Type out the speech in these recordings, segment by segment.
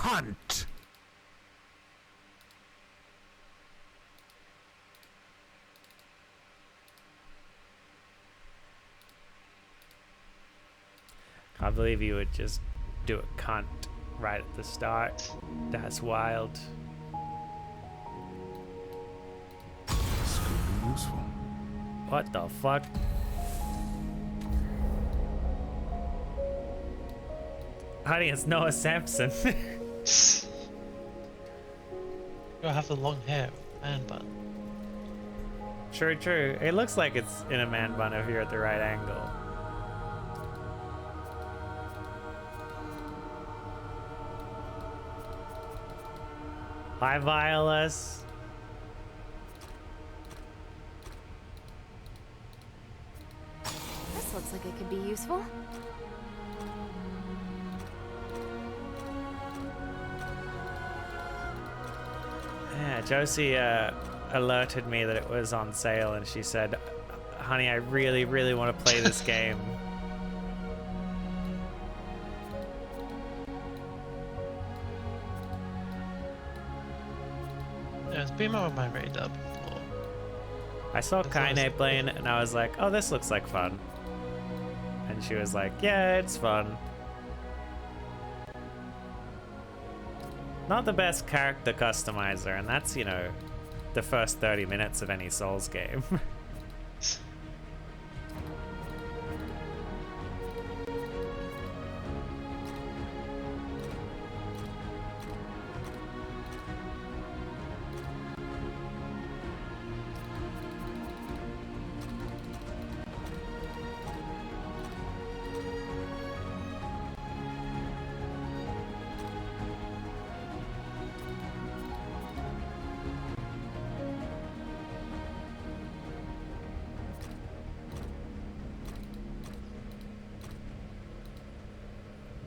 Hunt! Can't believe you would just do a cunt right at the start. That's wild. This could be useful. What the fuck? Honey, it's Noah Sampson. You have the long hair, man bun. True, true. It looks like it's in a man bun if you're at the right angle. Hi, Violas. This looks like it could be useful. Yeah, Josie alerted me that it was on sale, and she said, honey, I really, really want to play this game. Yeah, it's been on my radar before. I saw That's always Kaine playing it, and I was like, oh, this looks like fun. And she was like, yeah, it's fun. Not the best character customizer, and that's, you know, the first 30 minutes of any Souls game.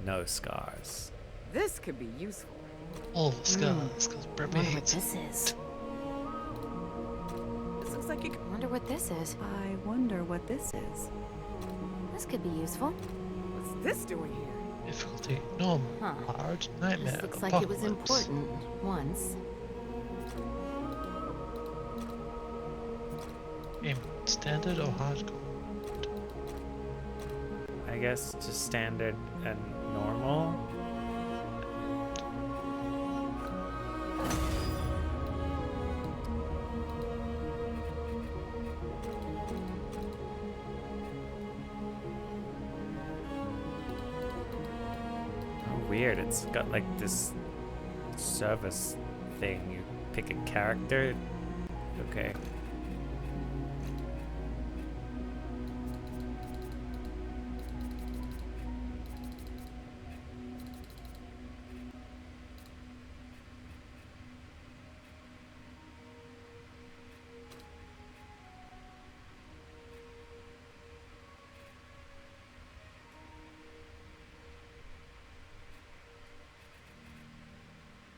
No scars. This could be useful. All the scars, because I wonder what this is. This looks like it. I wonder what this is. I wonder what this is. This could be useful. What's this doing here? difficulty, normal, Huh. hard, nightmare, This looks like it was apocalypse. important once. Game standard or hardcore? I guess just standard and normal. Oh, weird. It's got like this service thing. You pick a character. Okay.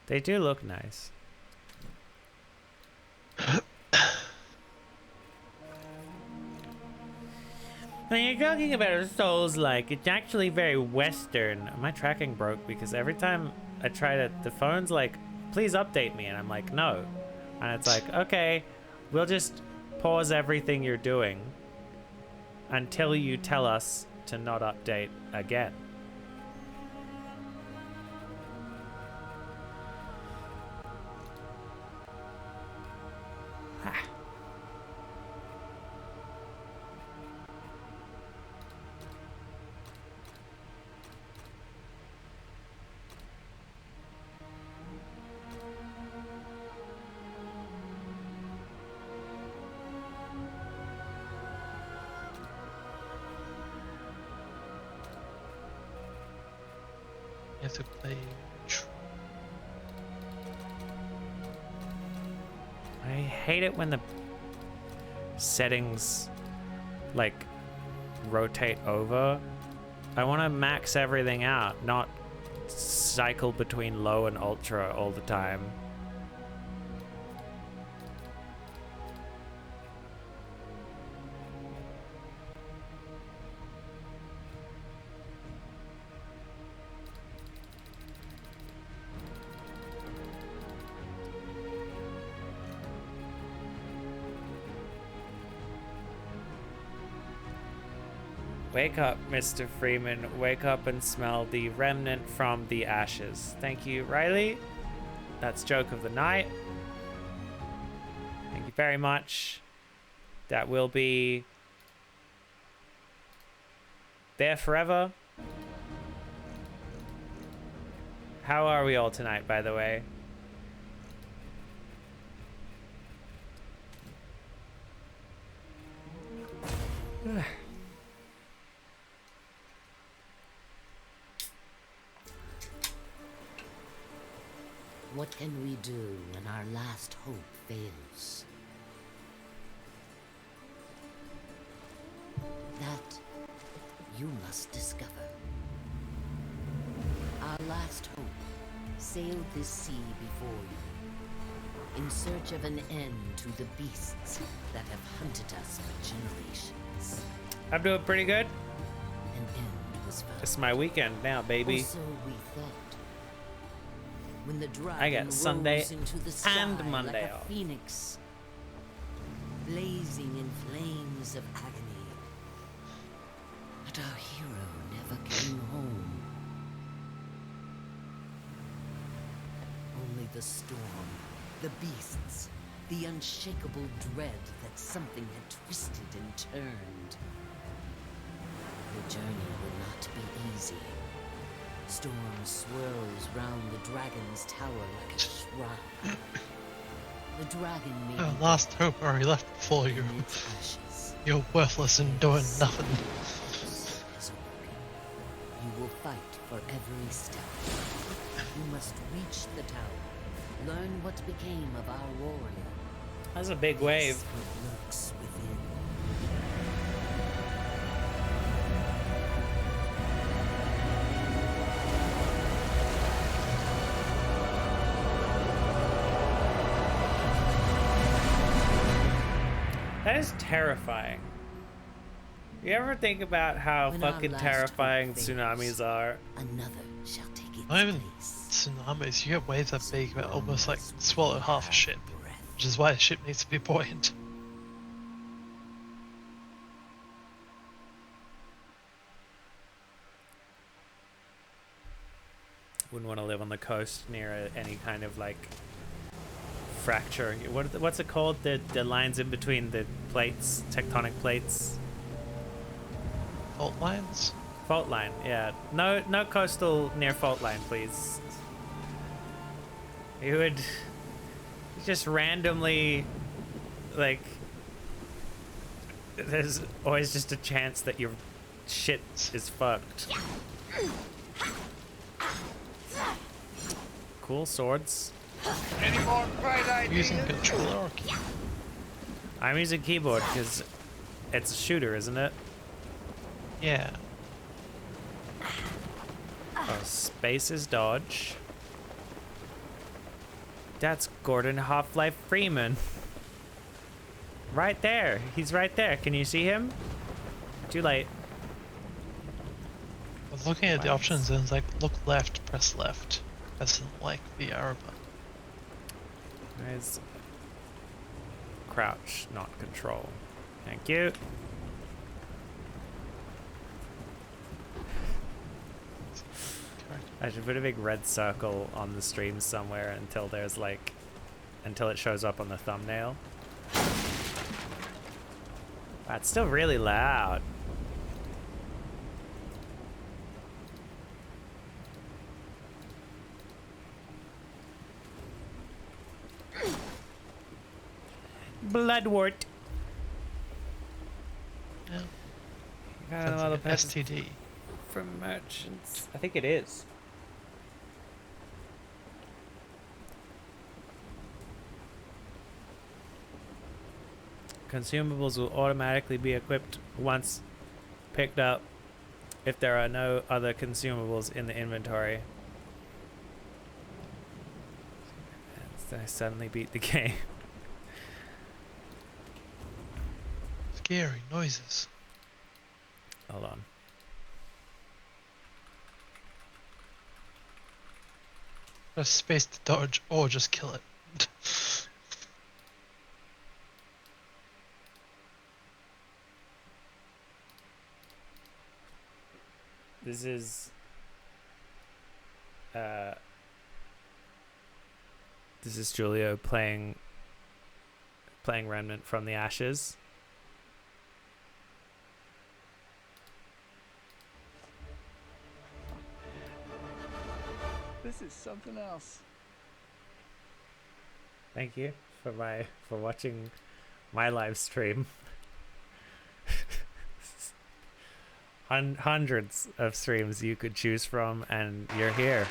They do look nice. When you're talking about a Souls-like, it's actually very Western. My tracking broke because every time I try to, the phone's like, please update me, and I'm like, no. And it's like, okay, we'll just pause everything you're doing until you tell us to not update again. You have to play. I hate it when the settings like rotate over. I want to max everything out, not cycle between low and ultra all the time. Wake up, Mr. Freeman. Wake up and smell the remnant from the ashes. Thank you, Riley. That's joke of the night. Thank you very much. That will be there forever. How are we all tonight, by the way? What can we do when our last hope fails? That you must discover. Our last hope sailed this sea before you, in search of an end to the beasts that have hunted us for generations. I'm doing pretty good. An end was found. It's my weekend now, baby. Or so we thought. When the dragon I got Sunday rose into the sky and Monday like a off. phoenix, blazing in flames of agony. But our hero never came home. Only the storm, the beasts, the unshakable dread that something had twisted and turned. The journey will not be easy. Storm swirls round the dragon's tower like a shroud. The dragon may Our be last hope already left before you. in its ashes. You're worthless and doing nothing. Darkness has awoken. You will fight for every step. You must reach the tower. Learn what became of our warrior. That's a big wave. Guess what lurks within. That is terrifying. You ever think about how When our fucking last terrifying hope fails, tsunamis are? Another shall take its Not even place. tsunamis, you get waves that big that almost like swallow half a ship. Which is why a ship needs to be buoyant. Wouldn't want to live on the coast near any kind of like fracture. What's it called? The lines in between the plates, tectonic plates. Fault lines? Fault line, yeah. No coastal near fault line, please. You would just randomly, like, there's always just a chance that your shit is fucked. Cool swords. Using controller or key? I'm using keyboard because it's a shooter, isn't it? Yeah. Oh, space is dodge. That's Gordon Half-Life Freeman. Right there. He's right there. Can you see him? Too late. I was looking at the options and it's like, look left, press left. As in like the arrow button. There's crouch, not control. Thank you. I should put a big red circle on the stream somewhere until there's like, until it shows up on the thumbnail. That's still really loud. Bloodwort. Yeah. Got Sounds another like an person STD. from merchants. I think it is. Consumables will automatically be equipped once picked up if there are no other consumables in the inventory. And I suddenly beat the game. Scary noises. Hold on. Press space to dodge or just kill it. This is Julio playing Remnant from the Ashes. This is something else. Thank you for watching my live stream. Hundreds of streams you could choose from, and you're here.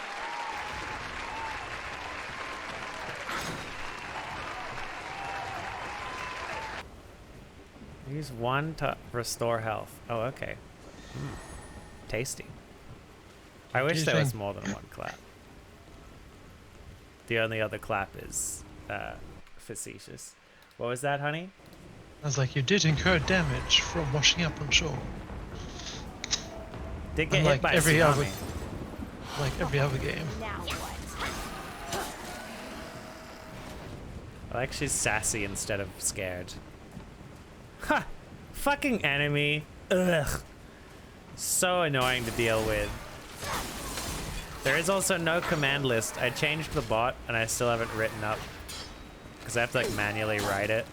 Use 1 to restore health. Oh, okay. Tasty. I wish there was more than 1 clap. The only other clap is facetious. What was that, honey? I was like, you did incur damage from washing up on shore. Did get Unlike hit by every a other, tsunami. like every other game. Now what? I like she's sassy instead of scared. Ha! Fucking enemy. Ugh. So annoying to deal with. There is also no command list. I changed the bot and I still haven't written up because I have to like manually write it.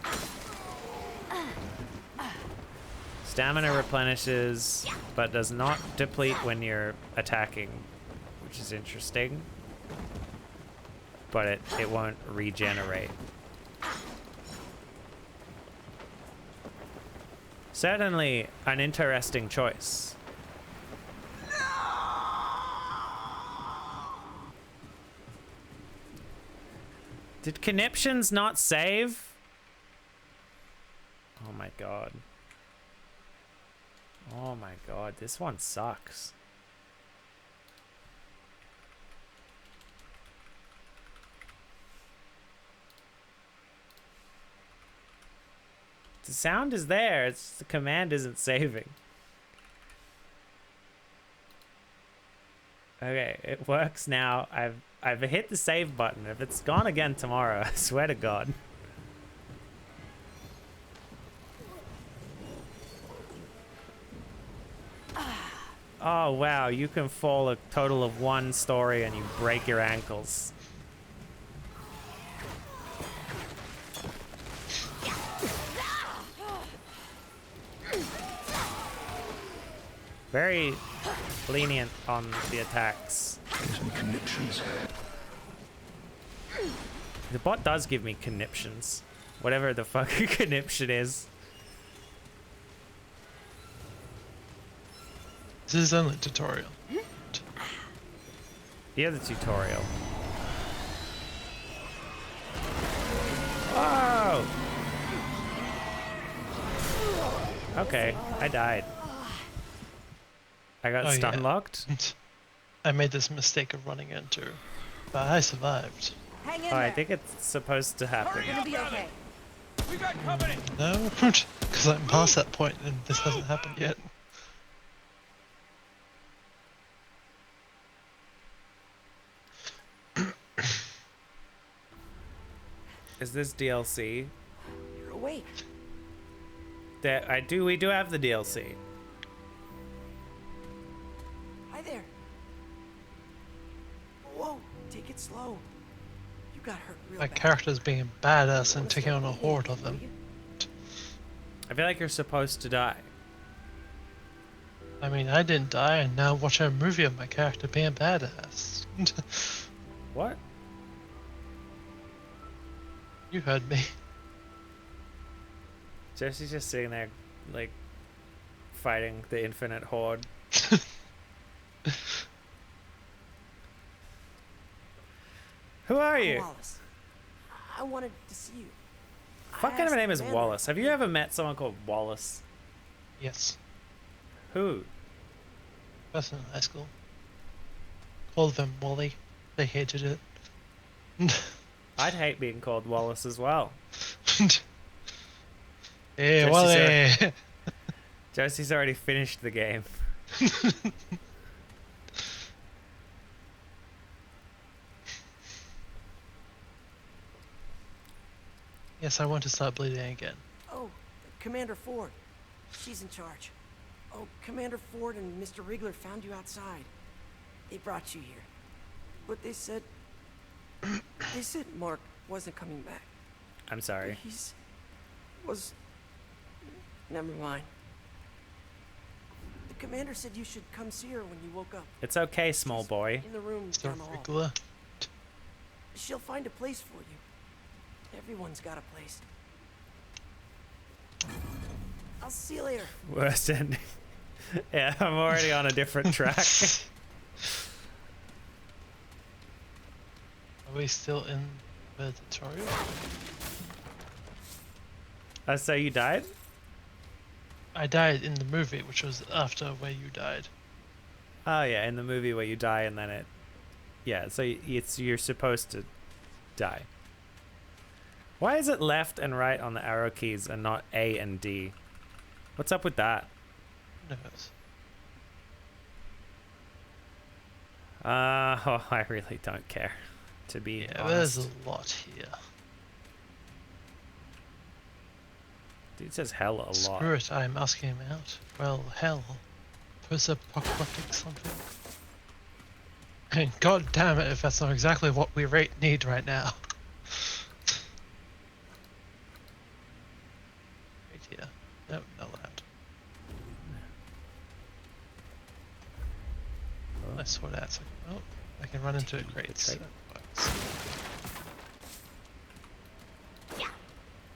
Stamina replenishes, but does not deplete when you're attacking, which is interesting. But it won't regenerate. Certainly an interesting choice. Did conniptions not save? Oh my god. Oh my god, this one sucks. The sound is there, it's the command isn't saving. Okay, it works now. I've hit the save button. If it's gone again tomorrow, I swear to God. Oh wow, you can fall a total of 1 story and you break your ankles. Very lenient on the attacks. Gives me conniptions. The bot does give me conniptions. Whatever the fuck a conniption is. This is only tutorial. The other tutorial. Whoa! Okay, I died. I got Oh, stun yeah. locked. I made this mistake of running into, but I survived. Hang in Oh, there. I think it's supposed to happen. We're gonna be okay. We got company. No, because I'm past that point and this hasn't happened yet. Is this DLC? You're awake. We do have the DLC. Hi there. Whoa, take it slow. You got hurt real My bad. character's being badass and Let's taking on a start horde eating, of will them. you? I feel like you're supposed to die. I mean, I didn't die, and now watch a movie of my character being badass. What? You heard me. Jesse's just sitting there, like, fighting the infinite horde. Who are I'm you? Wallace. I wanted to see you. What kind of a name is Wallace? Have you ever? ever met someone called Wallace? Yes. Who? Person in high school. Called them Wally. They hated it. I'd hate being called Wallace as well. Hey, Jesse, Wally! Josie's already finished the game. Yes, I want to start bleeding again. Oh, Commander Ford. She's in charge. Oh, Commander Ford and Mr. Riegler found you outside. They brought you here. But they said Mark wasn't coming back. I'm sorry. Never mind. The commander said you should come see her when you woke up. It's okay, small She's boy. in the room Mr. down the hall. Riegler. She'll find a place for you. Everyone's got a place. I'll see you later. Worst ending. Yeah, I'm already on a different track. Are we still in the tutorial? So you died? I died in the movie, which was after where you died. Oh yeah, in the movie where you die and then yeah, so you're supposed to die. Why is it left and right on the arrow keys and not A and D? What's up with that? Who knows? Oh, I really don't care, to be Yeah, honest. there's a lot here. Dude says hell a lot. Screw it, I'm asking him out. Well, hell. Post-apocalyptic something. And god damn it if that's not exactly what we need right now. Right here. Nope, not that. I saw that. It's like, oh, I can run into it. Great. Great. That works.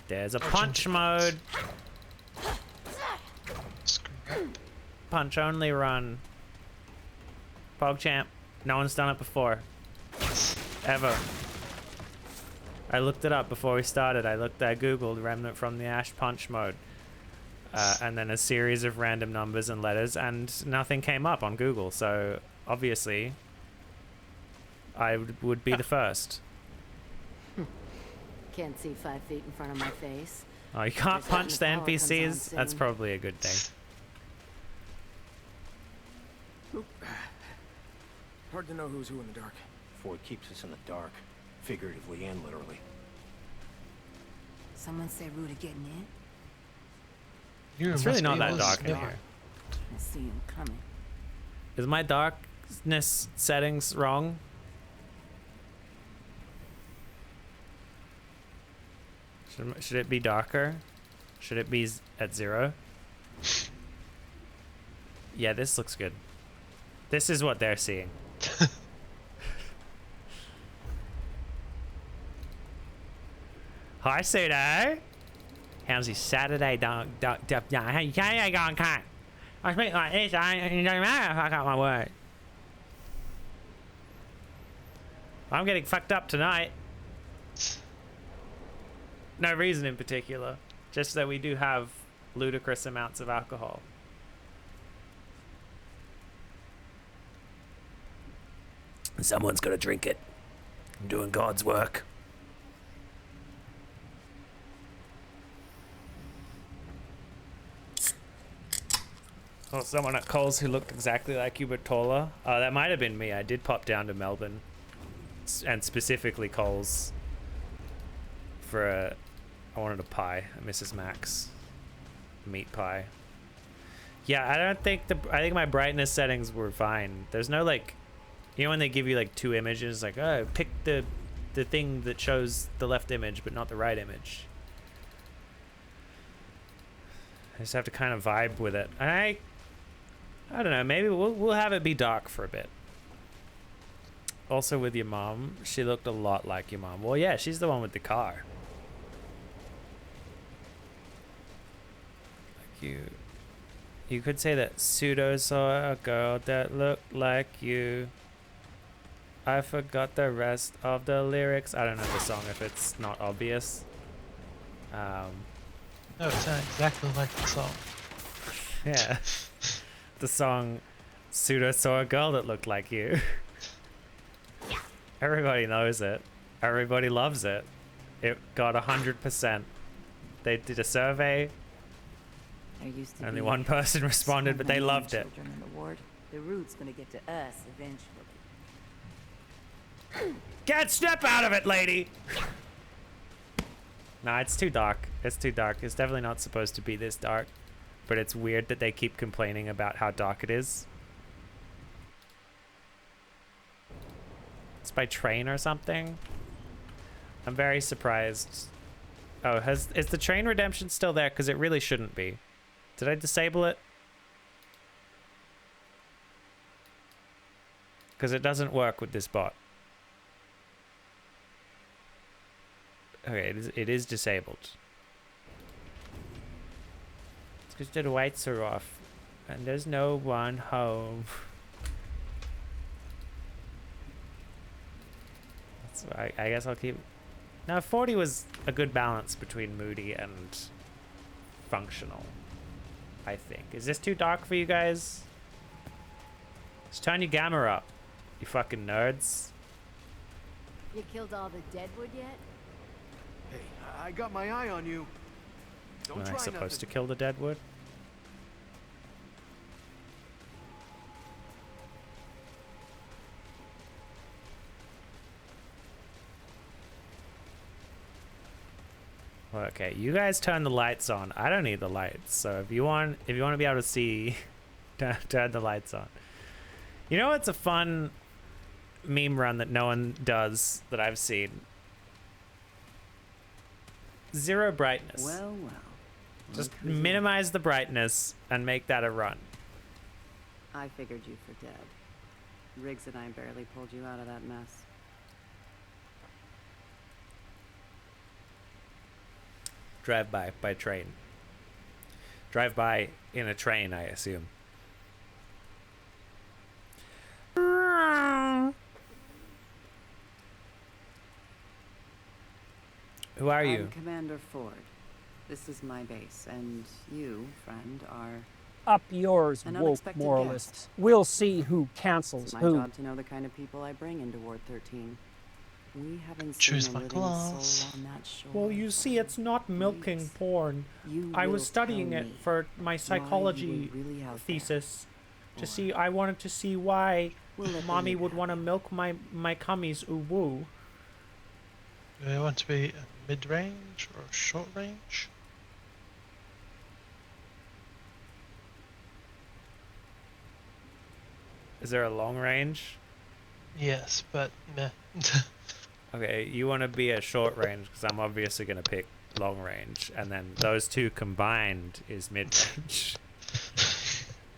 There's a punch mode. Scrap. Punch only run. PogChamp. No one's done it before. Ever. I looked it up before we started. I googled Remnant from the Ash punch mode. And then a series of random numbers and letters, and nothing came up on Google, so obviously I would be the first. Can't see 5 feet in front of my face. Oh, you can't There's when punch the the power comes on NPCs? That's soon. probably a good thing. Hard to know who's who in the dark. Ford keeps us in the dark, figuratively and literally. Someone say Rude to getting in? You It's really must not be that able to dark in smell here. it. I see him coming. Is my darkness settings wrong? Should it be darker? Should it be at 0? Yeah, this looks good. This is what they're seeing. Hi, Sudo. How's your Saturday, dog? Yeah, you can't go on cut. I speak like this, it doesn't matter if I got my word. I'm getting fucked up tonight. No reason in particular. Just that we do have ludicrous amounts of alcohol. Someone's got to drink it. I'm doing God's work. Oh, someone at Coles who looked exactly like you but taller. Oh, that might have been me. I did pop down to Melbourne. And specifically Coles. For I wanted a pie. A Mrs. Max. Meat pie. Yeah, I think my brightness settings were fine. There's no like... You know when they give you like 2 images? Like, oh, pick the thing that shows the left image but not the right image. I just have to kind of vibe with it. I don't know, maybe we'll have it be dark for a bit. Also with your mom, she looked a lot like your mom. Well, yeah, she's the one with the car. Like you could say that Pseudo saw a girl that looked like you. I forgot the rest of the lyrics. I don't know the song if it's not obvious. No, it sounds exactly like the song. Yeah. The song Pseudo saw a girl that looked like you. Everybody knows it. Everybody loves it. It got 100%. They did a survey. There used to Only be one person responded, so but they many loved it. children in the ward. The root's gonna get to us eventually. Get step out of it, lady! Nah, it's too dark. It's too dark. It's definitely not supposed to be this dark. but it's weird that they keep complaining about how dark it is. It's by train or something. I'm very surprised. Oh, is the train redemption still there? Because it really shouldn't be. Did I disable it? Because it doesn't work with this bot. Okay, it is disabled. It's because the lights are off. And there's no one home. So I guess I'll keep... Now, 40 was a good balance between moody and functional, I think. Is this too dark for you guys? Just turn your gamma up, you fucking nerds. You killed all the deadwood yet? Hey, I got my eye on you. Don't Am I try supposed to nothing. kill the deadwood? Well, okay, you guys turn the lights on. I don't need the lights, so if you want to be able to see, turn the lights on. You know what's a fun meme run that no one does that I've seen? Zero brightness. Well. Just Look who's minimize the brightness and make that a run. I figured you for dead. Riggs and I barely pulled you out of that mess. Drive by train. Drive by in a train, I assume. Who are you? I'm Commander Ford. This is my base, and you, friend, are... Up yours, An woke unexpected moralists. guest. We'll see who cancels It's my who. job to know the kind of people I bring into Ward 13. We haven't Choose seen a my living class. soul on that shore. Well, you see, it's not milking Please. porn. You I will was studying tell it me for my why psychology you were really out there. thesis. To Or see, I wanted to see why we'll let them mommy make would it want to happen. milk my cummies. Ooh woo. Do I want to be mid-range or short range? Is there a long range? Yes, but meh. Okay, you want to be a short range because I'm obviously going to pick long range, and then those two combined is mid range.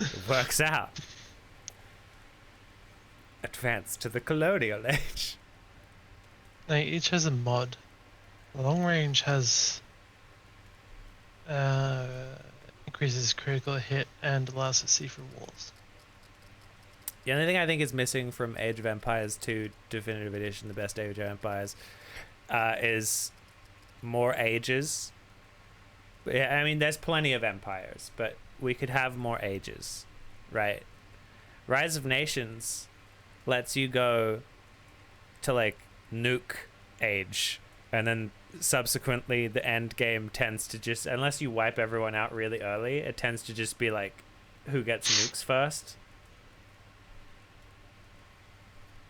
It works out. Advance to the colonial age. They each has a mod. The long range has increases critical hit and allows to see through walls. The only thing I think is missing from Age of Empires 2 Definitive Edition, the best Age of Empires, is more ages. Yeah, I mean, there's plenty of empires, but we could have more ages, right? Rise of Nations lets you go to, like, nuke age, and then subsequently the end game tends to just, unless you wipe everyone out really early, it tends to just be like, who gets nukes first?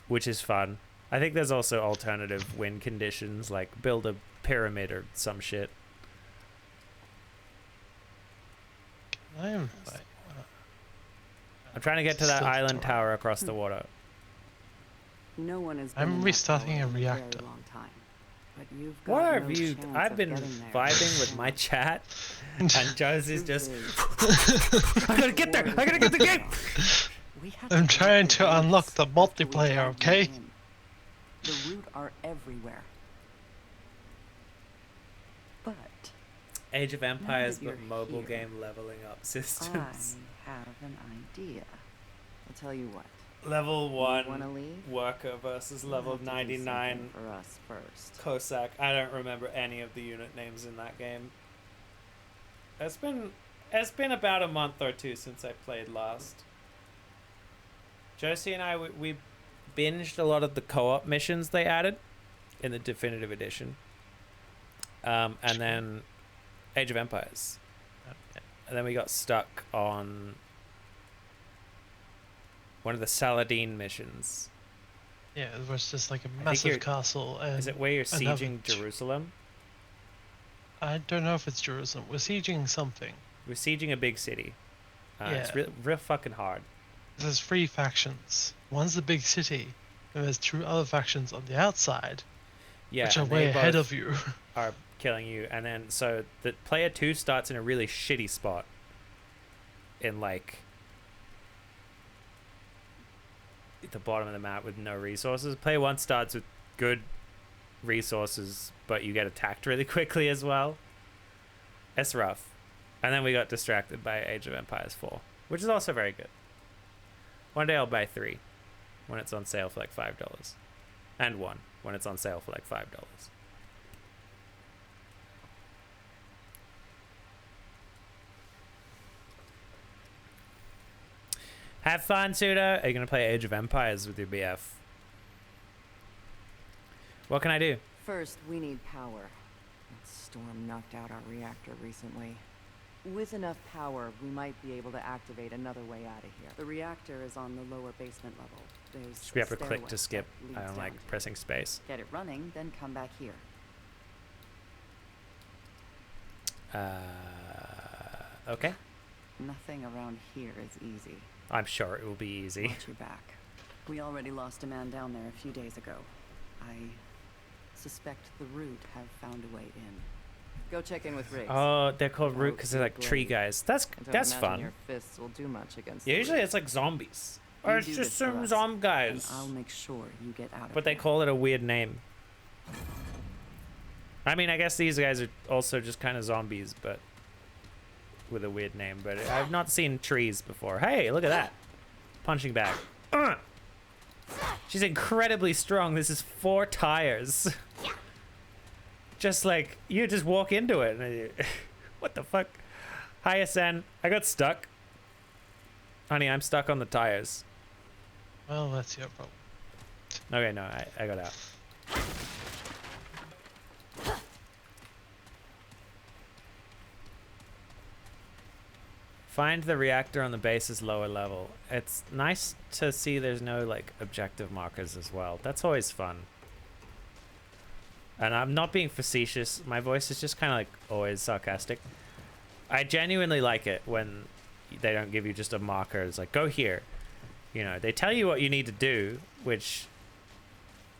Which is fun. I think there's also alternative win conditions, like build a pyramid or some shit. I am. I'm trying to get to that Still island torn. tower across the water. No one has been I'm in that restarting tower a in reactor. very long time. But you've got What no have you? chance I've of been getting there. vibing with my chat, and Josie's just, Truth I gotta get there! I gotta get the game! we have I'm to trying break to the unlock roots the after we multiplayer, drive them okay? in. The root are everywhere. But Age of Empires, you're but mobile here, game leveling up I systems. have an idea. I'll tell you what. Level You 1 wanna leave? worker versus You'll level have to do 99 something for us first. Cossack. I don't remember any of the unit names in that game. It's been about a month or two since I played last. Josie and I, we binged a lot of the co-op missions they added in the Definitive Edition. And then Age of Empires. And then we got stuck on one of the Saladin missions. Yeah, it was just like a you're- massive castle. And Is it where you're another sieging Jerusalem? I don't know if it's Jerusalem. We're sieging something. We're sieging a big city. It's Yeah. real fucking hard. There's 3 factions. One's the big city, and there's 2 other factions on the outside, Yeah, which are and way they ahead both of you. are killing you, and then so the player 2 starts in a really shitty spot. In like at the bottom of the map with no resources. Player 1 starts with good resources, but you get attacked really quickly as well. It's rough. And then we got distracted by Age of Empires 4, which is also very good. One day I'll buy 3 when it's on sale for like $5. And 1 when it's on sale for like $5. Have fun, Suda. Are you going to play Age of Empires with your BF? What can I do? First, we need power. That storm knocked out our reactor recently. With enough power, we might be able to activate another way out of here. The reactor is on the lower basement level. There's Should we have to a click stairway to skip? that I leads don't down like to it. pressing space. Get it running, then come back here. Okay. Nothing around here is easy. I'm sure it will be easy. Watch your back. We already lost a man down there a few days ago. I suspect the Root have found a way in. Go check in with Riggs. Oh, they're called Root Without because they're like the tree blade, guys. That's I don't imagine fun. Your fists will do much against Yeah, the usually Root. it's like zombies. You Or it's do just this for some us, zomb and guys. I'll make sure you get out of But they here. call it a weird name. I mean, I guess these guys are also just kind of zombies, but with a weird name. But I've not seen trees before. Hey, look at that. Punching bag. She's incredibly strong. This is 4 tires. Just like, you just walk into it. And what the fuck? Hi, Sen. I got stuck. Honey, I'm stuck on the tires. Well, that's your problem. Okay, no, I got out. Find the reactor on the base's lower level. It's nice to see there's no like objective markers as well. That's always fun. And I'm not being facetious. My voice is just kind of like always sarcastic. I genuinely like it when they don't give you just a marker. It's like, go here. You know, they tell you what you need to do, which,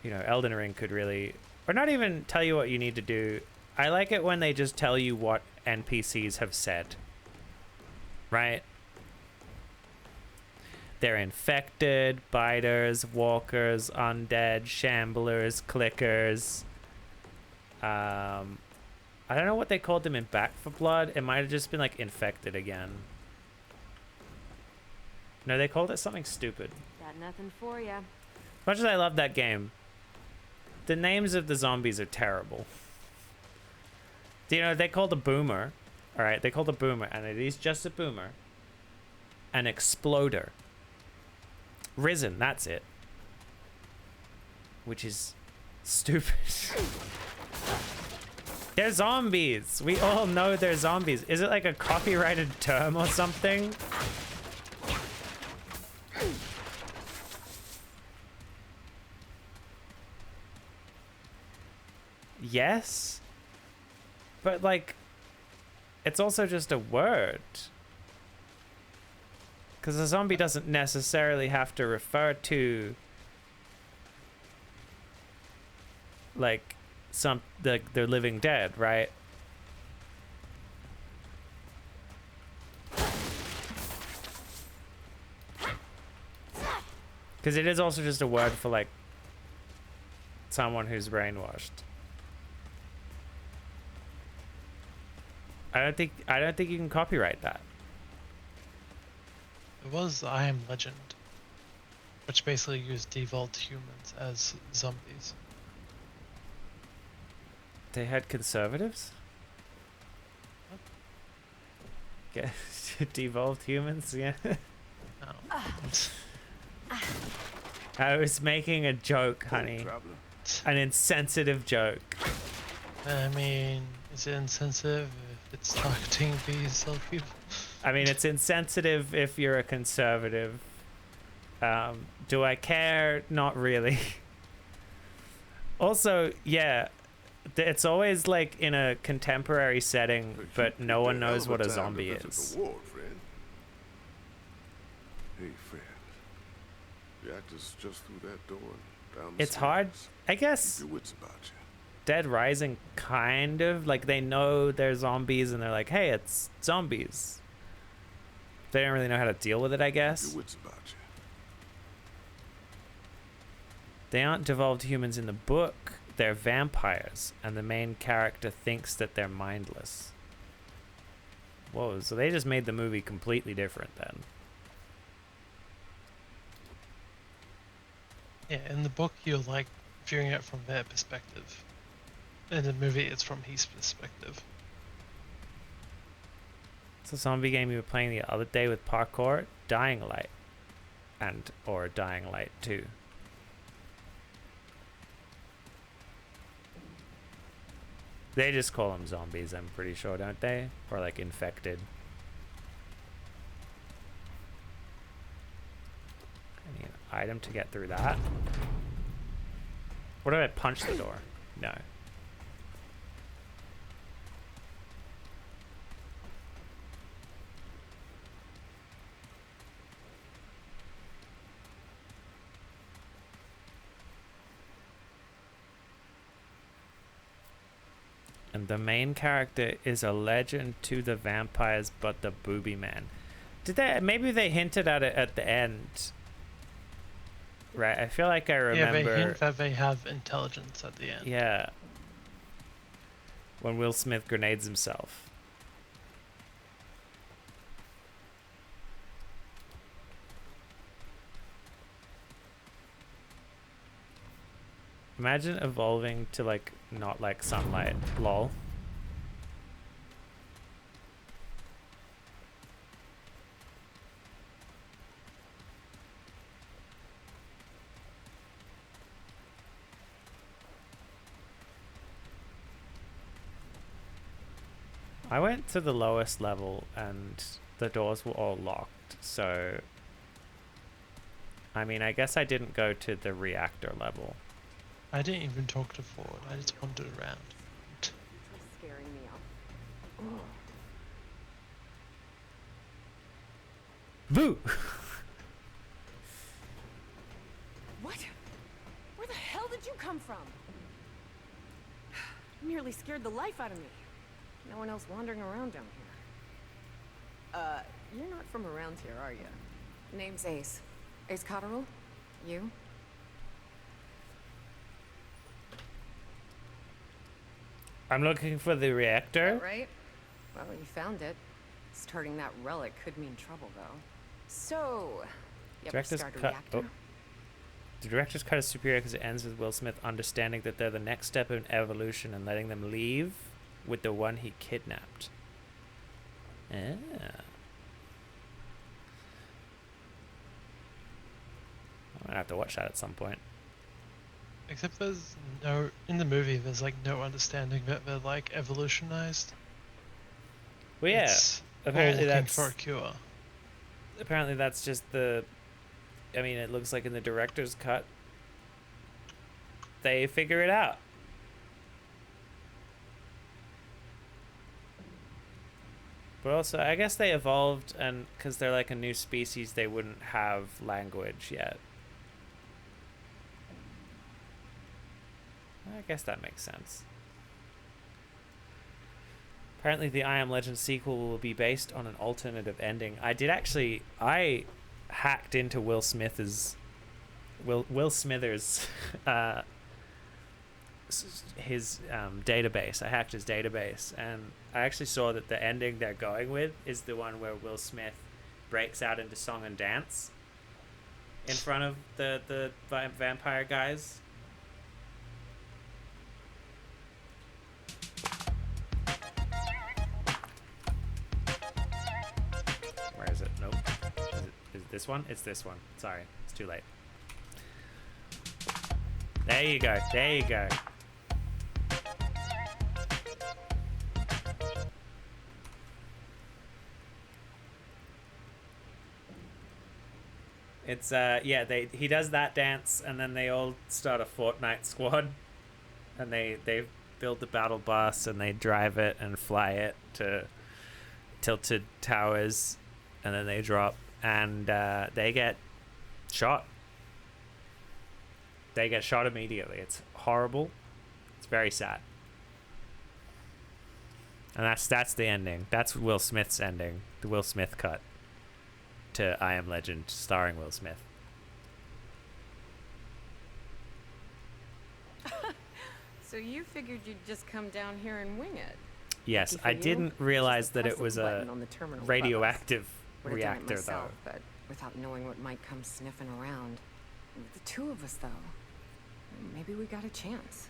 you know, Elden Ring could really, or not even tell you what you need to do. I like it when they just tell you what NPCs have said. Right? They're infected, biters, walkers, undead, shamblers, clickers. I don't know what they called them in Back for Blood. It might have just been like infected again. No, they called it something stupid. Got nothing for ya. As much as I love that game, the names of the zombies are terrible. Do you know they called a boomer? All right, they called a boomer, and it is just a boomer. An exploder. Risen, that's it. Which is stupid. They're zombies. We all know they're zombies. Is it like a copyrighted term or something? Yes. But like, it's also just a word. Because a zombie doesn't necessarily have to refer to like they're living dead, right? Because it is also just a word for like someone who's brainwashed. I don't think you can copyright that. It was I Am Legend, which basically used devolved humans as zombies. They had conservatives? Get devolved humans, yeah. No. I was making a joke, honey. An insensitive joke. I mean, is it insensitive if it's targeting these other people? I mean, it's insensitive if you're a conservative. Do I care? Not really. Also, yeah, It's always like in a contemporary setting, but no one knows what a zombie visit is. The ward, friend. Hey, friend. The actor's just through that door and down the It's hard, stairs. I guess. Keep your wits about you. Dead Rising kind of like they know they're zombies and they're like, hey, it's zombies. They don't really know how to deal with it, I Keep guess. your wits about you. They aren't devolved humans in the book, they're vampires, and the main character thinks that they're mindless. Whoa, so they just made the movie completely different then. Yeah, in the book you're like viewing it from their perspective. In the movie it's from his perspective. It's a zombie game you were playing the other day with parkour, Dying Light, or Dying Light 2. They just call them zombies, I'm pretty sure, don't they? Or like infected. I need an item to get through that. What if I punch the door? No. And the main character is a legend to the vampires, but the booby man. Did they? Maybe they hinted at it at the end. Right, I feel like I remember. Yeah, they hint that they have intelligence at the end. Yeah. When Will Smith grenades himself. Imagine evolving to like not like sunlight. Lol. I went to the lowest level and the doors were all locked, so I mean, I guess I didn't go to the reactor level. I didn't even talk to Ford, I just wandered around. Scaring me up. Boo! What? Where the hell did you come from? Nearly scared the life out of me. No one else wandering around down here. You're not from around here, are you? Name's Ace. Ace Cotterill? You? I'm looking for the reactor. Right? Well, you found it. Starting that relic could mean trouble, though. So, you ever Director's start a cut. reactor? Oh. The director's cut is superior because it ends with Will Smith understanding that they're the next step in evolution and letting them leave with the one he kidnapped. Ah. I'm gonna have to watch that at some point. Except there's no, in the movie there's like no understanding that they're like evolutionized. Well, yeah. It's all Apparently looking that's for a cure. apparently that's just the. I mean, it looks like in the director's cut, they figure it out. But also, I guess they evolved, and because they're like a new species, they wouldn't have language yet. I guess that makes sense. Apparently, the I Am Legend sequel will be based on an alternative ending. I hacked into Will Smithers' his database. I hacked his database, and I actually saw that the ending they're going with is the one where Will Smith breaks out into song and dance in front of the vampire guys. Where is it? Nope. Is it this one? It's this one. Sorry, it's too late. There you go. There you go. It's yeah, he does that dance and then they all start a Fortnite squad and they build the battle bus and they drive it and fly it to tilted towers, and then they drop and they get shot. They get shot immediately. It's horrible. It's very sad. And that's the ending. That's Will Smith's ending. The Will Smith cut to I Am Legend starring Will Smith. So you figured you'd just come down here and wing it? Yes, I didn't realize that it was a radioactive reactor, though. But without knowing what might come sniffing around. The two of us, though. Maybe we got a chance.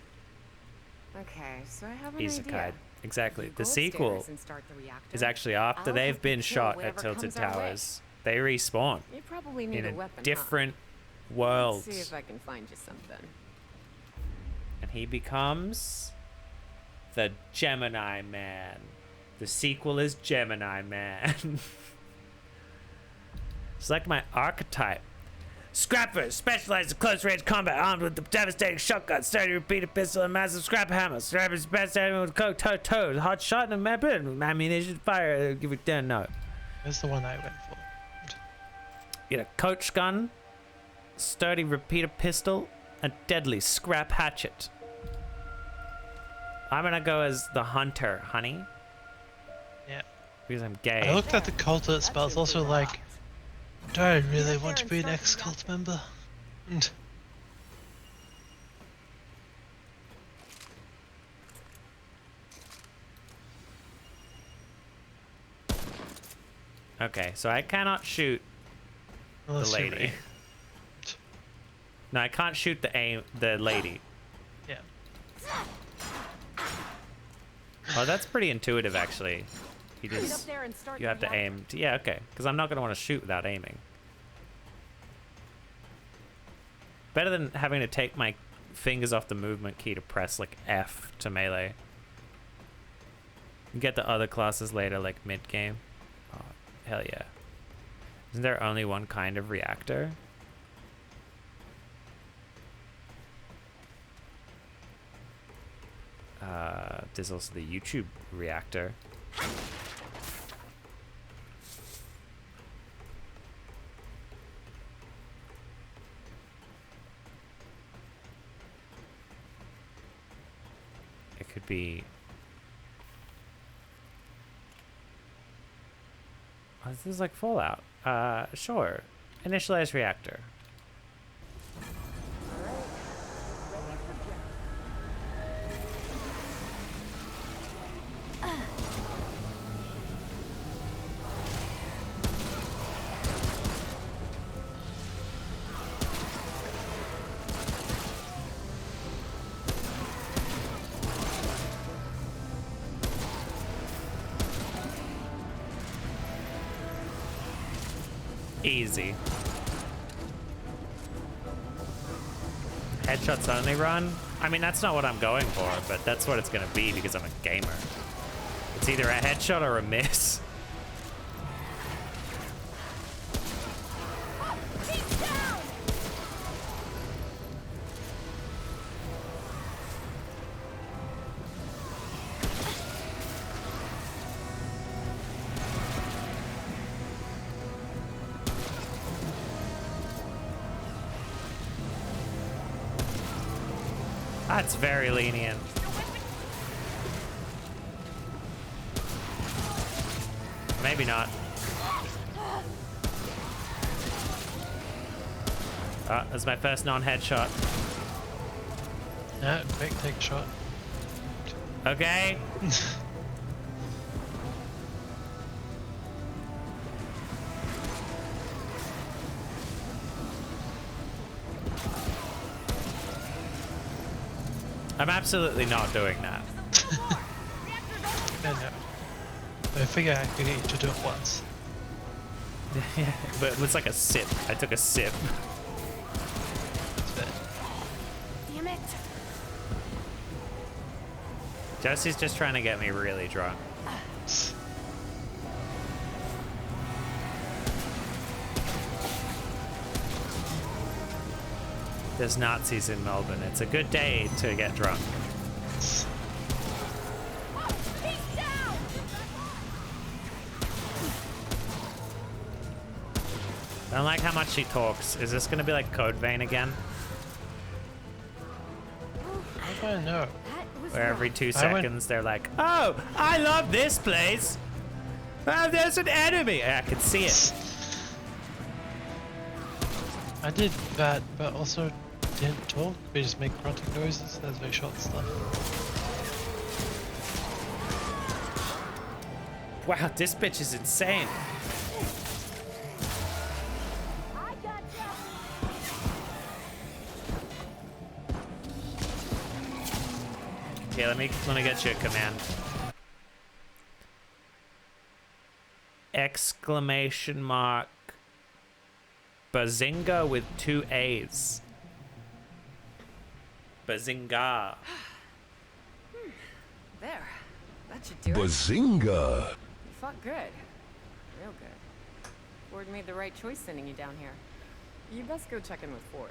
Okay, so I have an idea. Exactly. The sequel is actually after they've been shot at Tilted Towers. They respawn You probably need in a a weapon, different huh? world. Let's see if I can find you something. And he becomes the Gemini Man. The sequel is Gemini Man. Select my archetype. Scrapper, specialized in close-range combat, armed with the devastating shotgun, sturdy repeater pistol, and massive scrap hammer. Scrapper's best enemy with toe, hot shot, and ammunition fire. Give it 10. No. That's the one I went for. Get a coach gun, sturdy repeater pistol, and deadly scrap hatchet. I'm gonna go as the hunter, honey. Yeah. Because I'm gay. I looked at the cult that spells also like, do I really want to be an ex-cult member? Okay, so I cannot shoot Unless the you're lady. me. No, I can't shoot the lady. Yeah. Oh, that's pretty intuitive, actually. You just you have to aim. Yeah, okay. Because I'm not gonna want to shoot without aiming. Better than having to take my fingers off the movement key to press like F to melee. You get the other classes later, like mid game. Oh, hell yeah! Isn't there only one kind of reactor? There's also the YouTube reactor. It could be... Oh, this is like Fallout. Sure. Initialize reactor. Easy. Headshots only run? I mean, that's not what I'm going for, but that's what it's gonna be because I'm a gamer. It's either a headshot or a miss. That's very lenient. Maybe not. That's my first non-headshot. Yeah, quick, take a shot. Okay. I'm absolutely not doing that. No. I figure I could get you to do it once. Yeah, but it was like a sip. I took a sip. Damn it! Jesse's just trying to get me really drunk. There's Nazis in Melbourne. It's a good day to get drunk. I don't like how much she talks. Is this gonna be like Code Vein again? I don't know. Where every 2 seconds they're like, oh, I love this place. Oh, there's an enemy. I can see it. I did that, but also didn't talk. We just make grunting noises as we shot stuff. Wow, this bitch is insane. Yeah, let me get you a command. Exclamation mark Bazinga with 2 A's. Bazinga. There. That should do it. Bazinga! You fought good. Real good. Ford made the right choice sending you down here. You best go check in with Ford.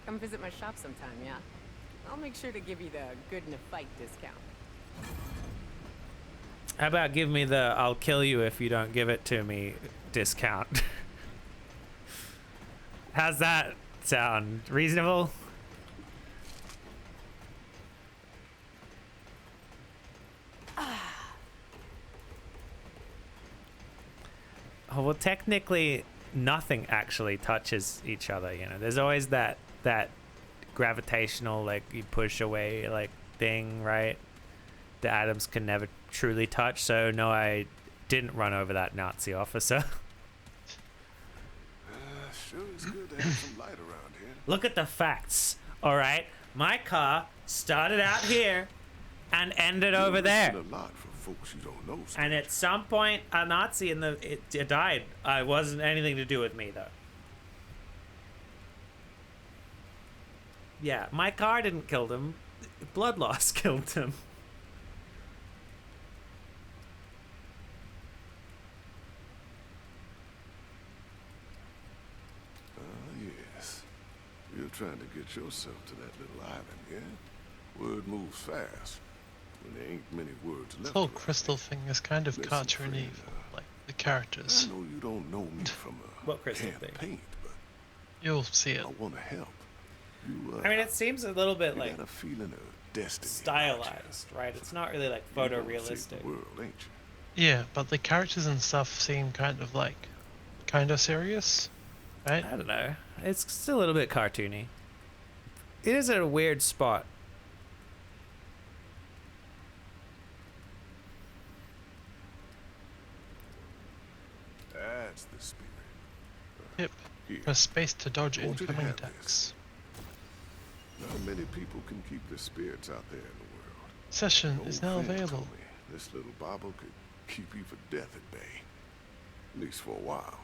Come visit my shop sometime, yeah? I'll make sure to give you the good in a fight discount. How about give me the I'll kill you if you don't give it to me discount? How's that sound? Reasonable? Oh, well, technically nothing actually touches each other, you know. There's always that gravitational, like, you push away, like, thing, right? The atoms can never truly touch, so no, I didn't run over that Nazi officer. Sure is good to have some light around here. Look at the facts, all right? My car started out here and ended over there. A lot for folks you don't know. And at some point, a Nazi it died. It wasn't anything to do with me, though. Yeah, my car didn't kill him. Blood loss killed him. Yes. You're trying to get yourself to that little island, yeah? Word moves fast. When there ain't many words left. This whole crystal thing is kind of cartoony, like the characters. I know you don't know me from a what crystal can thing? of paint, but you'll see it. I want to help. You, I mean, it seems a little bit like got a feeling of destiny stylized, right? It's not really like photorealistic. World, ain't you? Yeah, but the characters and stuff seem kind of serious, right? I don't know. It's still a little bit cartoony. It is at a weird spot. That's the spirit. Yep. Here. Press space to dodge Want you to incoming have attacks. Not many people can keep the spirits out there in the world. Session An is old now friend available. told me this little bauble could keep you for death at bay. At least for a while.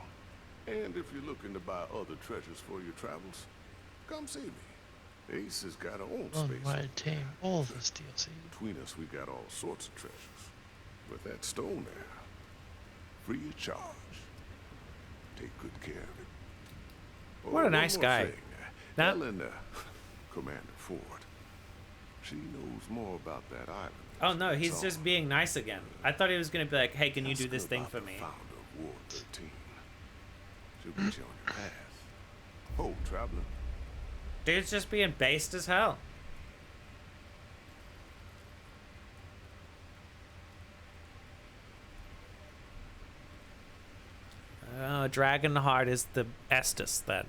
And if you're looking to buy other treasures for your travels, come see me. Ace has got her own space. Unwide team, all this DLC. Between us, we got all sorts of treasures. But that stone there, free of charge. Take good care of it. Oh, What a one nice more guy. thing. That- Ellen, Commander Ford. She knows more about that island. Oh no, he's That's just all. being nice again. I thought he was gonna be like, hey, can you do Ask this her thing about for the me? founder of Ward 13. She'll get you on your path. Oh, traveler. Dude's just being based as hell. Oh, Dragonheart is the Estus then.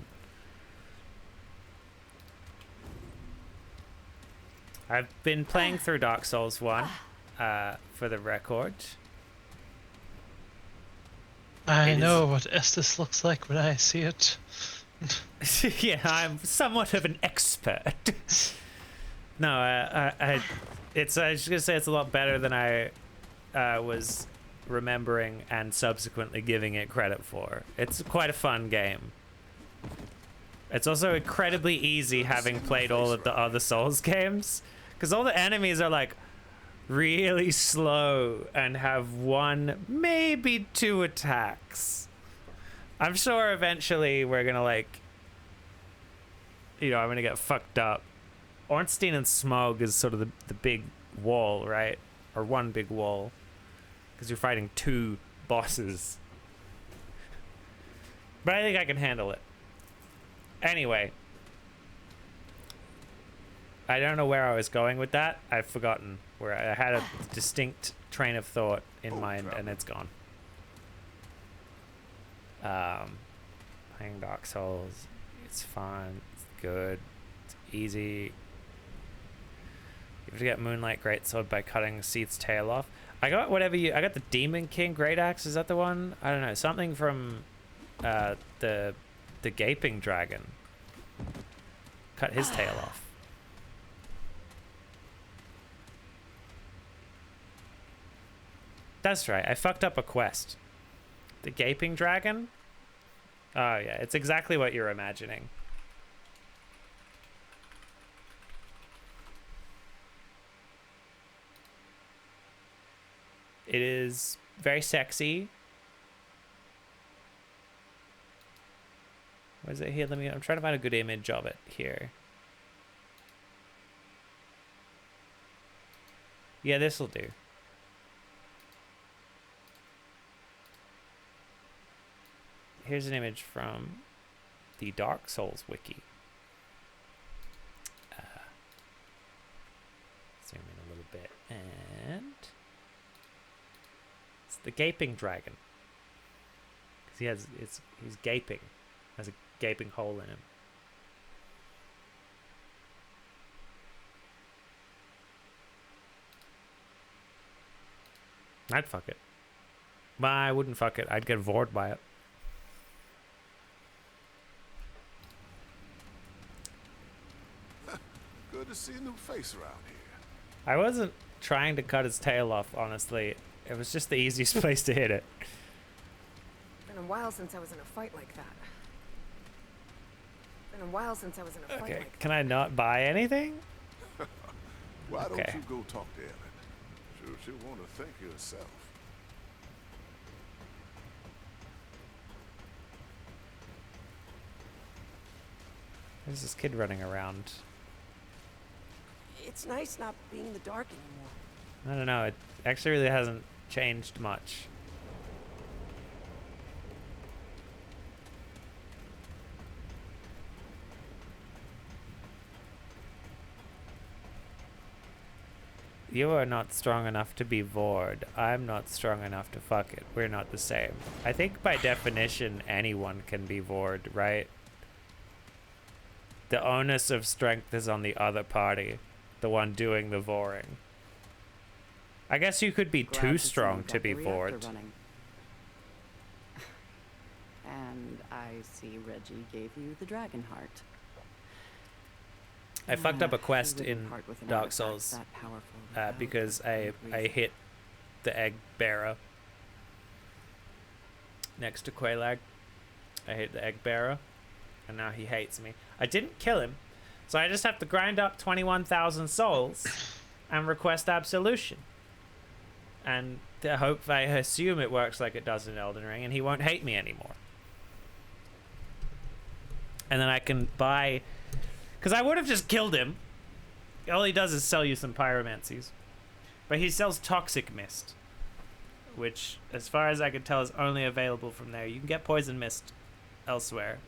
I've been playing through Dark Souls 1 for the record. I know what Estus looks like when I see it. Yeah, I'm somewhat of an expert. No, I was just gonna say it's a lot better than I was remembering and subsequently giving it credit for. It's quite a fun game. It's also incredibly easy having played all of the other Souls games, because all the enemies are like really slow and have 1, maybe 2 attacks. I'm sure eventually we're gonna like, you know, I'm gonna get fucked up. Ornstein and Smog is sort of the big wall, right? Or one big wall. Because you're fighting 2 bosses. But I think I can handle it. Anyway. I don't know where I was going with that. I've forgotten where I had a distinct train of thought in mind and it's gone. Playing Dark Souls. It's fun. It's good. It's easy. You have to get Moonlight Greatsword by cutting Seath's tail off. I got I got the Demon King Great Axe. Is that the one? I don't know. Something from the Gaping Dragon. Cut his tail off. That's right. I fucked up a quest. The Gaping Dragon? Oh yeah, it's exactly what you're imagining. It is very sexy. What is it here? I'm trying to find a good image of it here. Yeah, this'll do. Here's an image from the Dark Souls wiki. Zoom in a little bit, and it's the Gaping Dragon. Because he's gaping, has a gaping hole in him. I'd fuck it. But I wouldn't fuck it. I'd get bored by it. Good to see a new face around here. I wasn't trying to cut his tail off, honestly. It was just the easiest place to hit it. Been a while since I was in a fight like that. Been a while since I was in a fight like that. Can I not buy anything? Why don't you go talk to Ellen? She'll want to thank you herself. There's this kid running around. It's nice not being in the dark anymore. I don't know. It actually really hasn't changed much. You are not strong enough to be Vord. I'm not strong enough to fuck it. We're not the same. I think by definition, anyone can be Vord, right? The onus of strength is on the other party. The one doing the voring. I guess you could be too strong to be Vord. And I see Reggie gave you the dragon heart. I fucked up a quest in Dark Souls because I hit the egg bearer next to Quelaag. I hit the egg bearer, and now he hates me. I didn't kill him, so I just have to grind up 21,000 souls and request absolution. And I assume it works like it does in Elden Ring, and he won't hate me anymore. And then I can buy... Because I would have just killed him. All he does is sell you some pyromancies. But he sells Toxic Mist. Which, as far as I can tell, is only available from there. You can get Poison Mist elsewhere.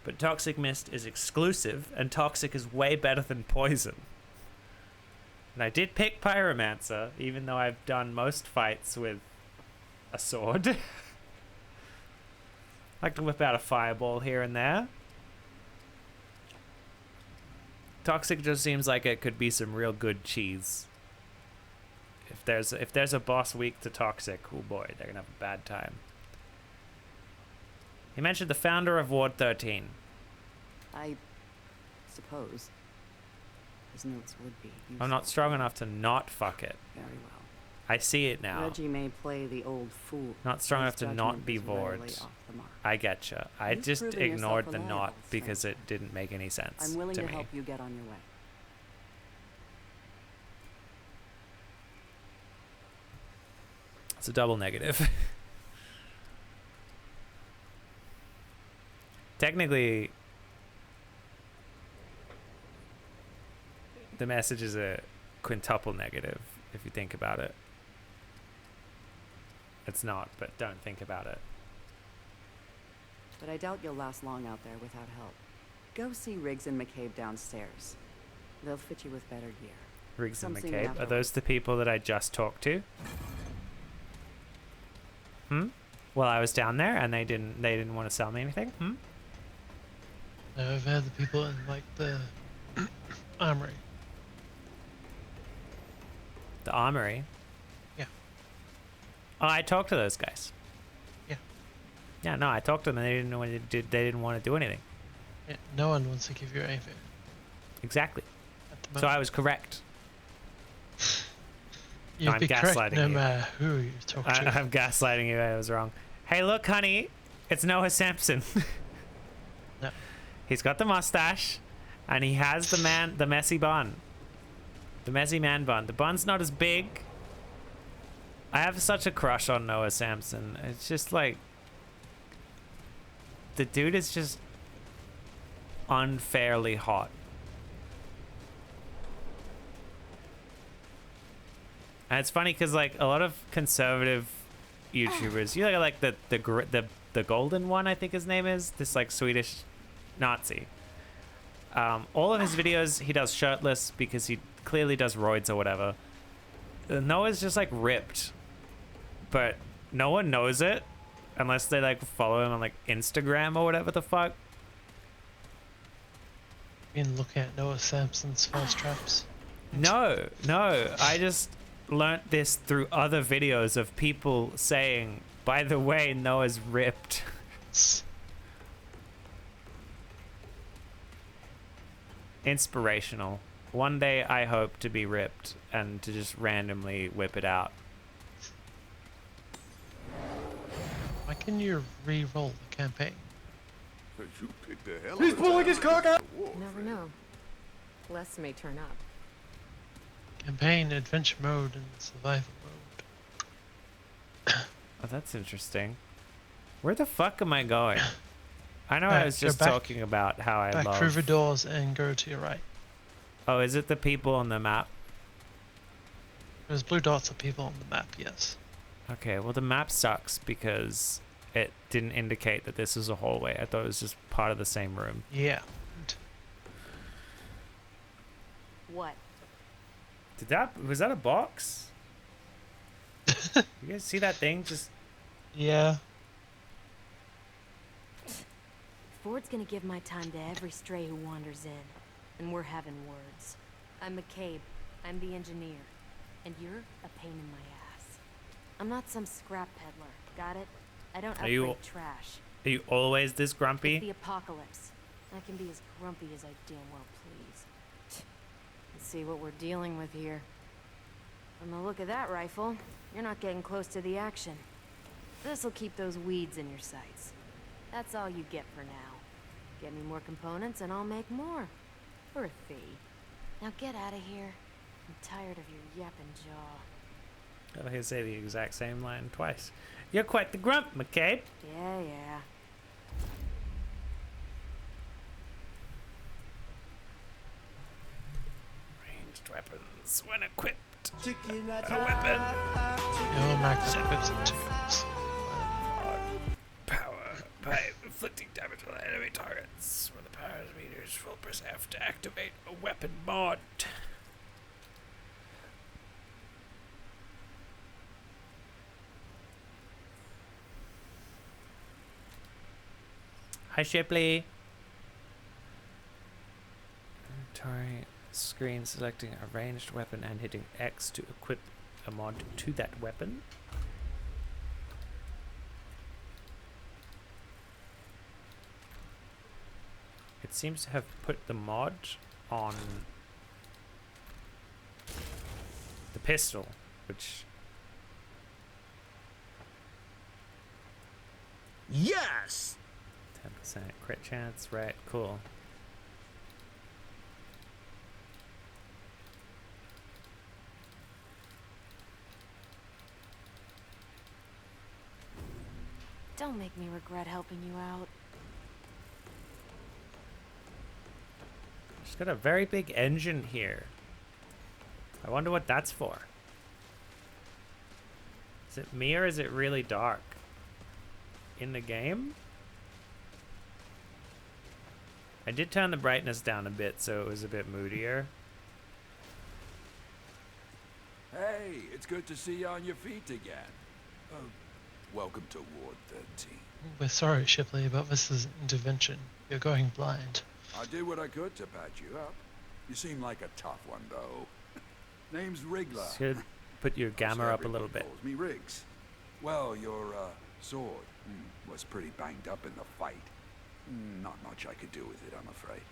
But Toxic Mist is exclusive, and Toxic is way better than Poison. And I did pick Pyromancer, even though I've done most fights with a sword. I like to whip out a fireball here and there. Toxic just seems like it could be some real good cheese. If there's a boss weak to Toxic, oh boy, they're gonna have a bad time. He mentioned the founder of Ward 13. I suppose his notes would be. I'm not strong enough to not fuck it. Very well. I see it now. Reggie may play the old fool. Not strong enough to not be Vord. I getcha. I just ignored the not because it didn't make any sense to me. I'm willing to help you get on your way. It's a double negative. Technically, the message is a quintuple negative if you think about it. It's not, but don't think about it. but I doubt you'll last long out there without help. Go see Riggs and McCabe downstairs. They'll fit you with better gear. Riggs and Come see me McCabe. Are afterwards. those the people that I just talked to? Well, I was down there and they didn't want to sell me anything. No, I've had the people in like the armory. The armory? Yeah. Oh, I talked to those guys. Yeah. Yeah, no, I talked to them and they didn't want to do, they didn't want to do anything. Yeah, no one wants to give you anything. Exactly. At the So moment. I was correct. You'd I'm be correct gaslighting no you. matter who you talk to. I'm gaslighting you. I was wrong. Hey, look, honey. It's Noah Sampson. No. He's got the mustache, and he has the messy bun. The messy man bun. The bun's not as big. I have such a crush on Noah Sampson. It's just like... The dude is just unfairly hot. And it's funny because like a lot of conservative YouTubers, you know, like the golden one, I think his name is, this like Swedish Nazi. All of his videos he does shirtless because he clearly does roids or whatever. Noah's just like ripped, but no one knows it unless they like follow him on like Instagram or whatever the fuck. Been looking at Noah Sampson's false traps. No, I just learnt this through other videos of people saying, by the way, Noah's ripped. Inspirational. One day I hope to be ripped and to just randomly whip it out. Why can you re-roll the campaign? You picked the hell He's of a pulling time his to cock go out. to war, You never friend. know. Less may turn up. Campaign, adventure mode, and survival mode. Oh, that's interesting. Where the fuck am I going? I know I Back, was go just back- talking about how I Back love... through the doors and go to your right. Oh, is it the people on the map? Those blue dots are people on the map, yes. Okay, well the map sucks because it didn't indicate that this was a hallway. I thought it was just part of the same room. Yeah. What? Was that a box? You guys see that thing? Just Yeah. Ford's gonna give my time to every stray who wanders in. And we're having words. I'm McCabe. I'm the engineer. And you're a pain in my ass. I'm not some scrap peddler. Got it? I don't Are you- upgrade trash. are you always this It's grumpy? the apocalypse. I can be as grumpy as I damn well please. Let's see what we're dealing with here. From the look of that rifle, you're not getting close to the action. This'll keep those weeds in your sights. That's all you get for now. Get me more components and I'll make more. For a fee. Now get out of here. I'm tired of your yapping jaw. I can say the exact same line twice. You're quite the grump, McCabe. Yeah, yeah. Ranged weapons when equipped. A weapon. Your max equips in 2 minutes. Power by inflicting damage on enemy targets. When the power meter is full, press F to activate a weapon mod. Hi Shipley. Inventory screen, selecting a ranged weapon and hitting X to equip a mod to that weapon. It seems to have put the mod on the pistol, which... Yes! 10% crit chance, right, cool. Don't make me regret helping you out. She's got a very big engine here. I wonder what that's for. Is it me or is it really dark? In the game? I did turn the brightness down a bit so it was a bit moodier. Hey, it's good to see you on your feet again. Welcome to Ward 13. We're sorry, Shipley, but this is intervention. You're going blind. I did what I could to patch you up. You seem like a tough one, though. Name's Wriggler. Should put your gamma up a little bit. Calls me Riggs. Well, your sword was pretty banged up in the fight. Not much I could do with it, I'm afraid.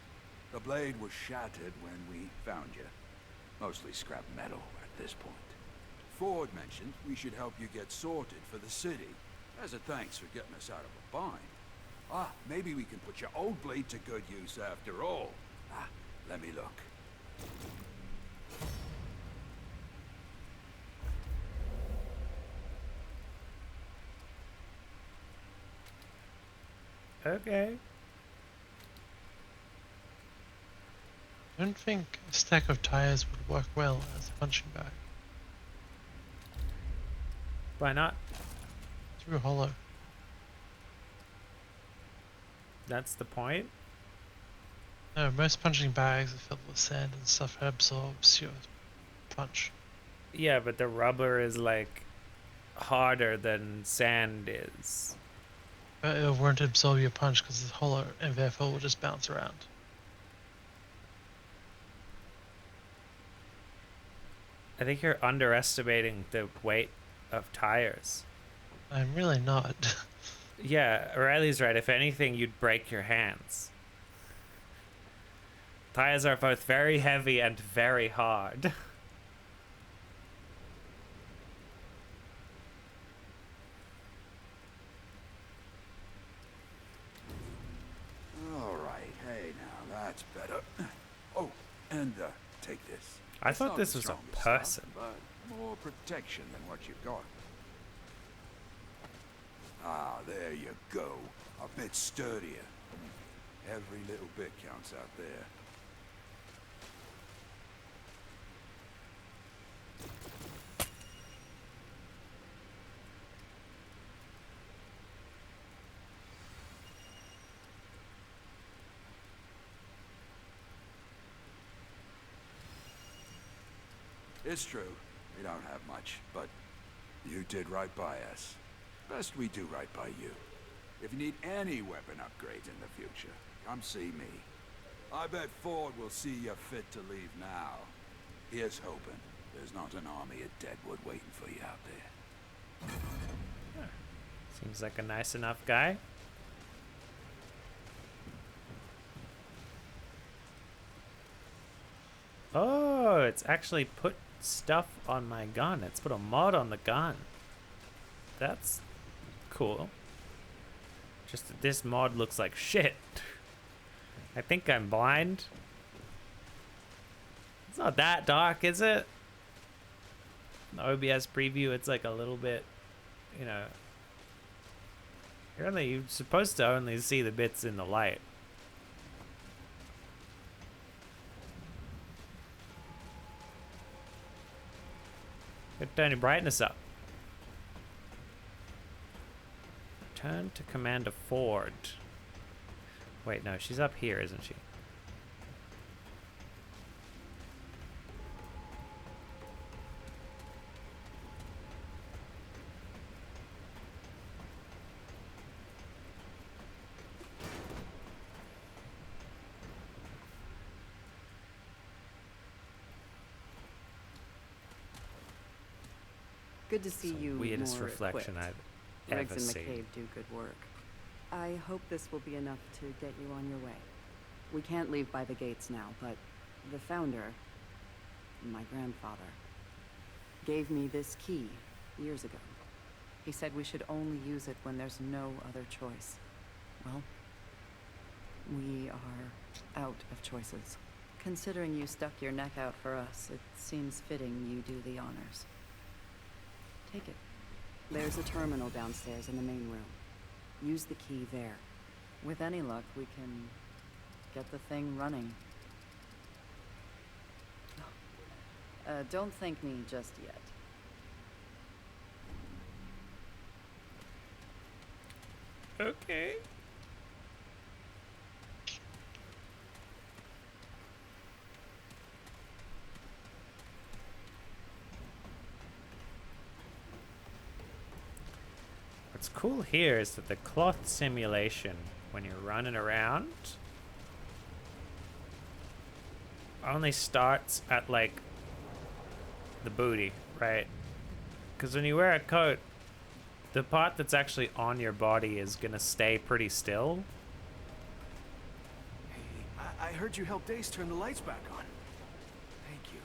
The blade was shattered when we found you. Mostly scrap metal at this point. Ford mentioned we should help you get sorted for the city, as a thanks for getting us out of a bind. Maybe we can put your old blade to good use after all. Let me look. Okay. I don't think a stack of tires would work well as a punching bag. Why not? Too hollow. That's the point. No, most punching bags are filled with sand and stuff that absorbs your punch. Yeah, but the rubber is like harder than sand is. But it won't absorb your punch because it's hollow and therefore will just bounce around. I think you're underestimating the weight of tires. I'm really not. Yeah, Riley's right. If anything, you'd break your hands. Tires are both very heavy and very hard. All right, hey now, that's better. Oh, and take this. I It's thought not this the was a strongest person. stuff, but more protection than what you've got. There you go. A bit sturdier. Every little bit counts out there. It's true, we don't have much, but you did right by us. Best we do right by you. If you need any weapon upgrades in the future, come see me. I bet Ford will see you fit to leave now. Here's hoping there's not an army of Deadwood waiting for you out there. Seems like a nice enough guy. Oh, it's actually put stuff on my gun. It's put a mod on the gun. That's cool. Just that this mod looks like shit. I think I'm blind. It's not that dark, is it? The OBS preview, it's like a little bit, you know. You're supposed to only see the bits in the light. Turn your brightness up. Turn to Commander Ford. Wait, no, she's up here, isn't she? Good to see you Weirdest more reflection equipped. I've Riggs ever and seen. McCabe do good work. I hope this will be enough to get you on your way. We can't leave by the gates now, but the founder, my grandfather, gave me this key years ago. He said we should only use it when there's no other choice. Well, we are out of choices. Considering you stuck your neck out for us, it seems fitting you do the honors. Take it. There's a terminal downstairs in the main room. Use the key there. With any luck, we can get the thing running. Don't thank me just yet. Okay. cool here is that the cloth simulation, when you're running around, only starts at like the booty, right? Because when you wear a coat, the part that's actually on your body is gonna stay pretty still. Hey, I heard you helped Ace turn the lights back on. Thank you.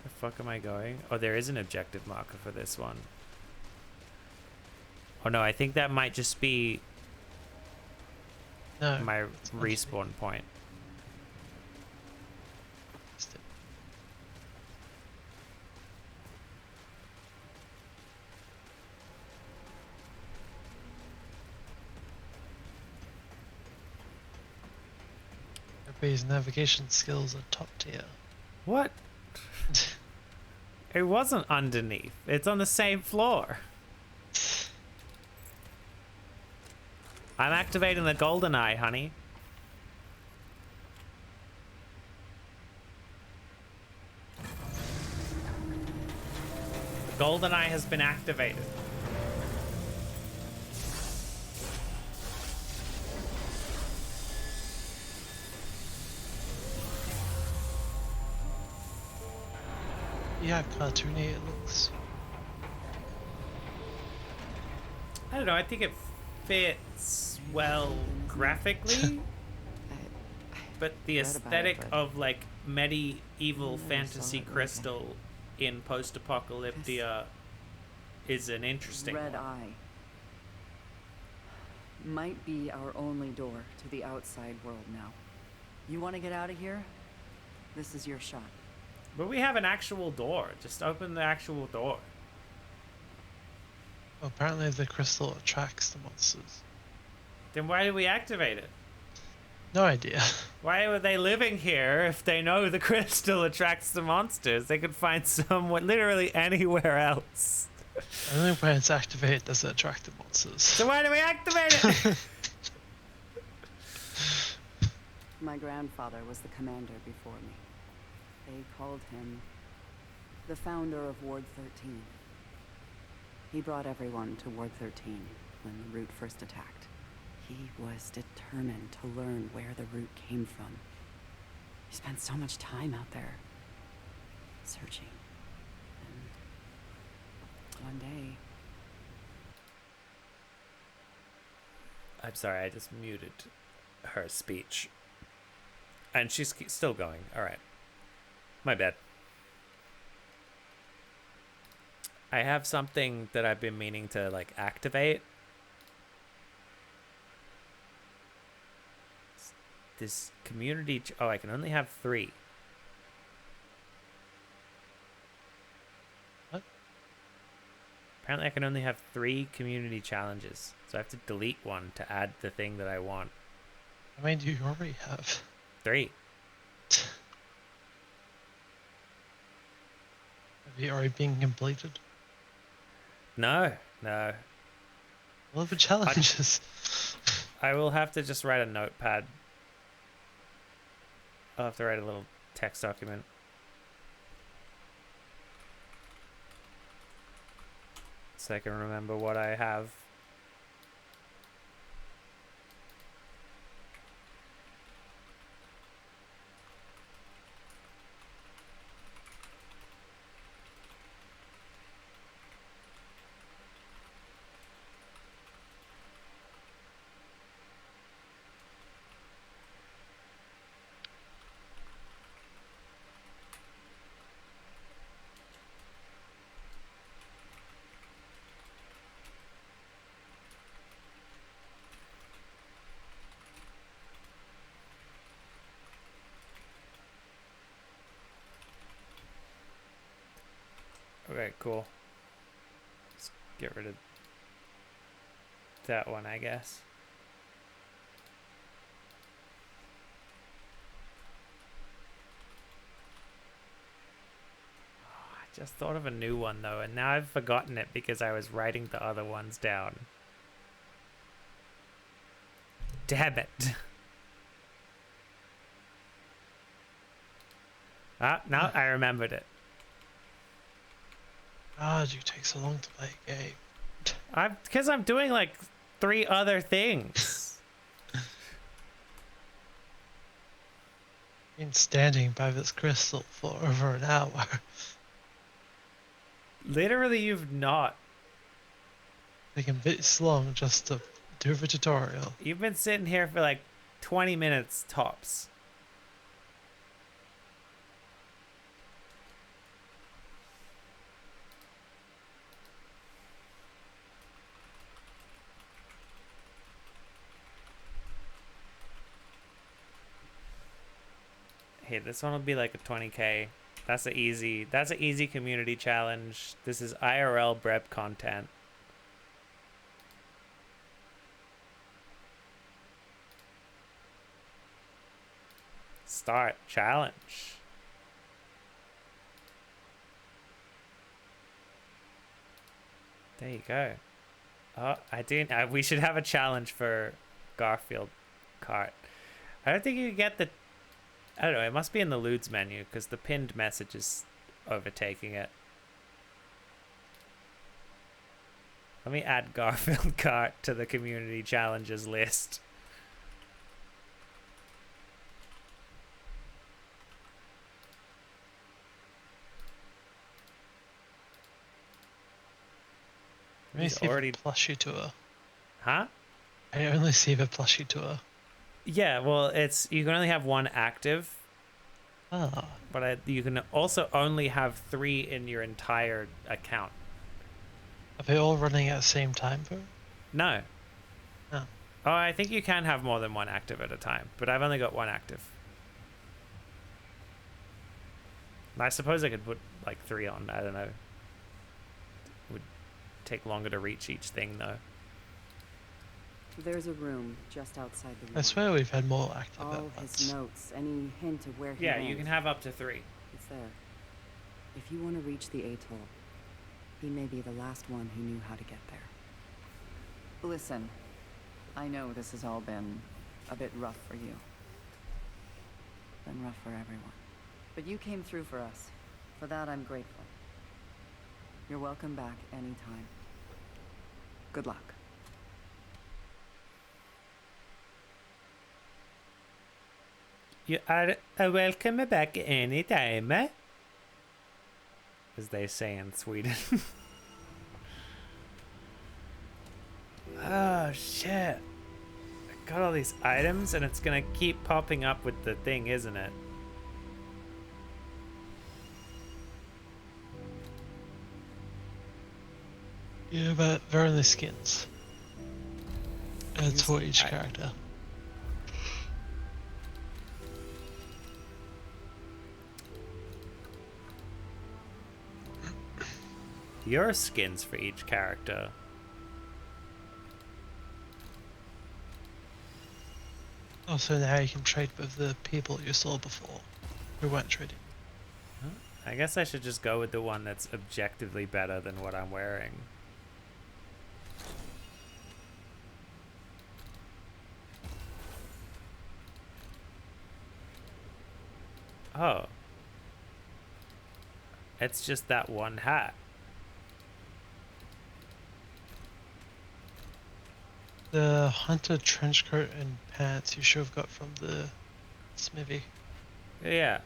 The fuck am I going? Oh, there is an objective marker for this one. Oh no, I think that might just be my respawn point. Everybody's navigation skills are top tier. What? It wasn't underneath. It's on the same floor. I'm activating the golden eye, honey. The golden eye has been activated. Yeah, cartoony it looks. I don't know, I think it fits well graphically. But the aesthetic of like medieval fantasy crystal in post-apocalyptia is an interesting Red one. Eye might be our only door to the outside world now. You want to get out of here? This is your shot. But we have an actual door. Just open the actual door. Well, apparently the crystal attracts the monsters. Then why did we activate it? No idea. Why were they living here if they know the crystal attracts the monsters? They could find someone literally anywhere else. Only when it's activated does it attract the monsters. So why do we activate it? My grandfather was the commander before me. They called him the founder of Ward 13. He brought everyone to Ward 13 when the Root first attacked. He was determined to learn where the Root came from. He spent so much time out there, searching. And one day... I'm sorry, I just muted her speech. And she's still going. All right. My bad. I have something that I've been meaning to like activate. This community. Oh, I can only have 3. What? Apparently, I can only have 3 community challenges. So I have to delete one to add the thing that I want. How many do you already have? 3. Have you already been completed? No, no. What are the challenges? I will have to just write a notepad. I'll have to write a little text document. So I can remember what I have. Okay, cool. Let's get rid of that one, I guess. Oh, I just thought of a new one though, and now I've forgotten it because I was writing the other ones down. Damn it. Ah, now I remembered it. God, you take so long to play a game. Because I'm doing like 3 other things. Been standing by this crystal for over an hour. Literally, you've not. Taking bits long just to do the tutorial. You've been sitting here for like 20 minutes tops. Hey, this one will be like a 20k. That's an easy community challenge. This is IRL Brep content. Start challenge. There you go. Oh, we should have a challenge for Garfield cart. I don't think you can get the, I don't know, it must be in the Ludes menu because the pinned message is overtaking it. Let me add Garfield cart to the community challenges list. He's already plushie tour. Huh? I only see the plushie tour. Yeah, well, you can only have 1 active. Ah. But you can also only have 3 in your entire account. Are they all running at the same time, though? No. Oh. Oh, I think you can have more than 1 active at a time, but I've only got 1 active. I suppose I could put like 3 on. I don't know. It would take longer to reach each thing, though. There's a room just outside the room. I swear we've had more active All at once. his notes, any hint of where he Yeah, went. you can have up to 3. It's there. If you want to reach the atoll, he may be the last one who knew how to get there. Listen, I know this has all been a bit rough for you. Been rough for everyone. But you came through for us. For that, I'm grateful. You're welcome back anytime. Good luck. You are welcome back anytime, eh? As they say in Sweden. Oh, shit. I got all these items, and it's gonna keep popping up with the thing, isn't it? Yeah, but they're only skins. It's for each character. Your skins for each character. Also, now you can trade with the people you saw before who weren't trading. I guess I should just go with the one that's objectively better than what I'm wearing. Oh. It's just that one hat. The hunter trench coat and pants you should have got from the smithy. Yeah.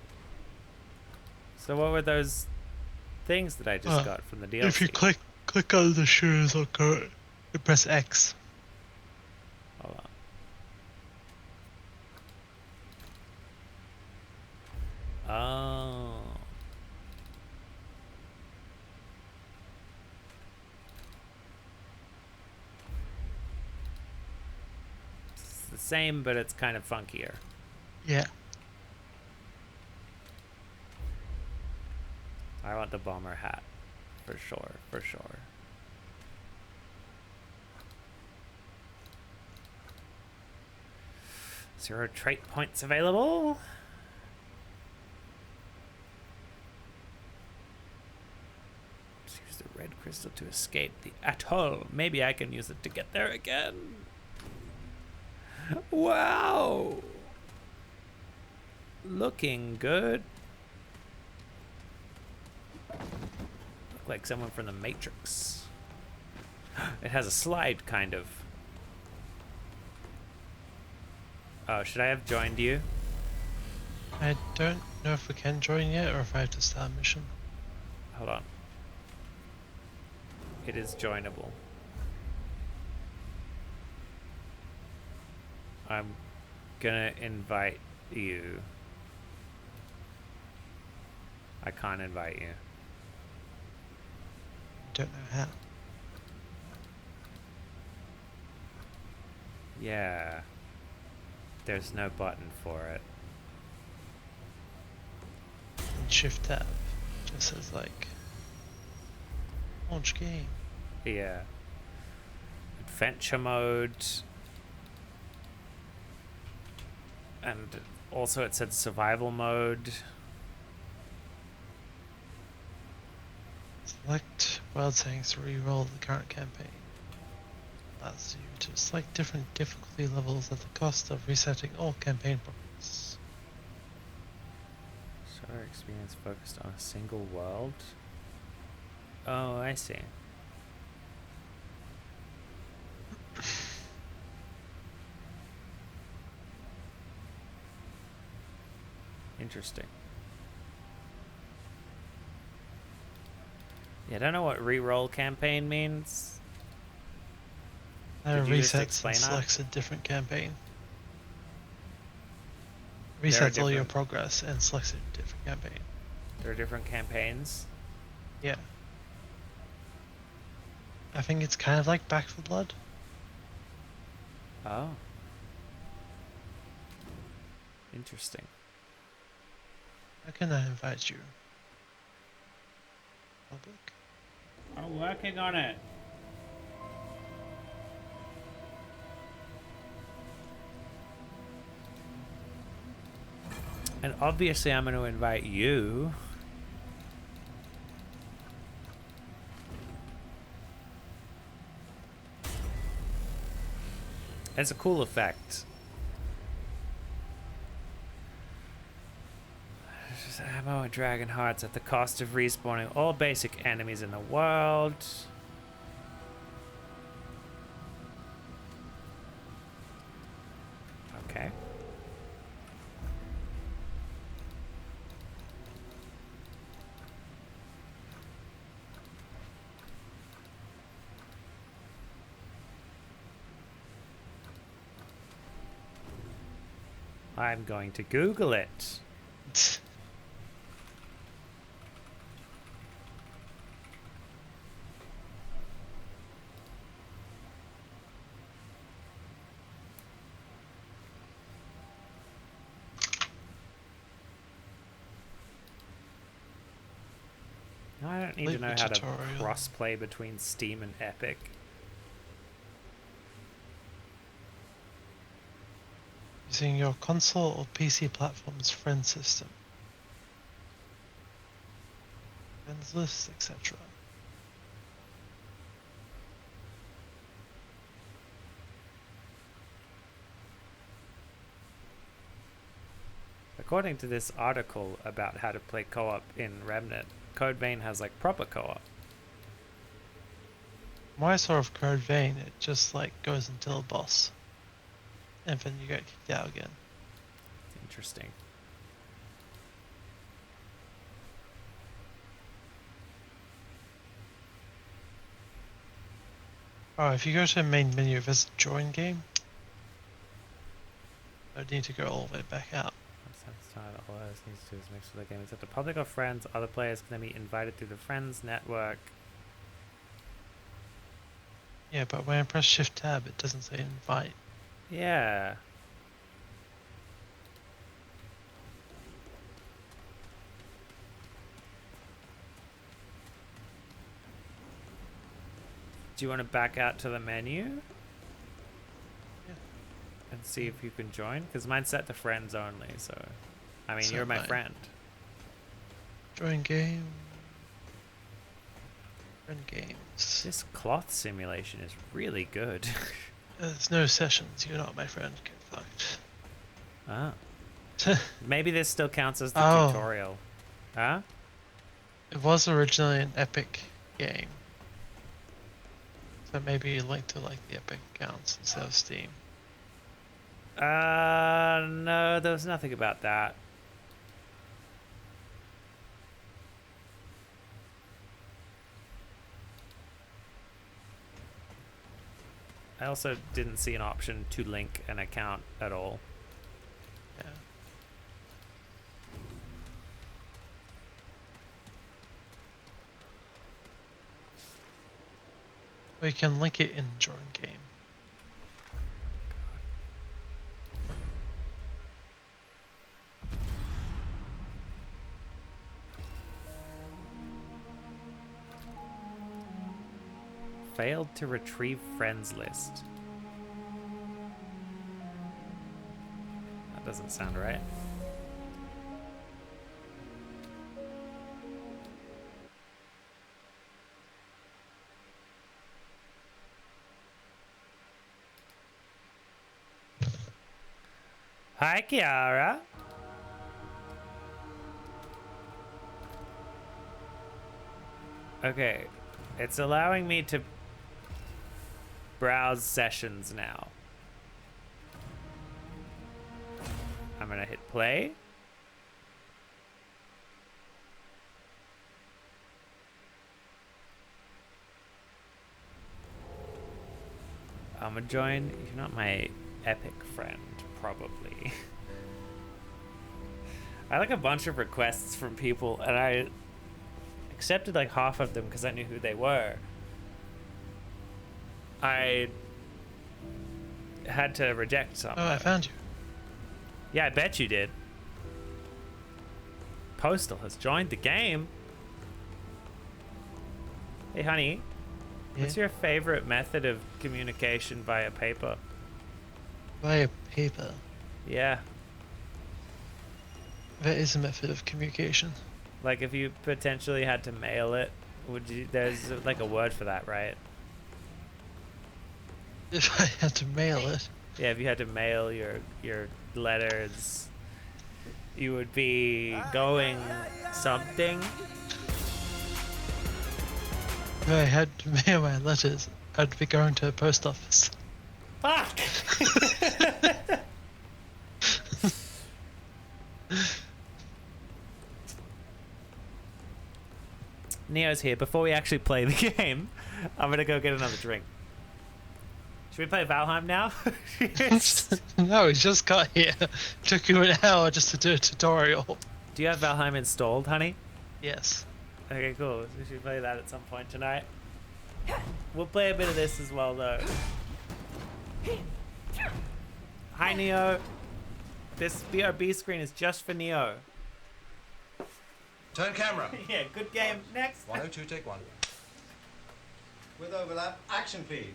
So what were those things that I just got from the DLC? If you click on the shoes or coat, you press X. Hold on. Oh. It's the same, but it's kind of funkier. Yeah. I want the bomber hat. For sure, for sure. Zero trait points available. Let's use the red crystal to escape the atoll. Maybe I can use it to get there again. Wow. Looking good. Look like someone from the Matrix. It has a slide, kind of. Oh, should I have joined you? I don't know if we can join yet or if I have to start a mission. Hold on. It is joinable. I'm gonna invite you. I can't invite you. Don't know how. Yeah. There's no button for it. And Shift tab just says like launch game. Yeah. Adventure mode. And also it said survival mode. Select world settings to re-roll the current campaign. Allows you to select different difficulty levels at the cost of resetting all campaign progress. Story experience focused on a single world. Oh, I see. Interesting. Yeah, I don't know what re-roll campaign means. Did you just Resets explain and that? selects a different campaign. There are Resets all your different- progress and selects a different campaign. There are different campaigns. Yeah. I think it's kind of like Back 4 Blood. Oh. Interesting. How can I invite you? Public? I'm working on it. And obviously I'm going to invite you. It's a cool effect. Just ammo and dragon hearts at the cost of respawning all basic enemies in the world. Okay. I'm going to Google it. I don't need to Leave know the how to tutorial. cross-play between Steam and Epic. Using your console or PC platform's friend system. Friends lists, etc. According to this article about how to play co-op in Remnant, Code Vein has like proper co-op. When I saw of Code Vein, it just like goes until a boss. And then you get kicked out again. Interesting. Oh, if you go to the main menu, there's a join game. I need to go all the way back out. All else needs to do is mix with the game. Except the public or friends, other players can then be invited through the Friends network. Yeah, but when I press Shift Tab, it doesn't say invite. Yeah. Do you want to back out to the menu? Yeah. And see if you can join? Because mine's set to friends only, so... I mean, So you're my mine. friend. Join game. Friend games. This cloth simulation is really good. There's no sessions. You're not my friend. Get fucked. Ah. Maybe this still counts as the Oh. tutorial. Huh? It was originally an Epic game. So maybe you link to like the Epic accounts instead of Steam. No, there was nothing about that. I also didn't see an option to link an account at all. Yeah. We can link it in during game. Failed to retrieve friends list. That doesn't sound right. Hi, Kiara. Okay, it's allowing me to browse sessions now. I'm gonna hit play. I'm gonna join. You're not my epic friend, probably. I had like a bunch of requests from people, and I accepted like half of them because I knew who they were. I had to reject some. Oh, I found you. Yeah, I bet you did. Postal has joined the game. Hey, honey. Yeah? What's your favorite method of communication via paper? Via paper. Yeah. That is a method of communication. Like if you potentially had to mail it, would you? There's like a word for that, right? If I had to mail it. Yeah, if you had to mail your letters, you would be going something. If I had to mail my letters, I'd be going to a post office. Fuck! Neo's here. Before we actually play the game, I'm gonna go get another drink. Should we play Valheim now? No, we just got here. Took you an hour just to do a tutorial. Do you have Valheim installed, honey? Yes. Okay, cool. We should play that at some point tonight. We'll play a bit of this as well, though. Hi, Neo. This BRB screen is just for Neo. Turn camera. Yeah, good game. Next. 102, take one. With overlap, action please.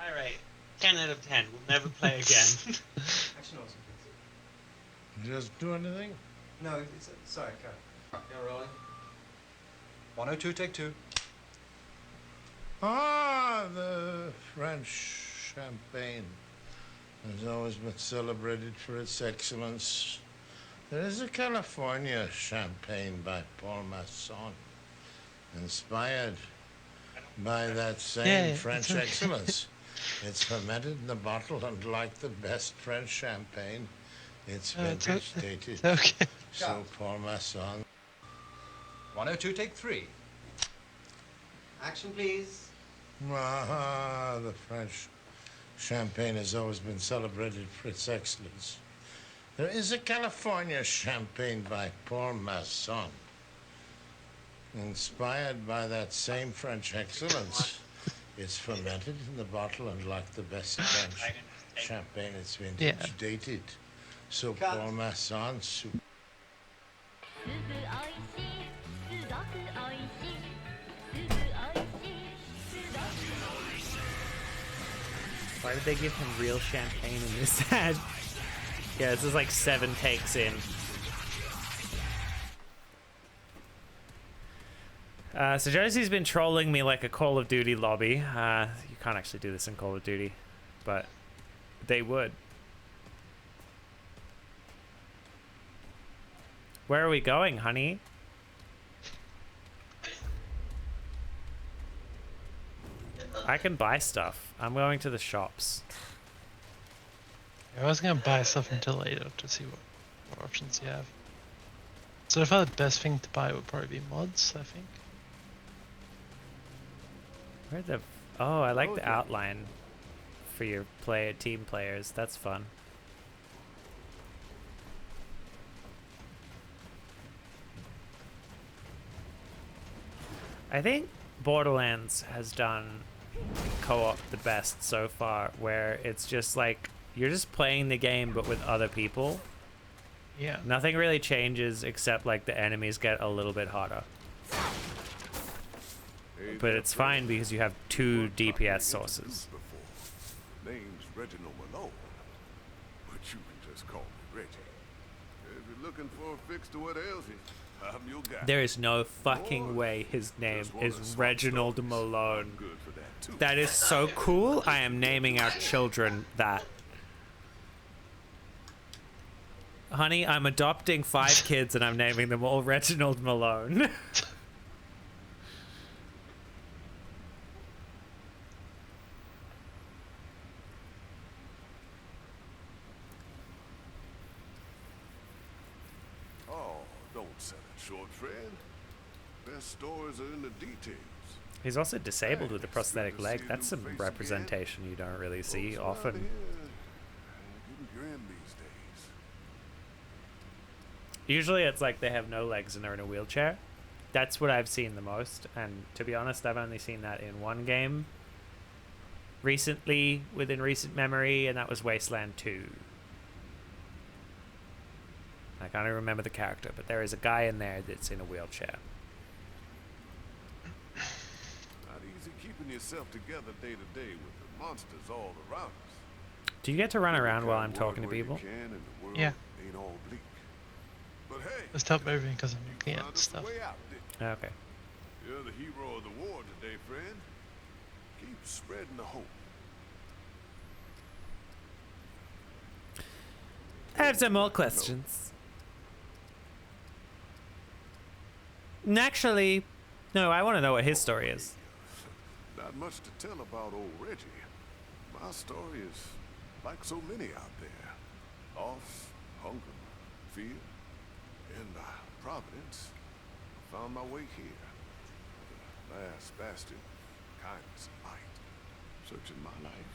Alright. 10 out of 10. We'll never play again. Action also please. Just do anything? No, it's sorry, cut. You're rolling. 102, take two. Ah, the French champagne has always been celebrated for its excellence. There is a California champagne by Paul Masson, inspired by that same French excellence. It's fermented in the bottle, and like the best French champagne, it's vintage dated. Okay. So Paul Masson. 102, take three. Action please. Ah, the French champagne has always been celebrated for its excellence. There is a California champagne by Paul Masson, inspired by that same French excellence. It's fermented in the bottle, and like the best French champagne, it's vintage dated. So Paul Masson. Why did they give him real champagne in this ad? Yeah, this is like 7 takes in. So Josie's been trolling me like a Call of Duty lobby. You can't actually do this in Call of Duty, but they would. Where are we going, honey? I can buy stuff. I'm going to the shops. I was gonna buy stuff until later to see what options you have. So far the best thing to buy would probably be mods, I think. Where the... Oh, I like the outline for your team players. That's fun. I think Borderlands has done co-op the best so far, where it's just like you're just playing the game but with other people. Yeah. Nothing really changes except like the enemies get a little bit harder. But it's fine because you have 2 DPS sources. Name's Reginald Malone, but you can just call me Reggie. If you're looking for a fix to what ails you, I'm your guy. There is no fucking way his name is Reginald Malone. That is so cool. I am naming our children that. Honey, I'm adopting 5 kids and I'm naming them all Reginald Malone. Stories are in the details. He's also disabled with a prosthetic leg. That's some representation you don't really see often. Usually it's like they have no legs and they're in a wheelchair. That's what I've seen the most, and to be honest, I've only seen that in one game recently, within recent memory, and that was Wasteland 2. I can't even remember the character, but there is a guy in there that's in a wheelchair. Keeping yourself together day to day with the monsters all around us. Do you get to run around while I'm talking to people? Yeah. Ain't all bleak. But hey, let's stop moving because I'm looking at stuff. Okay. You're the hero of the war today, friend. Keep spreading the hope. I have some more questions. Actually, no, I want to know what his story is. Not much to tell about old Reggie. My story is like so many out there. Loss, hunger, fear, and by Providence, I found my way here. The last bastion of kindness and light. Searching my life.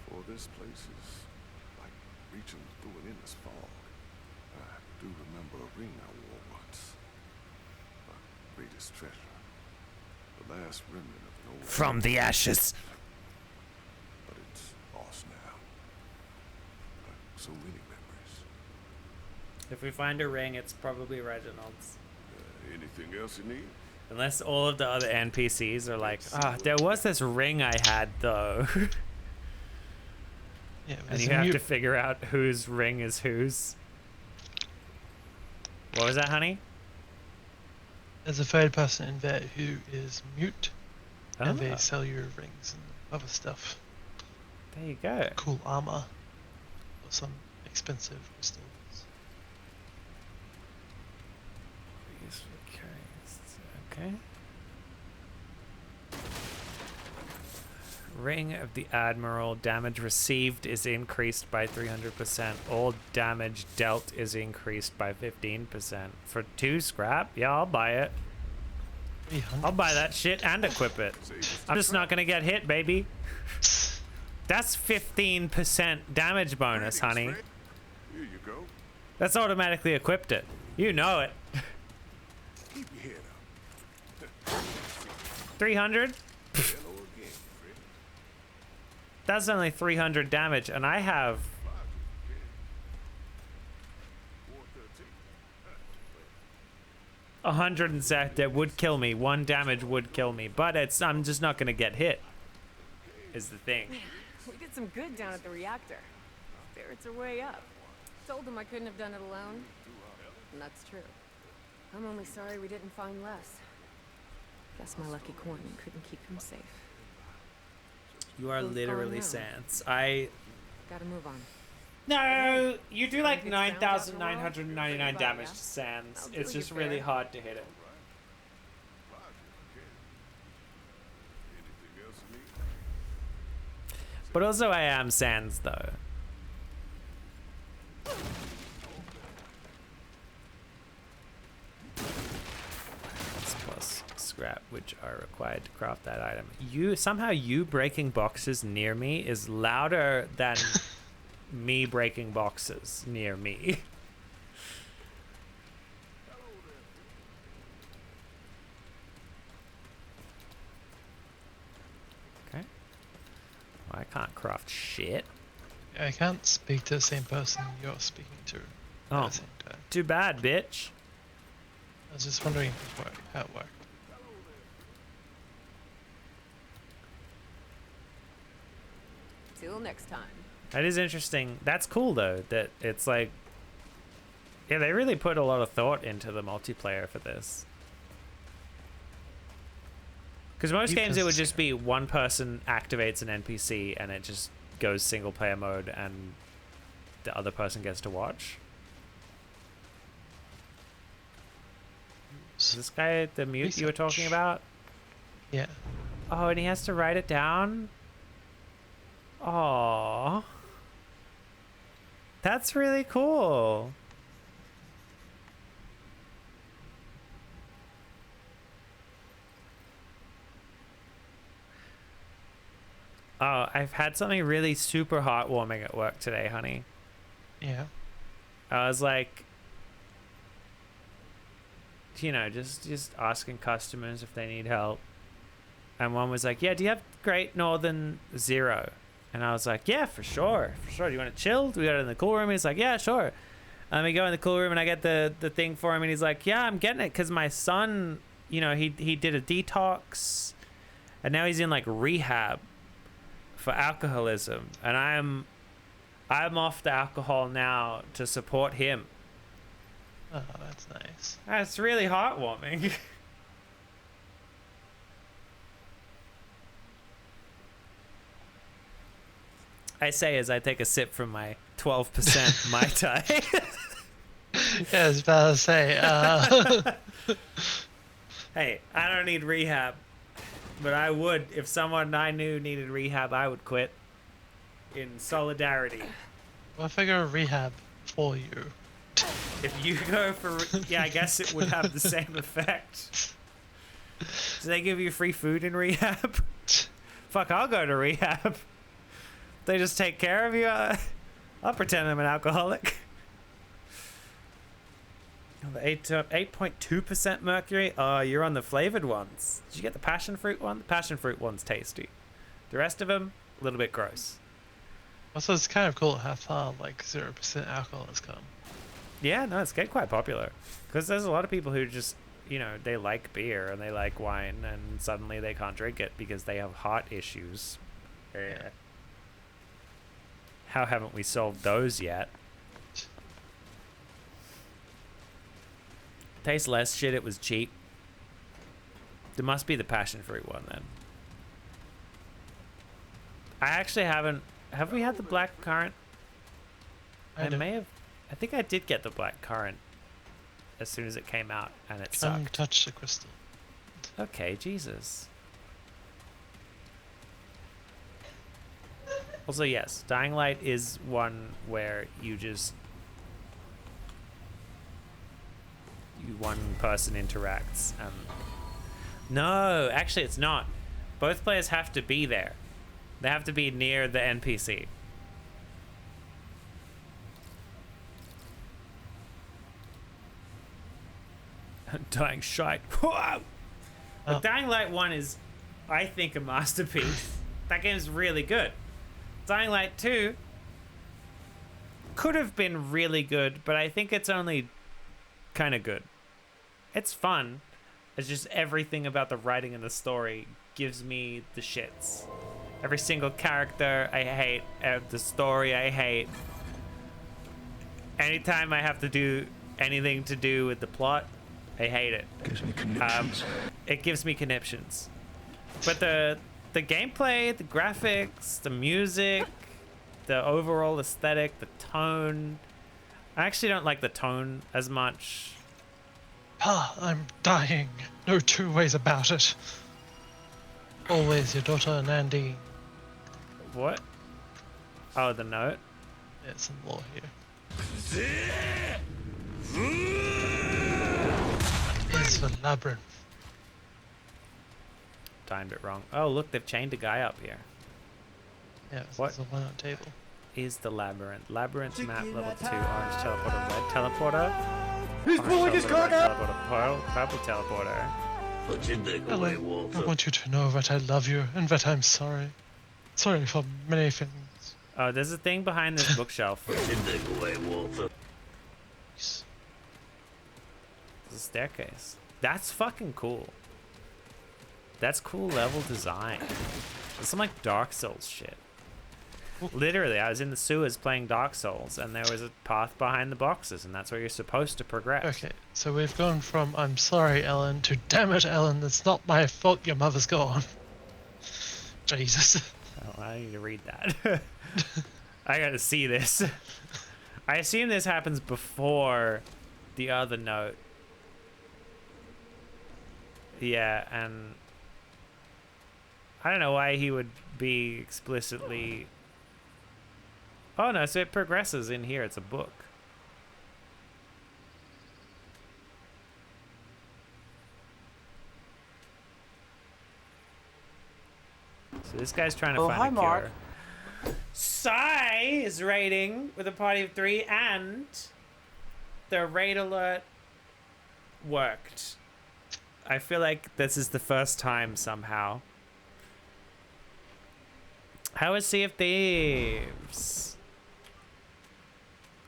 For this place is like reaching through an endless fog. I do remember a ring I wore once. My greatest treasure. The last remnant of an old from the ashes. But it's lost now. Like so many memories. If we find a ring, it's probably Reginald's. Anything else you need? Unless all of the other NPCs are like, ah, there was this ring I had though. Yeah, and you have to figure out whose ring is whose. What was that, honey? There's a third person in there who is mute, and they Ah. sell you rings and other stuff. There you go. Cool armor, or some expensive crystals. Okay. Ring of the Admiral. Damage received is increased by 300%. All damage dealt is increased by 15%. For 2 scrap? Yeah, I'll buy it. I'll buy that shit and equip it. I'm just not gonna get hit, baby. That's 15% damage bonus, honey. Here you go. That's automatically equipped it. You know it. Keep your head up. 300? That's only 300 damage, and I have 100 and that would kill me. 1 damage would kill me, but I'm just not gonna get hit. Is the thing. We did some good down at the reactor. Spirits are way up. Told them I couldn't have done it alone. And that's true. I'm only sorry we didn't find less. Guess my lucky coin couldn't keep him safe. You are Who's literally going Sans. Gotta move on. No, you do like If it's found out in the world, 9,999 goodbye, damage yeah? to Sans. I'll do It's you just really fair. hard to hit it. But also I am Sans though. That's plus scrap, which are required to craft that item. Somehow you breaking boxes near me is louder than me breaking boxes near me. Okay. Well, I can't craft shit. I can't speak to the same person you're speaking to at Oh, the same time. too bad, bitch. I was just wondering how it worked. Till next time. That is interesting. That's cool though, that it's like, yeah, they really put a lot of thought into the multiplayer for this. Because most games it would just be one person activates an NPC and it just goes single player mode and the other person gets to watch. Is this guy the mute you were talking about? Yeah. Oh, and he has to write it down? Aww. That's really cool. Oh, I've had something really super heartwarming at work today, honey. Yeah. I was like, you know, just asking customers if they need help. And one was like, yeah, do you have Great Northern Zero? And I was like, yeah, for sure. For sure. Do you want to chill? Do we go in the cool room? He's like, yeah, sure. We go in the cool room and I get the thing for him. And he's like, yeah, I'm getting it because my son, you know, he did a detox. And now he's in like rehab for alcoholism. And I'm off the alcohol now to support him. Oh, that's nice. That's really heartwarming. I say as I take a sip from my 12% Mai Tai. Yeah, I was about to say. Hey, I don't need rehab, but I would. If someone I knew needed rehab, I would quit in solidarity. Well, if I go to rehab for you. If you go for... Yeah, I guess it would have the same effect. Do they give you free food in rehab? Fuck, I'll go to rehab. They just take care of you. I'll pretend I'm an alcoholic. Oh, the 8.2% mercury. Oh, you're on the flavored ones. Did you get the passion fruit one? The passion fruit one's tasty. The rest of them, a little bit gross. Also, it's kind of cool how far like 0% alcohol has come. Yeah, no, it's getting quite popular. Because there's a lot of people who just, you know, they like beer and they like wine and suddenly they can't drink it because they have heart issues. Yeah. How haven't we solved those yet? Tastes less shit, it was cheap. There must be the passion fruit one then. I actually haven't... Have we had the black currant? I may have... I think I did get the black currant as soon as it came out and it sucked. Touch the crystal. Okay, Jesus. Also, yes, Dying Light is one where you just... one person interacts. No, actually it's not. Both players have to be there. They have to be near the NPC. Dying shite. Whoa! But Dying Light 1 is, I think, a masterpiece. That game's really good. Dying Light 2 could have been really good, but I think it's only kind of good. It's fun. It's just everything about the writing and the story gives me the shits. Every single character I hate. The story I hate. Anytime I have to do anything to do with the plot, I hate it. Gives me conniptions. It gives me conniptions. But the gameplay, the graphics, the music, the overall aesthetic, the tone. I actually don't like the tone as much. Ah, I'm dying. No two ways about it. Always your daughter, Nandi. What? Oh, the note? Yeah, some lore here. Is the labyrinth. Timed it wrong. Oh, look, they've chained a guy up here. Yeah, What? there's a one-out table. Is the labyrinth? Labyrinth map level 2, orange teleporter, red teleporter. He's pulling his car now! Purple teleporter. Put your dick away, Ellen, I want you to know that I love you and that I'm sorry. Sorry for many things. Oh, there's a thing behind this bookshelf. Put your dick away, Walter. There's a staircase. That's fucking cool. That's cool level design. It's some like Dark Souls shit. Literally, I was in the sewers playing Dark Souls, and there was a path behind the boxes, and that's where you're supposed to progress. Okay, so we've gone from I'm sorry, Ellen, to damn it, Ellen, it's not my fault your mother's gone. Jesus. Oh, I need to read that. I gotta see this. I assume this happens before the other note. Yeah, and I don't know why he would be explicitly... Oh no, so it progresses in here. It's a book. So this guy's trying to find a cure. Sai is raiding with a party of 3, and the raid alert worked. I feel like this is the first time somehow. How is Sea of Thieves?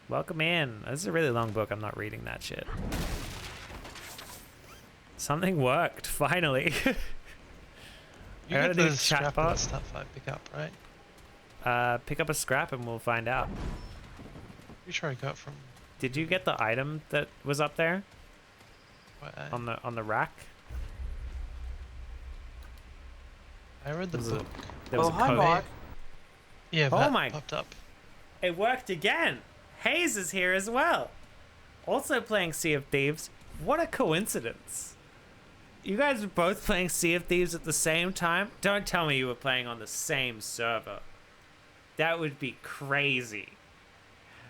Welcome in. This is a really long book. I'm not reading that shit. Something worked, finally. You I get gotta do the scrap and chatbot. stuff I pick up, right? Pick up a scrap and we'll find out. Pretty sure I got from... Did you get the item that was up there? What, On the rack? I read the book. There was a code. Yeah, Oh that my! popped up. It worked again. Hayes is here as well. Also playing Sea of Thieves. What a coincidence. You guys were both playing Sea of Thieves at the same time? Don't tell me you were playing on the same server. That would be crazy.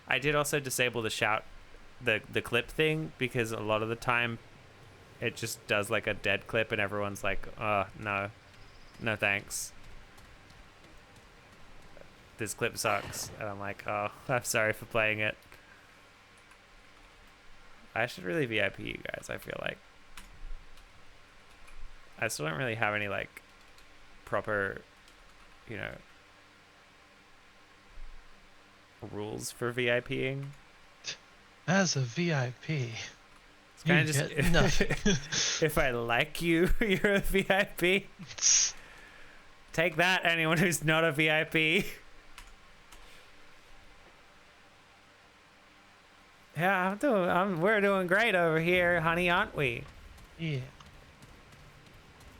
I did also disable the shout, the clip thing, because a lot of the time it just does like a dead clip and everyone's like, no thanks. This clip sucks. And I'm like, oh, I'm sorry for playing it. I should really VIP you guys, I feel like. I still don't really have any like proper, you know, rules for VIPing. As a VIP, it's kind of just nothing. If I like you, you're a VIP. Take that, anyone who's not a VIP. Yeah, we're doing great over here, honey, aren't we? Yeah.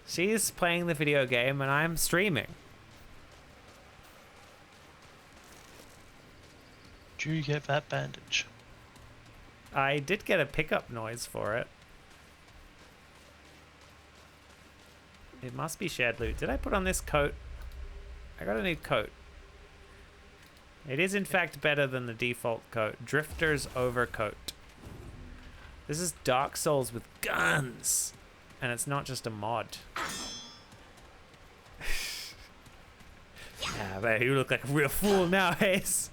She's playing the video game and I'm streaming. Did you get that bandage? I did get a pickup noise for it. It must be shared loot. Did I put on this coat? I got a new coat. It is in fact better than the default coat. Drifter's overcoat. This is Dark Souls with guns. And it's not just a mod. Yeah, man, you look like a real fool now, Hayes.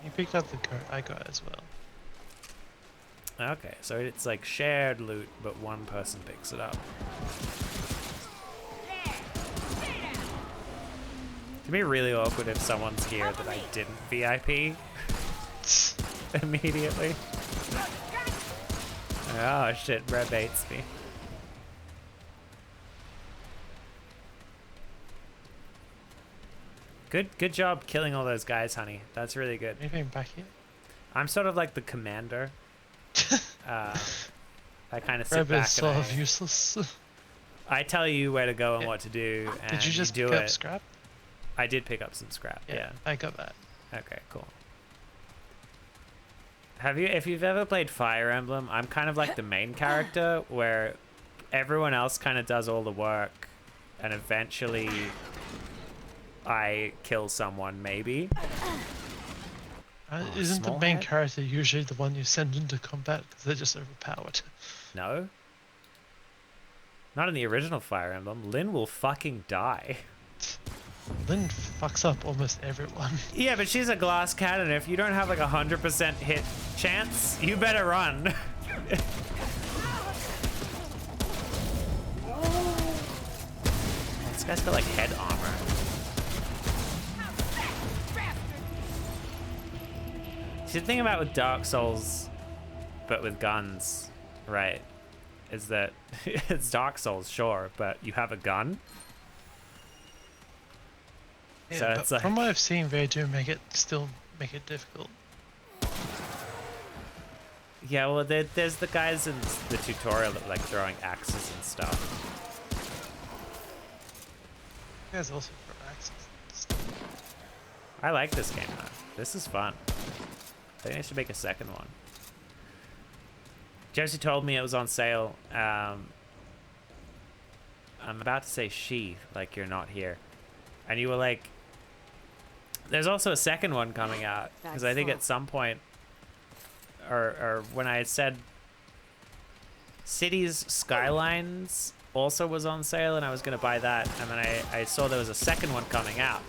You picked up the coat I got as well. Okay, so it's like shared loot, but one person picks it up. It'd be really awkward if someone's here that I didn't VIP immediately. Oh shit, Red baits me. Good job killing all those guys, honey. That's really good. Anything back here? I'm sort of like the commander. I kind of sit Red back is and sort of useless. I tell you where to go and what to do, and Did you just do pick it. up scrap? I did pick up some scrap. Yeah, I got that. Okay, cool. If you've ever played Fire Emblem, I'm kind of like the main character, where everyone else kind of does all the work, and eventually I kill someone, maybe. Isn't the main character usually the one you send into combat because they're just overpowered? No. Not in the original Fire Emblem. Lynn will fucking die. Lynn fucks up almost everyone. Yeah, but she's a glass cannon. If you don't have like 100% hit chance, you better run. This guy's got like head armor. See, the thing about with Dark Souls, but with guns, right, is that it's Dark Souls, sure, but you have a gun. Yeah, So it's like, from what I've seen, they do still make it difficult. yeah, well, there's the guys in the tutorial that like throwing axes and stuff. You guys also throw axes. I like this game though. This is fun. I think I should make a second one. Josie told me it was on sale. I'm about to say she, like you're not here. And you were like, there's also a second one coming out. Because I think at some point, or when I had said Cities Skylines also was on sale and I was going to buy that. And then I saw there was a second one coming out.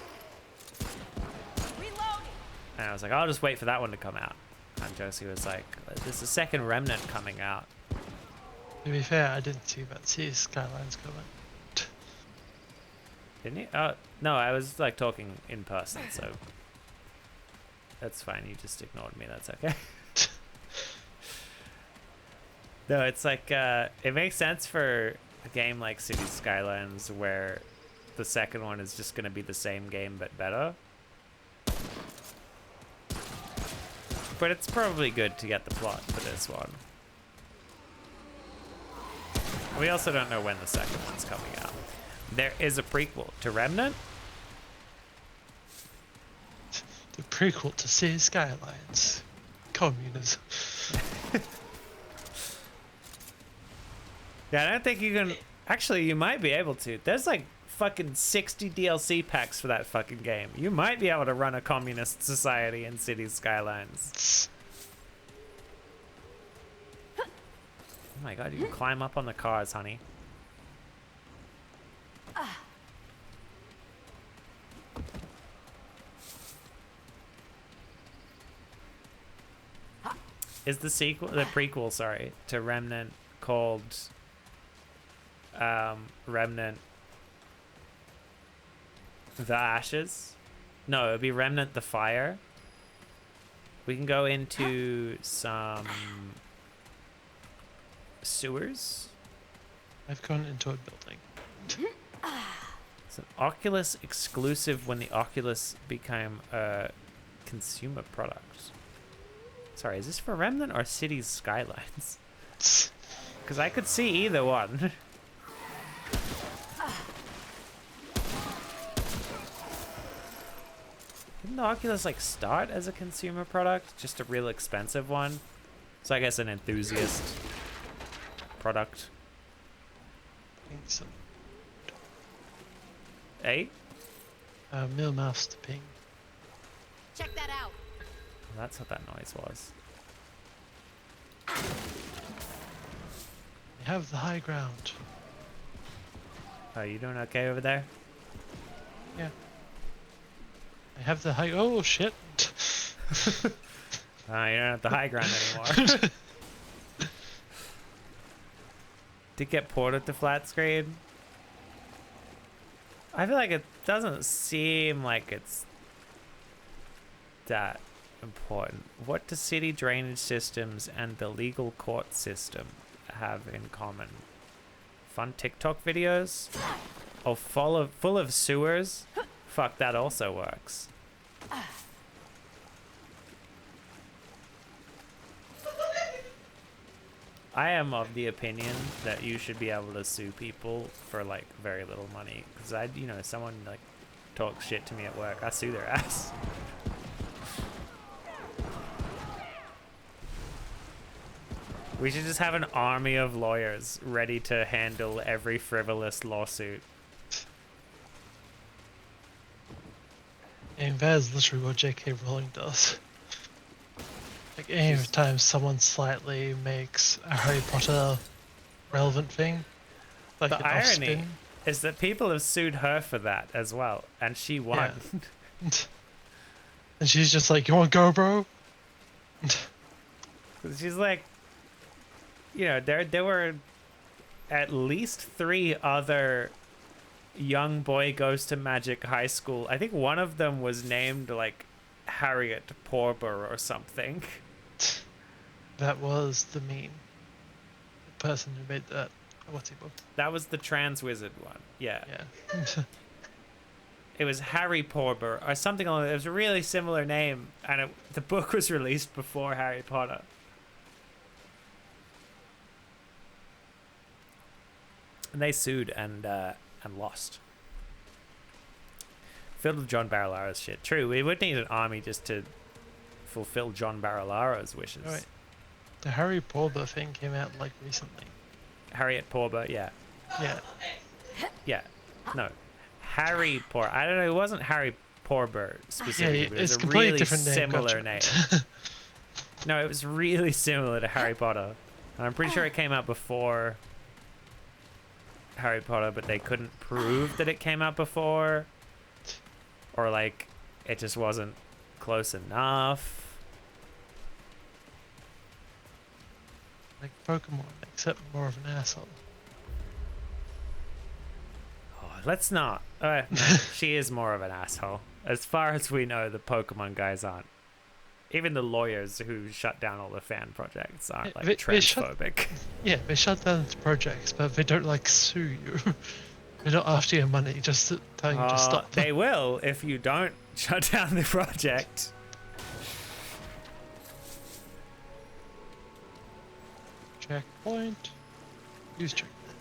And I was like, I'll just wait for that one to come out. And Josie was like, there's a second Remnant coming out. To be fair, I didn't see that Cities Skylines coming. Didn't you? Oh, no, I was like talking in person, so that's fine. You just ignored me. That's okay. No, it's like, it makes sense for a game like Cities Skylines where the second one is just going to be the same game but better. But it's probably good to get the plot for this one. We also don't know when the second one's coming out. There is a prequel to Remnant. The prequel to Cities Skylines. Communism. Yeah, I don't think you can... Actually, you might be able to. There's like fucking 60 DLC packs for that fucking game. You might be able to run a communist society in Cities Skylines. Oh my god, you can climb up on the cars, honey. Is the prequel, sorry, to Remnant called Remnant the Ashes? No, it'd be Remnant the Fire. We can go into some sewers. I've gone into a building. It's an Oculus exclusive when the Oculus became a consumer product. Sorry, is this for Remnant or Cities Skylines? Because I could see either one. Didn't the Oculus like start as a consumer product? Just a real expensive one? So I guess an enthusiast product. I think so. Hey? Mill mouse to ping. Check that out. Well, that's what that noise was. We have the high ground. Oh, you doing okay over there? Yeah. I have the high. Oh shit! You don't have the high ground anymore. Did it get ported to flat screen? I feel like it doesn't seem like it's that important. What do city drainage systems and the legal court system have in common? Fun TikTok videos? Oh, full of sewers? Fuck, that also works. I am of the opinion that you should be able to sue people for like very little money. Because someone like talks shit to me at work, I sue their ass. We should just have an army of lawyers ready to handle every frivolous lawsuit. And that is literally what J.K. Rowling does. Like any time someone slightly makes a Harry Potter relevant thing, like The an irony off-spin. is that people have sued her for that as well, and she won. Yeah. And she's just like, "You want to go, bro?" She's like, you know, there were at least 3 other young boy goes to magic high school. I think one of them was named like Harriet Porber or something. That was the meme. The person who made that. What's he book? That was the trans wizard one. Yeah. Yeah. It was Harry Porber or something like that. It was a really similar name, and the book was released before Harry Potter. And they sued and lost. Filled with John Barilara's shit. True, we would need an army just to fulfill John Barilara's wishes. Oh, wait. The Harry Potter thing came out like recently. Harriet Porber, yeah. Yeah. Yeah. No. Harry Porber. I don't know, it wasn't Harry Porber specifically, Yeah, but it was it's a completely really different name. similar Gotcha. name. No, it was really similar to Harry Potter. And I'm pretty sure it came out before Harry Potter, but they couldn't prove that it came out before. Or like, it just wasn't close enough. Like Pokemon, except more of an asshole. Oh, let's not. No, she is more of an asshole. As far as we know, the Pokemon guys aren't. Even the lawyers who shut down all the fan projects aren't like transphobic. Yeah, they shut down the projects, but they don't like sue you. They're not after your money, just telling you to stop. They will if you don't shut down the project. Checkpoint. Use checkpoint.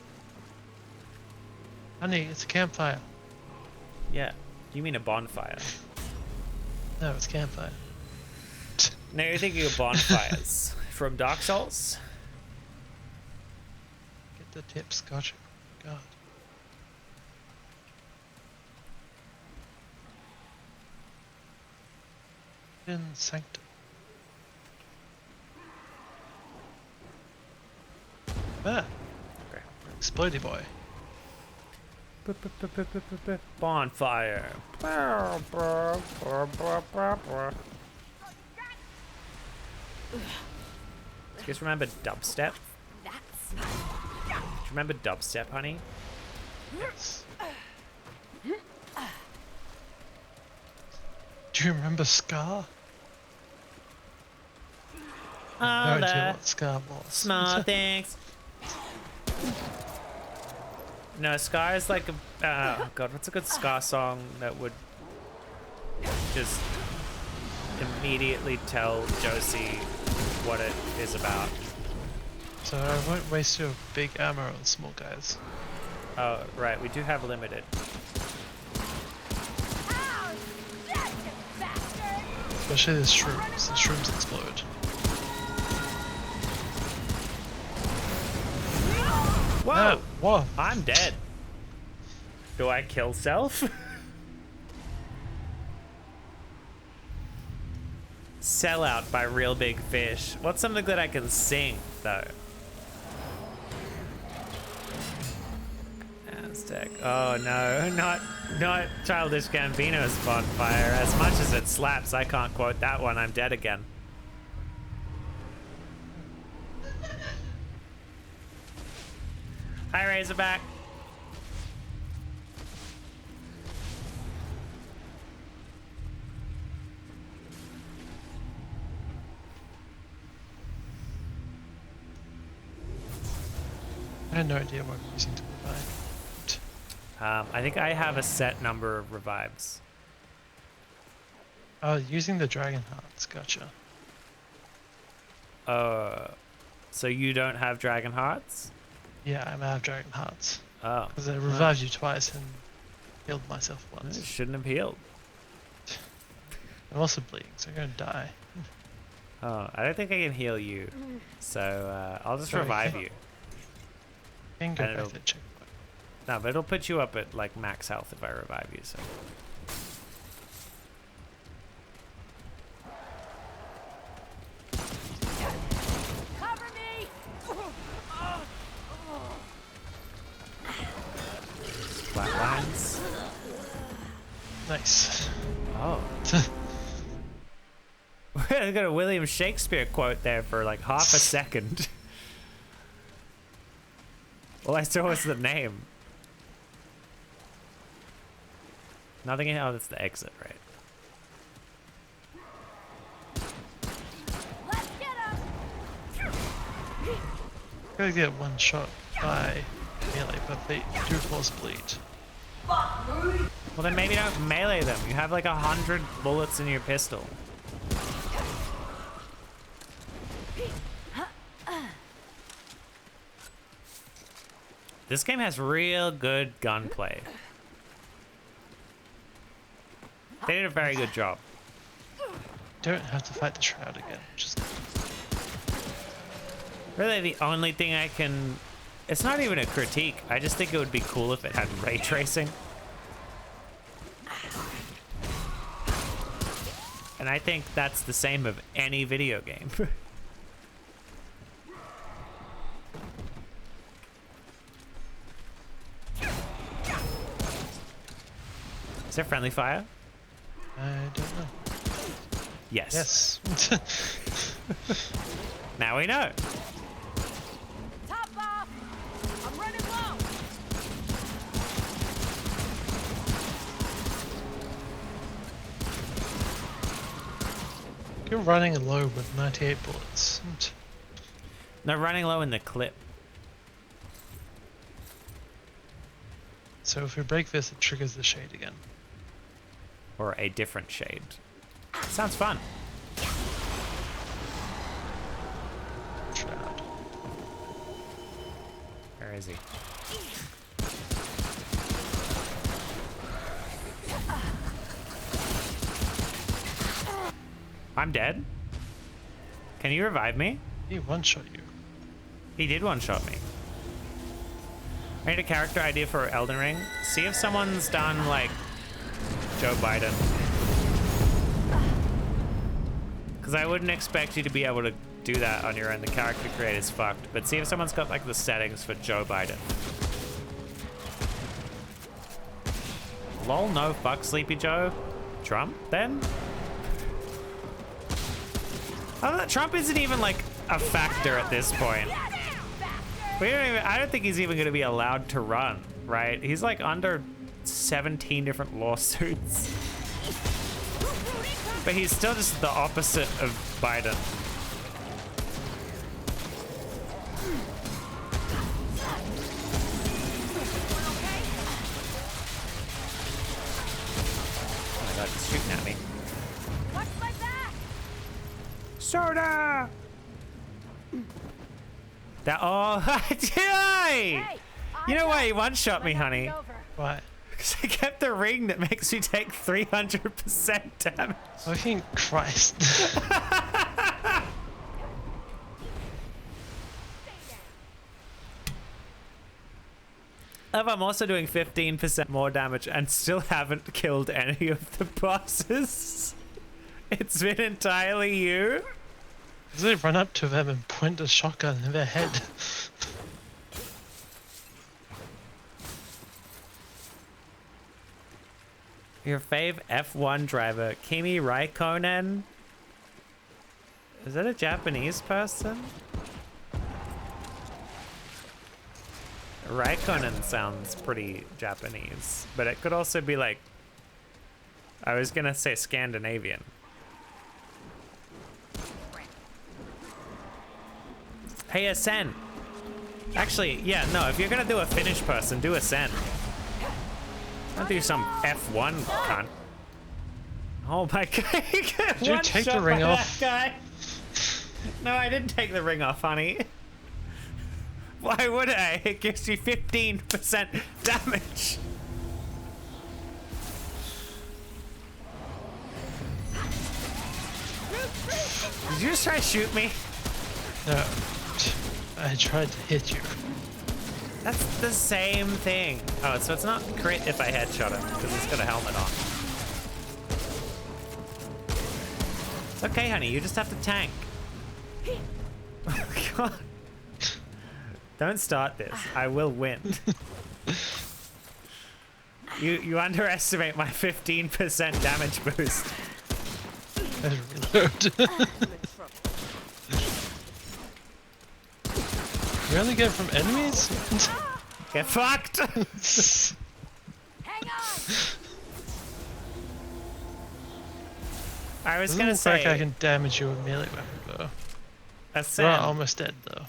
Honey, it's a campfire. Yeah. You mean a bonfire? No, it's campfire. No, you're thinking of bonfires from Dark Souls? Get the tips, gotcha. God. In Sanctum. Ah. Okay. Explodey boy. Bonfire. Do you guys remember dubstep? Do you remember dubstep, honey? Yes. Do you remember Scar? No idea what Scar was. Small things. No, Scar is like a... oh god, what's a good Scar song that would just immediately tell Josie what it is about? So I won't waste your big ammo on small guys. Oh, right, we do have limited. Especially the shrooms. The shrooms explode. Whoa! Ah, whoa! I'm dead. Do I kill self? Sellout by Real Big Fish. What's something that I can sing, though? Aztec. Oh no, not Childish Gambino's Bonfire. As much as it slaps, I can't quote that one. I'm dead again. Hi, Razorback. I had no idea what I'm using to revive. I think I have a set number of revives. Oh, using the dragon hearts. Gotcha. So you don't have dragon hearts? Yeah, I'm out of dragon hearts. Oh. Because I revived you twice and healed myself once. It shouldn't have healed. I'm also bleeding, so I'm gonna die. Oh, I don't think I can heal you. So I'll just Sorry, revive you. Can go And back it'll- to the checkpoint. No, but it'll put you up at like max health if I revive you, so. Cover me! Flatlines. Nice. Oh. I got a William Shakespeare quote there for like half a second. All I saw was the name. Nothing in. Oh, that's the exit, right? Let's get him! Gotta get one shot by melee, but they do cause bleed. Well, then maybe don't melee them. You have like 100 bullets in your pistol. This game has real good gunplay. They did a very good job. Don't have to fight the Shroud again. Just Really, the only thing I can... It's not even a critique. I just think it would be cool if it had ray tracing. And I think that's the same of any video game. Is there friendly fire? I don't know. Yes. Yes. Now we know. Top off! I'm running low! You're running low with 98 bullets. They're running low in the clip. So if we break this, it triggers the shade again. Or a different shade. Sounds fun. Shroud. Where is he? I'm dead. Can you revive me? He one-shot you. He did one-shot me. I need a character idea for Elden Ring. See if someone's done like Joe Biden. Because I wouldn't expect you to be able to do that on your own. The character creator's fucked. But see if someone's got like the settings for Joe Biden. Lol, no fuck, Sleepy Joe. Trump, then? I don't know, Trump isn't even like a factor at this point. I don't think he's even going to be allowed to run, right? He's like under 17 different lawsuits. But he's still just the opposite of Biden. Oh my god, he's shooting at me. Watch my back! Soda! That, oh, hey! You know why he one-shot me, honey? Why? Because I kept the ring that makes you take 300% damage. Fucking Christ. I'm also doing 15% more damage and still haven't killed any of the bosses. It's been entirely you. Does it run up to them and point a shotgun in their head? Your fave F1 driver, Kimi Raikkonen? Is that a Japanese person? Raikkonen sounds pretty Japanese, but it could also be like, I was gonna say Scandinavian. Hey, Ascend. Actually, yeah, no, if you're gonna do a Finnish person, do Ascend. Don't do some F1 cunt. Oh my god. Did you take the ring off? Guy. No, I didn't take the ring off, honey. Why would I? It gives you 15% damage. Did you just try to shoot me? No. I tried to hit you. That's the same thing. Oh, so it's not crit if I headshot him, because he's got a helmet on. It's okay, honey, you just have to tank. Oh, God. Don't start this. I will win. You underestimate my 15% damage boost. Reload. You only get from enemies? Get fucked! Hang on! I was Doesn't gonna look say like I can damage you with melee weapon though. Ascend. You're almost dead though.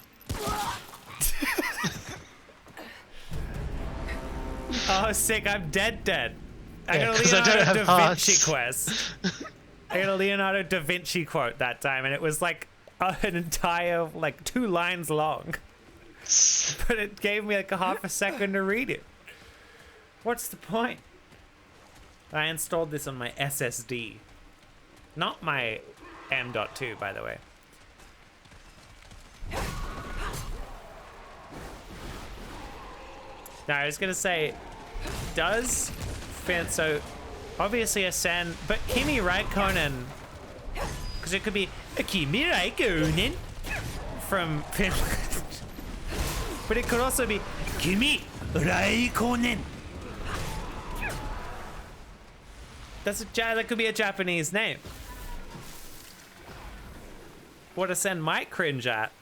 Oh, sick! I'm dead. I Yeah, got a 'cause I don't Leonardo have da hearts. Vinci quest. I got a Leonardo da Vinci quote that time, and it was like an entire, like 2 lines long. But it gave me like a half a second to read it. What's the point? I installed this on my SSD. Not my M.2, by the way. Now, I was gonna say, does Finn, so obviously Ascend, but Kimi Raikkonen, because it could be a Kimi Raikkonen from Finland. But it could also be Kimi Raikkonen. That could be a Japanese name. What Ascend might cringe at.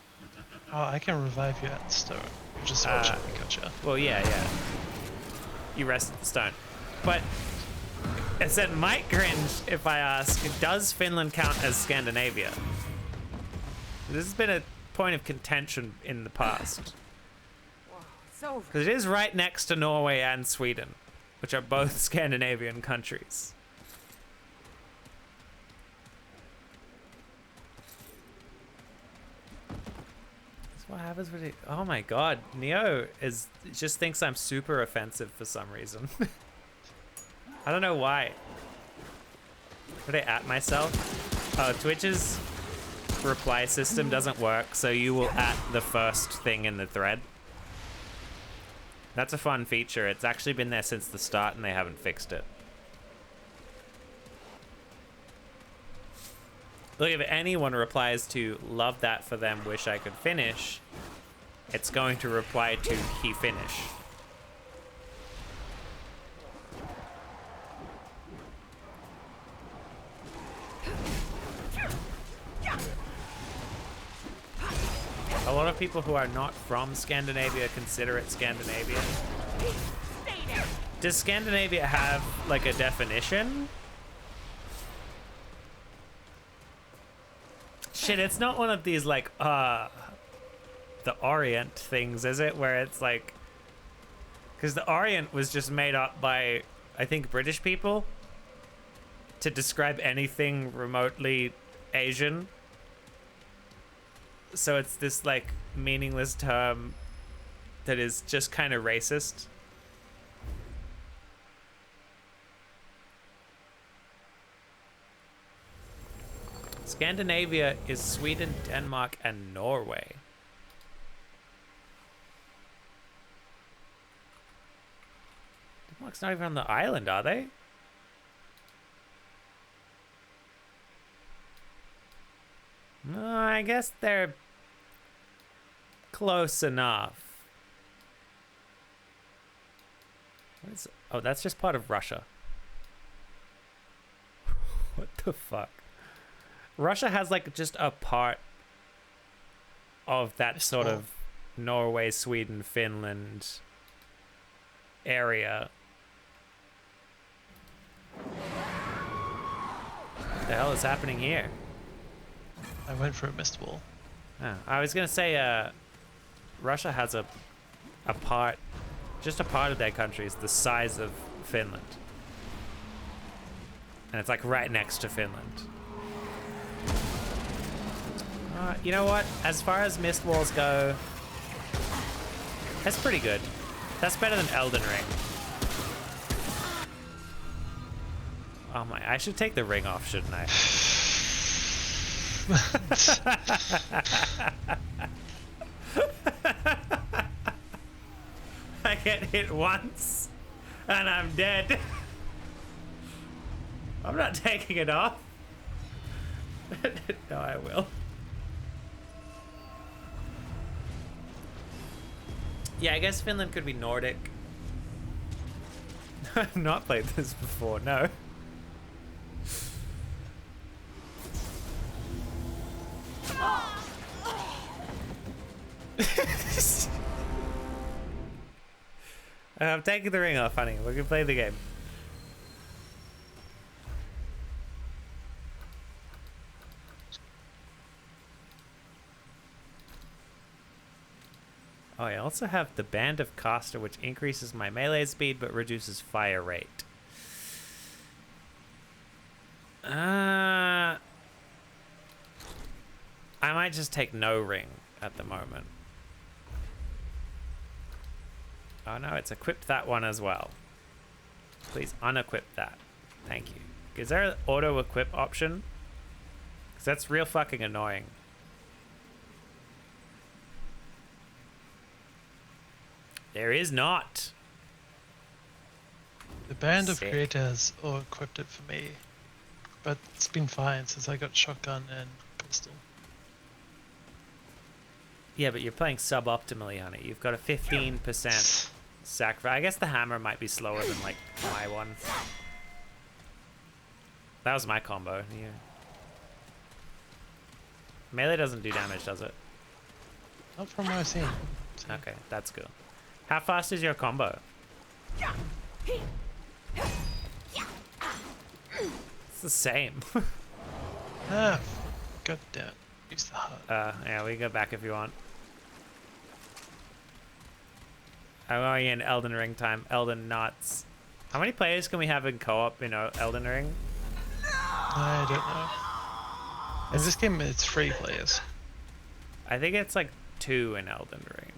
Oh, I can revive you at the stone. You're just watching me, gotcha. Well, yeah. You rest at the stone. But Ascend might cringe if I ask, does Finland count as Scandinavia? This has been a point of contention in the past. Because it is right next to Norway and Sweden, which are both Scandinavian countries. That's what happens when it... Oh my god, Neo just thinks I'm super offensive for some reason. I don't know why. Would I at myself? Oh, Twitch's reply system doesn't work, so you will at the first thing in the thread. That's a fun feature. It's actually been there since the start and they haven't fixed it. Look, if anyone replies to love that for them, wish I could finish, it's going to reply to he finish. A lot of people who are not from Scandinavia consider it Scandinavian. Does Scandinavia have, like, a definition? Shit, it's not one of these, like, the Orient things, is it? Where it's, like... Because the Orient was just made up by, I think, British people to describe anything remotely Asian. So it's this, like, meaningless term that is just kind of racist. Scandinavia is Sweden, Denmark, and Norway. Denmark's not even on the island, are they? No, I guess they're close enough. Oh, that's just part of Russia. What the fuck? Russia has, like, just a part of that sort of Norway, Sweden, Finland area. What the hell is happening here? I went for a mist wall. Oh, I was gonna say, Russia has a part, just a part of their country is the size of Finland. And it's like right next to Finland. You know what? As far as mist walls go, that's pretty good. That's better than Elden Ring. Oh my, I should take the ring off, shouldn't I? I get hit once and I'm dead. I'm not taking it off. No, I will. Yeah, I guess Finland could be Nordic. I've not played this before, no. I'm taking the ring off, honey. We can play the game. Oh, I also have the Band of Caster, which increases my melee speed but reduces fire rate. I might just take no ring at the moment. Oh no, it's equipped that one as well. Please unequip that. Thank you. Is there an auto equip option? Because that's real fucking annoying. There is not. The Band of Sick. Creators all equipped it for me, but it's been fine since I got shotgun and pistol. Yeah, but you're playing suboptimally, honey. You've got a 15% sacrifice. I guess the hammer might be slower than like my one. That was my combo. Yeah. Melee doesn't do damage, does it? Not from what I've seen. Okay, that's good. How fast is your combo? It's the same. Ah, god damn it. Use the heart. Yeah, we can go back if you want. I'm going in Elden Ring time. Elden nuts. How many players can we have in co-op in Elden Ring? I don't know. In this game, it's 3 players. I think it's like 2 in Elden Ring,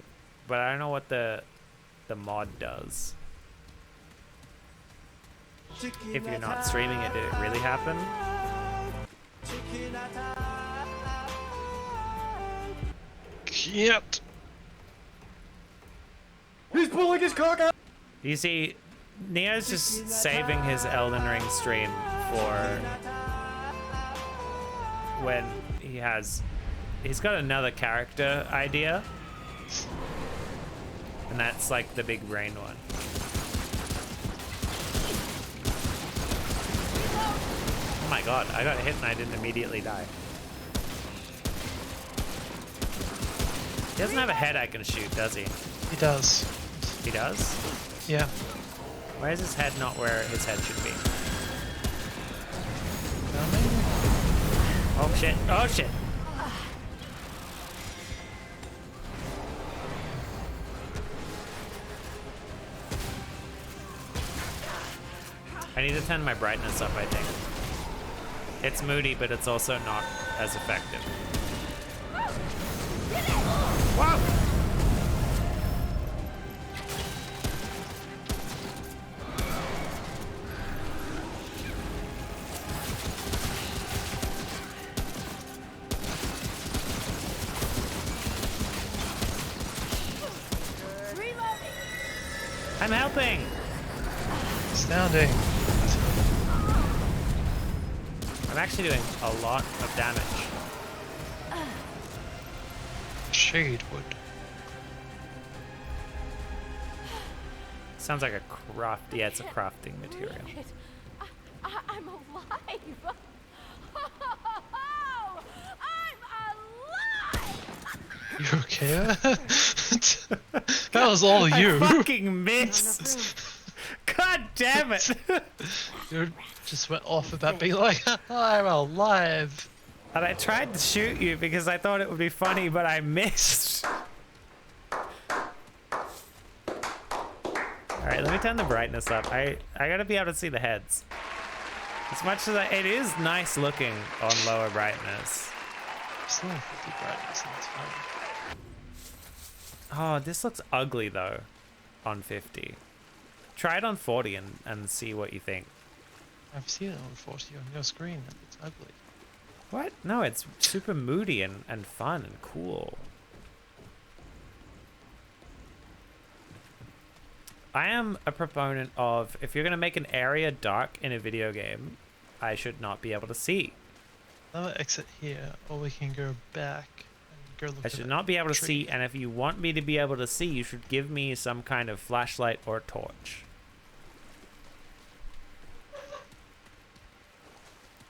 but I don't know what the mod does. If you're not streaming it, did it really happen? Yep. He's pulling his cock out. You see, Neo's just saving his Elden Ring stream for when he's got another character idea, and that's like the big brain one. Oh my god, I got hit and I didn't immediately die. He doesn't have a head I can shoot, does he? He does. He does? Yeah. Why is his head not where his head should be? Oh shit, oh shit! I need to turn my brightness up, I think. It's moody, but it's also not as effective. Whoa! I'm helping! Astounding. I'm actually doing a lot of damage. Shade wood. Sounds like a craft. Yeah, it's a crafting material. I'm alive! Oh, I'm alive! You okay? That was all you. I fucking missed! God damn it! You just went off about being like, I'm alive. And I tried to shoot you because I thought it would be funny, but I missed. Alright, let me turn the brightness up. I gotta be able to see the heads. As much as it is nice looking on lower brightness. Still 50 brightness and it's fine. Oh, this looks ugly though on 50. Try it on 40 and see what you think. I've seen it on 40 on your screen and it's ugly. What? No, it's super moody and fun and cool. I am a proponent of, if you're going to make an area dark in a video game, I should not be able to see. Another exit here, or we can go back and go look I at should that not be able to tree. see, and if you want me to be able to see, you should give me some kind of flashlight or torch.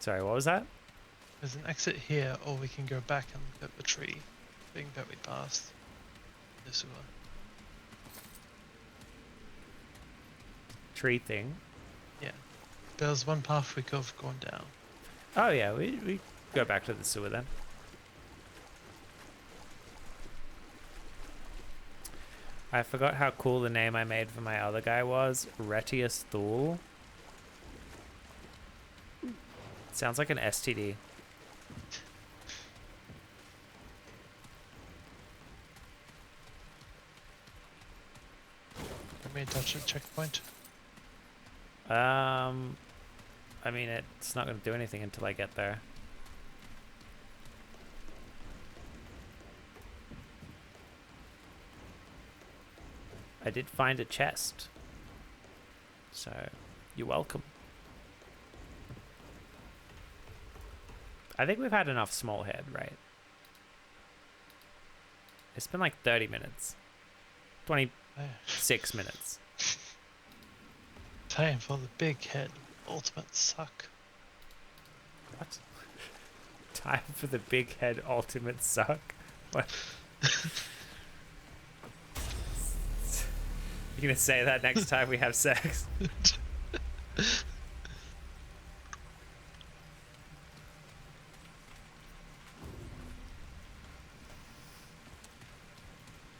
Sorry, what was that? There's an exit here, or we can go back and look at the tree thing that we passed. The sewer. Tree thing. Yeah. There's one path we could have gone down. Oh yeah, we go back to the sewer then. I forgot how cool the name I made for my other guy was. Retius Thule. Sounds like an STD. Let me touch a checkpoint. I mean, it's not going to do anything until I get there. I did find a chest. So, you're welcome. I think we've had enough small head, right? It's been like 30 minutes. 26 minutes. Time for the big head ultimate suck. What? Time for the big head ultimate suck? What? You gonna say that next time we have sex?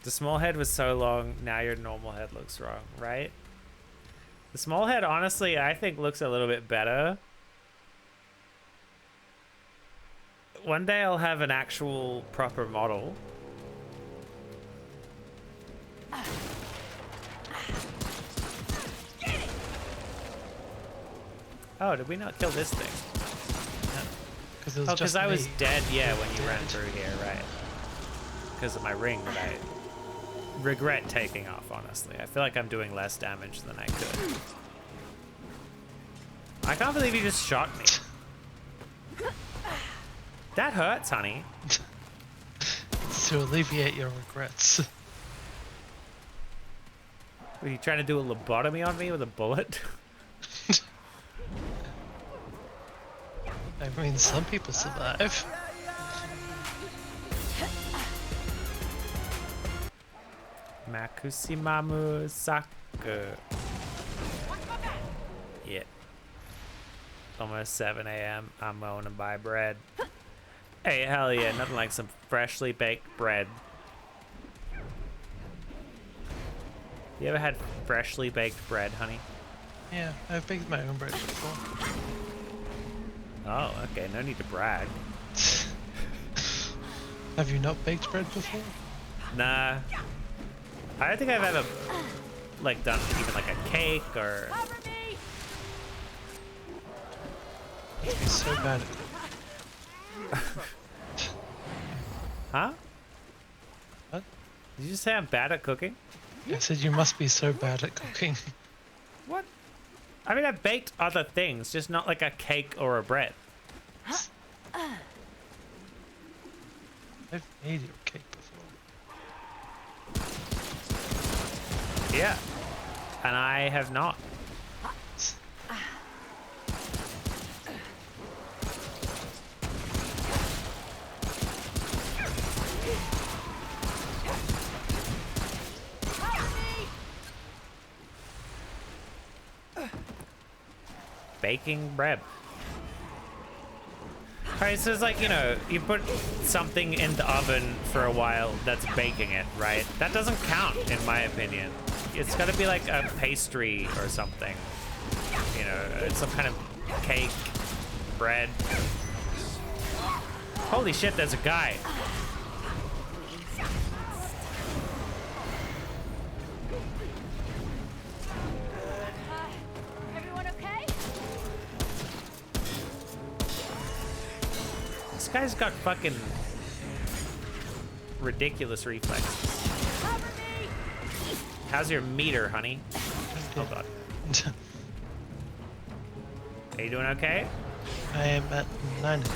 The small head was so long, now your normal head looks wrong, right? The small head, honestly, I think looks a little bit better. One day I'll have an actual proper model. Oh, did we not kill this thing? No. Oh, because I was dead, yeah, when you ran through here, right. Because of my ring that I regret taking off, honestly. I feel like I'm doing less damage than I could. I can't believe you just shot me. That hurts, honey. To alleviate your regrets. Were you trying to do a lobotomy on me with a bullet? I mean, some people survive. Makusimamu Saku. Yeah. Almost 7 a.m. I'm going to buy bread. Hey, hell yeah, nothing like some freshly baked bread. You ever had freshly baked bread, honey? Yeah, I've baked my own bread before. Oh, okay, no need to brag. Have you not baked bread before? Nah. I don't think I've ever, like, done even like a cake or... He's so bad at Huh? What? Did you just say I'm bad at cooking? I said you must be so bad at cooking. What? I mean, I've baked other things, just not like a cake or a bread. I've made your cake before. Yeah. And I have not. Baking bread. Alright, so it's like, you know, you put something in the oven for a while that's baking it, right? That doesn't count, in my opinion. It's gotta be like a pastry or something. You know, it's some kind of cake, bread. Holy shit, there's a guy. guy's got fucking ridiculous reflexes. How's your meter, honey? Oh god. Are you doing okay? I am at 90.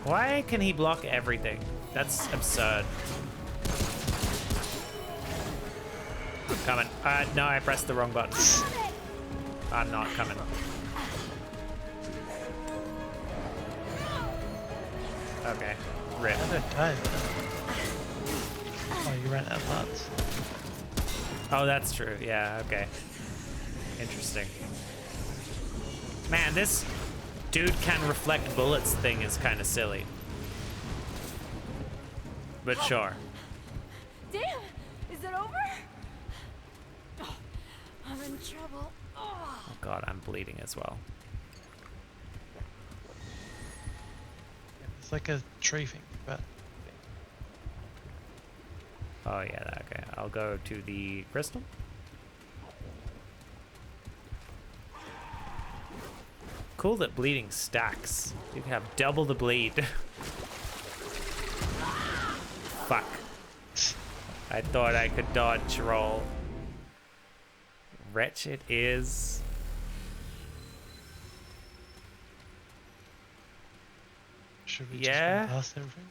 Why can he block everything? That's absurd. I'm coming. No, I pressed the wrong button. I'm not coming. Okay. Rip. How did I die? Oh, you ran out of parts. Oh, that's true. Yeah, okay. Interesting. Man, this dude can reflect bullets thing is kind of silly. But sure. Damn! Is it over? Oh, I'm in trouble. Oh. Oh god, I'm bleeding as well. It's like a tree thing, but Oh yeah, okay. I'll go to the crystal. Cool that bleeding stacks. You can have double the bleed. Fuck. I thought I could dodge roll. Wretched is. should we Yeah. just run past everything?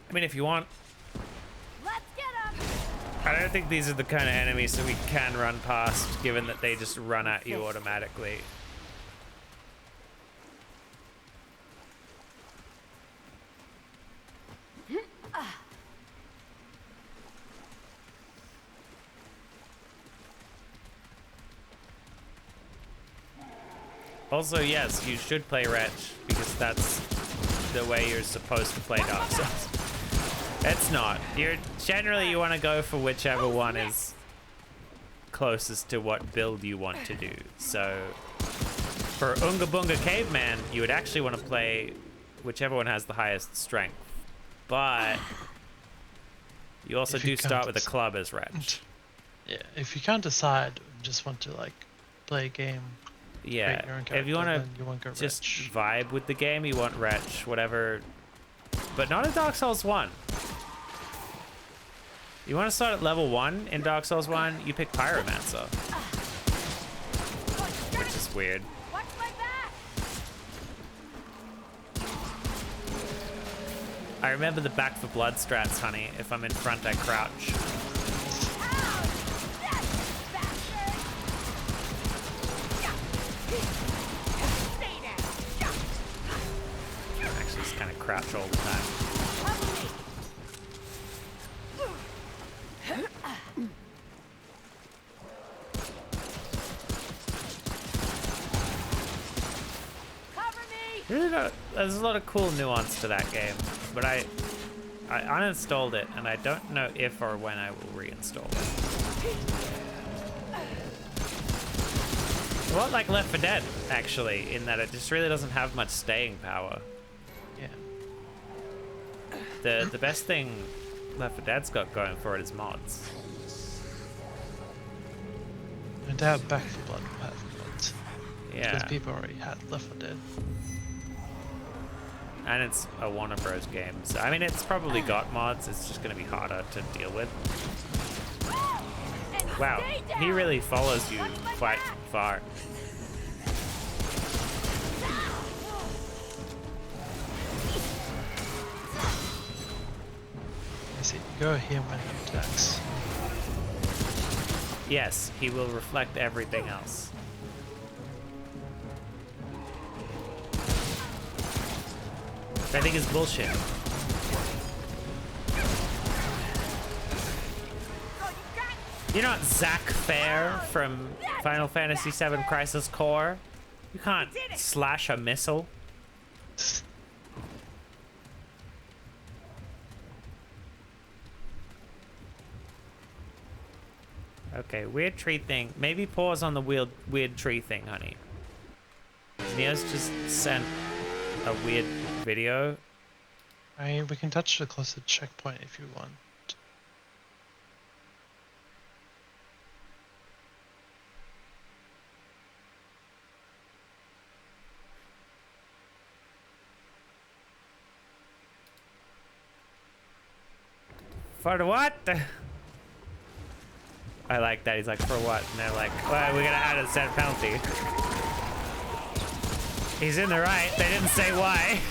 I mean, if you want. Let's get him! I don't think these are the kind of enemies that we can run past, given that they just run at you automatically. Also, yes, you should play Wretch, because that's the way you're supposed to play Dark Souls. It's not. Generally you want to go for whichever one is closest to what build you want to do. So for Unga Bunga Caveman, you would actually want to play whichever one has the highest strength. But you also do start with a club as Wretch. Yeah, if you can't decide, just want to like play a game. Yeah, if you want to just vibe with the game, you want Wretch, whatever. But not in Dark Souls 1. You want to start at level 1 in Dark Souls 1, you pick Pyromancer. Which is weird. Watch my back! I remember the back for blood strats, honey. If I'm in front, I crouch. Actually, just kind of crouch all the time. There's a lot of cool nuance to that game, but I uninstalled it, and I don't know if or when I will reinstall it. A lot like Left 4 Dead, actually, in that it just really doesn't have much staying power. Yeah. The best thing Left 4 Dead's got going for it is mods. I doubt Back 4 Blood will have mods. Yeah. Because people already had Left 4 Dead. And it's a Warner Bros. Game, so I mean, it's probably got mods. It's just going to be harder to deal with. Wow, he really follows you quite far. I see. Go here when he attacks. Yes, he will reflect everything else. I think is bullshit. You're not Zack Fair from Final Fantasy VII Crisis Core. You can't slash a missile. Okay, weird tree thing. Maybe pause on the weird tree thing, honey. Neo's just sent a weird video. I mean, we can touch the closest checkpoint if you want. For what? I like that. He's like, for what? And they're like, well, we're gonna add a set penalty. He's in the right. They didn't say why.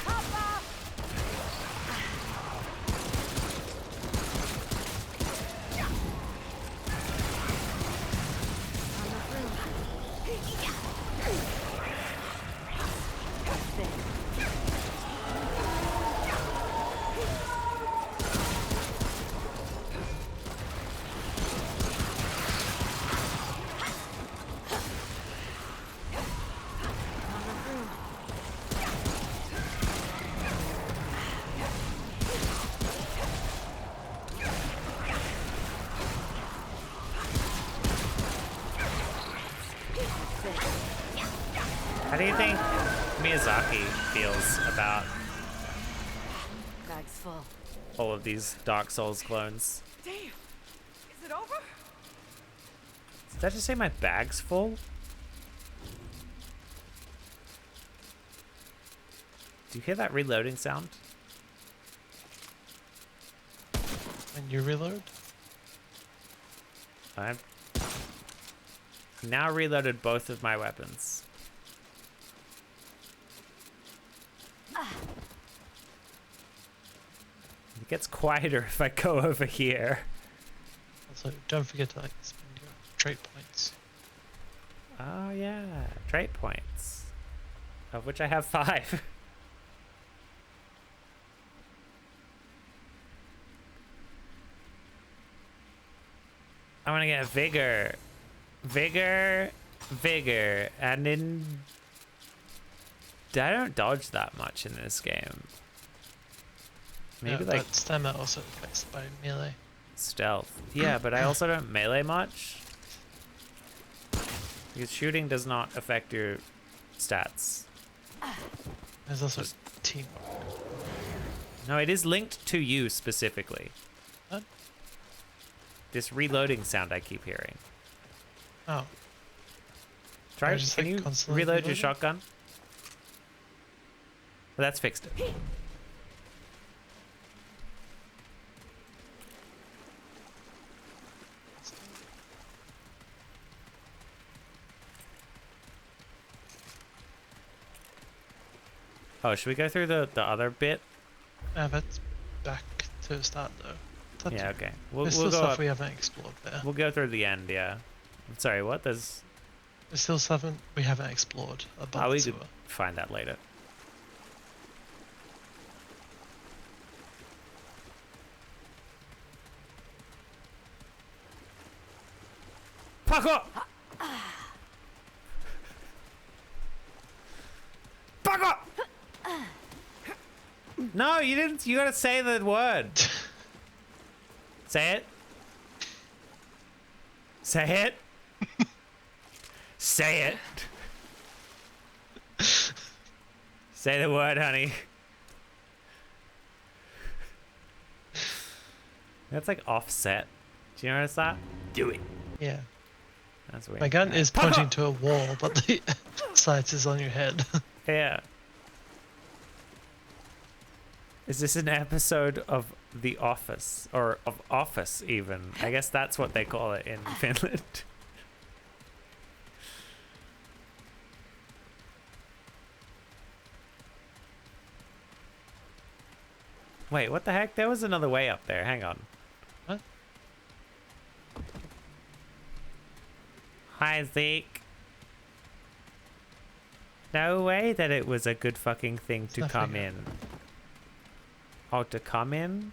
How do you think Miyazaki feels about Bag's full. all of these Dark Souls clones? Damn! Is it over? Did that just say my bag's full? Do you hear that reloading sound? When you reload? I've now reloaded both of my weapons. It gets quieter if I go over here. Also, don't forget to like spend your trait points. Oh yeah, trait points. Of which I have 5. I want to get vigor. Vigor. Vigor. And in... I don't dodge that much in this game. Maybe Yeah, like... but stamina also affects by melee. Stealth. Yeah, but I also don't melee much. Because shooting does not affect your stats. There's also teamwork. No, it is linked to you specifically. What? This reloading sound I keep hearing. Oh. Try. Just, Can like, you constantly reload your reloading? shotgun? Well, that's fixed it. Oh, should we go through the other bit? That's back to the start though. That's Yeah, okay. We'll There's go still stuff up. we haven't explored there. We'll go through the end, yeah. I'm sorry, what? There's... There's still stuff we haven't explored above Oh, we the could sewer. find that later. Fuck up! Fuck up! No, you didn't. You gotta say the word. Say it. Say it. Say it. Say the word, honey. That's like offset. Do you notice that? Do it. Yeah. That's weird. My gun is pointing to a wall, but the sight is on your head. Yeah. Is this an episode of The Office? Or of Office, even? I guess that's what they call it in Finland. Wait, what the heck? There was another way up there. Hang on. What? Hi, Zeke. No way that it was a good fucking thing to come in. Oh, to come in?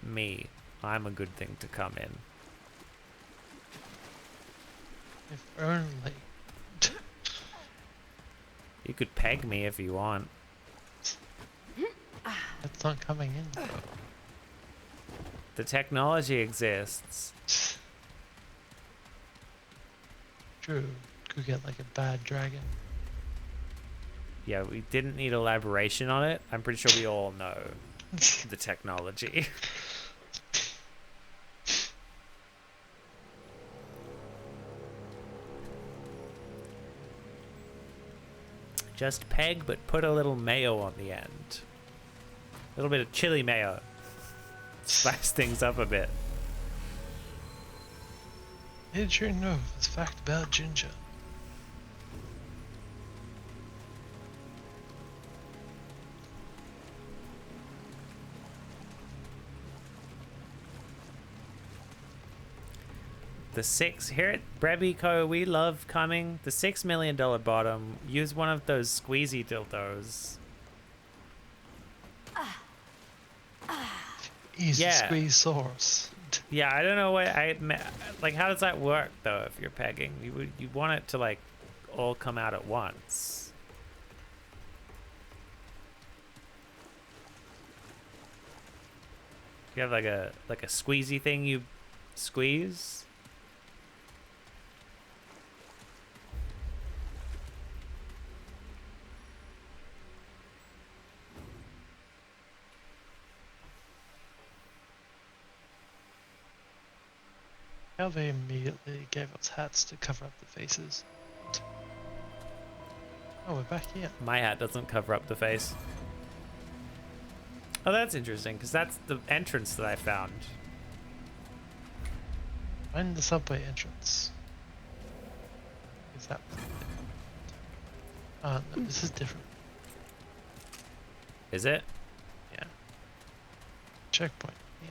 Me. I'm a good thing to come in. If only. You could peg me if you want. It's not coming in though. The technology exists. True. Could get like a bad dragon. Yeah, we didn't need elaboration on it. I'm pretty sure we all know the technology. Just peg, but put a little mayo on the end. A little bit of chili mayo. Spice things up a bit. Did you know this fact about ginger? The here at Brebico, we love coming. The $6 million bottom. Use one of those squeezy dildos. Easy squeeze source. Yeah, I don't know what like. How does that work though? If you're pegging, you want it to like all come out at once. You have like a squeezy thing you squeeze. How they immediately gave us hats to cover up the faces. Oh, we're back here. My hat doesn't cover up the face. Oh, that's interesting, because that's the entrance that I found. Find the subway entrance. Is that... no, this is different. Is it? Yeah. Checkpoint. Yeah.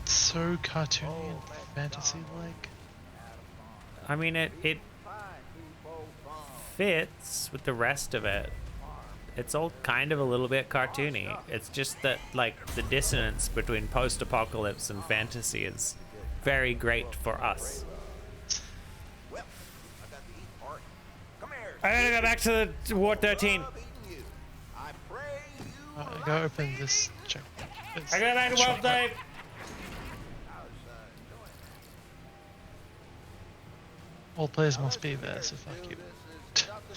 It's so cartoony and fantasy-like. I mean, it fits with the rest of it. It's all kind of a little bit cartoony. It's just that, like, the dissonance between post-apocalypse and fantasy is very great for us. I gotta go back to the Ward 13. I gotta open this check. I gotta back to Ward 13. All players must be there, so fuck you.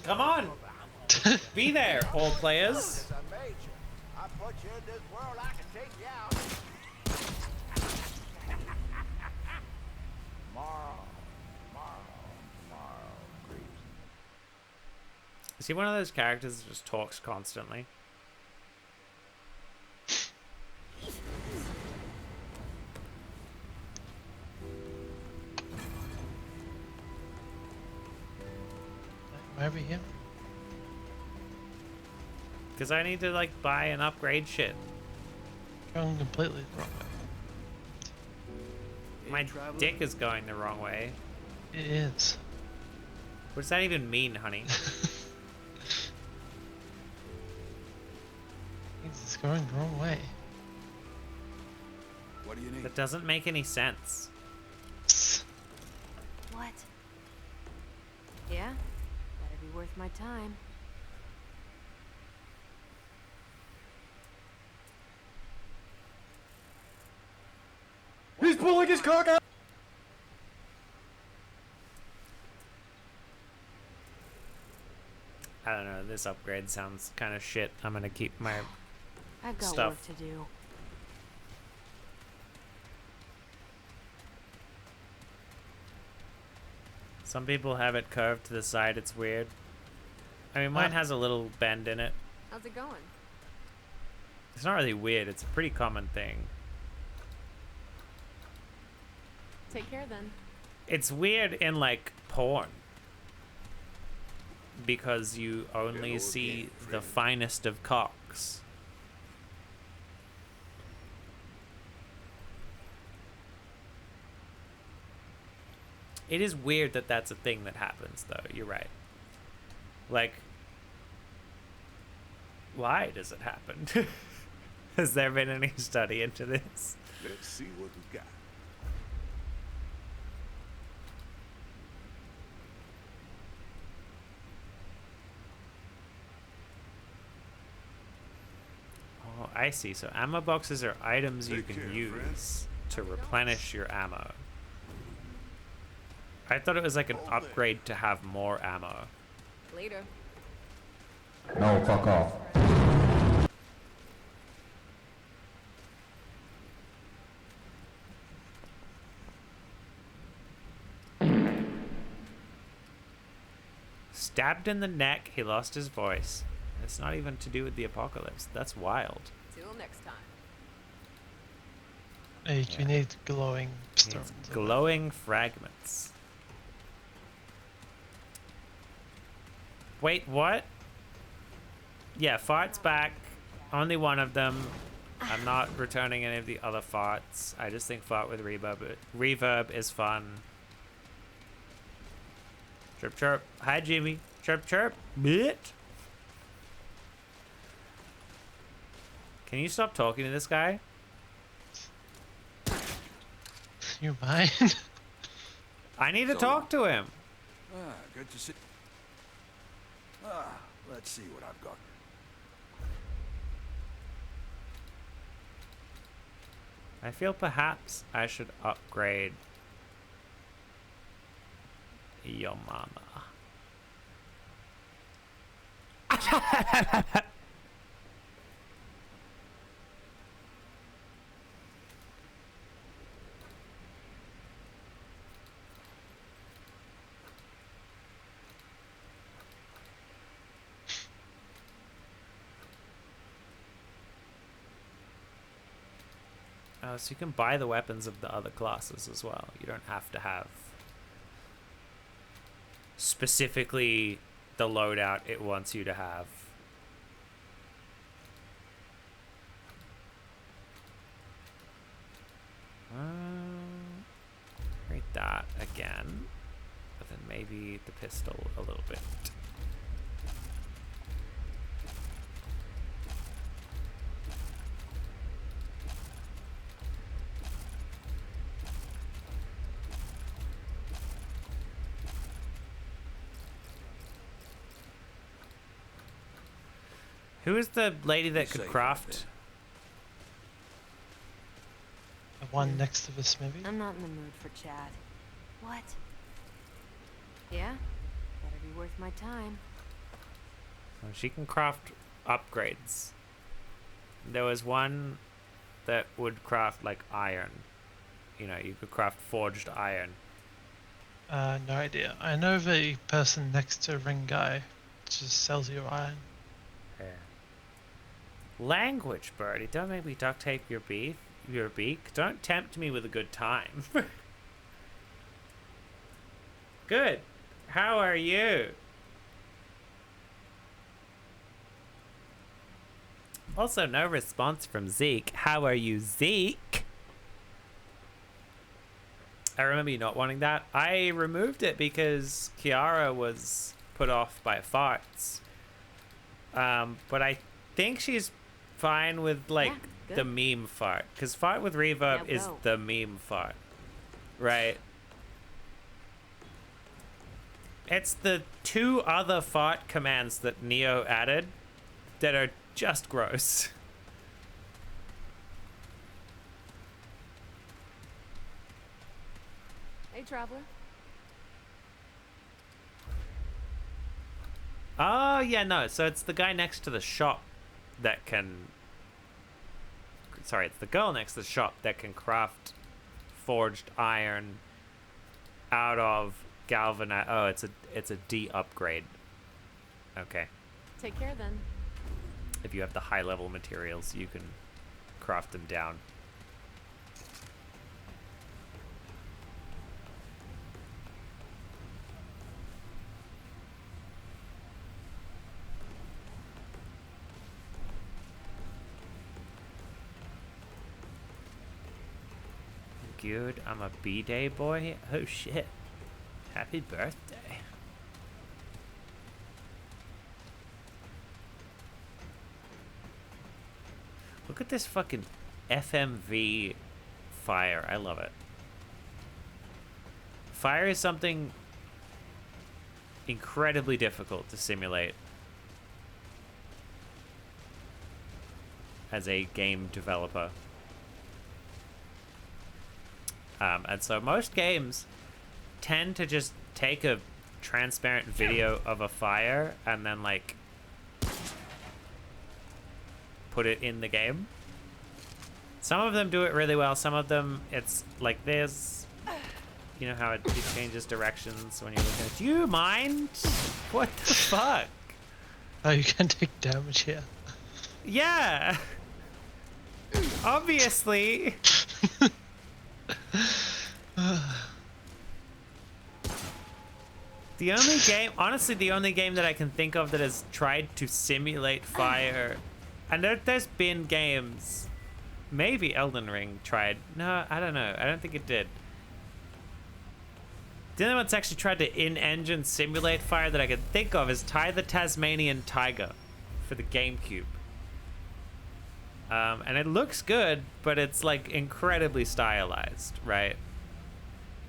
Come on! Be there, all players. Is he one of those characters that just talks constantly? Over here. Because I need to, like, buy and upgrade shit. Going completely the wrong way. My dick is going the wrong way. It is. What does that even mean, honey? It's going the wrong way. What do you need? That doesn't make any sense. What? Yeah? Better be worth my time. He's pulling his cock out! I don't know, this upgrade sounds kind of shit. I'm gonna keep my I've got stuff. work to do. Some people have it curved to the side, it's weird. I mean, mine has a little bend in it. How's it going? It's not really weird, it's a pretty common thing. Take care then. It's weird in, like, porn. Because you only see the finest of cocks. It is weird that that's a thing that happens, though. You're right. Like, why does it happen? Has there been any study into this? Let's see what we got. Oh, I see. So ammo boxes are items you can use to replenish your ammo. I thought it was like an upgrade to have more ammo. Later. No, fuck off. stabbed in the neck. He lost his voice. It's not even to do with the apocalypse. That's wild. Till next time. Hey, you need glowing stones. Glowing fragments. Wait, what? Yeah, fart's back. Only one of them. I'm not returning any of the other farts. I just think fart with reverb is fun. Chirp chirp. Hi Jimmy. Chirp chirp. Bit. Can you stop talking to this guy? You mind? I need to talk to him. Good to see. Let's see what I've got. I feel perhaps I should upgrade your mama. So you can buy the weapons of the other classes as well. You don't have to have specifically the loadout it wants you to have. Rate that again, but then maybe the pistol a little bit. Who is the lady that could craft? The one next to the smithy? I'm not in the mood for chat. What? Yeah? Better be worth my time. Well, she can craft upgrades. There was one that would craft like iron. You know, you could craft forged iron. No idea. I know the person next to Ring Guy just sells you iron. Yeah. Language, birdie. Don't make me duct tape your beak. Don't tempt me with a good time. Good. How are you? Also, no response from Zeke. How are you, Zeke? I remember you not wanting that. I removed it because Kiara was put off by farts. But I think she's fine with, like, the meme fart. Because fart with reverb is the meme fart. Right? It's the two other fart commands that Neo added that are just gross. Hey, traveler. Oh, yeah, no. So it's the guy next to the shop that can... Sorry, it's the girl next to the shop that can craft forged iron out of galvanized... Oh, it's a D upgrade. Okay. Take care then. If you have the high level materials, you can craft them down. Good, I'm a B-Day boy? Oh shit. Happy birthday. Look at this fucking FMV fire. I love it. Fire is something incredibly difficult to simulate as a game developer. And so most games tend to just take a transparent video of a fire and then, like, put it in the game. Some of them do it really well. Some of them, it's like this. You know how it changes directions when you're looking at. Do you mind? What the fuck? Oh, you can take damage here. Yeah. Obviously. The only game, honestly, the only game that I can think of that has tried to simulate fire, and there's been games, maybe Elden Ring tried. No, I don't know. I don't think it did. The only one that's actually tried to in-engine simulate fire that I can think of is Ty the Tasmanian Tiger for the GameCube. And it looks good, but it's like incredibly stylized, right?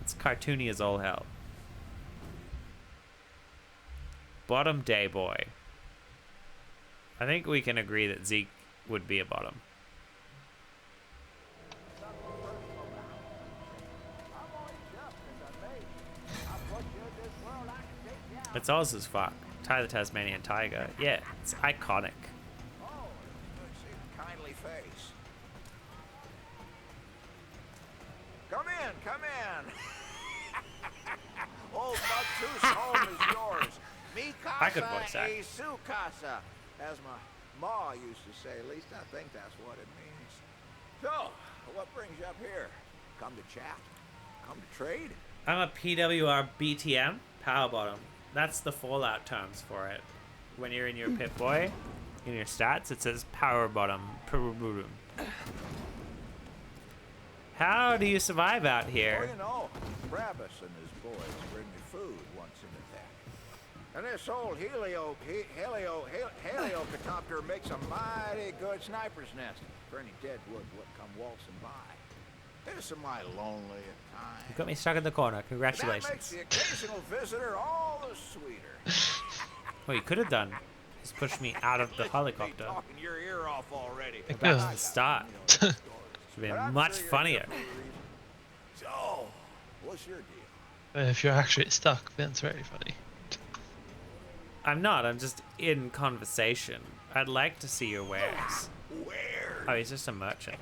It's cartoony as all hell. Bottom day boy. I think we can agree that Zeke would be a bottom. It's also as fuck. Ty the Tasmanian Tiger. Yeah, it's iconic. Kindly face. Come in, come in. Old Matu's home is yours. Mi I could voice casa that. y su casa, as my ma used to say. At least I think that's what it means. So, what brings you up here? Come to chat? Come to trade? I'm a PWR BTM, power bottom. That's the Fallout terms for it. When you're in your Pip-Boy, in your stats, it says power bottom. How do you survive out Oh, here? you know, Travis and his boys bring me food once in a day. And this old heliocopter makes a mighty good sniper's nest for any deadwood would come waltzing by. Isn't my lonely at times? You got me stuck in the corner. That Congratulations. makes the occasional visitor all the sweeter. What you could have done is push me out of the helicopter. Talking your ear off already. Back to the start. Should have been much funnier. So, what's your deal? If you're actually stuck, then it's very funny. I'm not. I'm just in conversation. I'd like to see your wares. Where? Oh, he's just a merchant.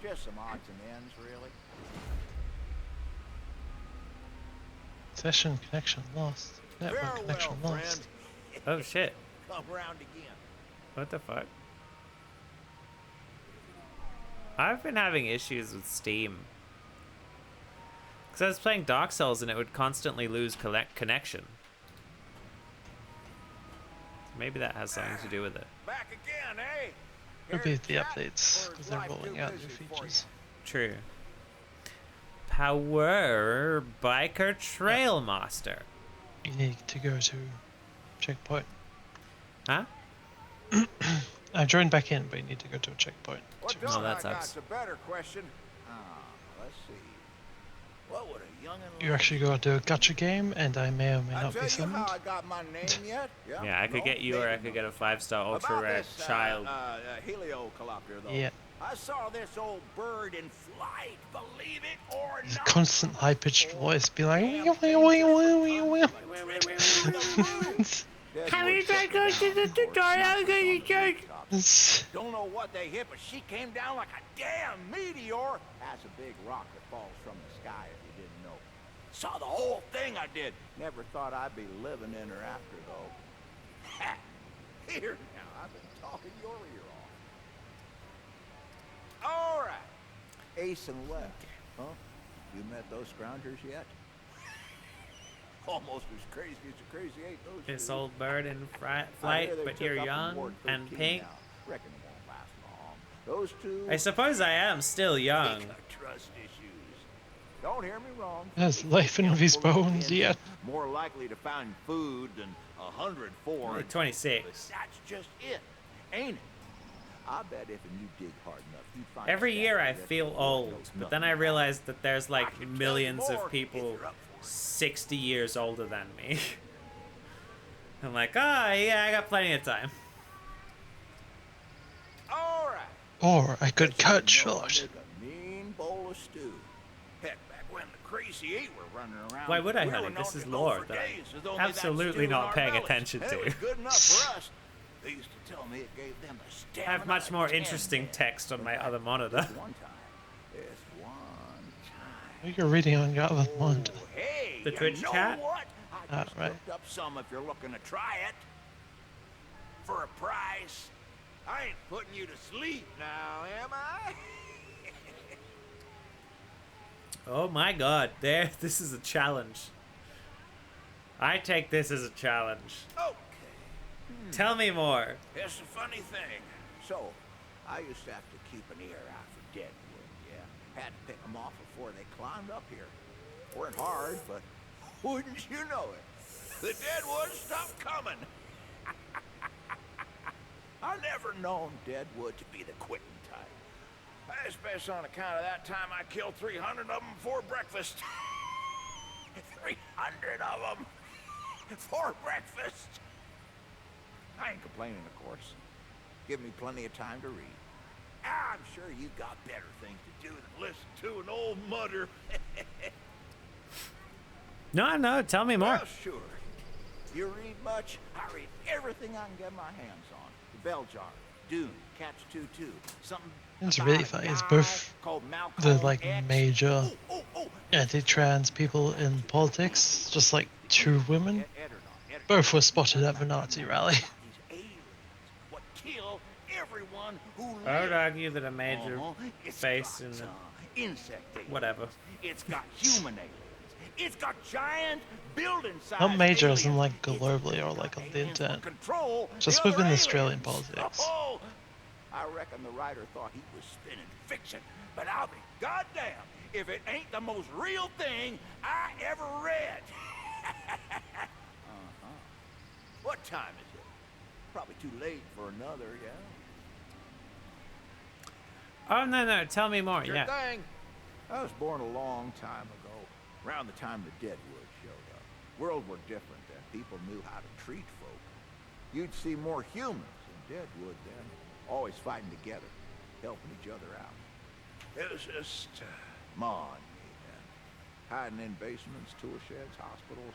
Just some odds and ends, really. Session connection lost. Network Farewell, connection lost. friend. Oh shit. Come round again. What the fuck? I've been having issues with Steam. Because I was playing Dark Souls and it would constantly lose connection. Maybe that has something to do with it. Back again, eh? Maybe the updates, because they're rolling out new features. True. Power Biker Trail Master. You need to go to checkpoint. Huh? I joined back in, but you need to go to a checkpoint. What Oh, don't that I sucks. got's a better question. Let's see. What would a youngin' You actually go to a gacha game, and I may or may I not tell be you summoned. how I got my name yet? Yeah, I could get you or I could get a 5-star ultra About rare this, child. heliocopter, though. Yeah. I saw this old bird in flight, believe it or His not. constant high-pitched voice be like, Deadwood How many times go to the tutorial? Don't know what they hit, but she came down like a damn meteor. That's a big rock that falls from the sky, if you didn't know. Saw the whole thing, I did. Never thought I'd be living in her after, though. Here now, I've been talking your ear off. All right. Ace and West, huh? You met those scroungers yet? Almost as crazy as the Crazy Eight, those This two. old bird in I flight, hear they but took you're up in young Ward and 13 pink. now. Reckon it won't last long. Those two. I suppose I am still young. They got trust issues. Don't hear me wrong. Has life in his bones yet. More likely to find food than 100 foreign. Like 26. But that's just it, ain't it? I bet if you dig hard enough, you'd find. Every year I that feel old, knows but then I nothing realize that there's like can tell you millions more of if people you're up for it. 60 years older than me. I'm like, oh yeah, I got plenty of time. All right. Or I could Bet you cut know short. I'd make a mean bowl of stew. Heck, back when the Crazy Eight were running around. Why would I, we honey? were known This is to go lore for that I'm days with only that absolutely stew in not our paying bellies. attention It to. was good enough for us. They used to tell me it gave them the I stamina. have much more of 10 interesting men. text on my other monitor. This one time. You're reading on your other monitor. Hey, The Twitch you know chat? what? I just Right. cooked up some if you're looking to try it. For a price. I ain't putting you to sleep now, am I? Oh my god, there, this is a challenge. I take this as a challenge. Okay. Tell me more. It's a funny thing. So, I used to have to keep an ear out for deadwood, yeah. Had to pick them off before they climbed up here. Weren't hard, but wouldn't you know it? The deadwood stopped coming. I never known deadwood to be the quitting type. Especially on account of that time I killed 300 of them before breakfast. 300 of them for breakfast. I ain't complaining, of course. Give me plenty of time to read. I'm sure you got better things to do than listen to an old mutter. No, tell me more. Well, sure. You read much? I read everything I can get my hands on. The Bell Jar, Dune, Catch 2-2, something. It's really funny. It's both the like major anti-trans people in politics, just like two women. Both were spotted at the Nazi rally. I would argue that a major face in the whatever. It's got human aliens. It's got giant building-sized Not major as in aliens. like globally or like on the internet. Control Just the within other Australian aliens. politics. Oh, I reckon the writer thought he was spinning fiction, but I'll be goddamn if it ain't the most real thing I ever read. What time is it? Probably too late for another, yeah? Oh, no, tell me more, Sure yeah. thing. I was born a long time ago, around the time the Deadwood showed up. World were different then. People knew how to treat folk. You'd see more humans in Deadwood then, always fighting together, helping each other out. It was just Ma and me then, hiding in basements, tool sheds, hospitals,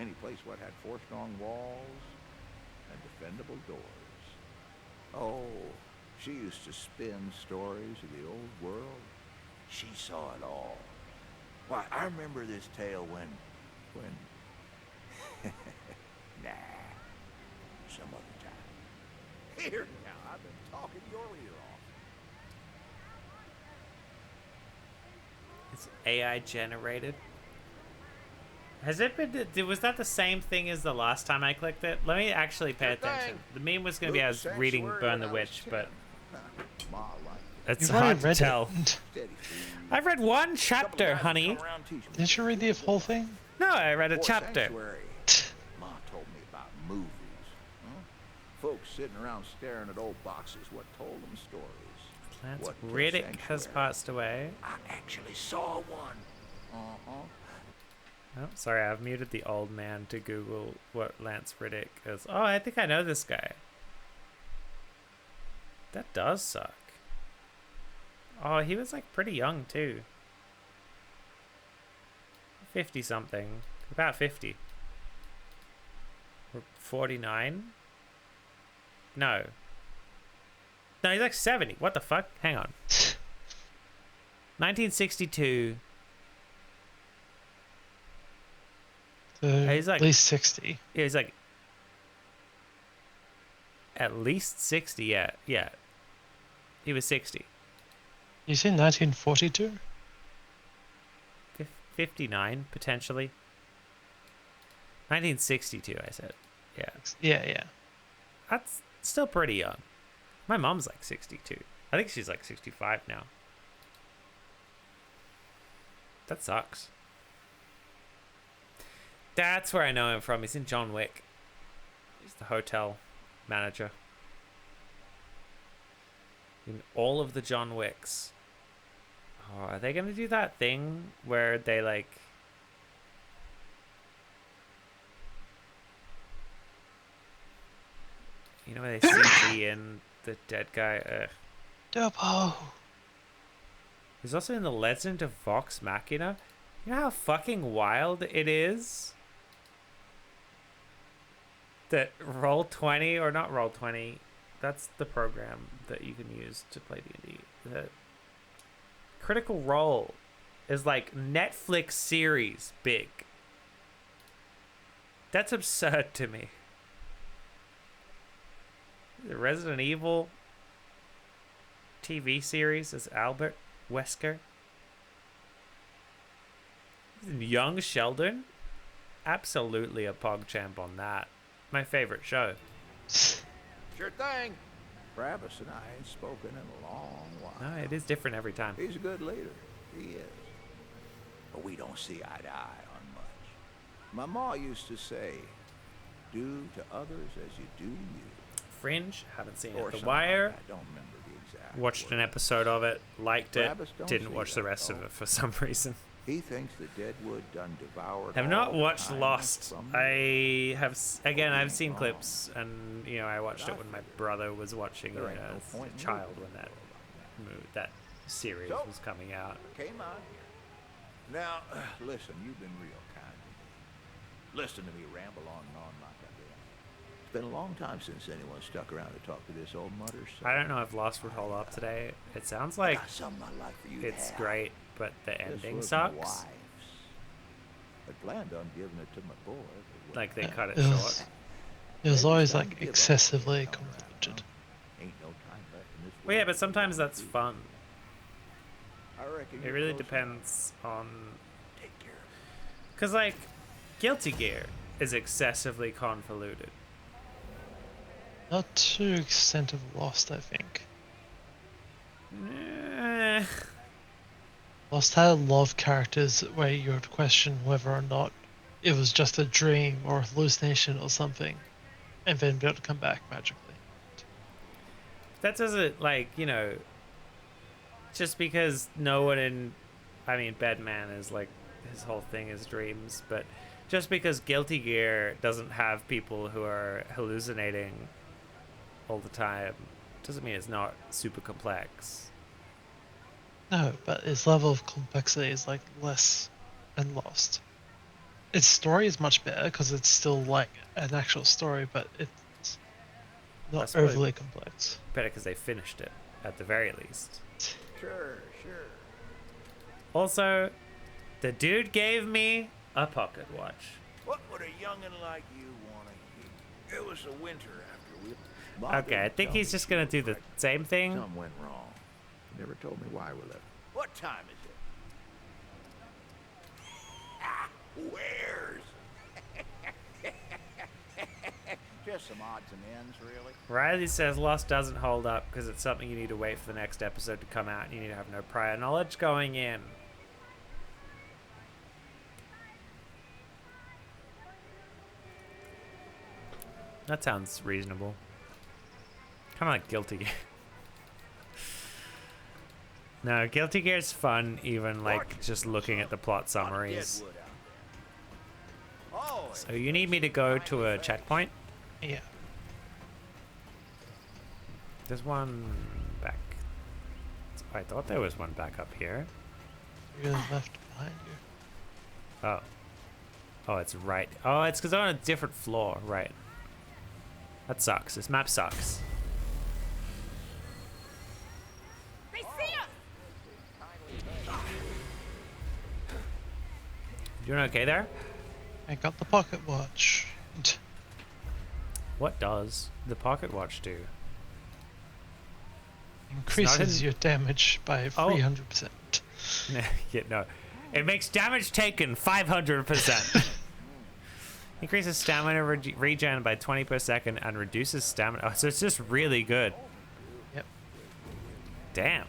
any place what had 4 strong walls and defendable doors. Oh, she used to spin stories of the old world. She saw it all. Why, I remember this tale when... Nah, some other time. Here now, I've been talking your ear off. It's AI generated. Has it been? Was that the same thing as the last time I clicked it? Let me actually pay attention. The meme was going to be I was reading Burn the Witch, but it's hard to tell. I've read one chapter, honey. Did you read the whole thing? No, I read a chapter. Ma told me about movies. Huh? Folks sitting around staring at old boxes what told them stories. Lance Riddick has passed away. I actually saw one. Oh, sorry, I've muted the old man to Google what Lance Riddick is. Oh, I think I know this guy. That does suck. Oh, he was like pretty young too. 50 something. About 50. Or 49? No. No, he's like 70. What the fuck? Hang on. 1962. He's like at least 60. Yeah, he's like at least 60. Yeah. He was 60. You say 1942? 59 potentially. 1962, I said. Yeah. Yeah. That's still pretty young. My mom's like 62. I think she's like 65 now. That sucks. That's where I know him from. He's in John Wick. He's the hotel manager. In all of the John Wicks. Oh, are they going to do that thing where they like... You know where they CG in the dead guy? Dopo. He's also in The Legend of Vox Machina. You know how fucking wild it is? That Roll20, or not Roll20, that's the program that you can use to play D&D. The Critical Role is like Netflix series big. That's absurd to me. The Resident Evil TV series is Albert Wesker. Young Sheldon? Absolutely a PogChamp on that. My favorite show. Sure thing. Travis and I ain't spoken in a long while. No, it is different every time. He's a good leader. He is. But we don't see eye to eye on much. My ma used to say, do to others as you do you. Fringe, haven't seen Or it. The something Wire, like that. I don't remember the exact watched an word. episode of it, liked it, Travis don't didn't see watch that, the rest of though. it for some reason. He thinks the Deadwood done devoured Have all not the watched kindness Lost. from the I have, again, I've ain't seen wrong. clips, and you know, I watched it when my brother was watching it There ain't no as point a in child moving when that the world that series So- was coming out. Came out here. Now, listen, you've been real kind to me. Listen to me ramble on and on like I did. It's been a long time since anyone stuck around to talk to this old mutter. So I don't know if Lost would hold up today. It sounds I like got something I'd like for you to it's have. great, but the This ending was my sucks. wife's. I planned on giving it to my boy. but Like they cut it It short. was, it was maybe always it's time like to give up. excessively Come around, convoluted. huh? Ain't no time left in this Well, yeah, world but for sometimes you to that's do. fun. I reckon It you're really close depends on, enough. Take care of it. cause like Guilty Gear is excessively convoluted. Not to the extent of Lost, I think. Eh, Lost had a lot of characters where you would question whether or not it was just a dream or a hallucination or something, and then be able to come back magically. that doesn't, like, you know, just because no one in, I mean, Bedman is like, his whole thing is dreams, but just because Guilty Gear doesn't have people who are hallucinating all the time doesn't mean it's not super complex. No, but its level of complexity is like less than Lost. Its story is much better because it's still like an actual story, but it's not That's probably overly complex. better because they finished it, at the very least. Sure, sure. Also, the dude gave me a pocket watch. What would a youngin' like you want to hear? It was the winter after we... Mom Okay, I didn't think tell he's me just she gonna was do the pregnant. same thing. Something went wrong. Never told me why we left. What time is it? Where's? Just some odds and ends, really. Riley says Lost doesn't hold up because it's something you need to wait for the next episode to come out and you need to have no prior knowledge going in. That sounds reasonable. Kind of like Guilty Gear. No, Guilty Gear's fun, even like just looking at the plot summaries. Deadwood out there. Oh, So you need me to go to a checkpoint? Yeah. There's one back. I thought there was one back up here. You're left behind you. Oh. Oh, it's right. Oh, it's because I'm on a different floor. Right. That sucks. This map sucks. They see us! Doing okay there? I got the pocket watch. What does the pocket watch do? Increases in- your damage by Oh. 300%. Yeah, no. It makes damage taken 500%. Increases stamina regen by 20 per second and reduces stamina. Oh, so it's just really good. Yep. Damn.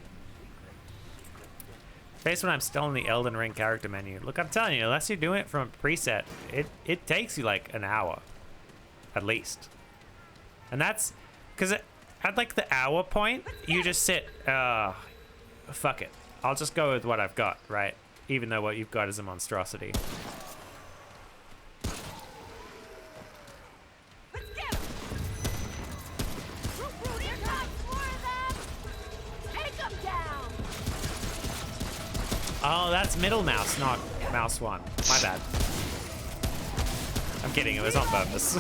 Based when I'm still in the Elden Ring character menu. Look, I'm telling you, unless you're doing it from a preset, it takes you like an hour. At least. And that's... Because at like the hour point, you just sit... fuck it. I'll just go with what I've got, right? Even though what you've got is a monstrosity. Let's get 'em! Here comes more of them! Take them down! Oh, that's middle mouse, not mouse one. My bad. I'm kidding, it was on purpose.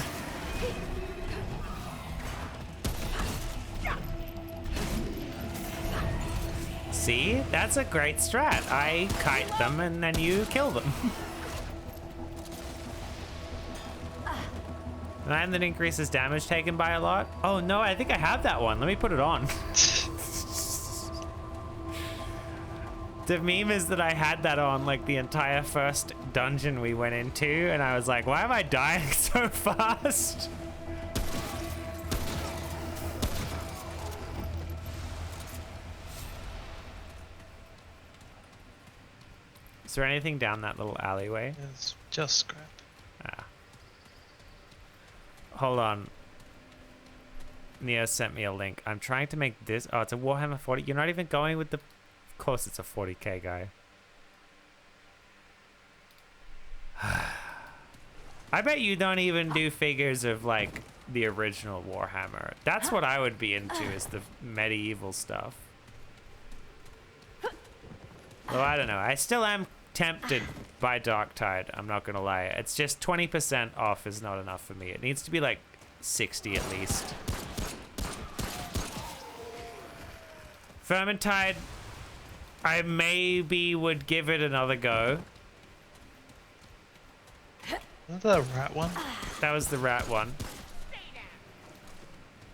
See? That's a great strat. I kite them and then you kill them. And then increases damage taken by a lot. Oh no, I think I have that one. Let me put it on. The meme is that I had that on like the entire first dungeon we went into, and I was like, why am I dying so fast? Is there anything down that little alleyway? It's just scrap. Ah. Hold on. Neo sent me a link. I'm trying to make this. Oh, it's a Warhammer 40. You're not even going with the. Of course, it's a 40k guy. I bet you don't even do figures of like the original Warhammer. That's what I would be into, is the medieval stuff. Though I don't know. I still am tempted by Darktide. I'm not gonna lie. It's just 20% off is not enough for me. It needs to be like 60 at least. Vermintide, I maybe would give it another go. Was that a rat one? That was the rat one.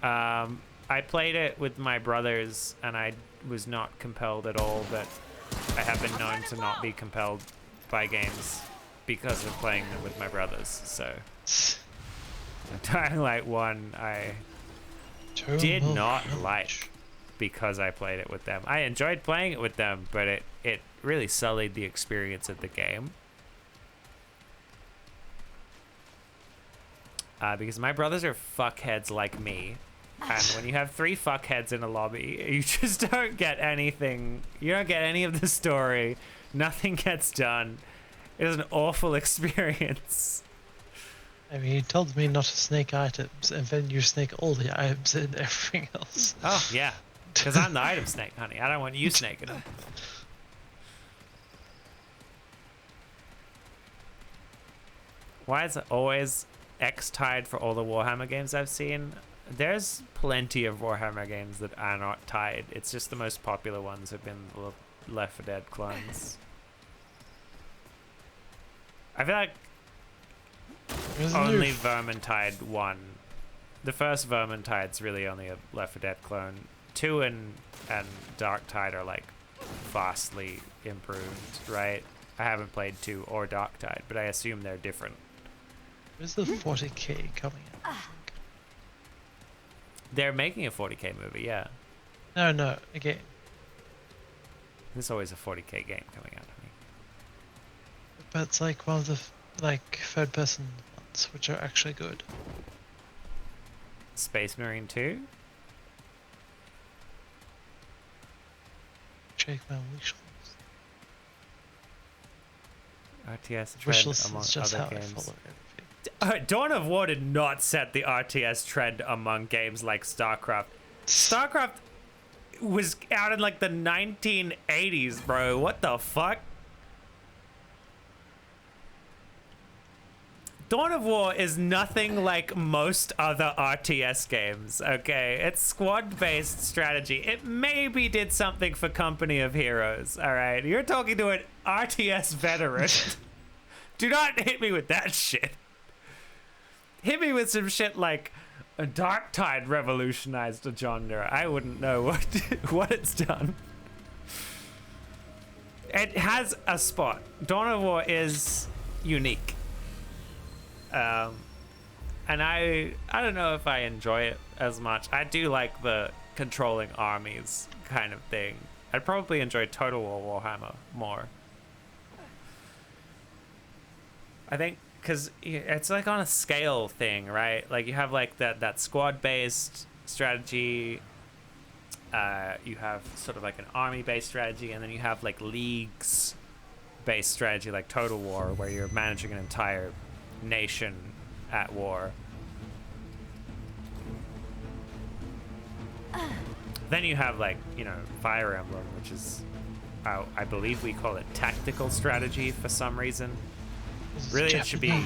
I played it with my brothers and I was not compelled at all, but I have been known to not be compelled by games because of playing them with my brothers, so. Dying Light 1, I did not like because I played it with them. I enjoyed playing it with them, but it really sullied the experience of the game. Because my brothers are fuckheads like me. And when you have 3 fuckheads in a lobby, you just don't get anything. You don't get any of the story. Nothing gets done. It is an awful experience. I mean, you told me not to snake items, and then you snake all the items and everything else. Oh, yeah. Because I'm the item snake, honey. I don't want you snaking them. Why is it always X tied for all the Warhammer games I've seen? There's plenty of Warhammer games that are not tied. It's just the most popular ones have been the Left 4 Dead clones. I feel like only Vermintide 1. The first Vermintide's really only a Left 4 Dead clone. 2 and Darktide are like vastly improved, right? I haven't played 2 or Darktide, but I assume they're different. Where's the 40k coming out? They're making a 40k movie, yeah. No, again. There's always a 40k game coming out of me. But it's like one of the third person ones, which are actually good. Space Marine 2? Check my wish list. RTS Wish trend list among is just other how games. I follow everything. Dawn of War did not set the RTS trend among games like StarCraft. StarCraft was out in like the 1980s, bro. What the fuck? Dawn of War is nothing like most other RTS games, okay? It's squad-based strategy. It maybe did something for Company of Heroes, all right? You're talking to an RTS veteran. Do not hit me with that shit. Hit me with some shit like a Darktide revolutionized a genre. I wouldn't know what it's done. It has a spot. Dawn of War is unique. And I don't know if I enjoy it as much. I do like the controlling armies kind of thing. I'd probably enjoy Total War Warhammer more. I think because it's like on a scale thing, right? Like you have like that squad-based strategy. You have sort of like an army-based strategy, and then you have like leagues-based strategy like Total War, where you're managing an entire nation at war. Then you have like, Fire Emblem, which is, I believe we call it tactical strategy for some reason. Really, it should be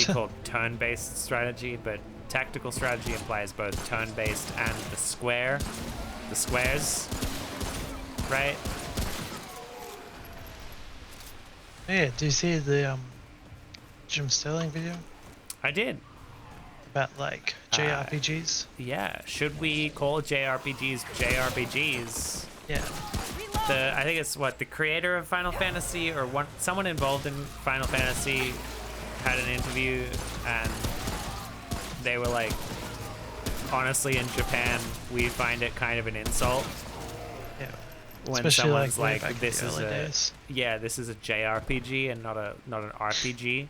called turn-based strategy, but tactical strategy implies both turn-based and the squares. right? Yeah, do you see the Jim Sterling video I did. about like JRPGs? Yeah, should we call JRPGs JRPGs? Yeah. I think it's what the creator of Final Fantasy or someone involved in Final Fantasy had an interview, and they were like, honestly, in Japan, we find it kind of an insult. Yeah. When Especially someone's like like, this is days. this is a JRPG and not an RPG,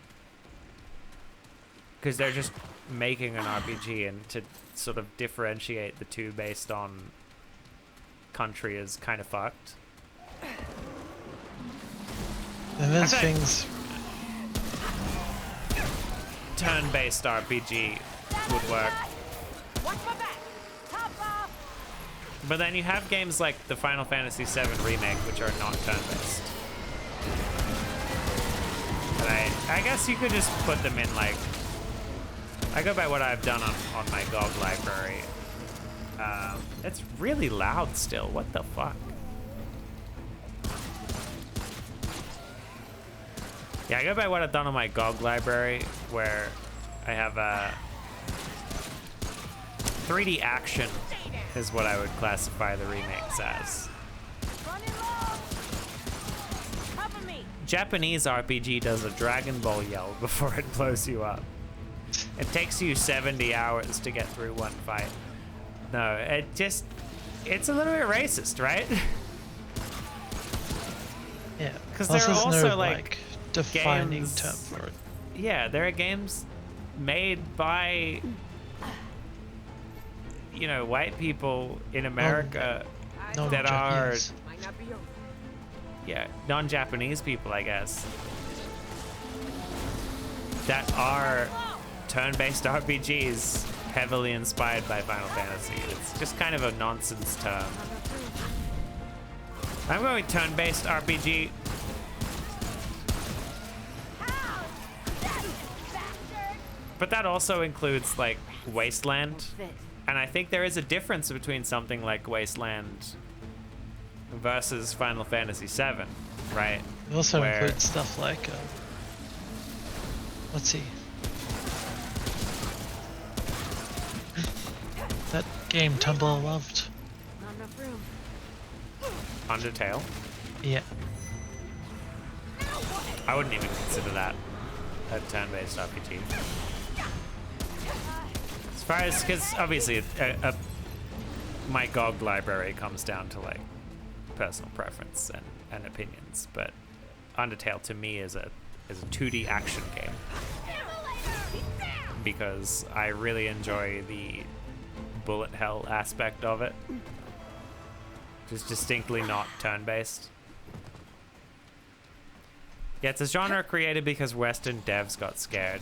because they're just making an RPG, and to sort of differentiate the two based on country is kind of fucked. And there's things. Turn-based RPG would work. But then you have games like the Final Fantasy VII Remake, which are not turn-based. And I guess you could just put them in, like... I go by what I've done on my GOG library. It's really loud still. What the fuck? Yeah, I go by what I've done on my GOG library, where I have a 3D action is what I would classify the remakes as. Japanese RPG does a Dragon Ball yell before it blows you up. It takes you 70 hours to get through one fight. No, it's a little bit racist, right? Yeah, because there are also no, like defining games, term for it. Yeah, there are games made by, you know, white people in America that are, yeah, non-Japanese people, I guess, that are turn-based RPGs heavily inspired by Final Fantasy. It's just kind of a nonsense term. I'm going turn-based RPG. But that also includes like Wasteland. And I think there is a difference between something like Wasteland versus Final Fantasy VII, right? It also includes stuff like, let's see. That game Tumblr loved. Not enough room. Undertale? Yeah. I wouldn't even consider that a turn-based RPG. As far as, because obviously my GOG library comes down to like personal preference and opinions, but Undertale to me is a 2D action game because I really enjoy the bullet hell aspect of it. Just distinctly not turn-based. Yeah, it's a genre created because Western devs got scared.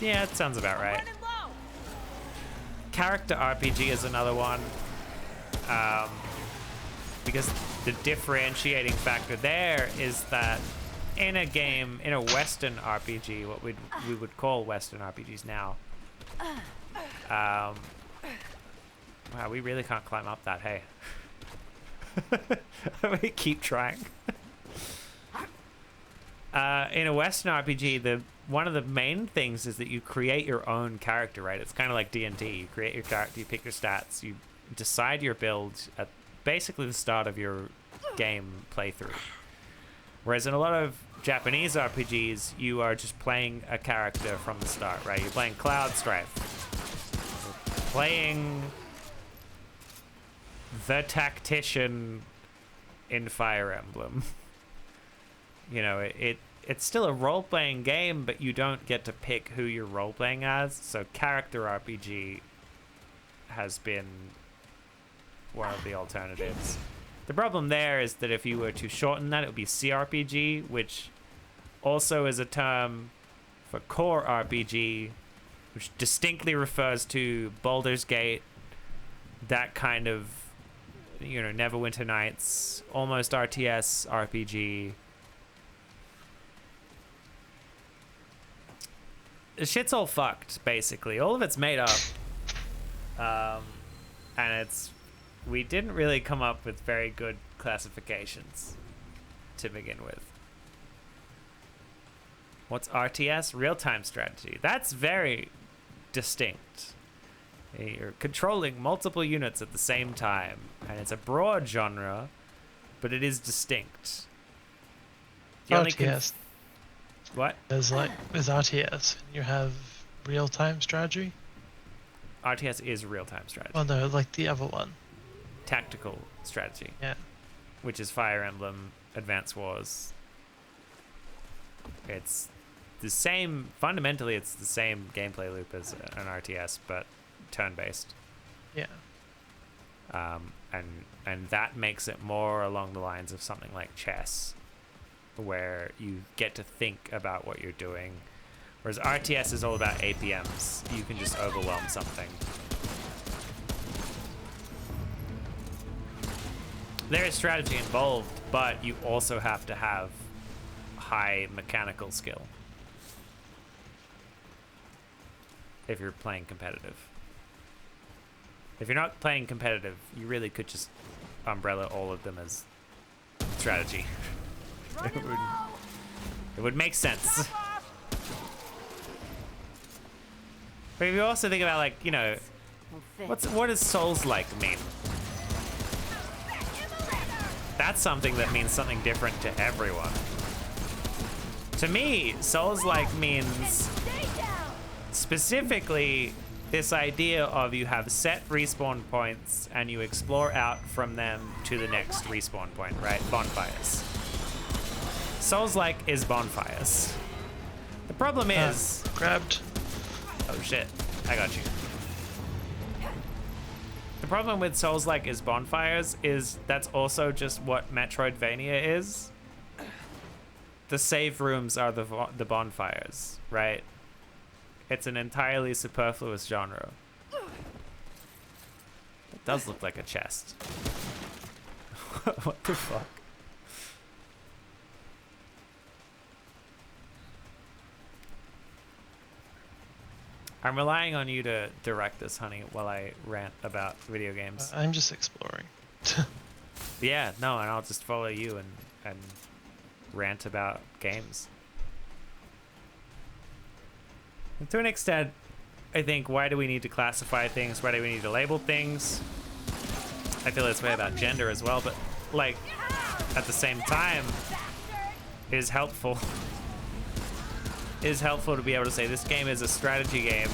Yeah, that sounds about right. Character RPG is another one. Because the differentiating factor there is that in a game, in a Western RPG, what we would call Western RPGs now, wow, we really can't climb up that, hey. We keep trying. In a Western RPG, one of the main things is that you create your own character, right? It's kind of like D&D. You create your character, you pick your stats, you decide your build at basically the start of your game playthrough. Whereas in a lot of Japanese RPGs, you are just playing a character from the start, right? You're playing Cloud Strife. You're playing the tactician in Fire Emblem. You know, it's still a role-playing game, but you don't get to pick who you're role-playing as. So character RPG has been one of the alternatives. The problem there is that if you were to shorten that, it would be CRPG, which also is a term for core RPG, which distinctly refers to Baldur's Gate, that kind of, you know, Neverwinter Nights, almost RTS RPG. The shit's all fucked, basically. All of it's made up. And it's we didn't really come up with very good classifications to begin with. What's RTS? Real-time strategy. That's very distinct. You're controlling multiple units at the same time, and it's a broad genre, but it is distinct. The only RTS. What? There's RTS. And you have real-time strategy. RTS is real-time strategy. Well, no, like the other one. Tactical strategy. Yeah. Which is Fire Emblem, Advance Wars. It's the same, fundamentally it's the same gameplay loop as an RTS, but turn-based. Yeah. And that makes it more along the lines of something like chess, where you get to think about what you're doing. Whereas RTS is all about APMs. You can just overwhelm something. There is strategy involved, but you also have to have high mechanical skill if you're playing competitive. If you're not playing competitive, you really could just umbrella all of them as strategy. It would make sense. But if you also think about, like, you know, what does Souls-like mean? That's something that means something different to everyone. To me, Souls-like means specifically this idea of you have set respawn points and you explore out from them to the next respawn point, right? Bonfires. Souls-like is bonfires. The problem is... Grabbed. Oh shit, I got you. The problem with Souls-like is bonfires is that's also just what Metroidvania is. The save rooms are the bonfires, right? It's an entirely superfluous genre. It does look like a chest. What the fuck? I'm relying on you to direct this, honey, while I rant about video games. I'm just exploring. Yeah, no, and I'll just follow you and rant about games. And to an extent, I think, why do we need to classify things? Why do we need to label things? I feel this way about gender as well, but, like, at the same time, it is helpful. It is helpful to be able to say this game is a strategy game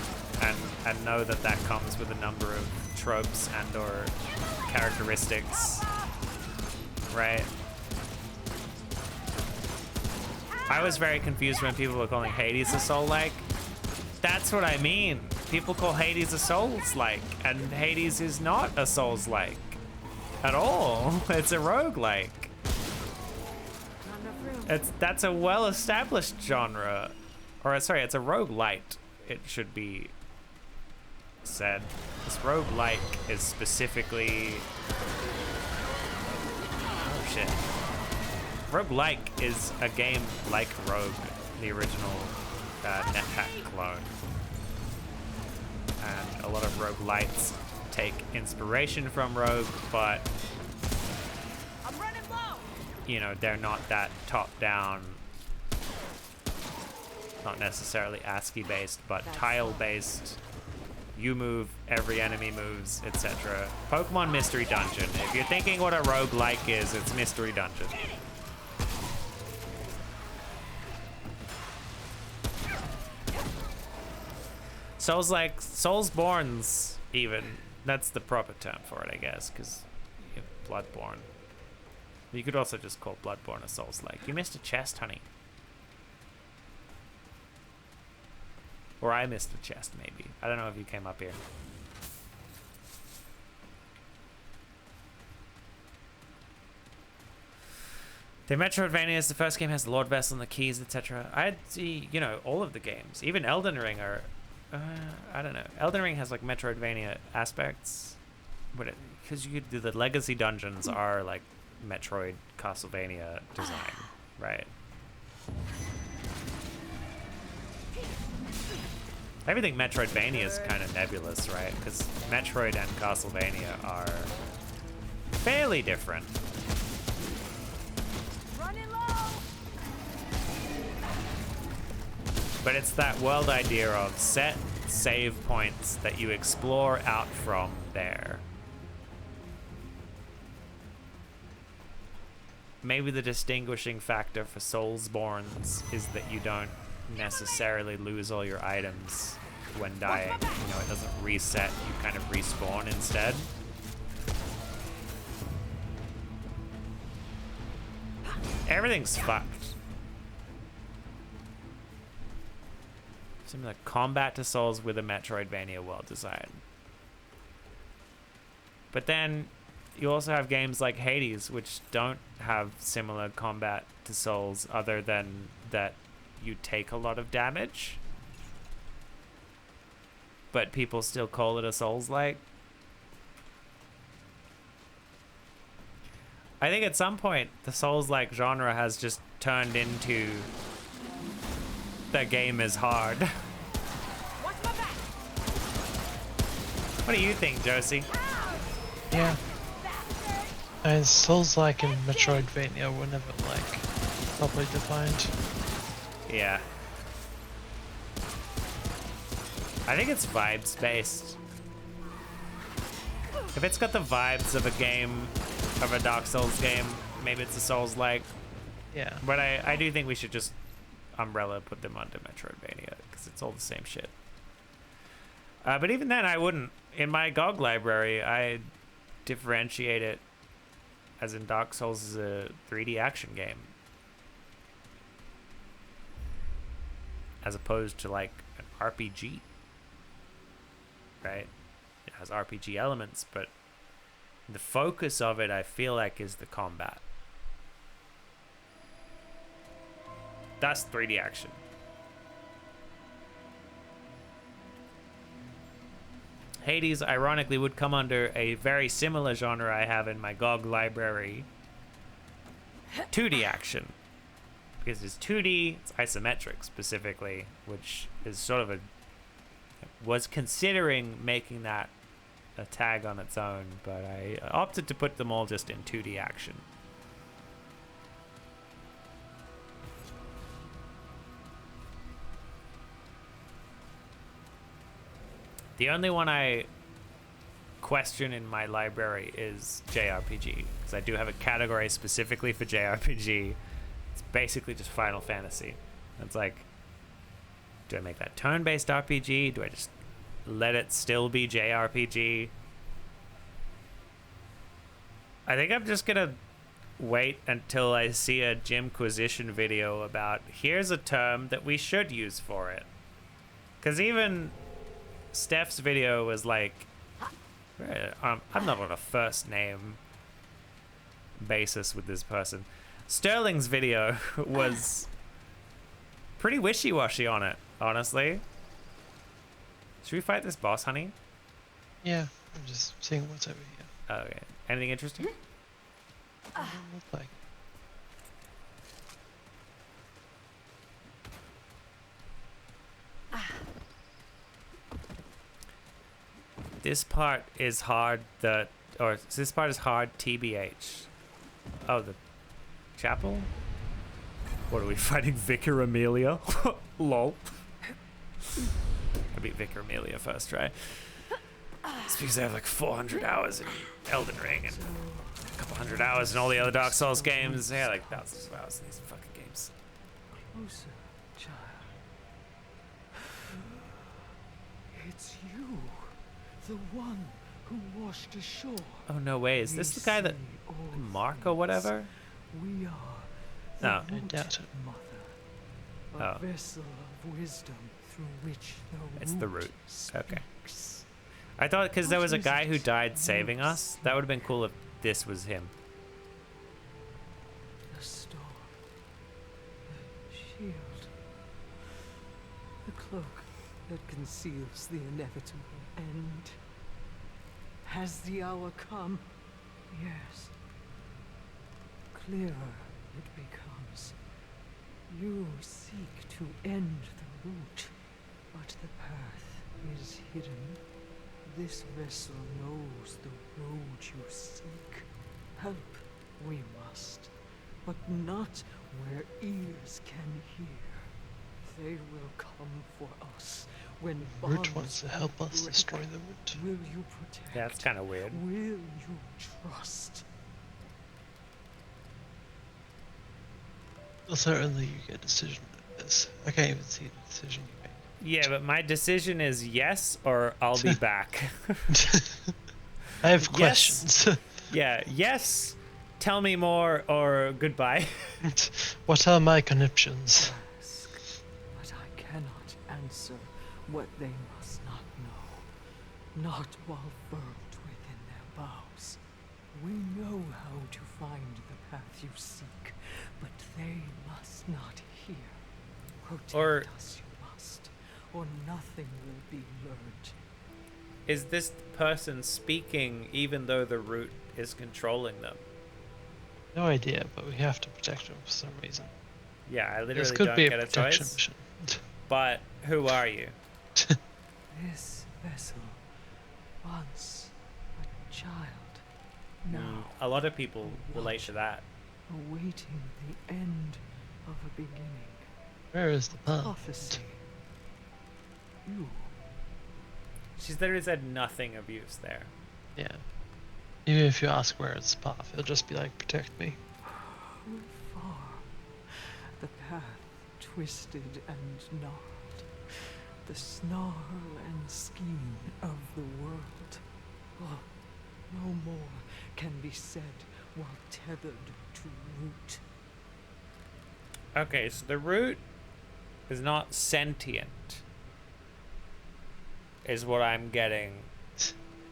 and know that that comes with a number of tropes and or characteristics, right? I was very confused when people were calling Hades a Soul-like. That's what I mean. People call Hades a Souls-like, and Hades is not a Souls-like at all. It's a roguelike. That's a well-established genre. Or sorry, it's a roguelite. It should be said. This roguelike is specifically... Oh shit. Roguelike is a game like Rogue, the original NetHack clone. And a lot of roguelites take inspiration from Rogue, but you know, they're not that top-down, not necessarily ASCII based, but tile based. You move, every enemy moves, etc. Pokemon Mystery Dungeon. If you're thinking what a roguelike is, it's Mystery Dungeon. Souls-like, Soulsborns even. That's the proper term for it, I guess, because Bloodborne. You could also just call Bloodborne a Souls-like. You missed a chest, honey. Or I missed a chest, maybe. I don't know if you came up here. The Metroidvania, the first game has the Lord Vessel and the keys, etc. I'd see, you know, all of the games. Even Elden Ring are... I don't know. Elden Ring has, like, Metroidvania aspects. But because you could do the legacy dungeons are, like, Metroid Castlevania design, right? Everything Metroidvania is kind of nebulous, right? Because Metroid and Castlevania are fairly different. Running low. But it's that world idea of set save points that you explore out from there. Maybe the distinguishing factor for Soulsborns is that you don't necessarily lose all your items when dying. You know, it doesn't reset, you kind of respawn instead. Everything's fucked. Similar combat to Souls with a Metroidvania world design. But then you also have games like Hades, which don't have similar combat to Souls other than that you take a lot of damage. But people still call it a Souls-like. I think at some point the Souls-like genre has just turned into the game is hard. What do you think, Josie? Yeah. And Souls-like and Metroidvania were never like properly defined. Yeah. I think it's vibes based. If it's got the vibes of a game, of a Dark Souls game, maybe it's a Souls-like. Yeah. But I do think we should just umbrella put them onto Metroidvania because it's all the same shit. But even then, I wouldn't. In my GOG library, I differentiate it as in Dark Souls is a 3D action game, as opposed to like an RPG. Right? It has RPG elements, but the focus of it, I feel like, is the combat. That's 3D action. Hades, ironically, would come under a very similar genre I have in my GOG library. 2D action. Because it's 2D, it's isometric specifically, which is sort of a... was considering making that a tag on its own, but I opted to put them all just in 2D action. The only one I question in my library is JRPG, because I do have a category specifically for JRPG. It's basically just Final Fantasy. It's like, do I make that turn-based RPG? Do I just let it still be JRPG? I think I'm just gonna wait until I see a Jimquisition video about here's a term that we should use for it. Because even Steph's video was like, I'm not on a first name basis with this person. Sterling's video was pretty wishy-washy on it, honestly. Should we fight this boss, honey? Yeah, I'm just seeing what's over here. Oh, okay. Anything interesting? Look like. This part is hard, this part is hard, TBH. Oh, the chapel? What are we fighting, Vicar Amelia? Lol. I beat Vicar Amelia first try. It's because I have like 400 hours in Elden Ring and a couple hundred hours in all the other Dark Souls games. Yeah, like thousands of hours in these fucking games. Closer, child. It's you, the one who washed ashore. Oh, no way. Is this the guy that... Mark or whatever? We are No. the rooted mother, a Oh. vessel of wisdom through which the It's the root. Okay. speaks. I thought because there was a What is guy it? who died saving us. That would have been cool if this was him. The storm, the shield, the cloak that conceals the inevitable end. Has the hour come? Yes. Clearer it becomes. You seek to end the root, but the path is hidden. This vessel knows the road you seek. Help we must, but not where ears can hear. They will come for us when Root wants to help us destroy the root. Will you protect? Yeah, that's kind of weird. Will you trust? Well, certainly you get a decision in this. I can't even see the decision you make. Yeah, but my decision is yes or I'll be back. I have questions. Yes. Yeah, yes, tell me more, or goodbye. What are my conniptions? Ask, but I cannot answer what they must not know. Not while burnt within their boughs. We know how to find the path you seek, but they must not hear. Protect us you must, or nothing will be learned. Is this person speaking even though the root is controlling them? No idea, but we have to protect them for some reason. Yeah, I literally This could don't be a get a protection choice. mission. But who are you? This vessel, once a child, now A lot of people relate to that. awaiting the end of a beginning. Where is the path? Prophecy. You. She's literally said nothing of use there. Yeah. Even if you ask where it's the path, it'll just be like, protect me. Far. The path twisted and gnarled. The snarl and skein of the world. Oh, no more can be said while tethered to root. Okay, so the root is not sentient, is what I'm getting.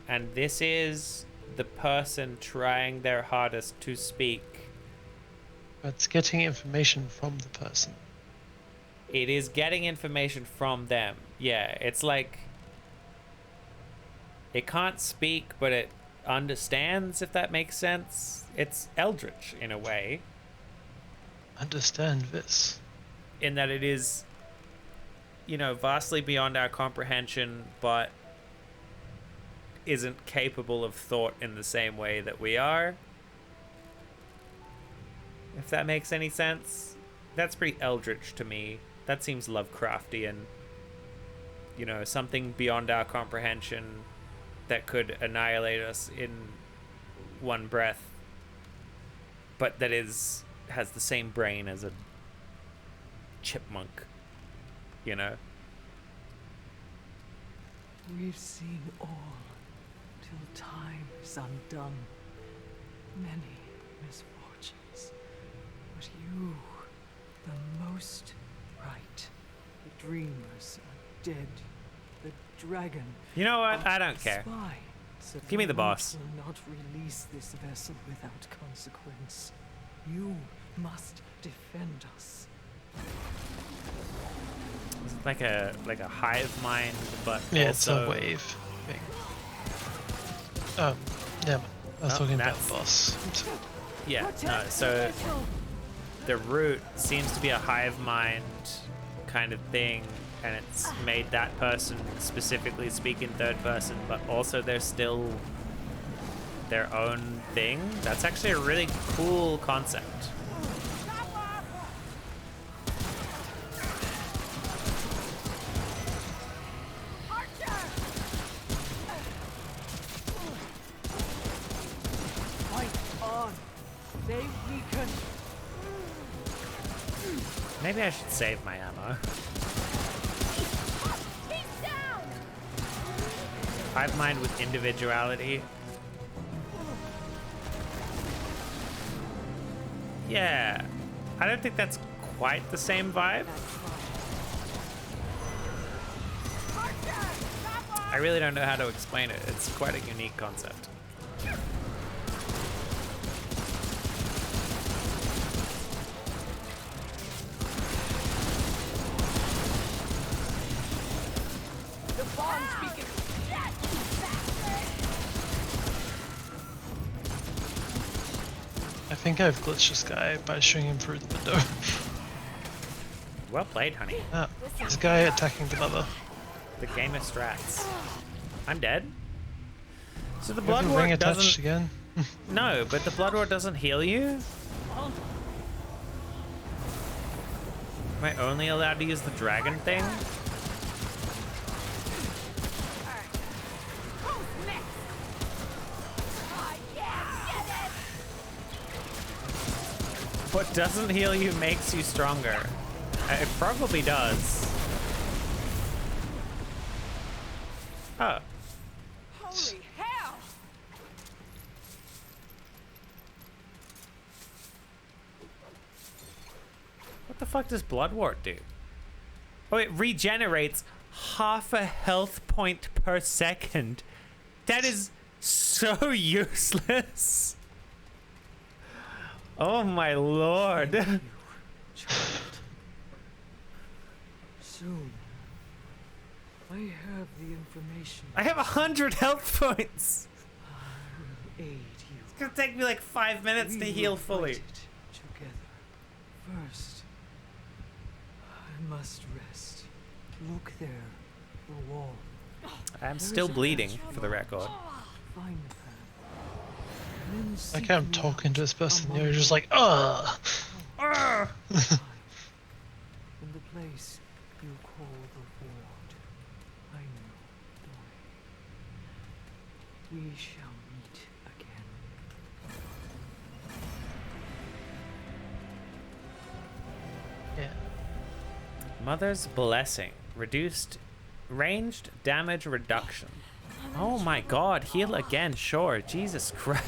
And this is the person trying their hardest to speak. But it's getting information from the person. It is getting information from them. Yeah, it's like it can't speak, but it understands, if that makes sense. It's eldritch in a way. Understand this. In that it is, you know, vastly beyond our comprehension, but isn't capable of thought in the same way that we are. If that makes any sense. That's pretty eldritch to me. That seems Lovecraftian. You know, something beyond our comprehension that could annihilate us in one breath, but that has the same brain as a chipmunk, you know? We've seen all till time is undone. Many misfortunes. But you, the most right. The dreamers are dead. The dragon. You know what? I don't care. So Give me the boss. will not release this vessel without consequence. You must defend us. It's like a hive mind, but yeah, also it's a wave thing. Yeah, I was talking about the boss. Yeah, no, so the root seems to be a hive mind kind of thing, and it's made that person specifically speak in third person, but also they're still their own thing. That's actually a really cool concept. Maybe I should save my ammo. Hive mind with individuality. Yeah, I don't think that's quite the same vibe. I really don't know how to explain it. It's quite a unique concept. I think I've glitched this guy by shooting him through the window. Well played, honey. Ah, there's a guy attacking the mother. The game of strats. I'm dead. So the You have blood your ring work attached doesn't. again? No, but the blood rot doesn't heal you? Am I only allowed to use the dragon thing? What doesn't heal you makes you stronger. It probably does. Oh. Holy hell! What the fuck does Bloodwort do? Oh, it regenerates half a health point per second. That is so useless. Oh my lord. Thank you, child. Soon, I have the information. I have 100 health points. I will aid you. It's gonna take me like 5 minutes to heal fully. Together. First, I must rest. Look there, the wall. I'm still bleeding, for the record. Find the path. Like I'm talking to this person, you're just like, ugh. Ugh. In the place you call the ward, I know the way. We shall meet again. Yeah. Mother's Blessing. Reduced ranged damage reduction. Oh my god, heal again, sure. Jesus Christ.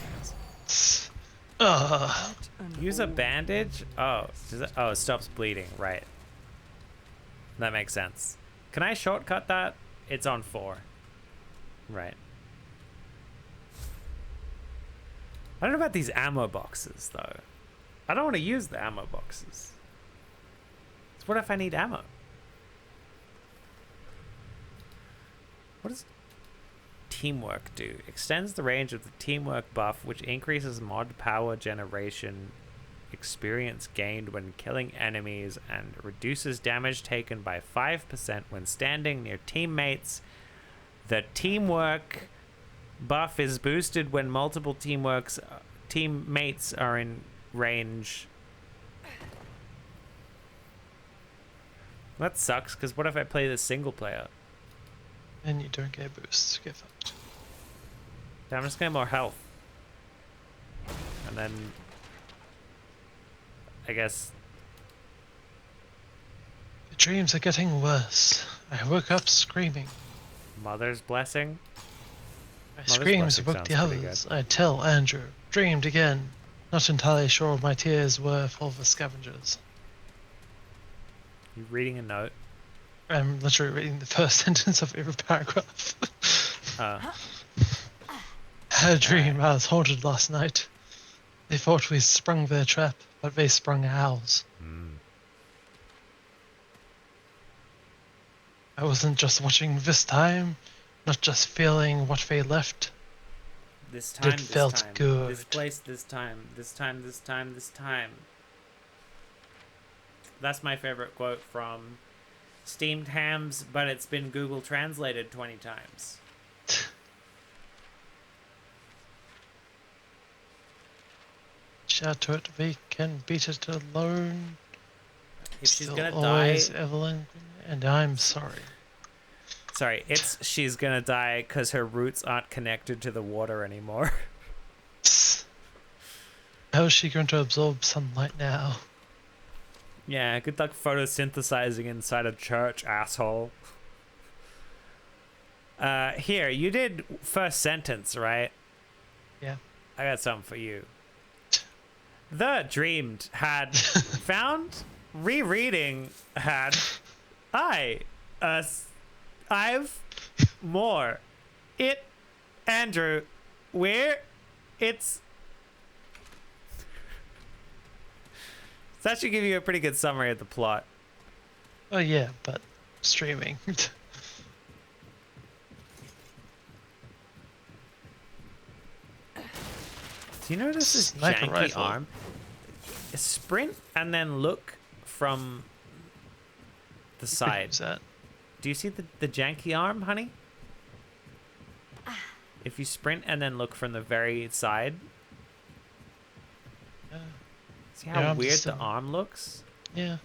Use a bandage? Oh, it stops bleeding, right. That makes sense. Can I shortcut that? It's on 4. Right. I don't know about these ammo boxes, though. I don't want to use the ammo boxes. So what if I need ammo? What does teamwork do? Extends the range of the teamwork buff, which increases mod power generation experience gained when killing enemies and reduces damage taken by 5% when standing near teammates. The teamwork buff is boosted when multiple teammates are in range. That sucks, because what if I play this single player? And you don't get a boost. Get fucked. I'm just getting more health. And then I guess The dreams are getting worse. I woke up screaming. Mother's Blessing. My Mother's screams Blessing woke the sounds pretty others. I tell Andrew. Dreamed again. Not entirely sure my tears were for the scavengers. You reading a note? I'm literally reading the first sentence of every paragraph. Had a dream I was haunted last night. They thought we sprung their trap, but they sprung ours. I wasn't just watching this time, not just feeling what they left. This time, It felt good. This place, this time. This time, this time, this time. That's my favorite quote from Steamed Hams, but it's been Google translated 20 times. Shout to it, we can beat it alone. If she's Still gonna always die, Evelyn, and I'm sorry. sorry, it's she's gonna die because her roots aren't connected to the water anymore. How is she going to absorb sunlight now? Yeah, good luck photosynthesizing inside a church, asshole. Here, you did first sentence, right? Yeah. I got something for you. The dreamed had found rereading had I've more it Andrew where it's that should give you a pretty good summary of the plot. Oh yeah, but streaming. Do you notice this Sniper janky rifle. arm? Sprint and then look from the side. That. Do you see the janky arm, honey? If you sprint and then look from the very side, See how weird the arm looks? Yeah.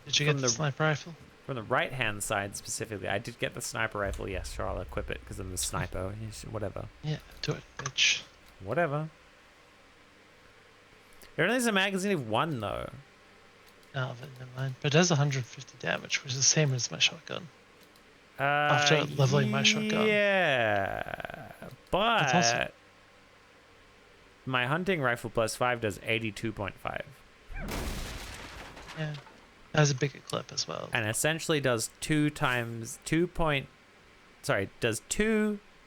Did you get the sniper rifle? From the right-hand side specifically. I did get the sniper rifle. Yes, sure, I'll equip it because I'm the sniper. Whatever. Yeah, do it, bitch. Whatever. It only has a magazine of 1, though. Oh, but never mind. But it does 150 damage, which is the same as my shotgun. After leveling my shotgun. Yeah. But awesome. My hunting rifle +5 does 82.5. Yeah. That has a bigger clip as well. And essentially does 2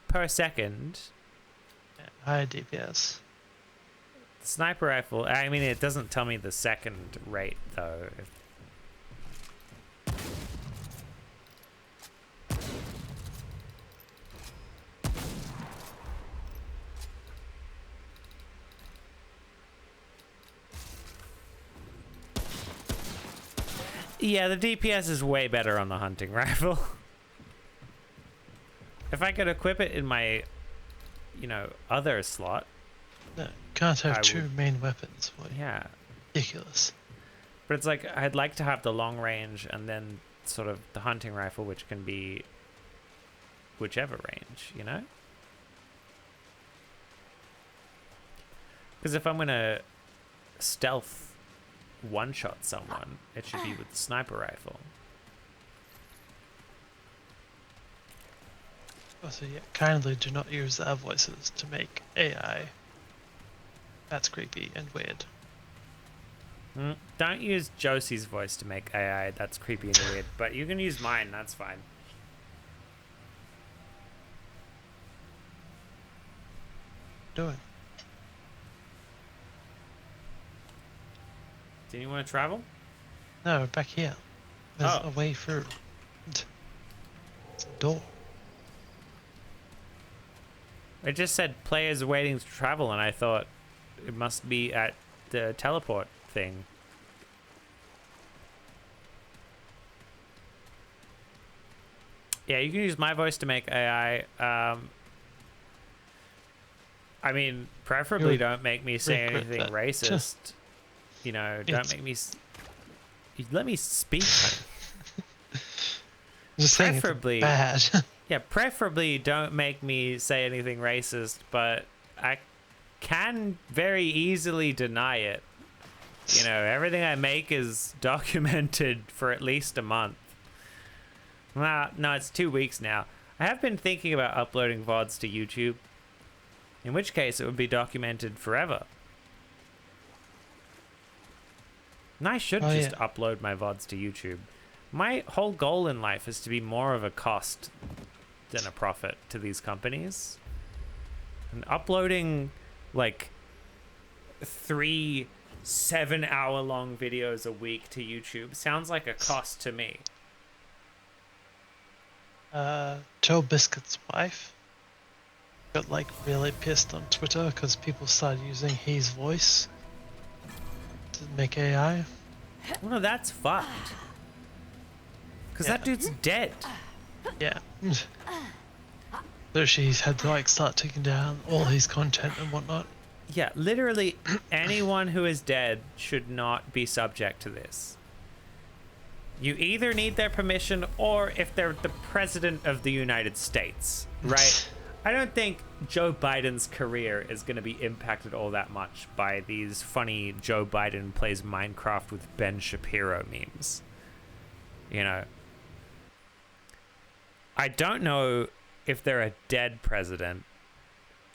per second. Yeah, higher DPS. The sniper rifle, I mean, it doesn't tell me the second rate, though. Yeah, the DPS is way better on the hunting rifle. If I could equip it in my, other slot. No, can't have two main weapons. Yeah. Ridiculous. But it's like, I'd like to have the long range and then sort of the hunting rifle, which can be whichever range, Because if I'm going to stealth one-shot someone, it should be with the sniper rifle. Also, yeah, kindly do not use our voices to make AI. That's creepy and weird. Don't use Josie's voice to make AI. That's creepy and weird. But you can use mine. That's fine. Do it. Do you want to travel? No, back here. There's a way through. It's a door. It just said players waiting to travel, and I thought it must be at the teleport thing. Yeah, you can use my voice to make AI. I mean, preferably don't make me say anything racist. Don't make me... Let me speak. Just preferably bad. Yeah, preferably don't make me say anything racist, but I can very easily deny it. Everything I make is documented for at least a month. Well, no, it's 2 weeks now. I have been thinking about uploading VODs to YouTube, in which case it would be documented forever. And I should upload my VODs to YouTube. My whole goal in life is to be more of a cost than a profit to these companies. And uploading like 3 7-hour-long videos a week to YouTube sounds like a cost to me. Joe Biscuit's wife got really pissed on Twitter because people started using his voice to make AI. Well, no, that's fucked. Because that dude's dead. Yeah. So she's had to start taking down all his content and whatnot. Yeah, literally anyone who is dead should not be subject to this. You either need their permission or if they're the president of the United States, right? I don't think Joe Biden's career is going to be impacted all that much by these funny Joe Biden plays Minecraft with Ben Shapiro memes. I don't know if they're a dead president,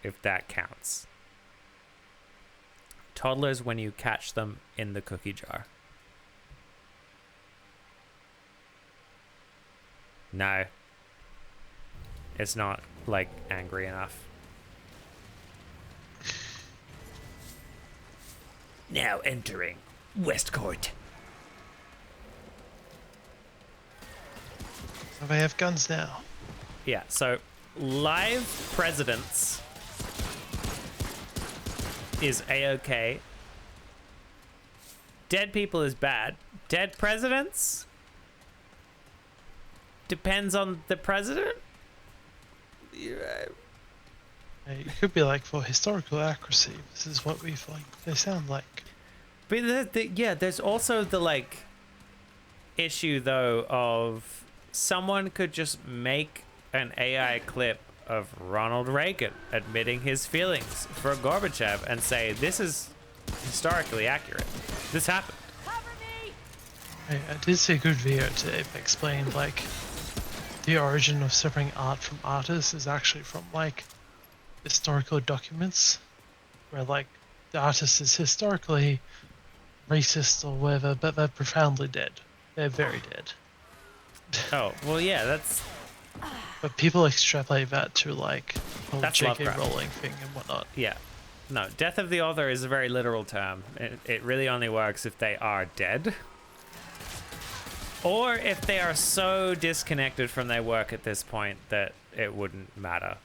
if that counts. Toddlers when you catch them in the cookie jar. No. It's not, angry enough. Now entering Westcourt. So they have guns now. Yeah, so live presidents is A-okay. Dead people is bad. Dead presidents? Depends on the president? It could be like for historical accuracy. This is what we like. They sound like. But yeah, there's also the like issue though of someone could just make an AI clip of Ronald Reagan admitting his feelings for Gorbachev and say this is historically accurate. This happened. I did see a good video today that explained like the origin of separating art from artists is actually from like historical documents where like the artist is historically racist or whatever, but they're profoundly dead. They're very dead. Oh, well yeah, that's But people extrapolate that to like the whole That's J.K. Lovecraft. Rowling thing and whatnot. yeah. No, death of the author is a very literal term. It really only works if they are dead. Or if they are so disconnected from their work at this point that it wouldn't matter.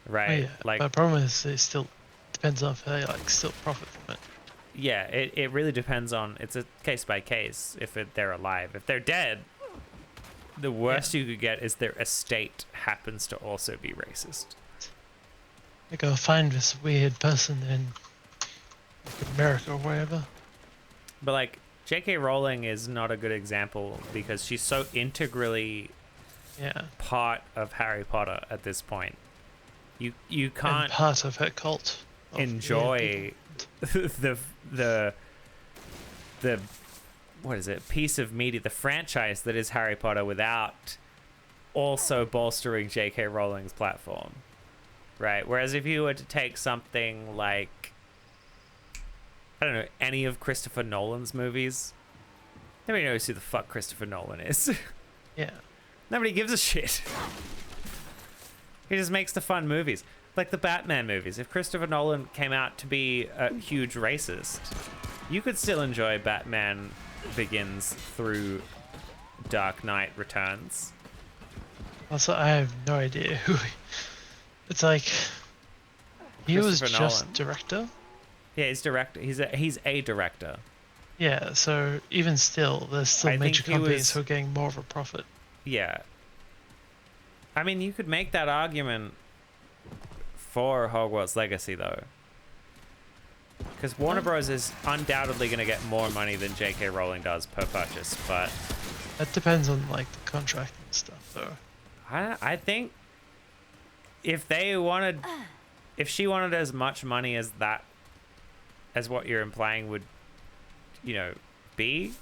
Right? Oh, yeah. Like, But the problem is it still depends on if they like still profit from it. yeah, it really depends on, it's a case by case if they're alive. If they're dead, the worst you could get is their estate happens to also be racist. I go find this weird person in like, America or wherever. But like, J.K. Rowling is not a good example because she's so integrally part of Harry Potter at this point. You can't And part of her cult. Of enjoy the what is it, piece of media, the franchise that is Harry Potter without also bolstering J.K. Rowling's platform, right? Whereas if you were to take something like, I don't know, any of Christopher Nolan's movies, nobody knows who the fuck Christopher Nolan is. Yeah. Nobody gives a shit. He just makes the fun movies. Like the Batman movies. If Christopher Nolan came out to be a huge racist, you could still enjoy Batman Begins through Dark Knight Returns. Also, I have no idea who. It's like he was Christopher just Nolan. director. Yeah, he's director. He's a director. Yeah, so even still, there's still I major think he companies was- who are getting more of a profit. Yeah. I mean, you could make that argument for Hogwarts Legacy, though. Because Warner Bros. Is undoubtedly going to get more money than J.K. Rowling does per purchase, but... That depends on like the contract and stuff, though. I think if they wanted... If she wanted as much money as that... As what you're implying would, you know, be...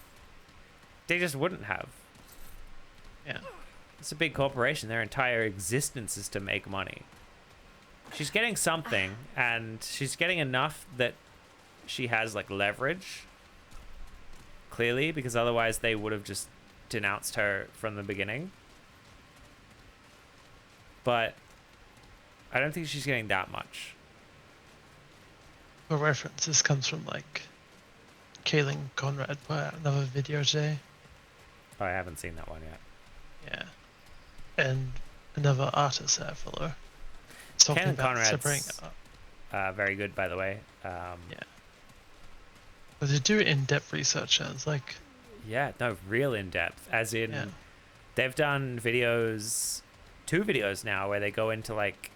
They just wouldn't have. Yeah. It's a big corporation. Their entire existence is to make money. She's getting something, and she's getting enough that she has, like, leverage. Clearly, because otherwise they would have just denounced her from the beginning. But I don't think she's getting that much. For reference, this comes from like Kaylin Conrad put out another video today. Oh, I haven't seen that one yet. Yeah. And another artist that I follow. Talking Kaylin about separating Conrad's very good, by the way. Yeah. But they do in-depth research, and it's like... Yeah, no, real in-depth. As in, Yeah. they've done videos, 2 videos now, where they go into, like,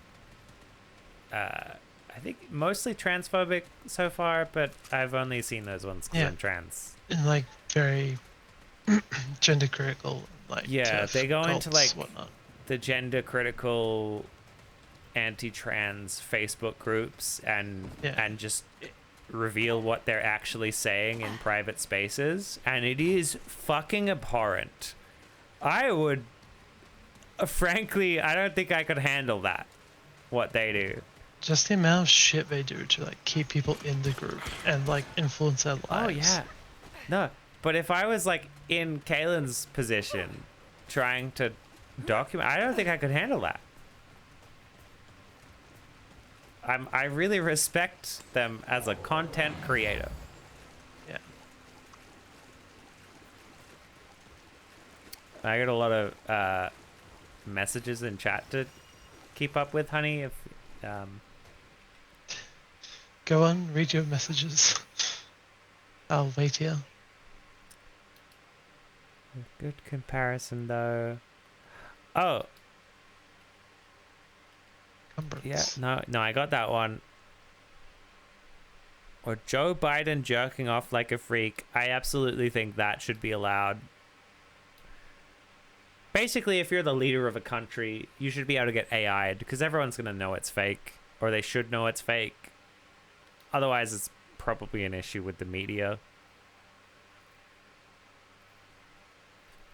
I think mostly transphobic so far, but I've only seen those ones because I'm trans. And like very gender critical, like Yeah, they go cults, into, like, whatnot. the gender critical anti-trans Facebook groups and just reveal what they're actually saying in private spaces, and it is fucking abhorrent. I would frankly, I don't think I could handle that, what they do. Just the amount of shit they do to like keep people in the group and like influence their lives. Oh yeah. No, but if I was like in Kaylin's position trying to document, I don't think I could handle that. I really respect them as a content creator. Yeah. I get a lot of messages in chat to keep up with, honey. If Go on, read your messages. I'll wait here. Good comparison though. Oh. Yeah, no, I got that one. Or Joe Biden jerking off like a freak. I absolutely think that should be allowed. Basically, if you're the leader of a country, you should be able to get AI'd because everyone's going to know it's fake, or they should know it's fake. Otherwise, it's probably an issue with the media.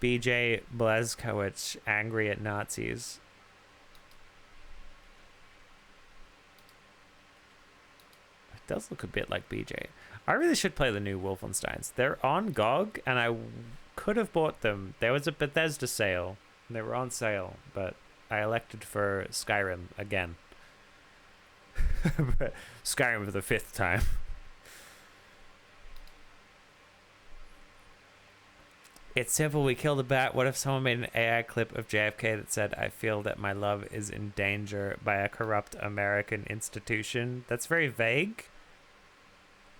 BJ Blazkowicz angry at Nazis. It does look a bit like BJ. I really should play the new Wolfensteins. They're on GOG, and I could have bought them. There was a Bethesda sale, and they were on sale, but I elected for Skyrim again. Skyrim for the 5th time. It's simple, we killed a bat. What if someone made an AI clip of JFK that said, I feel that my love is in danger by a corrupt American institution? That's very vague.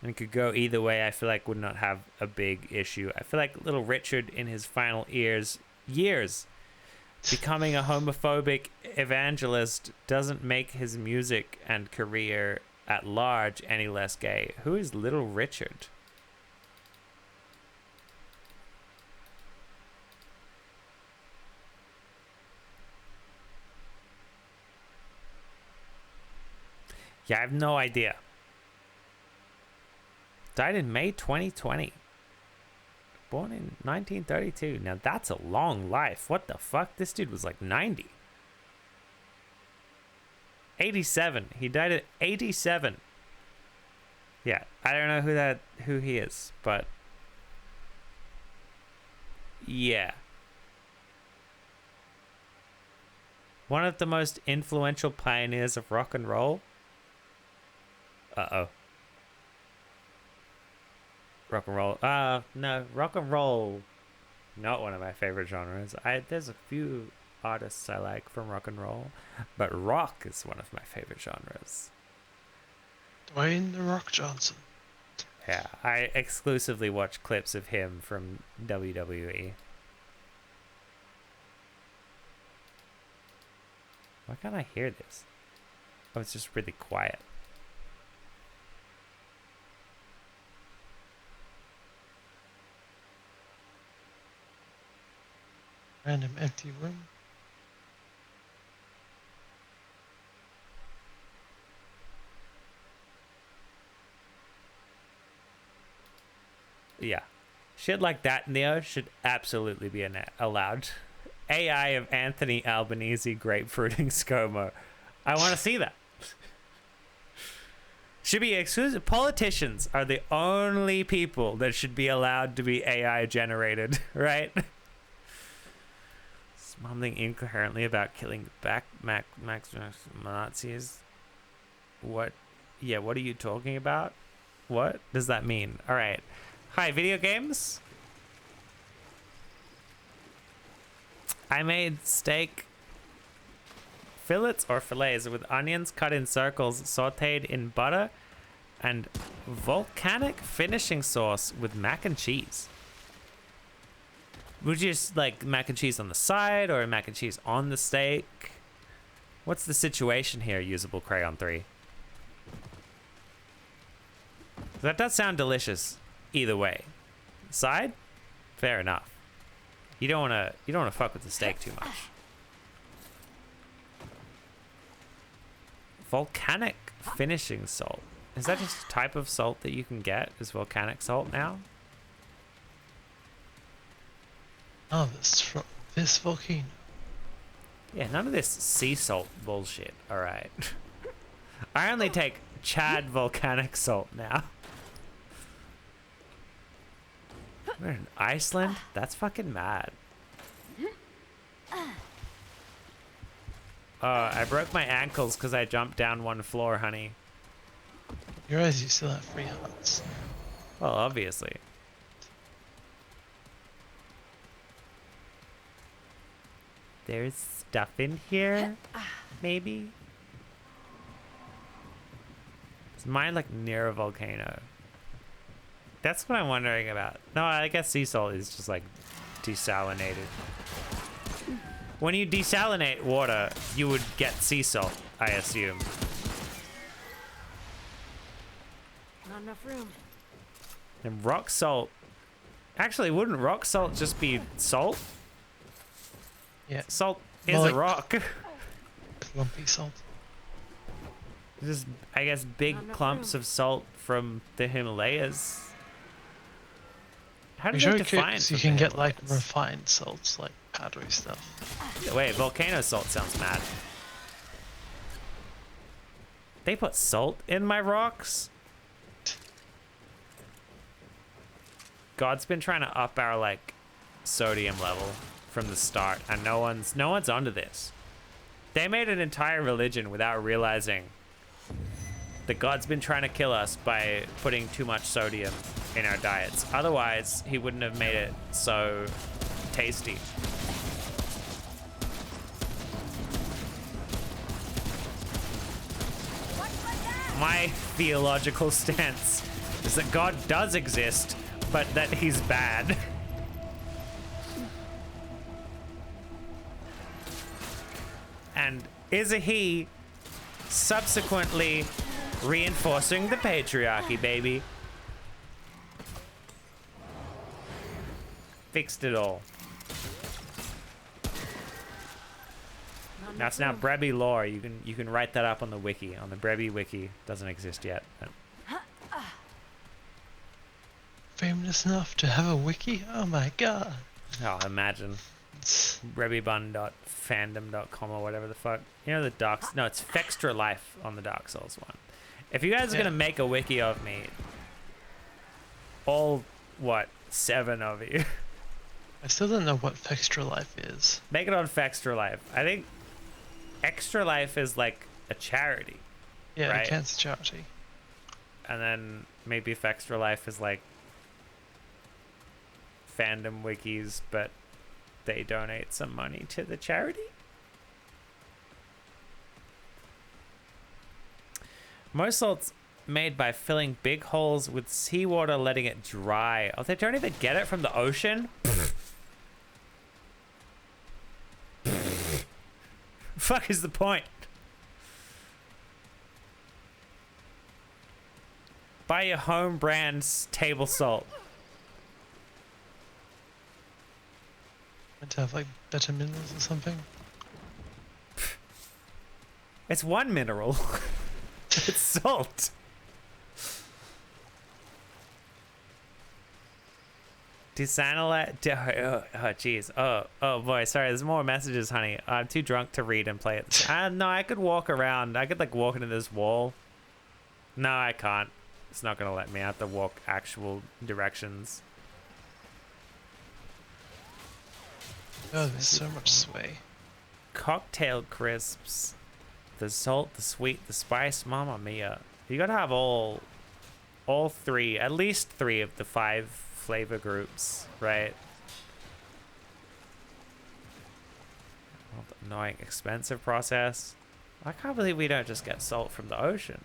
And it could go either way. I feel like would not have a big issue. I feel like little Richard in his final years becoming a homophobic evangelist doesn't make his music and career at large any less gay. Who is little Richard? Yeah, I have no idea. Died in May 2020. Born in 1932. Now that's a long life. What the fuck? This dude was like 90. 87. He died at 87. Yeah, I don't know who he is, but yeah. One of the most influential pioneers of rock and roll. Uh-oh. Rock and roll. No, rock and roll. Not one of my favorite genres. There's a few artists I like from rock and roll, but rock is one of my favorite genres. Dwayne The Rock Johnson. Yeah, I exclusively watch clips of him from WWE. Why can't I hear this? Oh, it's just really quiet. Random empty room. Yeah. Shit like that, Neo, should absolutely be allowed. AI of Anthony Albanese grapefruiting ScoMo. I want to see that. Should be exclusive. Politicians are the only people that should be allowed to be AI generated, right? Mumbling incoherently about killing Max Nazis. What? Yeah, what are you talking about? What does that mean? All right. Hi, video games. I made steak fillets or fillets with onions cut in circles, sauteed in butter, and volcanic finishing sauce with mac and cheese. Would you just like mac and cheese on the side or mac and cheese on the steak? What's the situation here, Usable Crayon 3? That does sound delicious either way. Side? Fair enough. You don't wanna fuck with the steak too much. Volcanic finishing salt. Is that just a type of salt that you can get? Is volcanic salt now? Oh, this volcano. Yeah, none of this sea salt bullshit. All right. I only take Chad volcanic salt now. We're in Iceland? That's fucking mad. I broke my ankles because I jumped down one floor, honey. You realize you still have free hearts. Well, obviously. There's stuff in here, maybe? Is mine like near a volcano? That's what I'm wondering about. No, I guess sea salt is just like desalinated. When you desalinate water, you would get sea salt, I assume. Not enough room. And rock salt. Actually, wouldn't rock salt just be salt? Yeah. Salt is More a like rock. Lumpy salt. Just, I guess, big clumps of salt from the Himalayas. How do they define? So you can get like refined salts, like powdery stuff. Wait, volcano salt sounds mad. They put salt in my rocks? God's been trying to up our like sodium level from the start, and no one's onto this. They made an entire religion without realizing that God's been trying to kill us by putting too much sodium in our diets. Otherwise, he wouldn't have made it so tasty. My theological stance is that God does exist, but that he's bad. And is a he subsequently reinforcing the patriarchy, baby. Fixed it all. That's now Brebby lore. You can write that up on the wiki, on the Brebby wiki. Doesn't exist yet. But... Famous enough to have a wiki? Oh my god. Oh, imagine. Brebbybun.fandom.com or whatever the fuck. You know the Dark... No, it's Fextra Life on the Dark Souls one. If you guys are going to make a wiki of me, all, what, 7 of you? I still don't know what Fextra Life is. Make it on Fextra Life. I think Extra Life is like a charity. Yeah, right? a cancer charity. And then maybe Fextra Life is like fandom wikis, but they donate some money to the charity. Most salt's made by filling big holes with seawater, letting it dry. Oh, they don't even get it from the ocean? Fuck is the point? Buy your home brand's table salt. Meant to have like better minerals or something. It's one mineral. It's salt. Desanilate. Oh, jeez. Oh, boy. Sorry, there's more messages, honey. I'm too drunk to read and play it. No, I could walk around. I could, like, walk into this wall. No, I can't. It's not going to let me. I have to walk actual directions. Oh, there's so much sway. Cocktail crisps. The salt, the sweet, the spice. Mamma mia. You got to have all 3, at least 3 of the 5 flavor groups, right? Oh, the annoying, expensive process. I can't believe we don't just get salt from the ocean.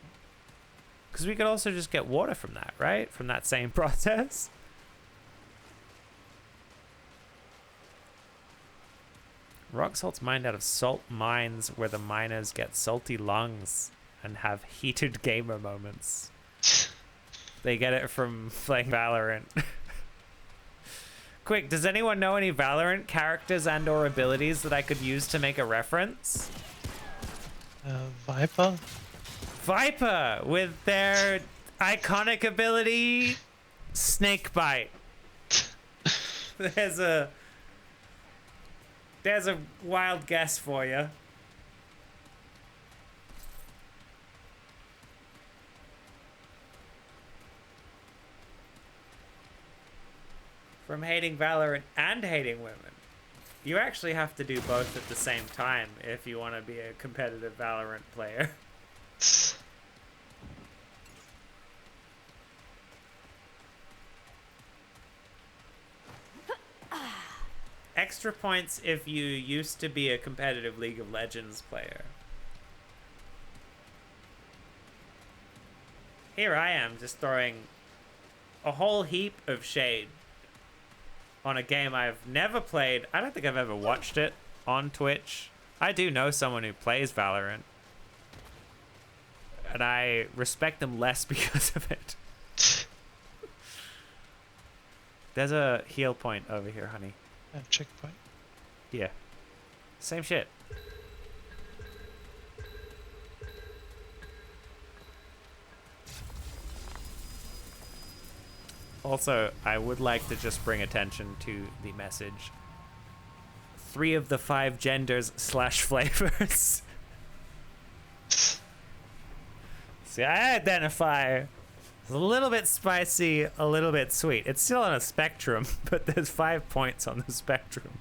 Because we could also just get water from that, right? From that same process. Rock salt's mined out of salt mines where the miners get salty lungs and have heated gamer moments. They get it from playing Valorant. Quick, does anyone know any Valorant characters and or abilities that I could use to make a reference? Viper? Viper with their iconic ability, Snake Bite. There's a wild guess for you. From hating Valorant and hating women. You actually have to do both at the same time if you want to be a competitive Valorant player. Extra points if you used to be a competitive League of Legends player. Here I am just throwing a whole heap of shade on a game I've never played. I don't think I've ever watched it. on Twitch. I do know someone who plays Valorant, and I respect them less because of it. There's a heal point over here, honey. Checkpoint. Yeah. Same shit. Also, I would like to just bring attention to the message. 3 of the 5 genders / flavors. See, I identify as a little bit spicy, a little bit sweet. It's still on a spectrum, but there's 5 points on the spectrum.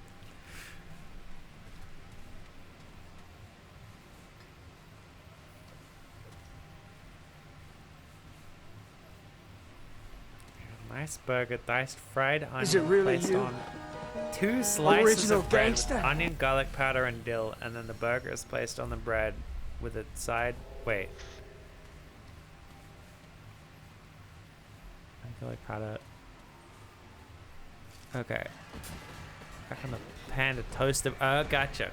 Nice burger, diced fried onion Is it really placed you? on 2 slices Original of bread gangster? with onion, garlic powder, and dill, and then the burger is placed on the bread with a side. Wait. Garlic powder. Okay. Back on the pan to toast them. Oh, gotcha.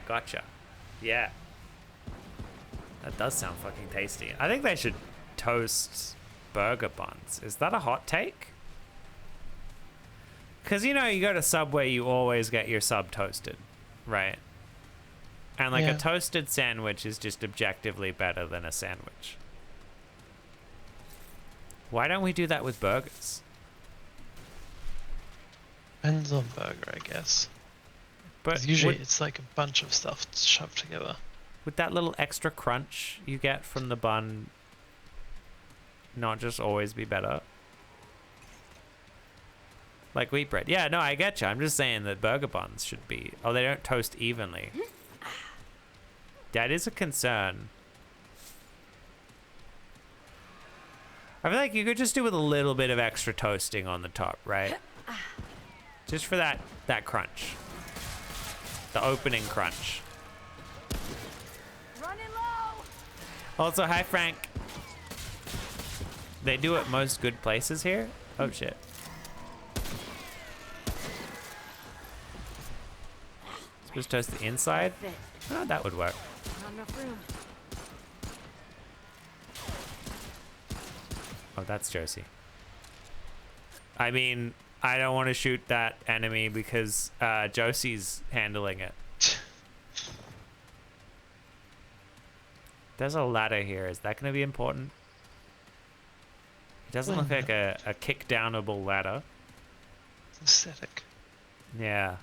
Yeah. That does sound fucking tasty. I think they should toast burger buns. Is that a hot take? Because, you know, you go to Subway, you always get your sub toasted, right? And, like, a toasted sandwich is just objectively better than a sandwich. Why don't we do that with burgers? Depends on burger, I guess. But 'cause usually it's like a bunch of stuff shoved together. Would that little extra crunch you get from the bun not just always be better? Like wheat bread. Yeah, no, I get you. I'm just saying that burger buns should be... Oh, they don't toast evenly. That is a concern. I feel like you could just do with a little bit of extra toasting on the top, right? Just for that crunch. The opening crunch. Running low. Also, hi Frank. They do at most good places here. Oh shit. Supposed to toast the inside? Oh, that would work. Not enough room. Oh, that's Josie. I mean, I don't want to shoot that enemy because Josie's handling it. There's a ladder here. Is that going to be important? It doesn't look like a kick-downable ladder. It's aesthetic. Yeah.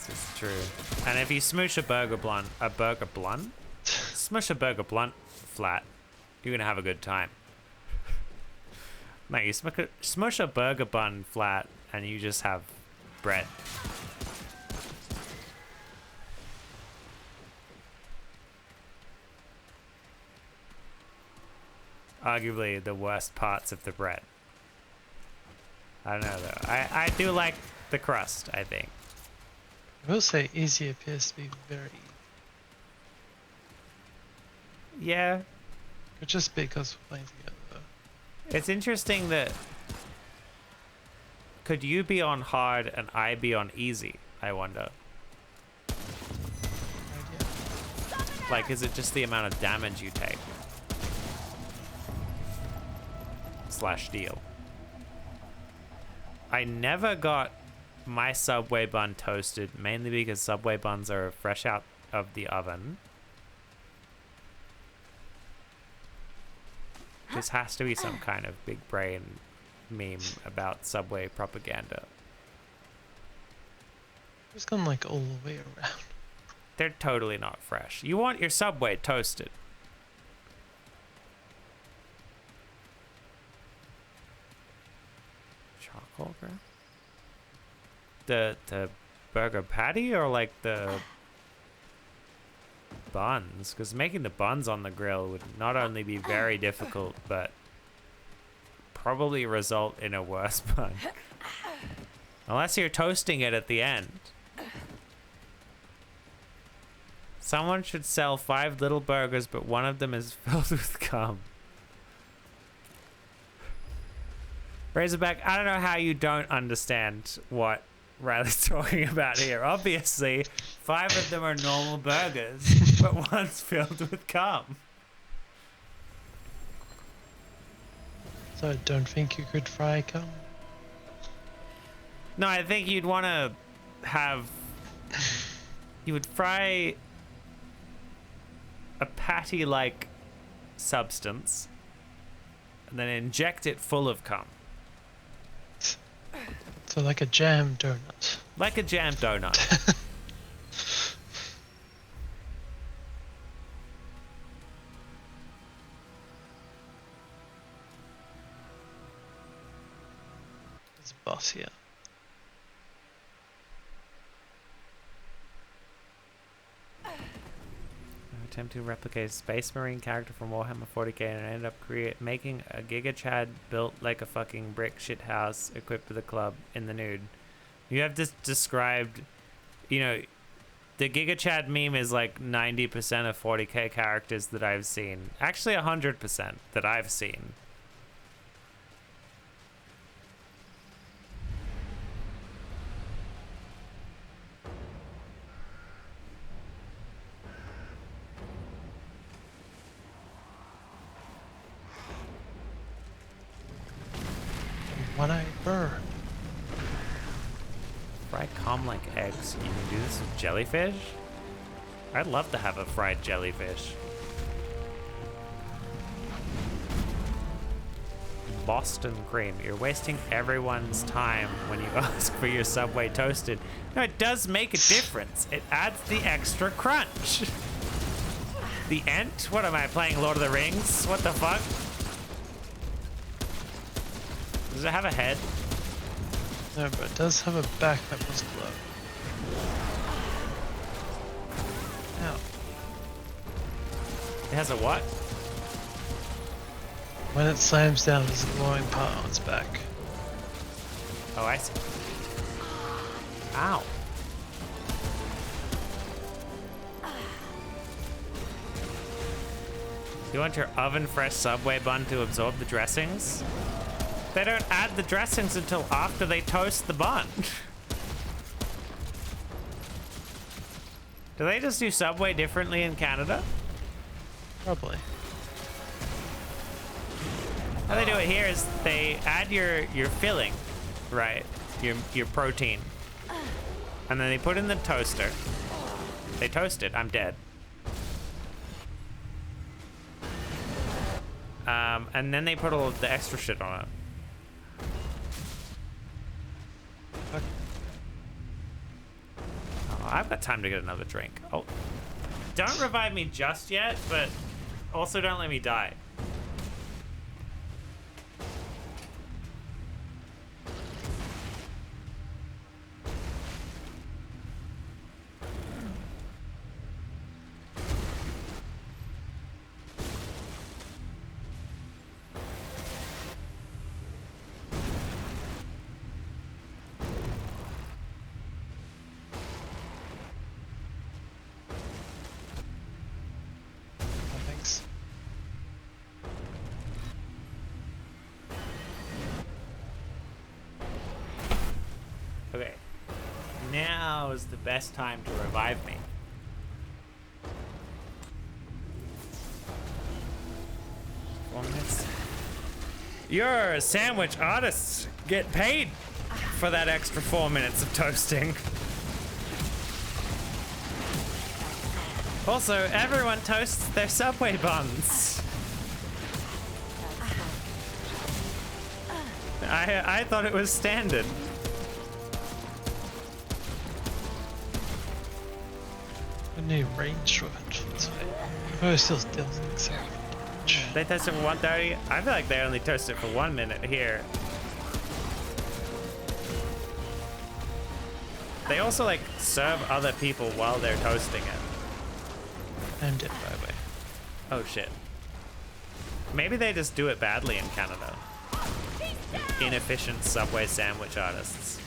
This is true. And if you smoosh a burger blunt, smush a burger blunt flat, you're gonna have a good time. Mate, you smush a burger bun flat and you just have bread. Arguably the worst parts of the bread. I don't know though. I do like the crust, I think. I will say easy appears to be very... Yeah. But just because we're playing together though. It's interesting that... Could you be on hard and I be on easy, I wonder? Like, is it just the amount of damage you take? / deal. I never got my Subway bun toasted, mainly because Subway buns are fresh out of the oven. This has to be some kind of big brain meme about Subway propaganda. It's gone like all the way around. They're totally not fresh. You want your Subway toasted. Charcoal grill? The burger patty or like the buns? Because making the buns on the grill would not only be very difficult, but probably result in a worse bun. Unless you're toasting it at the end. Someone should sell 5 little burgers, but one of them is filled with cum. Razorback, I don't know how you don't understand what Riley's talking about here. Obviously, 5 of them are normal burgers, but one's filled with cum. So I don't think you could fry cum? No, I think you'd want to have... You would fry a patty-like substance and then inject it full of cum. So like a jam donut. Like a jam donut. There's a boss here. Attempt to replicate a Space Marine character from Warhammer 40k and I ended up making a Giga Chad built like a fucking brick shit house equipped with a club in the nude. You have just described, you know, the Giga Chad meme is like 90% of 40k characters that I've seen. Actually 100% that I've seen. One-eyed bird. Fried cum like eggs. You can do this with jellyfish? I'd love to have a fried jellyfish. Boston cream. You're wasting everyone's time when you ask for your Subway toasted. No, it does make a difference. It adds the extra crunch. The Ent? What am I playing, Lord of the Rings? What the fuck? Does it have a head? No, but it does have a back that was glowing. Ow. It has a what? When it slams down, there's a glowing part on its back. Oh, I see. Ow. You want your oven fresh Subway bun to absorb the dressings? They don't add the dressings until after they toast the bun. Do they just do Subway differently in Canada? Probably. How they do it here is they add your filling, right? Your protein. And then they put in the toaster. They toast it. I'm dead. And then they put all of the extra shit on it. Oh, I've got time to get another drink. Oh, don't revive me just yet, but also don't let me die. Okay, now is the best time to revive me. Your sandwich artists get paid for that extra 4 minutes of toasting. Also, everyone toasts their Subway buns. I thought it was standard. A new range weapon. Oh, still doesn't sound much. They toast it for 130. I feel like they only toast it for 1 minute here. They also like serve other people while they're toasting it. I'm dead, by the way. Oh shit. Maybe they just do it badly in Canada. Inefficient Subway sandwich artists.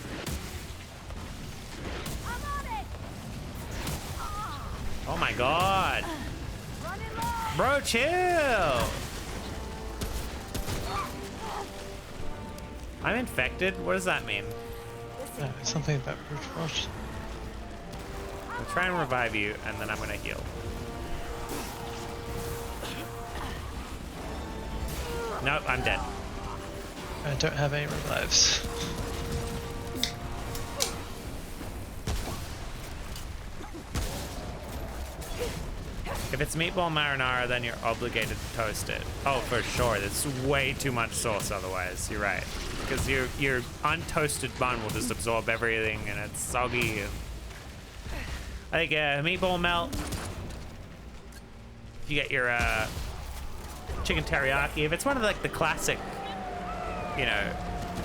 Oh my god. Bro, chill. I'm infected? What does that mean? Something about brute force. I'll try and revive you, and then I'm gonna heal. Nope, I'm dead. I don't have any revives. If it's meatball marinara, then you're obligated to toast it. Oh, for sure. There's way too much sauce otherwise. You're right. Because your untoasted bun will just absorb everything, and it's soggy. And I think meatball melt. You get your chicken teriyaki. If it's one of like the classic, you know,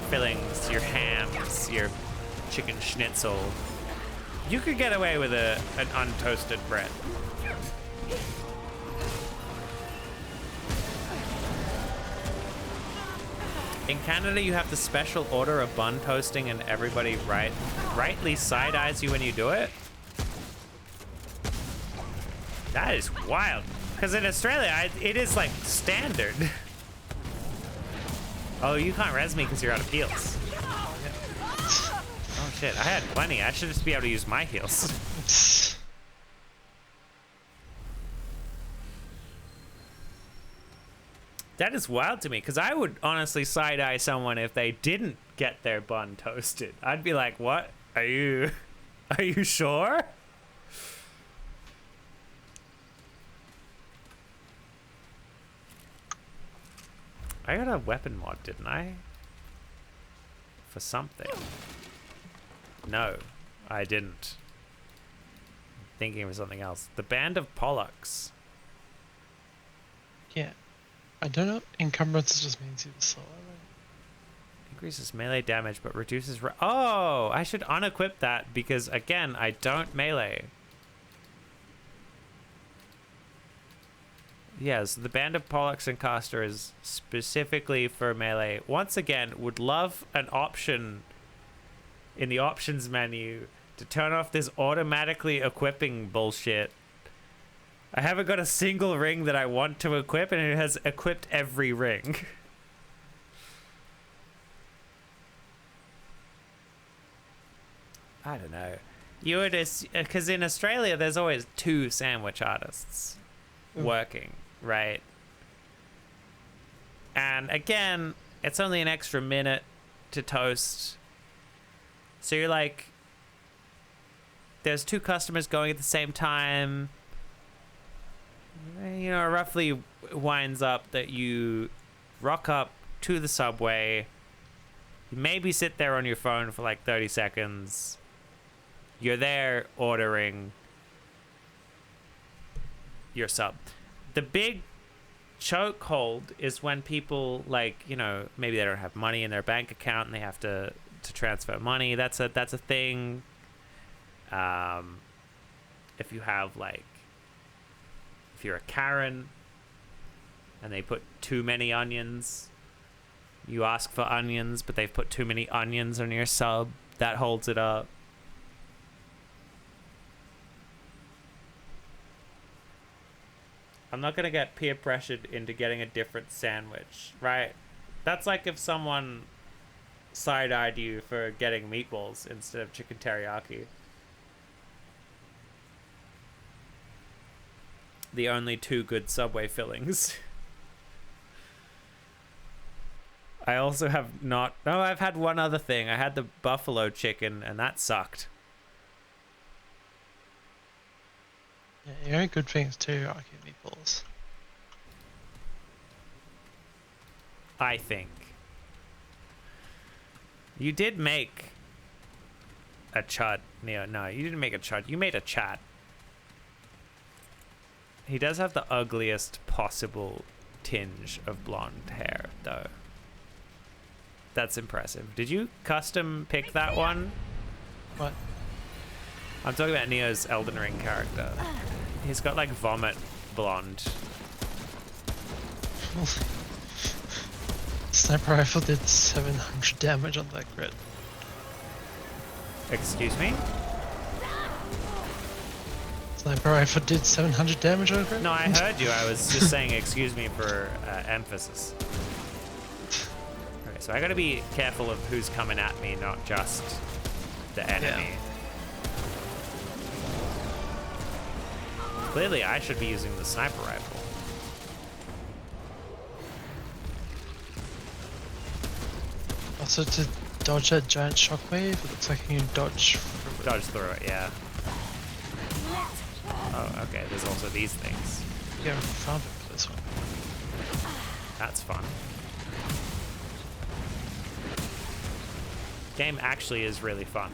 fillings, your hams, your chicken schnitzel, you could get away with an untoasted bread. In Canada, you have the special order of bun toasting, and everybody rightly side eyes you when you do it. That is wild. Because in Australia, it is like standard. Oh, you can't res me because you're out of heals. Oh shit, I had plenty. I should just be able to use my heals. That is wild to me, because I would honestly side-eye someone if they didn't get their bun toasted. I'd be like, what? Are you sure? I got a weapon mod, didn't I? For something. No, I didn't. I'm thinking of something else. The Band of Pollux. Yeah. I don't know. Encumbrance just means you're slower. Increases melee damage, but reduces... Oh! I should unequip that, because, again, I don't melee. Yes, the Band of Pollux and Caster is specifically for melee. Once again, would love an option in the options menu to turn off this automatically equipping bullshit. I haven't got a single ring that I want to equip, and it has equipped every ring. I don't know. You would, because in Australia, there's always 2 sandwich artists working, right? And again, it's only an extra minute to toast. So you're like, there's 2 customers going at the same time. You know, it roughly winds up that you rock up to the subway. You maybe sit there on your phone for like 30 seconds. You're there ordering your sub. The big chokehold is when people, like, you know, maybe they don't have money in their bank account and they have to transfer money. That's a thing. If you have, like, if you're a Karen and they put too many onions, you ask for onions, but they've put too many onions on your sub, that holds it up. I'm not gonna get peer pressured into getting a different sandwich, right? That's like if someone side-eyed you for getting meatballs instead of chicken teriyaki. The only 2 good Subway fillings. I also have not... No, I've had one other thing. I had the buffalo chicken, and that sucked. Yeah, you got good things too, I get meatballs. I think. You did make a chud. No, you didn't make a chud. You made a chat. He does have the ugliest possible tinge of blonde hair, though. That's impressive. Did you custom pick that one? What? I'm talking about Neo's Elden Ring character. He's got, like, vomit blonde. Sniper rifle did 700 damage on that crit. Excuse me? Sniper rifle did 700 damage on a crit? No, I heard you. I was just saying excuse me for emphasis. Okay, So I gotta be careful of who's coming at me, not just the enemy. Yeah. Clearly, I should be using the sniper rifle. Also, to dodge that giant shockwave, it looks like you can dodge through it, yeah. Oh, okay, there's also these things. Yeah, we found it for this one. That's fun. Game actually is really fun.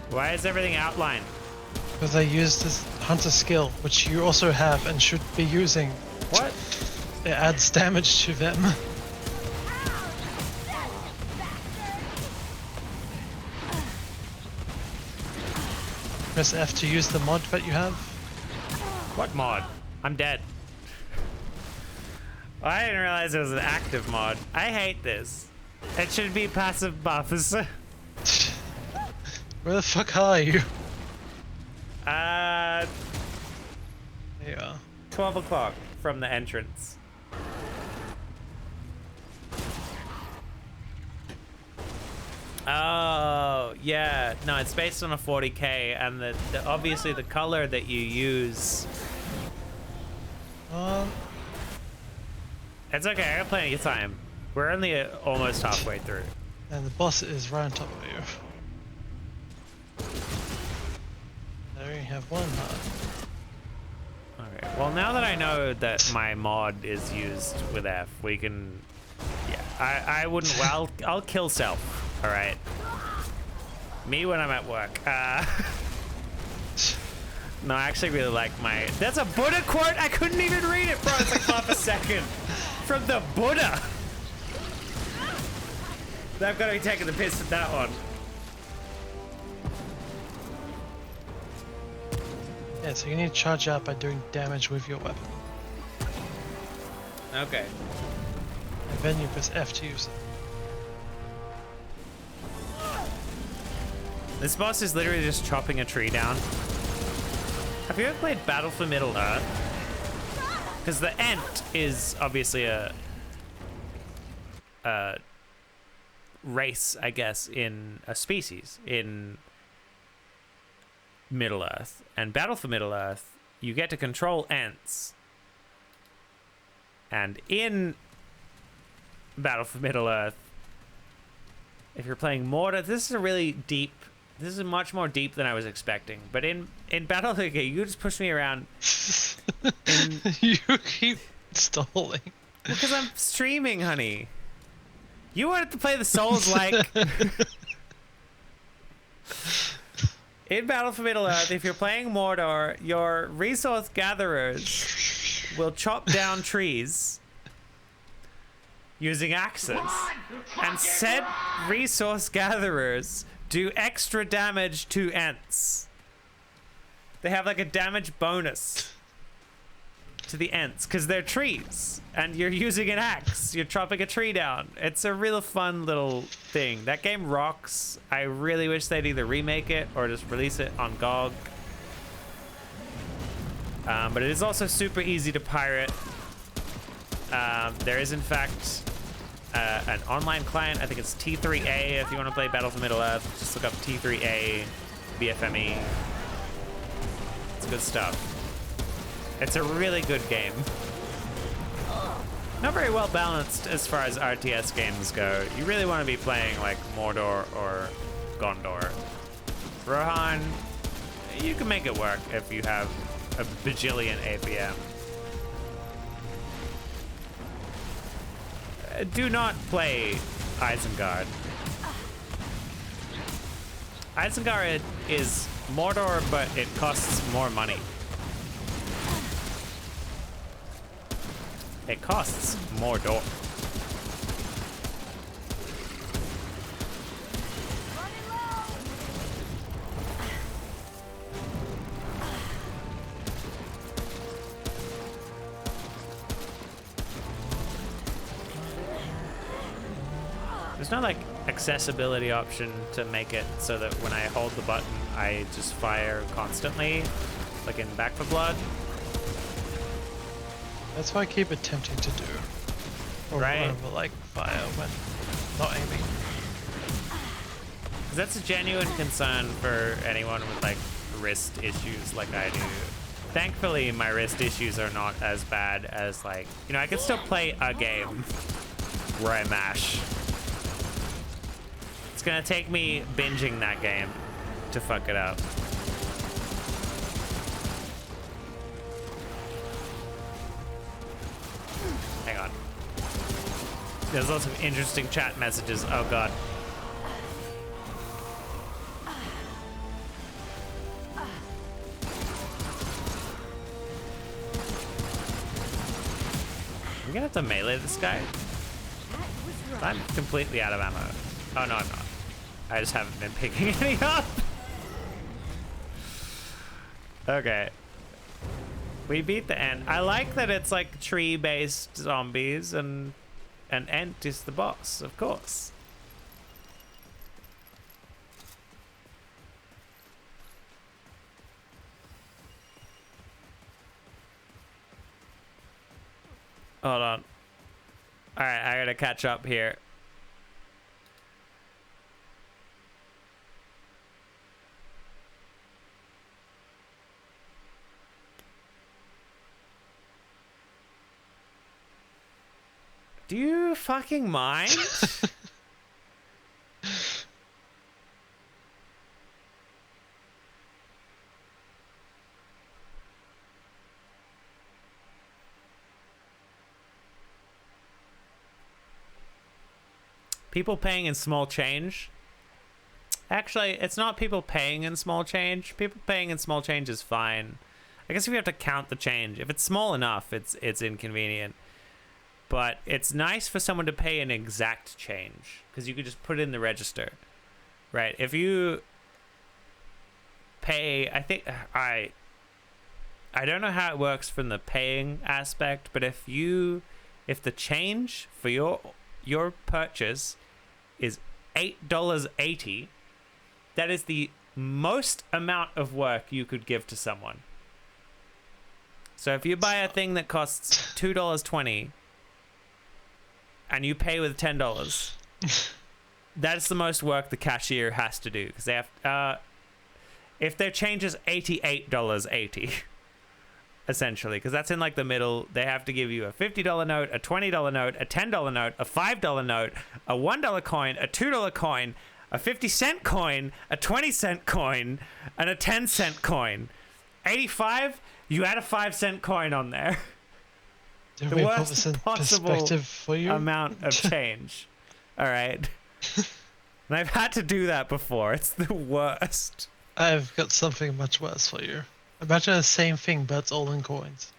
Why is everything outlined? Because they used this hunter skill, which you also have and should be using. What? It adds damage to them. Press F to use the mod that you have. What mod? I'm dead. I didn't realize it was an active mod. I hate this. It should be passive buffs. Where the fuck are you? There you are. 12 o'clock from the entrance. Oh, yeah. No, it's based on a 40k, and the obviously the color that you use. It's okay, I got plenty of time. We're only almost halfway through. And the boss is right on top of you. There you have one heart. Okay, well now that I know that my mod is used with F, we can... Yeah, I wouldn't... Well, I'll kill self, alright? Me when I'm at work. No, I actually really like my... That's a Buddha quote? I couldn't even read it, bro. It's like half a second. From the Buddha. They've got to be taking the piss at that one. Yeah, so you need to charge out by doing damage with your weapon. Okay. And then you press F to use it. This boss is literally just chopping a tree down. Have you ever played Battle for Middle-earth? Because the Ent is obviously a race, I guess, in a species in Middle-earth. And Battle for Middle-earth, you get to control Ents. And in Battle for Middle-earth, if you're playing Mortar, this is a really deep... This is much more deep than I was expecting. But in Battle, okay, you just push me around. You keep stalling. Because I'm streaming, honey. You wanted to play the Souls-like. In Battle for Middle-earth, if you're playing Mordor, your resource gatherers will chop down trees using axes. And said resource gatherers do extra damage to Ents. They have like a damage bonus to the Ents because they're trees and you're using an axe. You're chopping a tree down. It's a real fun little thing. That game rocks. I really wish they'd either remake it or just release it on GOG. But it is also super easy to pirate. There is in fact an online client. I think it's T3A if you want to play Battle for Middle-earth. Just look up T3A BFME. It's good stuff. It's a really good game. Not very well balanced as far as RTS games go. You really want to be playing like Mordor or Gondor. Rohan, you can make it work if you have a bajillion APM. Do not play Isengard. Isengard is Mordor, but it costs more money. It costs more door. There's no like accessibility option to make it so that when I hold the button, I just fire constantly, like in Back 4 Blood. That's why I keep attempting to do. Or Right. over, like fire when not aiming. Because that's a genuine concern for anyone with like wrist issues like I do. Thankfully, my wrist issues are not as bad as like, you know, I can still play a game where I mash. It's gonna take me binging that game to fuck it up. Hang on. There's lots of interesting chat messages. Oh god. I'm gonna have to melee this guy. I'm completely out of ammo. Oh no, I'm not. I just haven't been picking any up. Okay. We beat the end. I like that it's like tree-based zombies and Ent is the boss, of course. Hold on. All right, I gotta catch up here. Do you fucking mind? People paying in small change. Actually, it's not people paying in small change. People paying in small change is fine. I guess if you have to count the change, if it's small enough, it's inconvenient. But it's nice for someone to pay an exact change because you could just put it in the register, right? If you pay, I think I don't know how it works from the paying aspect, but if the change for your purchase is $8.80, that is the most amount of work you could give to someone. So if you buy a thing that costs $2.20 and you pay with $10, that's the most work the cashier has to do because they have if their change is $88.80 essentially, because that's in like the middle, they have to give you a $50 note, a $20 note, a $10 note, a $5 note, a $1 coin, a $2 coin, a 50-cent coin, a 20-cent coin, and a 10-cent coin. 85, you add a 5-cent coin on there. The worst possible amount of change. All right. And I've had to do that before. It's the worst. I've got something much worse for you. Imagine the same thing, but it's all in coins.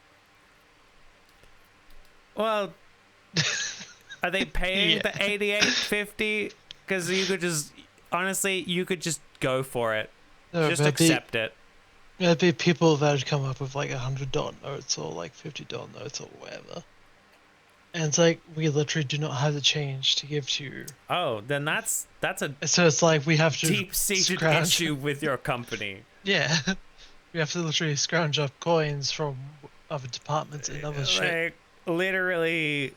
Well, are they paying the $88.50? Because you could just, honestly, you could just go for it. No, just accept it. There'd be people that would come up with like $100 notes or like $50 notes or whatever. And it's like, we literally do not have the change to give to you. Oh, then that's a so it's like we have to deep-seated issue with your company. Yeah. We have to literally scrounge up coins from other departments and other shit. Like, literally,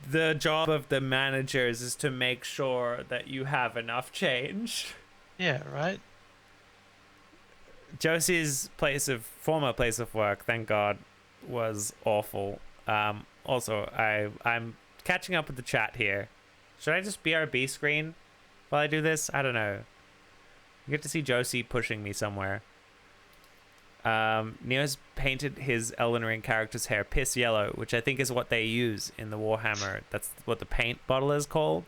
the job of the managers is to make sure that you have enough change. Yeah, right? Josie's former place of work, thank God, was awful. Also, I'm catching up with the chat here. Should I just BRB screen while I do this? I don't know. You get to see Josie pushing me somewhere. Neo's painted his Elden Ring character's hair piss yellow, which I think is what they use in the Warhammer. That's what the paint bottle is called.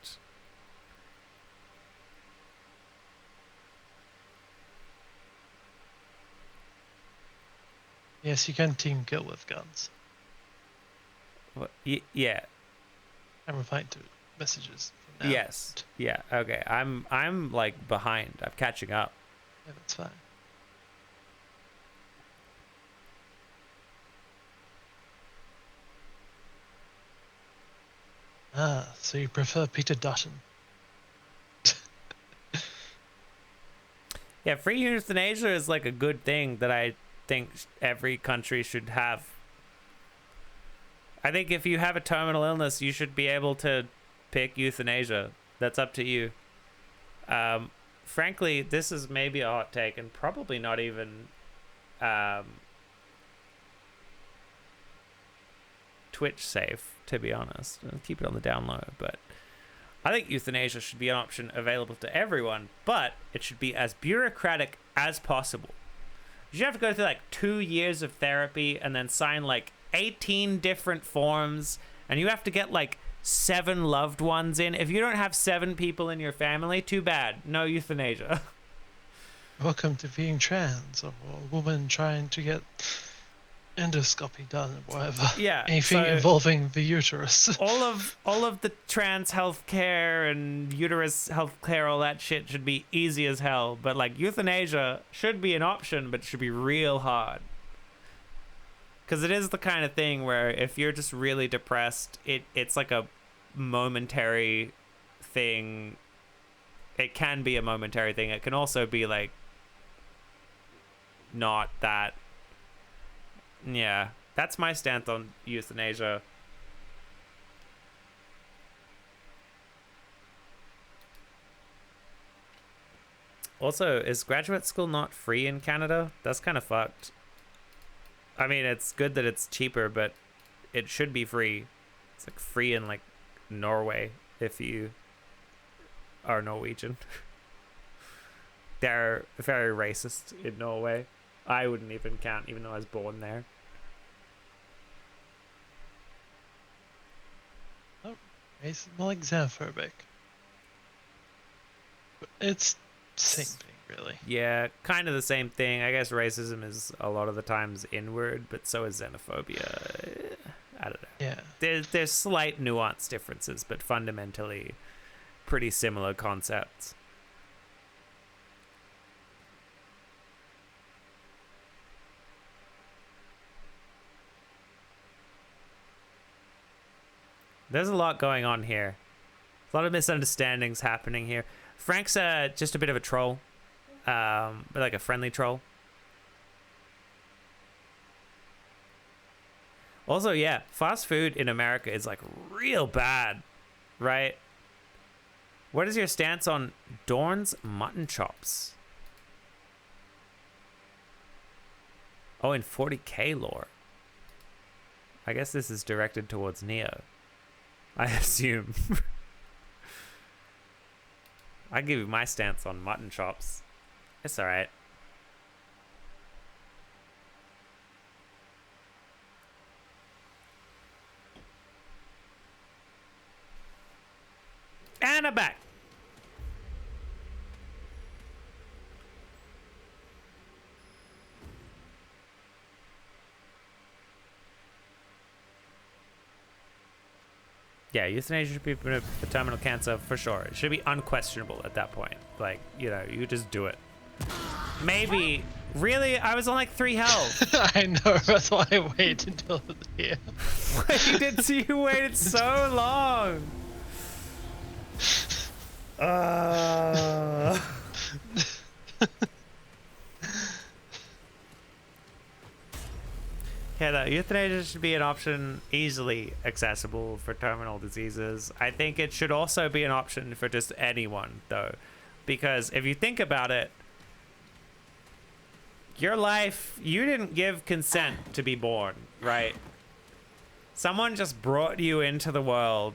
Yes, you can team kill with guns. What? Yeah. I'm replying to messages from now. Yes. Yeah. Okay. I'm like behind. I'm catching up. Yeah, that's fine. So you prefer Peter Dutton? Yeah, free euthanasia is like a good thing that I think every country should have. I think if you have a terminal illness, you should be able to pick euthanasia. That's up to you. Frankly, this is maybe a hot take and probably not even Twitch safe, to be honest. I'll keep it on the down low, but I think euthanasia should be an option available to everyone, but it should be as bureaucratic as possible. You should have to go through like 2 years of therapy and then sign like 18 different forms, and you have to get like 7 loved ones in. If you don't have 7 people in your family, too bad. No euthanasia. Welcome to being trans, or a woman trying to get endoscopy done, or whatever. Yeah, anything so involving the uterus. all of the trans healthcare and uterus healthcare, all that shit should be easy as hell. But like euthanasia should be an option, but it should be real hard. Because it is the kind of thing where if you're just really depressed, it's like a momentary thing. It can be a momentary thing. It can also be like not that. Yeah, that's my stance on euthanasia. Also, is graduate school not free in Canada? That's kind of fucked. I mean, it's good that it's cheaper, but it should be free. It's like free in like Norway if you are Norwegian. They're very racist in Norway. I wouldn't even count, even though I was born there. Oh, it's more like xenophobic. But it's same thing, really. Yeah, kind of the same thing. I guess racism is a lot of the times inward, but so is xenophobia. I don't know. Yeah. There's slight nuance differences, but fundamentally pretty similar concepts. There's a lot going on here. A lot of misunderstandings happening here. Frank's just a bit of a troll. But like a friendly troll. Also, yeah, fast food in America is like real bad, right? What is your stance on Dorn's mutton chops? Oh, in 40k lore. I guess this is directed towards Neo. I assume. I give you my stance on mutton chops. It's alright. And I'm back. Yeah, euthanasia should be for terminal cancer for sure. It should be unquestionable at that point. Like, you know, you just do it. Maybe. Really? I was on like 3 health. I know, that's why I waited until here. You waited so long. Yeah, the euthanasia should be an option easily accessible for terminal diseases. I think it should also be an option for just anyone, though. Because if you think about it, your life, you didn't give consent to be born, right? Someone just brought you into the world.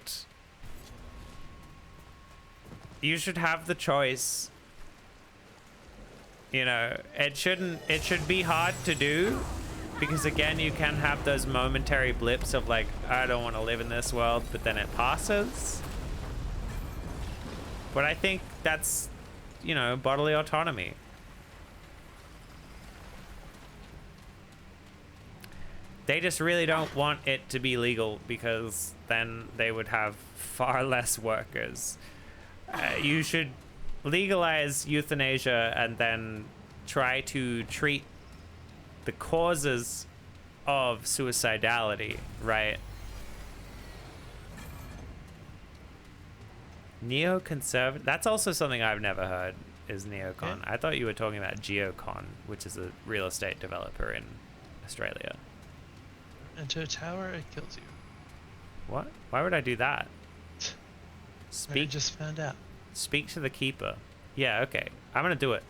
You should have the choice. You know, it should be hard to do. Because again, you can have those momentary blips of like, I don't want to live in this world, but then it passes. But I think that's, you know, bodily autonomy. They just really don't want it to be legal because then they would have far less workers. You should legalize euthanasia and then try to treat the causes of suicidality, right? Neoconservative. That's also something I've never heard. is Neocon. I thought you were talking about Geocon, which is a real estate developer in Australia. Enter a tower, it kills you. What? Why would I do that? I just found out. Speak to the keeper. Yeah, okay. I'm gonna do it.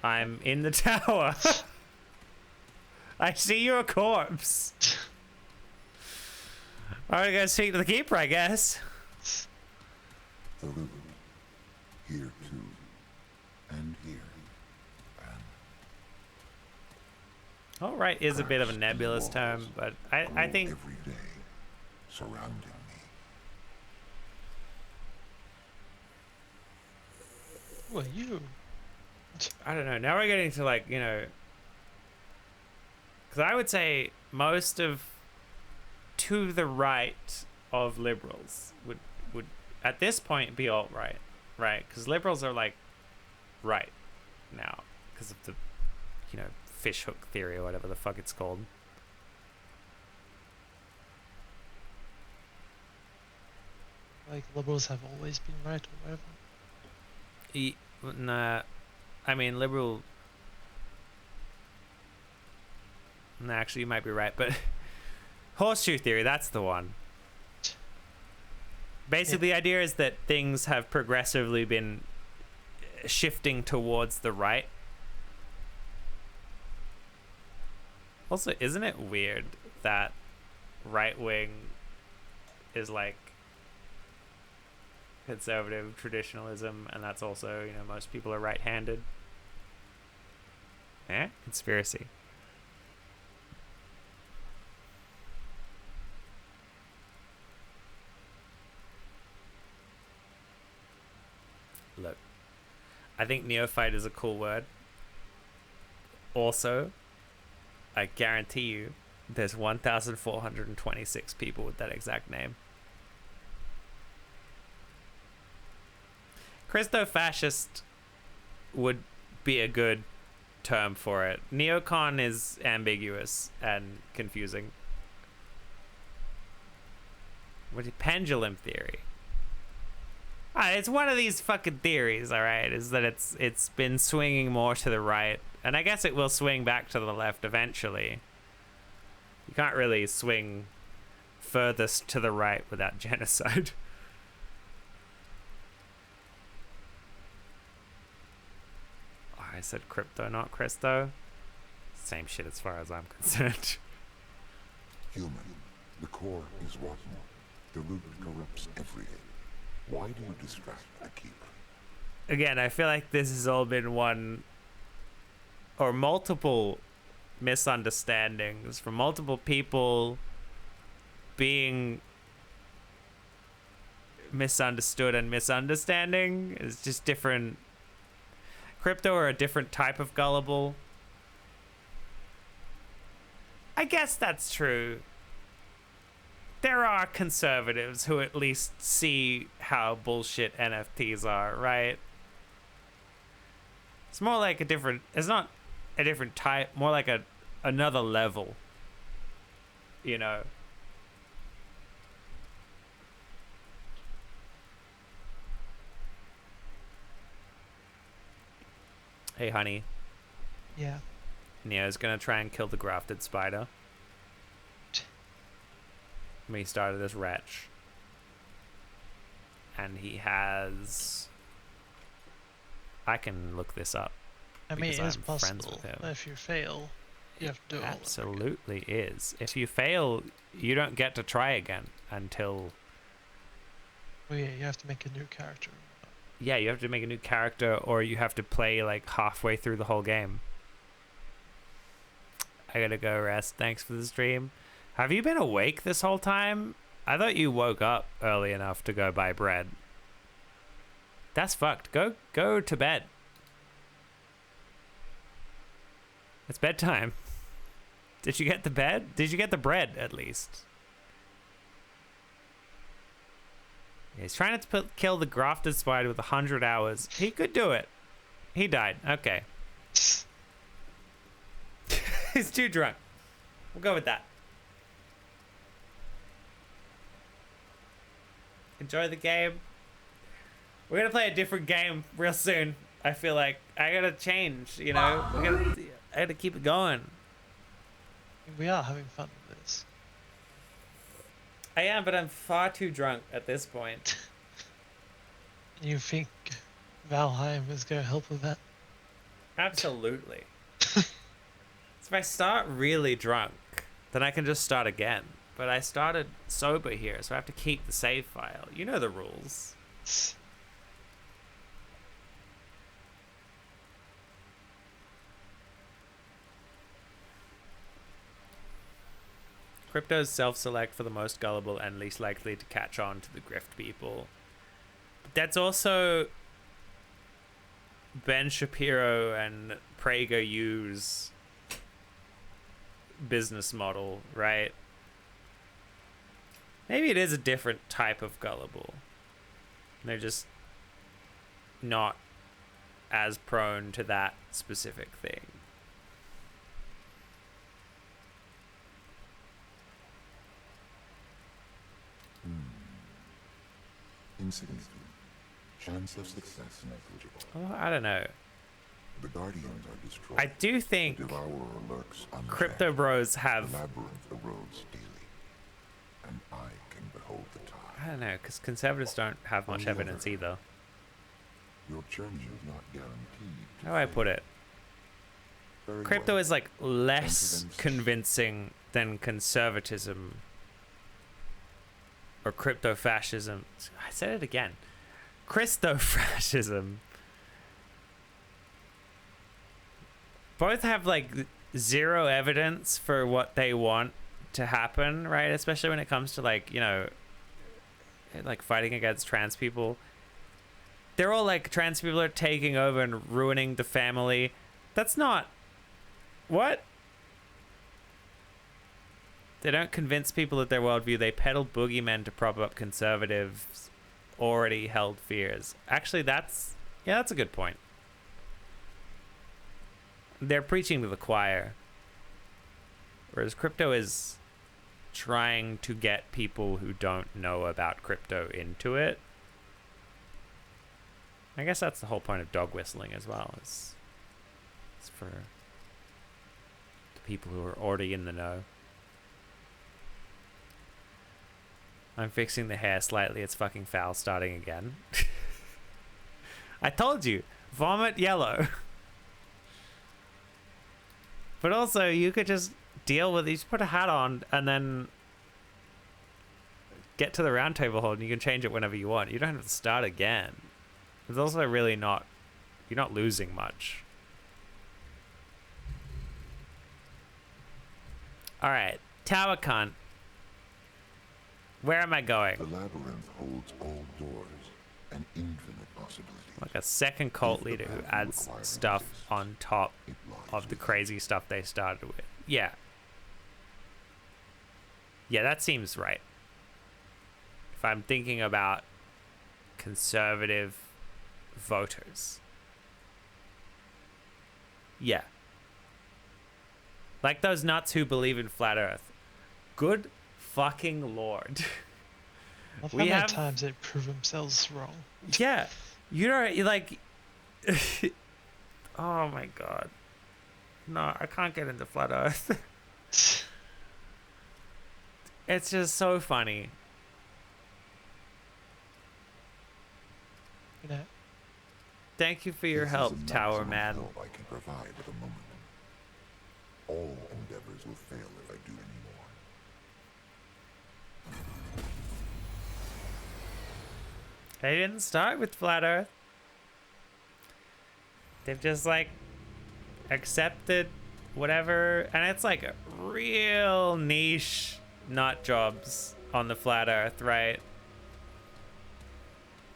I'm in the tower. I see your corpse. Alright, gotta speak to the keeper, I guess. The loot. Here too. And here. And Alright is a bit of a nebulous term, but I think every day surrounding me. Who are you? I don't know. Now we're getting to, like, you know, because I would say most of to the right of liberals would at this point be alt-right, right? Because liberals are like right now because of the, you know, fishhook theory or whatever the fuck it's called. Like liberals have always been right or whatever. Nah, I mean liberal. Nah, actually, you might be right, but horseshoe theory, that's the one. Basically, the idea is that things have progressively been shifting towards the right. Also, isn't it weird that right wing is like conservative traditionalism, and that's also, you know, most people are right-handed? Eh? Conspiracy. Look, I think neophyte is a cool word. Also, I guarantee you there's 1,426 people with that exact name. Christo-fascist would be a good term for it. Neocon is ambiguous and confusing. What is pendulum theory? It's one of these fucking theories, alright, is that it's been swinging more to the right, and I guess it will swing back to the left eventually. You can't really swing furthest to the right without genocide. Oh, I said crypto, not Christo. Same shit as far as I'm concerned. Human. The core is rotten. The root corrupts everything. Why do you distract the keeper? Again, I feel like this has all been one or multiple misunderstandings from multiple people being misunderstood and misunderstanding. It's just different. Crypto are a different type of gullible. I guess that's true. There are conservatives who at least see how bullshit NFTs are, right? It's more like a different, it's not a different type, more like another level, you know? Hey, honey. Yeah. Neo's gonna try and kill the grafted spider. He started this wretch. And he has... I can look this up. I mean, it is I'm possible. friends with him. If you fail, you have to do it all over again. Absolutely is. If you fail, you don't get to try again until... Oh yeah, you have to make a new character. Yeah, you have to make a new character, or you have to play like halfway through the whole game. I gotta go rest. Thanks for the stream. Have you been awake this whole time? I thought you woke up early enough to go buy bread. That's fucked. Go to bed. It's bedtime. Did you get the bed? Did you get the bread, at least? He's trying to kill the grafted spider with 100 hours. He could do it. He died. Okay. He's too drunk. We'll go with that. Enjoy the game. We're gonna play a different game real soon. I feel like I gotta change, you know? I gotta keep it going. We are having fun with this. I am, but I'm far too drunk at this point. You think Valheim is going to help with that? Absolutely. So if I start really drunk, then I can just start again. But I started sober here, so I have to keep the save file. You know the rules. Cryptos self-select for the most gullible and least likely to catch on to the grift people. But that's also Ben Shapiro and PragerU's business model, right? Maybe it is a different type of gullible. They're just not as prone to that specific thing. Insignificant. Chance of success negligible. Oh, I don't know. The Guardians are destroyed. I do think The Devourer lurks unchecked. Crypto Bros have... The labyrinth erodes daily, and I can behold the tide. I don't know, because conservatives don't have much evidence either. Your journey is not guaranteed. How do I put it? Very Crypto well. is like less convincing than conservatism or crypto fascism. I said it again. Christo fascism. Both have like zero evidence for what they want to happen, right? Especially when it comes to like, you know, like fighting against trans people. They're all like, trans people are taking over and ruining the family. That's not... What? They don't convince people of their worldview. They peddle boogeymen to prop up conservatives' already held fears. Actually, that's... Yeah, that's a good point. They're preaching to the choir. Whereas crypto is trying to get people who don't know about crypto into it. I guess that's the whole point of dog whistling as well. It's for the people who are already in the know. I'm fixing the hair slightly. It's fucking foul starting again. I told you. Vomit yellow. But also, you could just deal with it. You just put a hat on and then get to the round table hold and you can change it whenever you want. You don't have to start again. It's also really not... You're not losing much. Alright. Tower cunt. Where am I going? The labyrinth holds all doors and infinite possibilities. Like a second cult leader who adds stuff on top of the crazy stuff they started with. Yeah. Yeah, that seems right. If I'm thinking about conservative voters. Yeah. Like those nuts who believe in flat earth. Good fucking lord. I've had many times they prove themselves wrong. Yeah. You know, like... Oh my god. No, I can't get into flat earth. It's just so funny. You know. Thank you for your help, Tower Man. Help I can provide at the moment. All endeavors will fail if I do any more. They didn't start with flat earth. They've just like accepted whatever, and it's like a real niche nut jobs on the flat earth, right?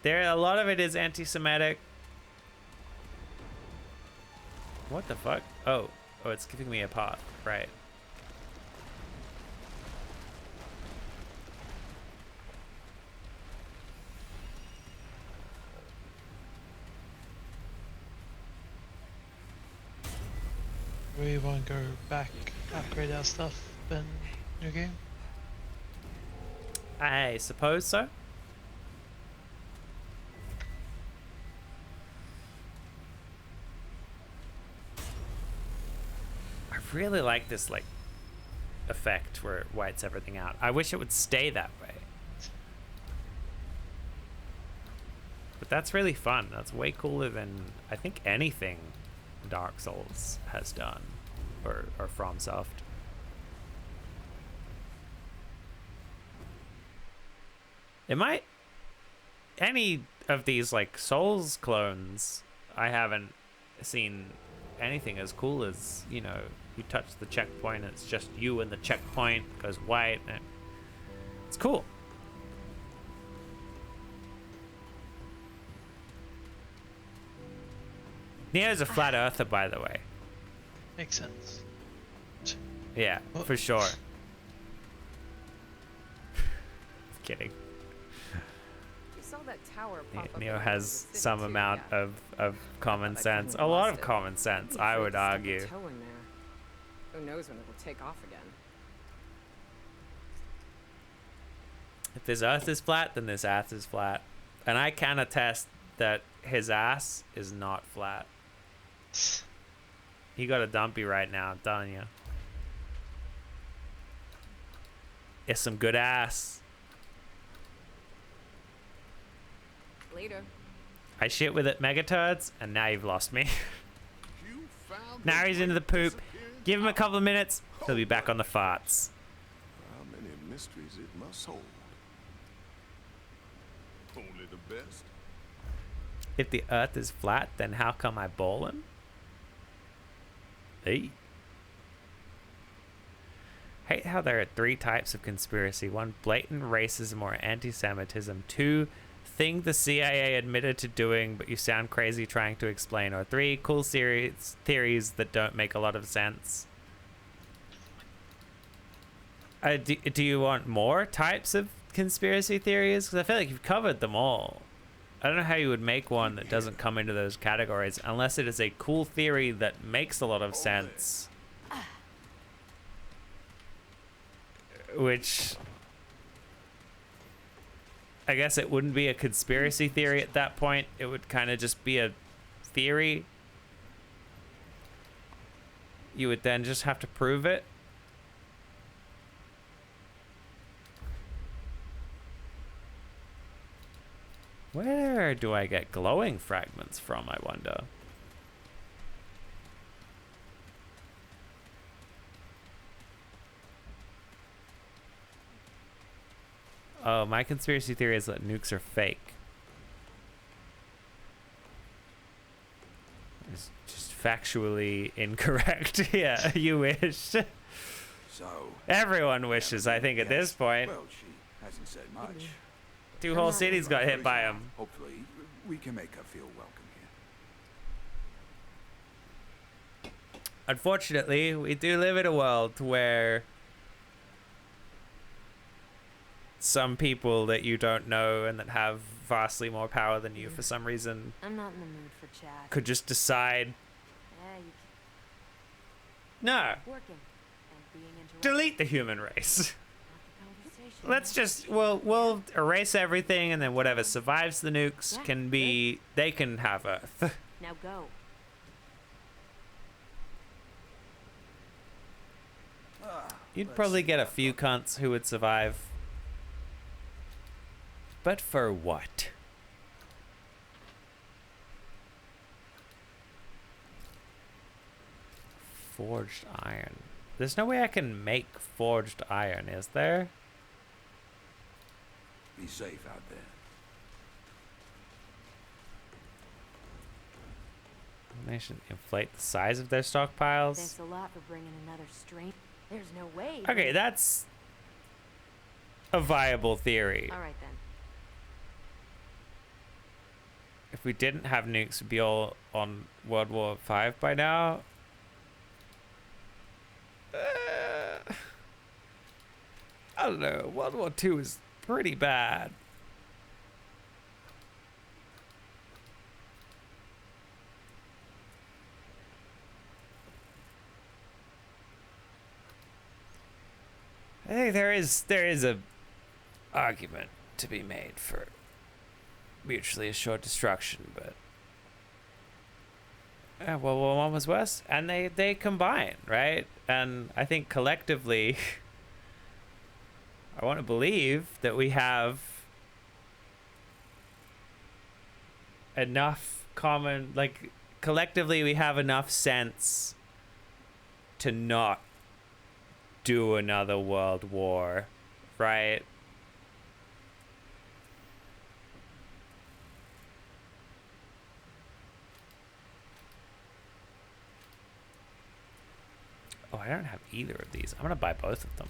A lot of it is anti-Semitic. What the fuck? Oh, it's giving me a pot, right? We want to go back, upgrade our stuff, then new game? I suppose so. really like this like effect where it whites everything out. I wish it would stay that way. But that's really fun. That's way cooler than I think anything Dark Souls has done, or FromSoft. It might, any of these like Souls clones, I haven't seen anything as cool as, you know, you touch the checkpoint, it's just you and the checkpoint, goes white, and it's cool. Neo's a flat earther, by the way. Makes sense. Yeah, for sure. Kidding. You saw that tower pop up Neo in has the city some too, amount yeah. of common sense. A lot of common sense, I would argue. Toe in there. Who knows when it will take off again? If this earth is flat, then this ass is flat. And I can attest that his ass is not flat. He got a dumpy right now, I'm telling you. It's some good ass. Later. I shit with it megaturds, and now you've lost me. Now he's into the poop. Give him a couple of minutes, he'll be back on the farts. How many mysteries it must hold. Only the best. If the earth is flat, then how come I ballin'? Hey. Hate how there are 3 types of conspiracy. 1, blatant racism or anti-Semitism. 2, thing the CIA admitted to doing but you sound crazy trying to explain. Or 3, cool theories that don't make a lot of sense. Do you want more types of conspiracy theories? Because I feel like you've covered them all. I don't know how you would make one that doesn't come into those categories unless it is a cool theory that makes a lot of sense. Which I guess it wouldn't be a conspiracy theory at that point. It would kind of just be a theory. You would then just have to prove it. Where do I get glowing fragments from, I wonder? Oh, my conspiracy theory is that nukes are fake. It's just factually incorrect. Yeah, you wish. So everyone wishes, I think, at this point. Well, she hasn't said much. 2 whole cities got hit by them. Hopefully, we can make her feel welcome here. Unfortunately, we do live in a world where some people that you don't know and that have vastly more power than you for some reason I'm not in the mood for chat. could just decide, Yeah, you no, working and being interrupted. delete the human race. Let's just, we'll erase everything, and then whatever survives the nukes can be, they can have Earth. Now go. You'd probably get a few cunts who would survive. But for what? Forged iron. There's no way I can make forged iron, is there? Be safe out there. They should inflate the size of their stockpiles. Thanks a lot for bringing another strain. There's no way. Okay, that's a viable theory. All right then. If we didn't have nukes, we'd be all on World War V by now. I don't know. World War II is pretty bad. I think there is a argument to be made for mutually assured destruction, but World War I was worse, and they combine, right? And I think collectively, I want to believe that we have enough common, like, collectively we have enough sense to not do another world war, right? Oh, I don't have either of these. I'm gonna buy both of them.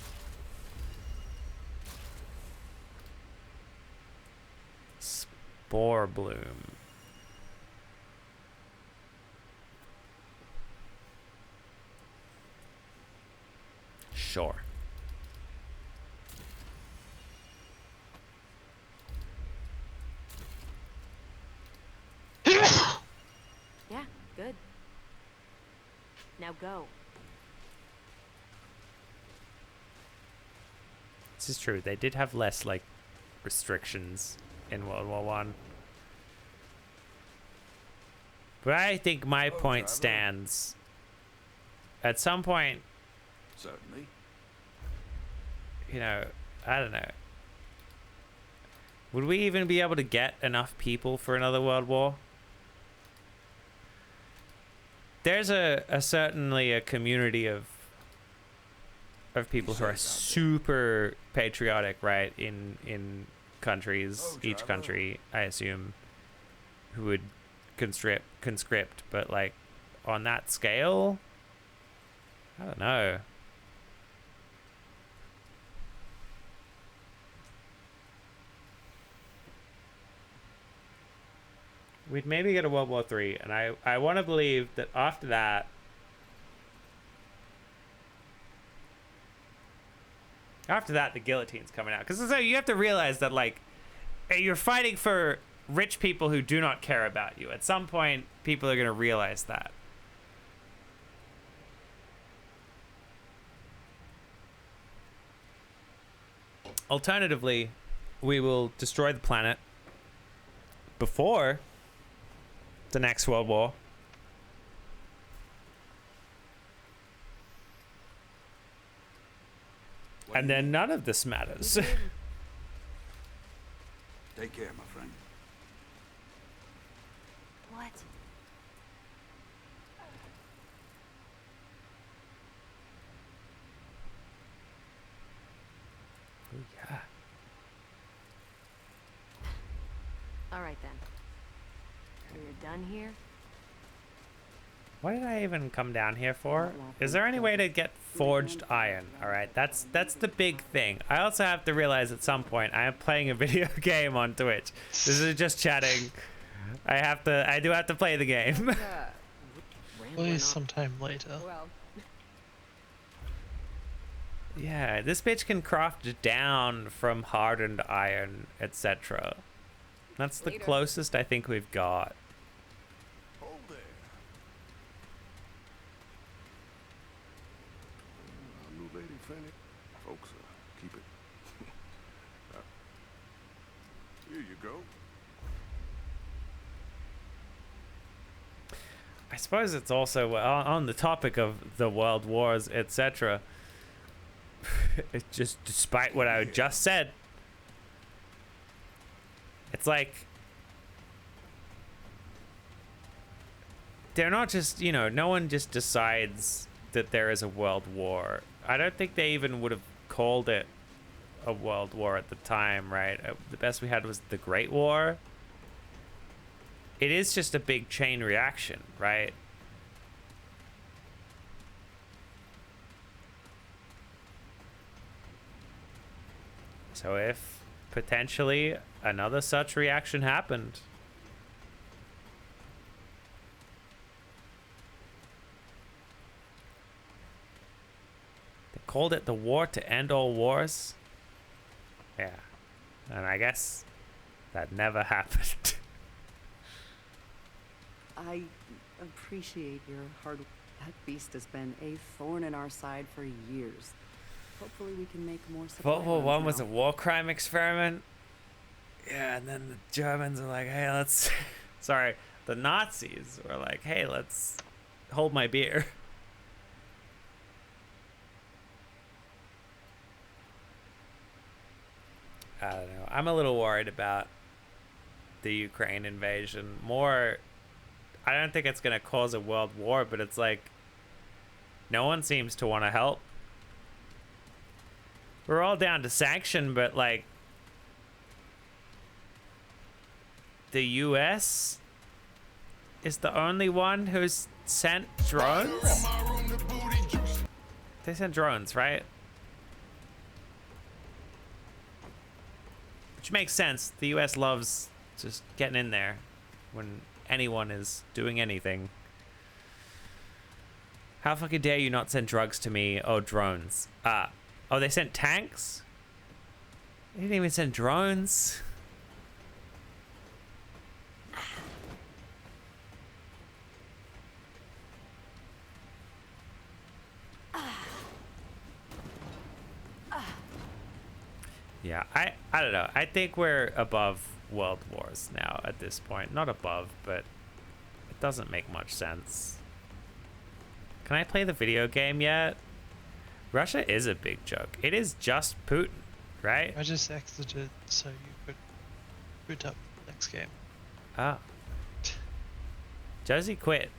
Spore bloom. Sure. Yeah, good. Now go. This is true. They did have less, like, restrictions in World War One. But I think my point stands. At some point, Certainly. you know, I don't know. Would we even be able to get enough people for another world war? There's a certainly a community of people who are super patriotic, right? In countries, each country, I assume, who would conscript, but like on that scale, I don't know. We'd maybe get a World War III, and I want to believe that after that, the guillotine's coming out. Because so you have to realize that, like, you're fighting for rich people who do not care about you. At some point, people are going to realize that. Alternatively, we will destroy the planet before the next World War. And then none of this matters. Take care, my friend. What? Oh, yeah. All right then. You're done here? What did I even come down here for? Is there any way to get forged iron? All right, that's the big thing. I also have to realize at some point I am playing a video game on Twitch. This is just chatting. I do have to play the game. Please sometime later. Yeah, this bitch can craft down from hardened iron, etc. That's the closest I think we've got. Lady friendly. Folks, keep it. Here you go. I suppose it's also on the topic of the world wars, etc. It's just, despite what I just said, it's like they're not just, you know, no one just decides that there is a world war. I don't think they even would have called it a world war at the time, right? The best we had was the Great War. It is just a big chain reaction, right? So if potentially another such reaction happened, called it the war to end all wars. Yeah. And I guess that never happened. I appreciate your hard work. That beast has been a thorn in our side for years. Hopefully we can make more supply World War runs One was now. a war crime experiment. Yeah, and then the Germans were like, hey, let's... Sorry, the Nazis were like, hey, let's hold my beer. I don't know. I'm a little worried about the Ukraine invasion. More, I don't think it's going to cause a world war, but it's like no one seems to want to help. We're all down to sanction, but like the US is the only one who's sent drones. They sent drones, right? Which makes sense. The US loves just getting in there when anyone is doing anything. How fucking dare you not send drugs to me? Oh, drones. Oh, they sent tanks? They didn't even send drones. Yeah, I don't know. I think we're above world wars now at this point. Not above, but it doesn't make much sense. Can I play the video game yet? Russia is a big joke. It is just Putin, right? I just exited so you could boot up the next game. Oh. Josie quit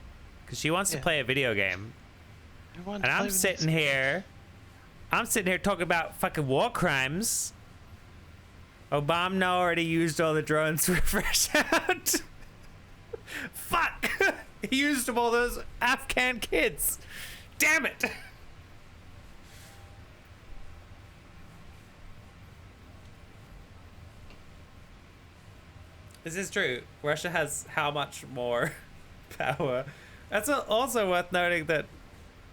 because she wants to play a video game. And I'm sitting here talking about fucking war crimes. Obama already used all the drones to refresh out. Fuck! He used them all those Afghan kids. Damn it! This is true. Russia has how much more power? That's also worth noting that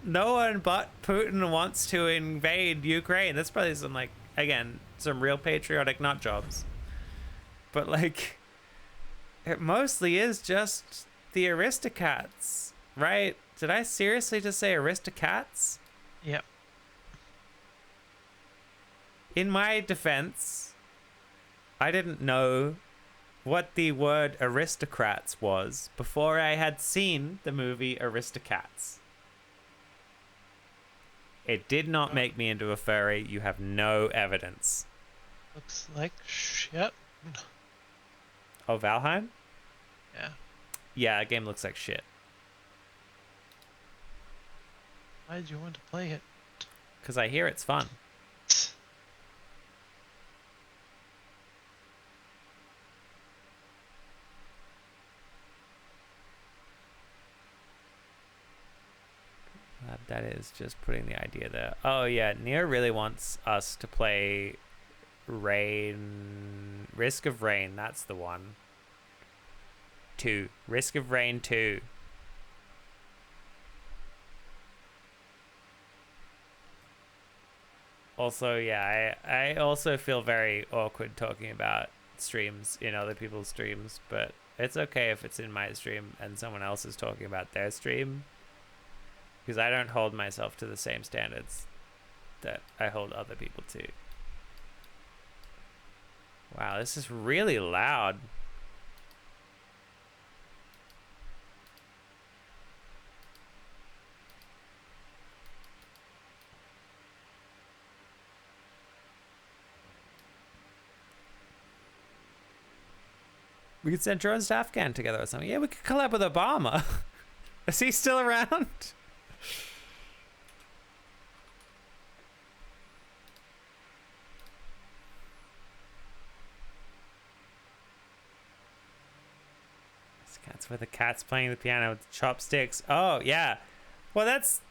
no one but Putin wants to invade Ukraine. That's probably some, like, again, some real patriotic nut jobs. But, like, it mostly is just the aristocrats, right? Did I seriously just say aristocrats? Yep. In my defense, I didn't know what the word aristocrats was before I had seen the movie Aristocats. It did not make me into a furry. You have no evidence. Looks like shit. Oh, Valheim? Yeah. Yeah, that game looks like shit. Why did you want to play it? Because I hear it's fun. That is just putting the idea there. Oh yeah, Neo really wants us to play Risk of Rain. That's the one. 2. Risk of Rain 2. Also, yeah, I also feel very awkward talking about streams in other people's streams, but it's okay if it's in my stream and someone else is talking about their stream. Because I don't hold myself to the same standards that I hold other people to. Wow, this is really loud. We could send drones to Afghan together or something. Yeah, we could collab with Obama. Is he still around? That's where the cat's playing the piano with the chopsticks. Oh, yeah. Well, that's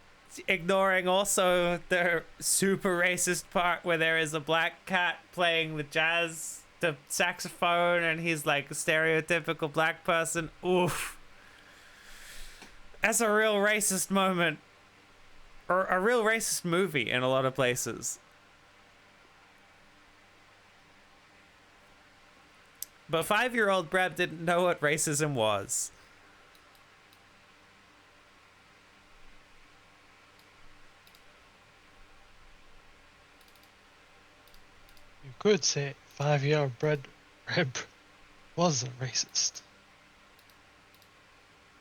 ignoring also the super racist part where there is a black cat playing the saxophone, and he's like a stereotypical black person. Oof. That's a real racist moment. Or a real racist movie in a lot of places. But 5-year-old Breb didn't know what racism was. You could say 5-year-old Breb was a racist.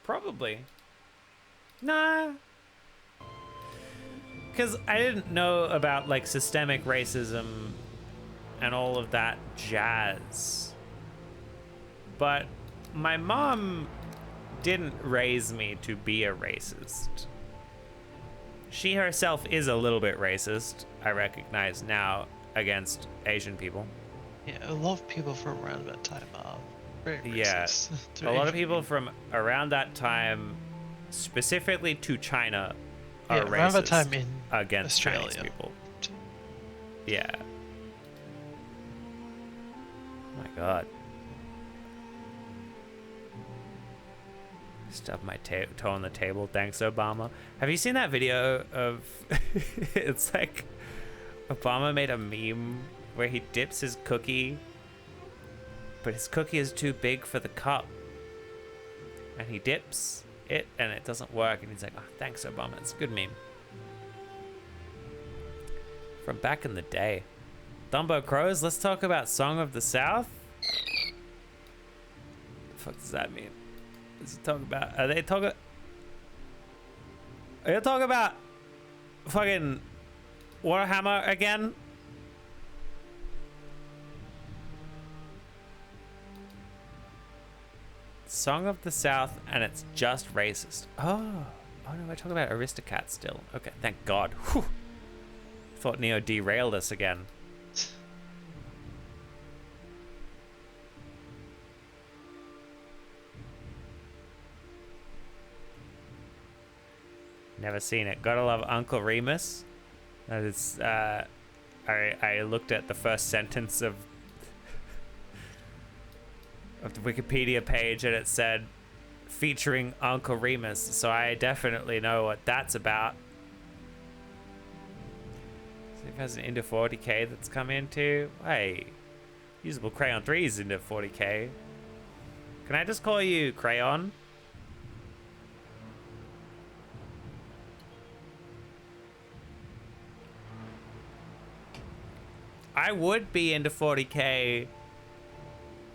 Probably. Nah. Because I didn't know about, like, systemic racism and all of that jazz. But my mom didn't raise me to be a racist. She herself is a little bit racist, I recognize now, against Asian people. Yeah, a lot of people from around that time are very Yeah, racist. a lot of people from around that time, specifically to China, are racist around that time in against Australia. Chinese people. Yeah. Oh my god. Stub my toe on the table. Thanks, Obama. Have you seen that video of... It's like Obama made a meme where he dips his cookie, but his cookie is too big for the cup. And he dips it and it doesn't work. And he's like, oh, thanks, Obama. It's a good meme. From back in the day. Dumbo Crows, let's talk about Song of the South. What the fuck does that mean? Is it talking about? Are you talking about fucking Warhammer again? Song of the South, and it's just racist. Oh no, we're talking about Aristocats still. Okay, thank God. Whew. Thought Neo derailed us again. Never seen it. Gotta love Uncle Remus. That is, I looked at the first sentence of the Wikipedia page and it said featuring Uncle Remus, so I definitely know what that's about. See if there's an into 40k that's come into. Hey, usable Crayon 3 is into 40k. Can I just call you Crayon? I would be into 40k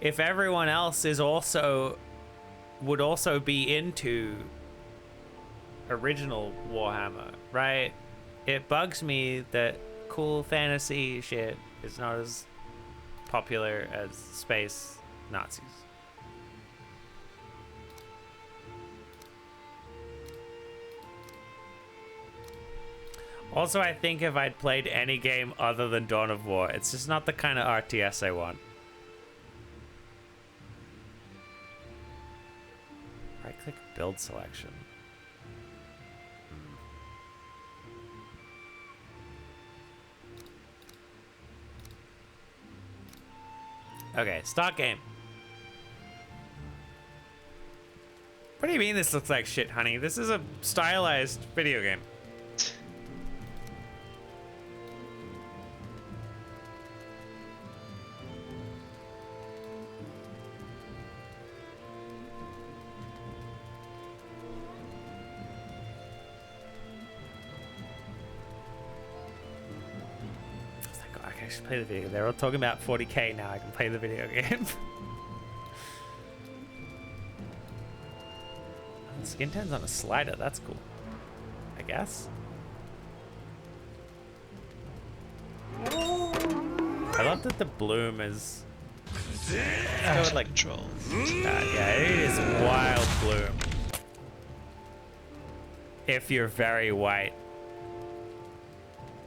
if everyone else is would also be into original Warhammer, right? It bugs me that cool fantasy shit is not as popular as space Nazis. Also, I think if I'd played any game other than Dawn of War, it's just not the kind of RTS I want. Right-click build selection. Okay, start game. What do you mean this looks like shit, honey? This is a stylized video game. Play the video game. They're all talking about 40k now. I can play the video game. Skin tone's on a slider. That's cool. I guess. I love that the bloom is like control. Yeah, it is wild bloom. If you're very white.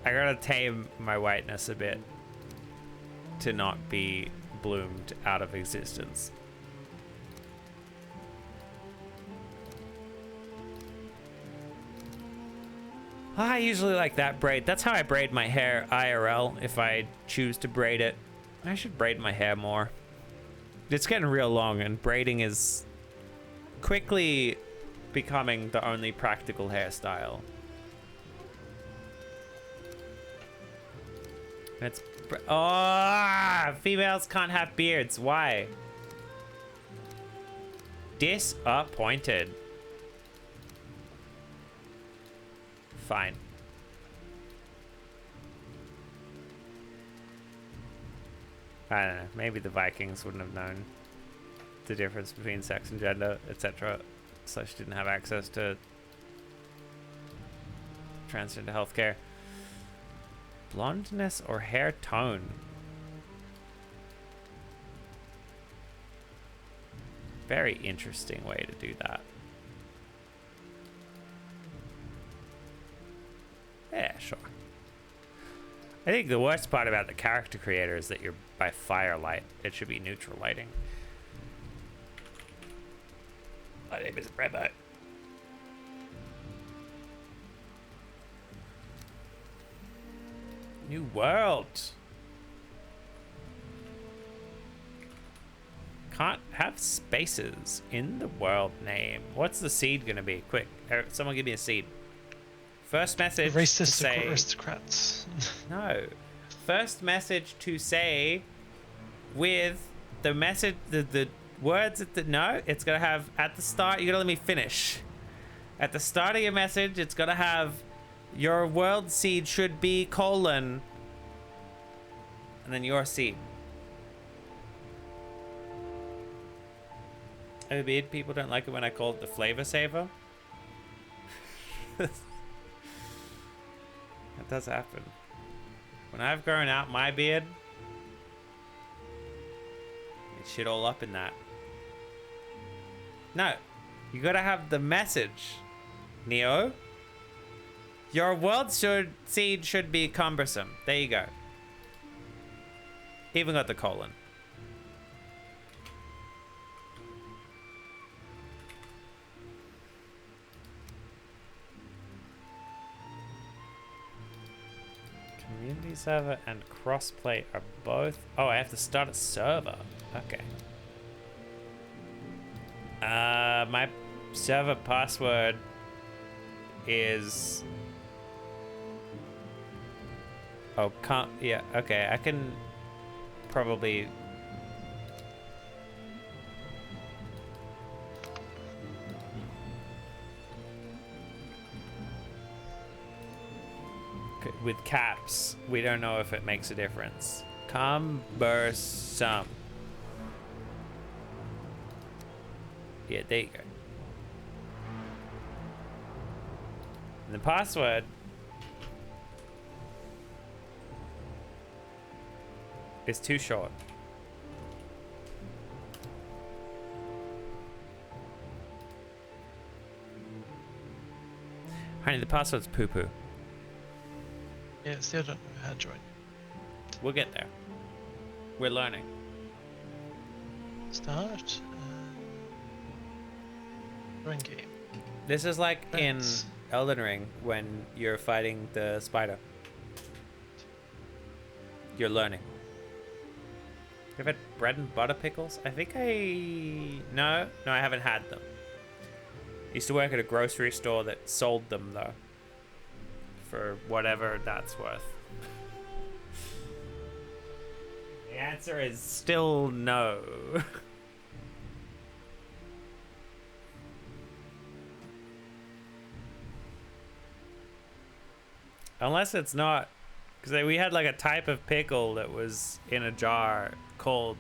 I gotta tame my whiteness a bit to not be bloomed out of existence. I usually like that braid. That's how I braid my hair IRL if I choose to braid it. I should braid my hair more. It's getting real long and braiding is quickly becoming the only practical hairstyle. It's females can't have beards. Why? Disappointed. Fine. I don't know. Maybe the Vikings wouldn't have known the difference between sex and gender, etc. Such didn't have access to transgender healthcare. Blondness or hair tone? Very interesting way to do that. Yeah, sure. I think the worst part about the character creator is that you're by firelight. It should be neutral lighting. My name is Remo. New world. Can't have spaces in the world name. What's the seed gonna be? Quick, someone give me a seed. First message to say aristocrats. No. First message to say with the message, the words at the, no, it's gonna have at the start, you gotta let me finish. At the start of your message, it's gonna have your world seed should be colon and then your seed. Oh, beard people don't like it when I call it the flavor saver. That does happen. When I've grown out my beard, it shit all up in that. No, you gotta have the message, Neo. Your world seed should be cumbersome. There you go. Even got the colon. Community server and crossplay are both. Oh, I have to start a server. Okay. My server password is. Oh, can't. Yeah. Okay, I can probably. With caps, we don't know if it makes a difference. Cumbersome. Yeah, there you go. And the password is too short. Honey, the password's poo-poo. Yeah, still don't know how to join. We'll get there. We're learning. Start. Join game. This is like in Elden Ring when you're fighting the spider. You're learning. You've had bread and butter pickles? I think No, I haven't had them. Used to work at a grocery store that sold them though. For whatever that's worth. The answer is still no. Unless it's not, because we had like a type of pickle that was in a jar called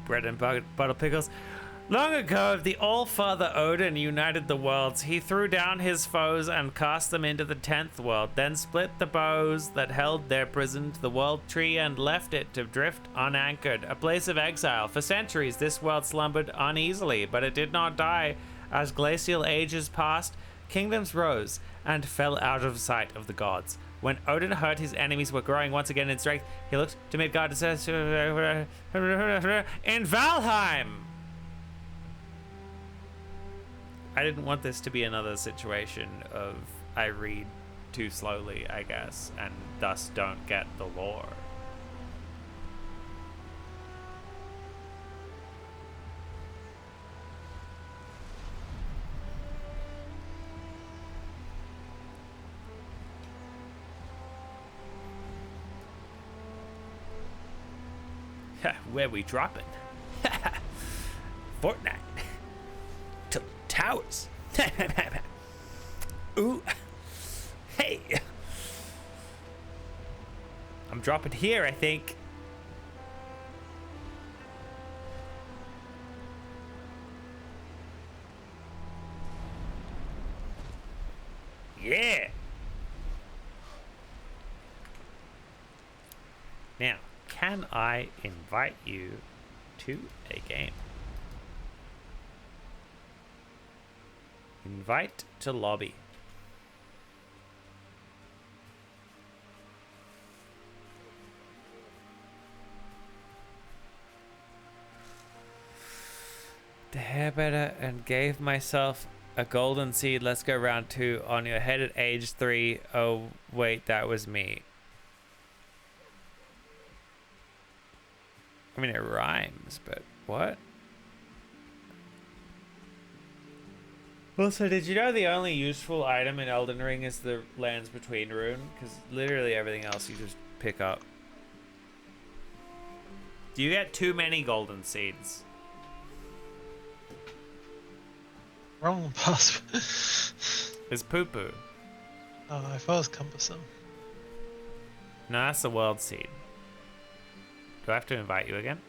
bread and butter pickles. Long ago, the All-Father Odin united the worlds. He threw down his foes and cast them into the 10th world, then split the bows that held their prison to the world tree and left it to drift unanchored, a place of exile. For centuries, this world slumbered uneasily, but it did not die. As glacial ages passed, kingdoms rose and fell out of sight of the gods. When Odin heard his enemies were growing once again in strength, he looked to Midgard and said, in Valheim! I didn't want this to be another situation of I read too slowly, I guess, and thus don't get the lore. Where we dropping? Fortnite. To towers. Ooh. Hey. I'm dropping here, I think. Yeah. Now, can I invite you to a game? Invite to lobby. The hair better and gave myself a golden seed. Let's go round 2 on your head at age 3. Oh wait, that was me. I mean, it rhymes, but what? Also, did you know the only useful item in Elden Ring is the Lands Between rune? Because literally everything else you just pick up. Do you get too many golden seeds? Wrong password. It's poo-poo. Oh, I thought it was cumbersome. No, that's the world seed. Do I have to invite you again?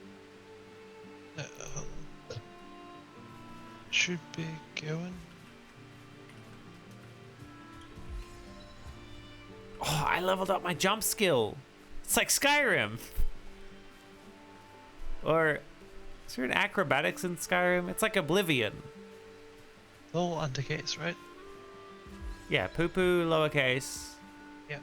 Should be going. Oh, I leveled up my jump skill. It's like Skyrim. Or is there an acrobatics in Skyrim? It's like Oblivion. All undercase, right? Yeah, poo-poo, lowercase. Yeah.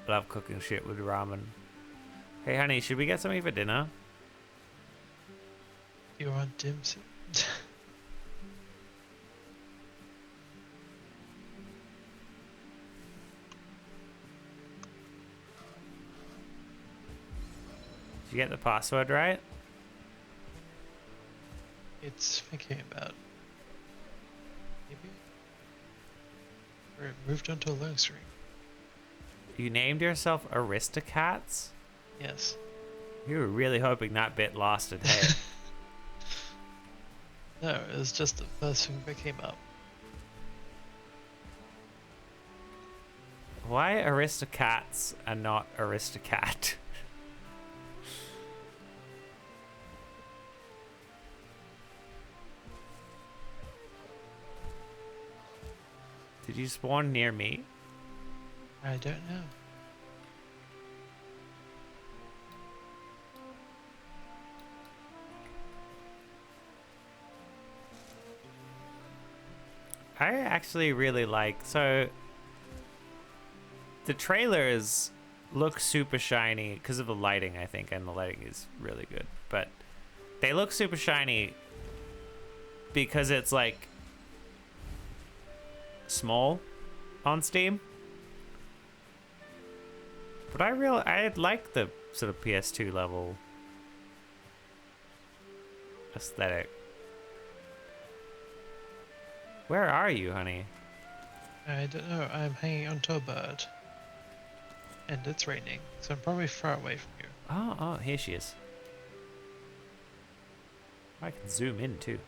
Love cooking shit with ramen. Hey, honey, should we get something for dinner? You want dim sum? Did you get the password right? It's thinking about maybe. Or it moved onto a loading screen. You named yourself Aristocats? Yes. You were really hoping that bit lasted, hey? No, it was just the first thing that came up. Why Aristocats and not Aristocat? Did you spawn near me? I don't know. I actually really like, so the trailers look super shiny because of the lighting, I think, and the lighting is really good, but they look super shiny because it's like small on Steam. But I like the sort of PS2 level aesthetic. Where are you, honey? I don't know. I'm hanging onto a bird. And it's raining, so I'm probably far away from you. Oh, here she is. I can zoom in too.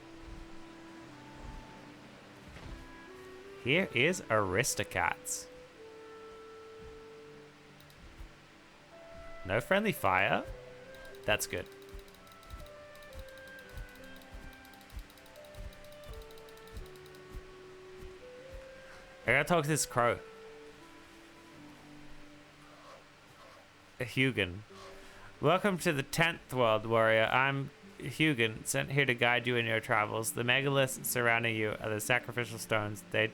Here is Aristocats. No friendly fire? That's good. I gotta talk to this crow. Hugin. Welcome to the 10th world, warrior. I'm Hugin, sent here to guide you in your travels. The megaliths surrounding you are the sacrificial stones. They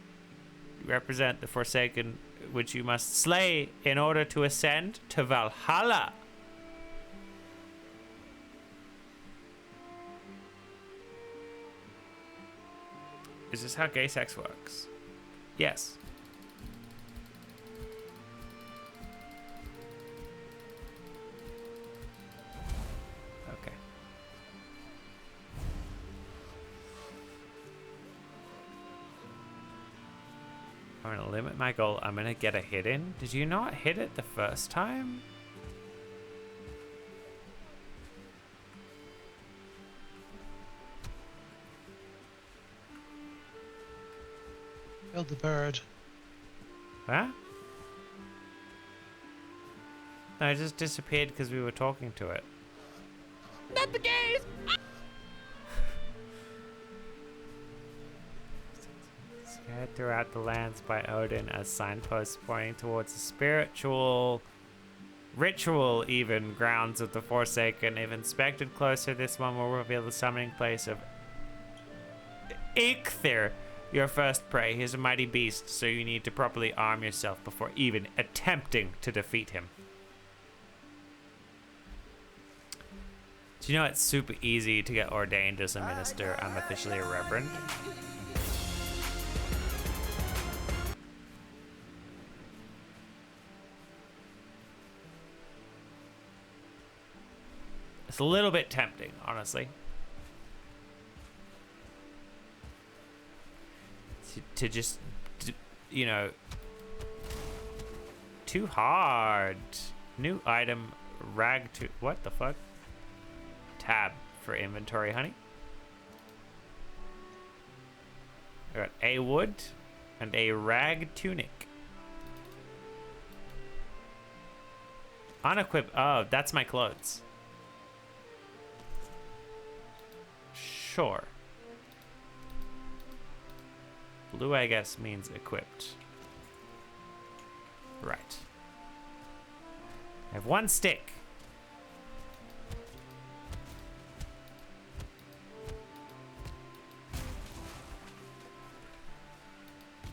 represent the Forsaken, which you must slay in order to ascend to Valhalla. Is this how gay sex works? Yes. Okay. I'm gonna limit my goal. I'm gonna get a hit in. Did you not hit it the first time? Killed the bird. Huh? No, it just disappeared because we were talking to it. Not the gays! Scattered throughout the lands by Odin as signposts pointing towards the spiritual, ritual even, grounds of the Forsaken. If inspected closer, this one will reveal the summoning place of Eikthyr, your first prey. He's a mighty beast, so you need to properly arm yourself before even attempting to defeat him. Do you know it's super easy to get ordained as a minister? I'm officially a reverend. It's a little bit tempting, honestly. To just, you know, too hard. New item, rag to, what the fuck? Tab for inventory, honey. I got a wood and a rag tunic. Unequip, oh, that's my clothes. Sure. Blue, I guess, means equipped. Right. I have one stick.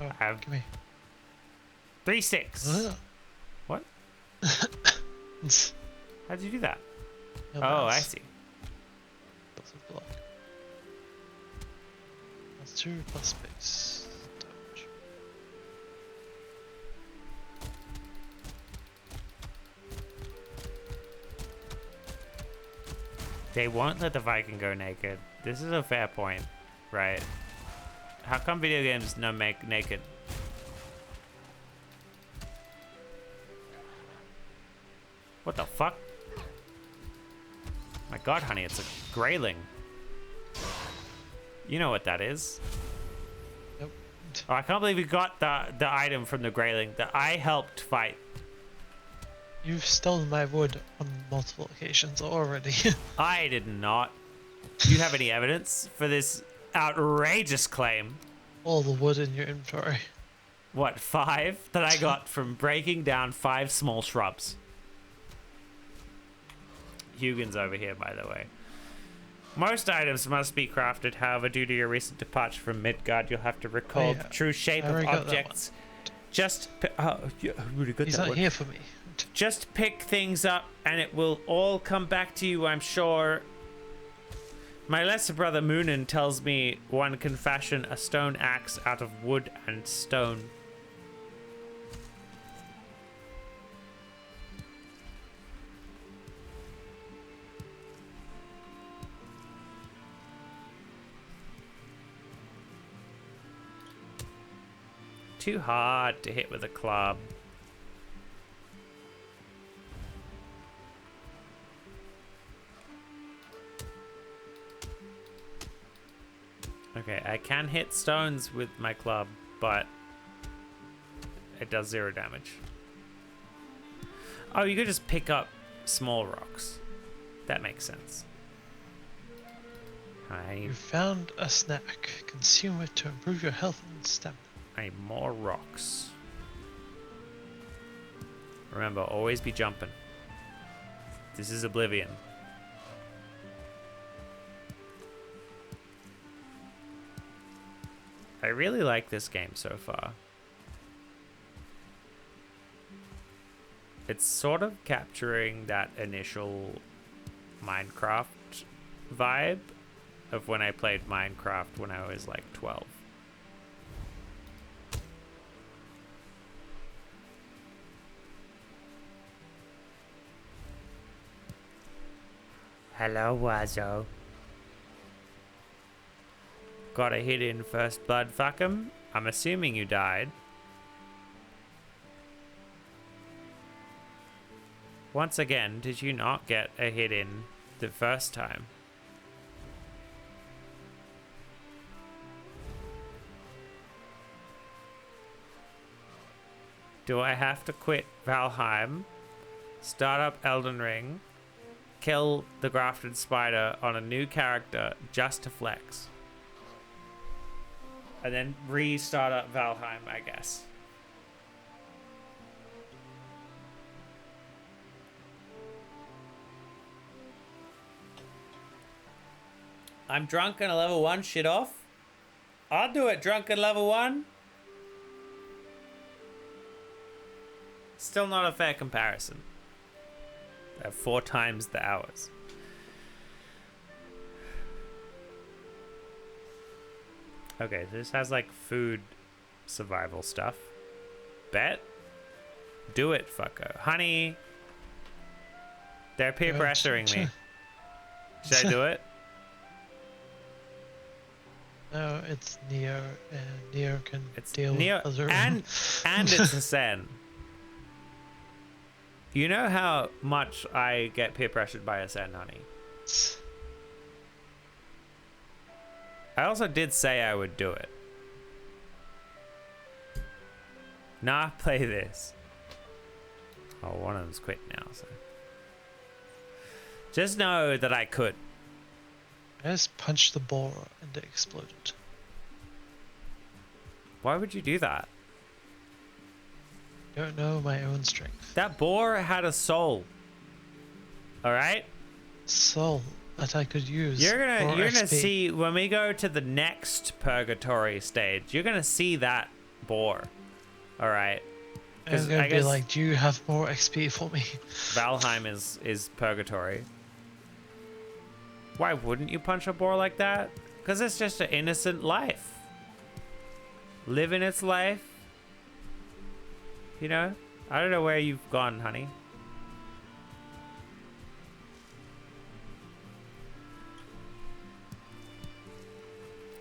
Oh, I have give me 3 sticks. What? How'd you do that? No oh, mouse. I see. That's 2 plus space. Damage. They won't let the Viking go naked. This is a fair point, right? How come video games no make naked? What the fuck? My god, honey, it's a grayling. You know what that is. Nope. Oh, I can't believe you got the item from the grayling that I helped fight. You've stolen my wood on multiple occasions already. I did not. Do you have any evidence for this outrageous claim? All the wood in your inventory. What, 5? That I got from breaking down 5 small shrubs. Hugin's over here, by the way. Most items must be crafted, however, due to your recent departure from Midgard, you'll have to recall the true shape of objects. Just He's not here for me. Just pick things up and it will all come back to you, I'm sure. My lesser brother Moonin tells me one can fashion a stone axe out of wood and stone. Too hard to hit with a club. Okay, I can hit stones with my club, but it does 0 damage. Oh, you could just pick up small rocks. That makes sense. You found a snack. Consume it to improve your health and stamina. I need more rocks. Remember, always be jumping. This is Oblivion. I really like this game so far. It's sort of capturing that initial Minecraft vibe of when I played Minecraft when I was like 12. Hello, Wazo. Got a hit in first blood, fuck 'em. I'm assuming you died. Once again, did you not get a hit in the first time? Do I have to quit Valheim Start up Elden Ring. Kill the grafted spider on a new character just to flex. And then restart up Valheim, I guess. I'm drunk and a level 1 shit off. I'll do it drunk and level 1. Still not a fair comparison. I have 4 times the hours. Okay, this has like food survival stuff. Bet. Do it, fucko. Honey. They're peer pressuring me. Should I do it? No, it's Neo, and Neo can deal Neo, with other... and it's a Sen. You know how much I get peer pressured by a Sen, honey. I also did say I would do it. Nah, play this. Oh, one of them's quit now, so. Just know that I could. I just punched the boar and it exploded. Why would you do that? Don't know my own strength. That boar had a soul. Alright? Soul that I could use. You're gonna XP. see when we go to the next purgatory stage, you're gonna see that boar. Alright. I'm gonna be like, do you have more XP for me? Valheim is purgatory. Why wouldn't you punch a boar like that? Because it's just an innocent life. Living its life. You know? I don't know where you've gone, honey.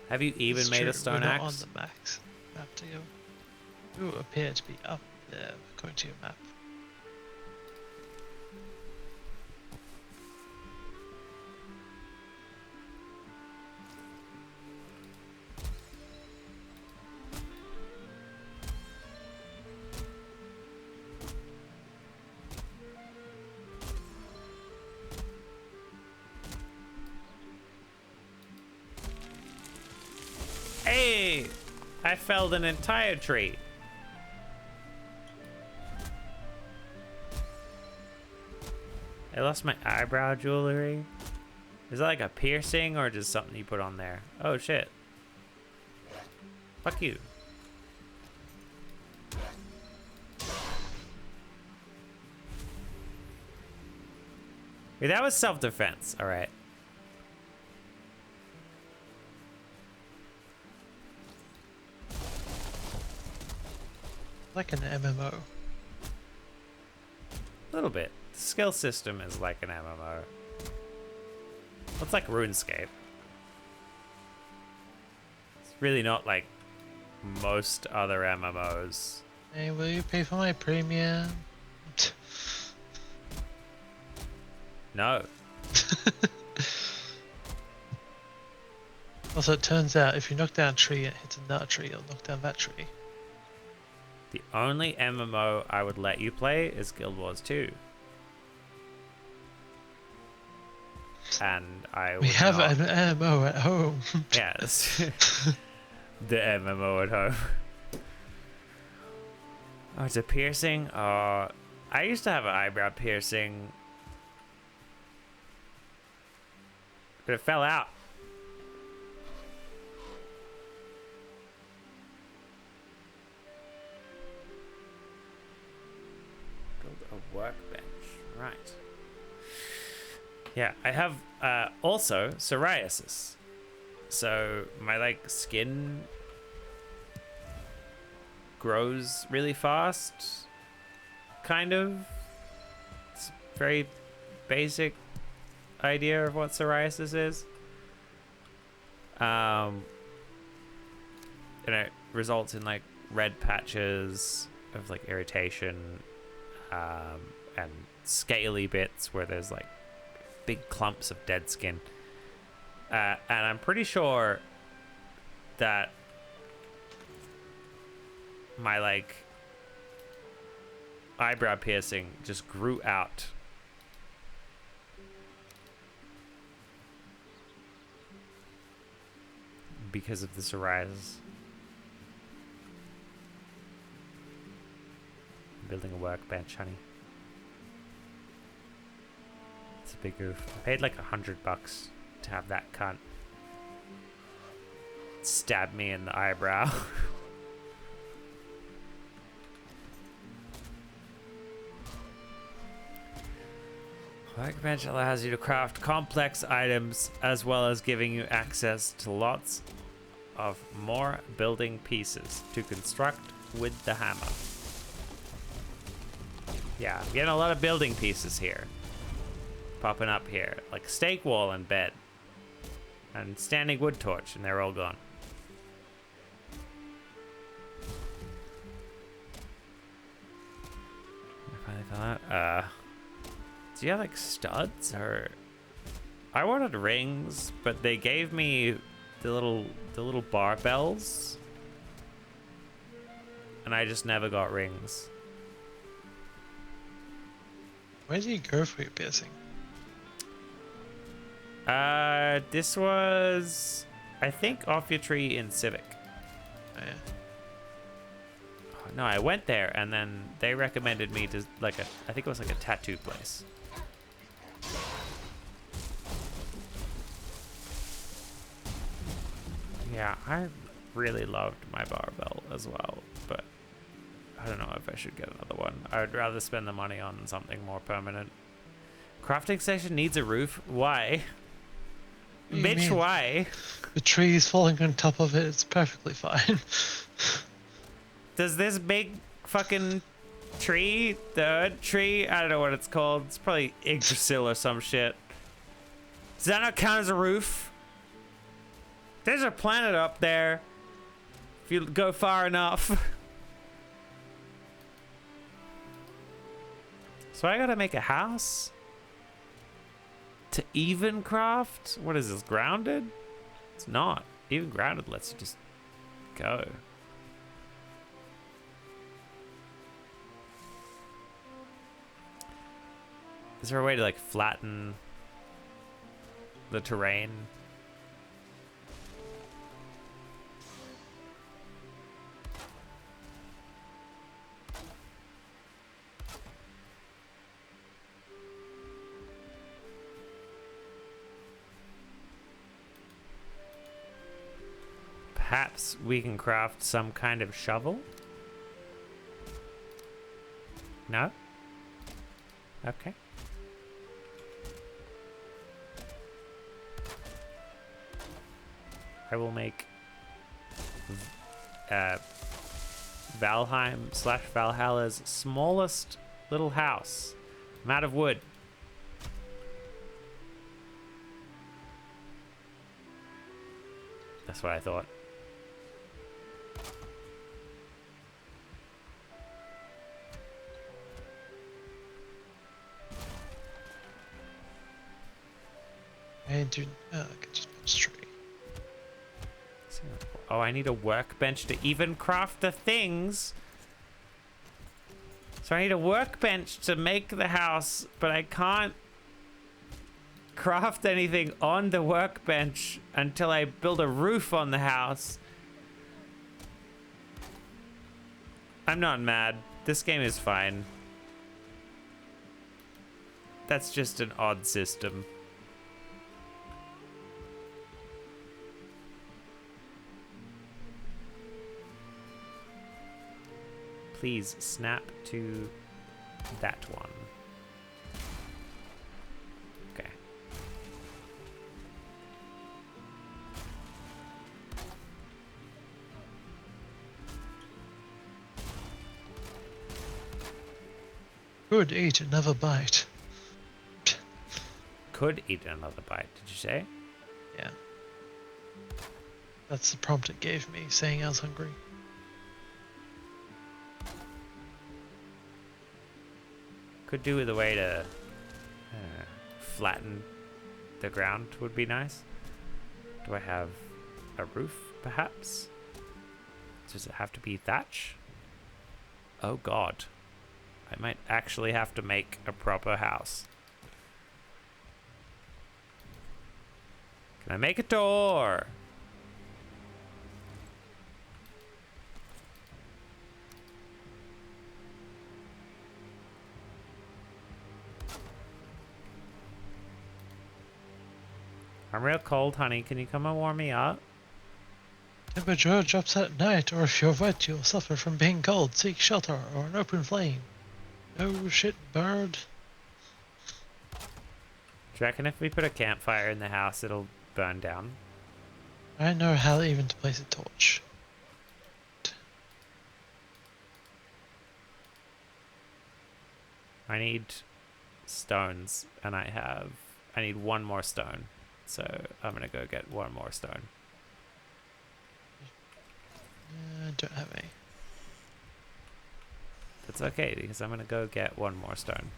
Have you even It's made true, a stone we're not axe? on the max map to go. You appear to be up there according to your map. Hey! I felled an entire tree. I lost my eyebrow jewelry. Is that like a piercing or just something you put on there? Oh shit. Fuck you. Wait, that was self-defense, alright. Like an MMO. A little bit. The skill system is like an MMO. It's like RuneScape. It's really not like most other MMOs. Hey, will you pay for my premium? No. Also, it turns out if you knock down a tree and it hits another tree, it'll knock down that tree. The only MMO I would let you play is Guild Wars 2. And I would We have not... an MMO at home. Yes. The MMO at home. Oh, it's a piercing? I used to have an eyebrow piercing. But it fell out. Build a workbench. Right. Yeah, I have also psoriasis. So my like skin grows really fast. Kind of. It's a very basic idea of what psoriasis is. And it results in like red patches of like irritation and scaly bits where there's like big clumps of dead skin. And I'm pretty sure that my like eyebrow piercing just grew out. Because of the psoriasis. Building a workbench, honey. It's a big oof. I paid like $100 to have that cunt stab me in the eyebrow. Workbench allows you to craft complex items as well as giving you access to lots of more building pieces to construct with the hammer. Yeah, I'm getting a lot of building pieces here. Popping up here. Like stake wall and bed. And standing wood torch, and they're all gone. I finally found out. Do you have like studs or? I wanted rings, but they gave me the little barbells, and I just never got rings. Where do you go for your piercing? This was, I think, off your tree in Civic. Oh, yeah. Oh, no, I went there, and then they recommended me to I think it was like a tattoo place. Yeah, I really loved my barbell as well, but I don't know if I should get another one. I would rather spend the money on something more permanent. Crafting station needs a roof? Why? Bitch, why? The tree is falling on top of it. It's perfectly fine. Does this big fucking tree, the tree, I don't know what it's called. It's probably Yggdrasil or some shit. Does that not count as a roof? There's a planet up there. If you go far enough. So I gotta make a house? To even craft? What is this, grounded? It's not. Even grounded lets you just go. Is there a way to like flatten the terrain? Perhaps we can craft some kind of shovel? No? Okay. I will make Valheim / Valhalla's smallest little house. I'm out of wood. That's what I thought. I can just put a tree. Oh, I need a workbench to even craft the things. So I need a workbench to make the house, but I can't craft anything on the workbench until I build a roof on the house. I'm not mad. This game is fine. That's just an odd system. Please snap to that one. Okay. Could eat another bite. Could eat another bite, did you say? Yeah. That's the prompt it gave me, saying I was hungry. Could do with a way to flatten the ground would be nice. Do I have a roof, perhaps? Does it have to be thatch? Oh god. I might actually have to make a proper house. Can I make a door? I'm real cold, honey. Can you come and warm me up? Temperature drops at night, or if you're wet, you'll suffer from being cold. Seek shelter or an open flame. Oh shit, bird. Do you reckon if we put a campfire in the house, it'll burn down? I don't know how even to place a torch. I need stones, and I need one more stone. So I'm gonna go get one more stone. I don't have any. That's okay, because I'm gonna go get one more stone.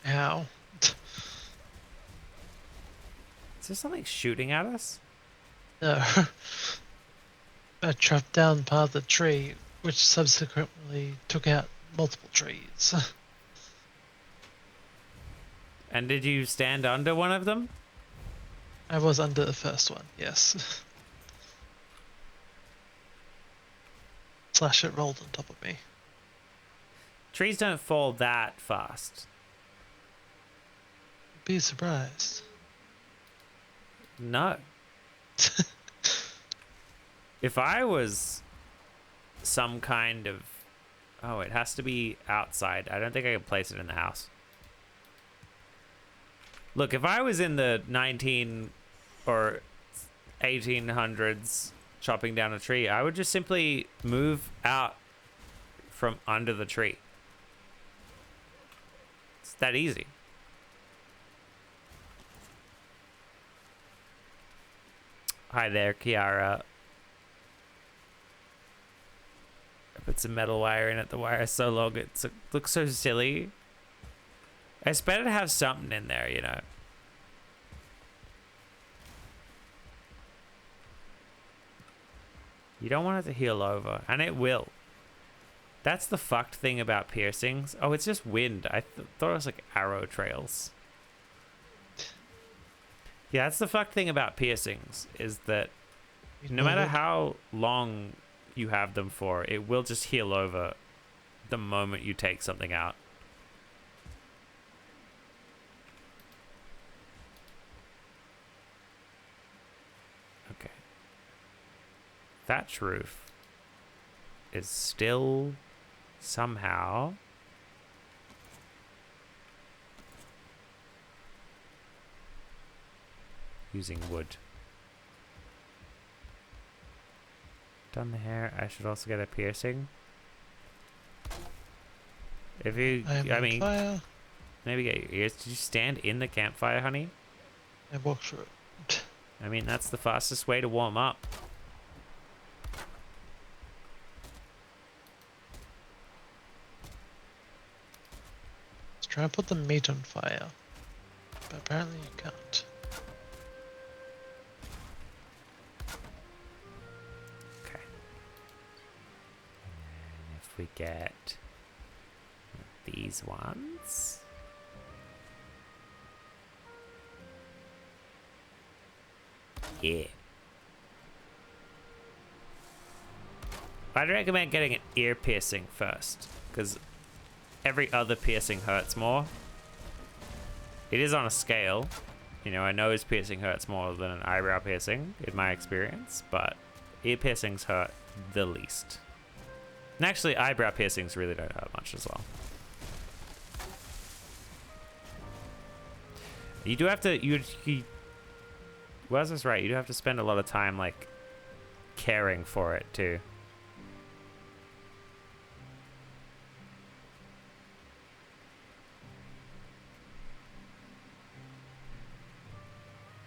Ow. Is there something shooting at us? No. I chopped down part of the tree, which subsequently took out multiple trees. And did you stand under one of them? I was under the first one, yes. Slash it rolled on top of me. Trees don't fall that fast. Be surprised. No. If I was some kind of... Oh, it has to be outside. I don't think I can place it in the house. Look, if I was in the 19 or 1800s chopping down a tree, I would just simply move out from under the tree. It's that easy. Hi there, Kiara. I put some metal wire in it. The wire is so long, it looks so silly. It's better to have something in there, you know. You don't want it to heal over, and it will. That's the fucked thing about piercings. Oh, it's just wind. I thought it was like arrow trails. Yeah, that's the fucked thing about piercings, is that no matter how long you have them for, it will just heal over the moment you take something out. Okay. Thatch roof is still somehow using wood. Done the hair. I should also get a piercing. If you, I mean, fire. maybe get your ears. Did you stand in the campfire, honey? I walked through it. I mean, that's the fastest way to warm up. Let's try and put the meat on fire. But apparently you can't. Okay. And if we get these ones. Yeah. I'd recommend getting an ear piercing first, because every other piercing hurts more. It is on a scale. You know, a nose piercing hurts more than an eyebrow piercing, in my experience, but ear piercings hurt the least. And actually, eyebrow piercings really don't hurt much as well. You do have to, you Wes is right, you do have to spend a lot of time, like, caring for it, too.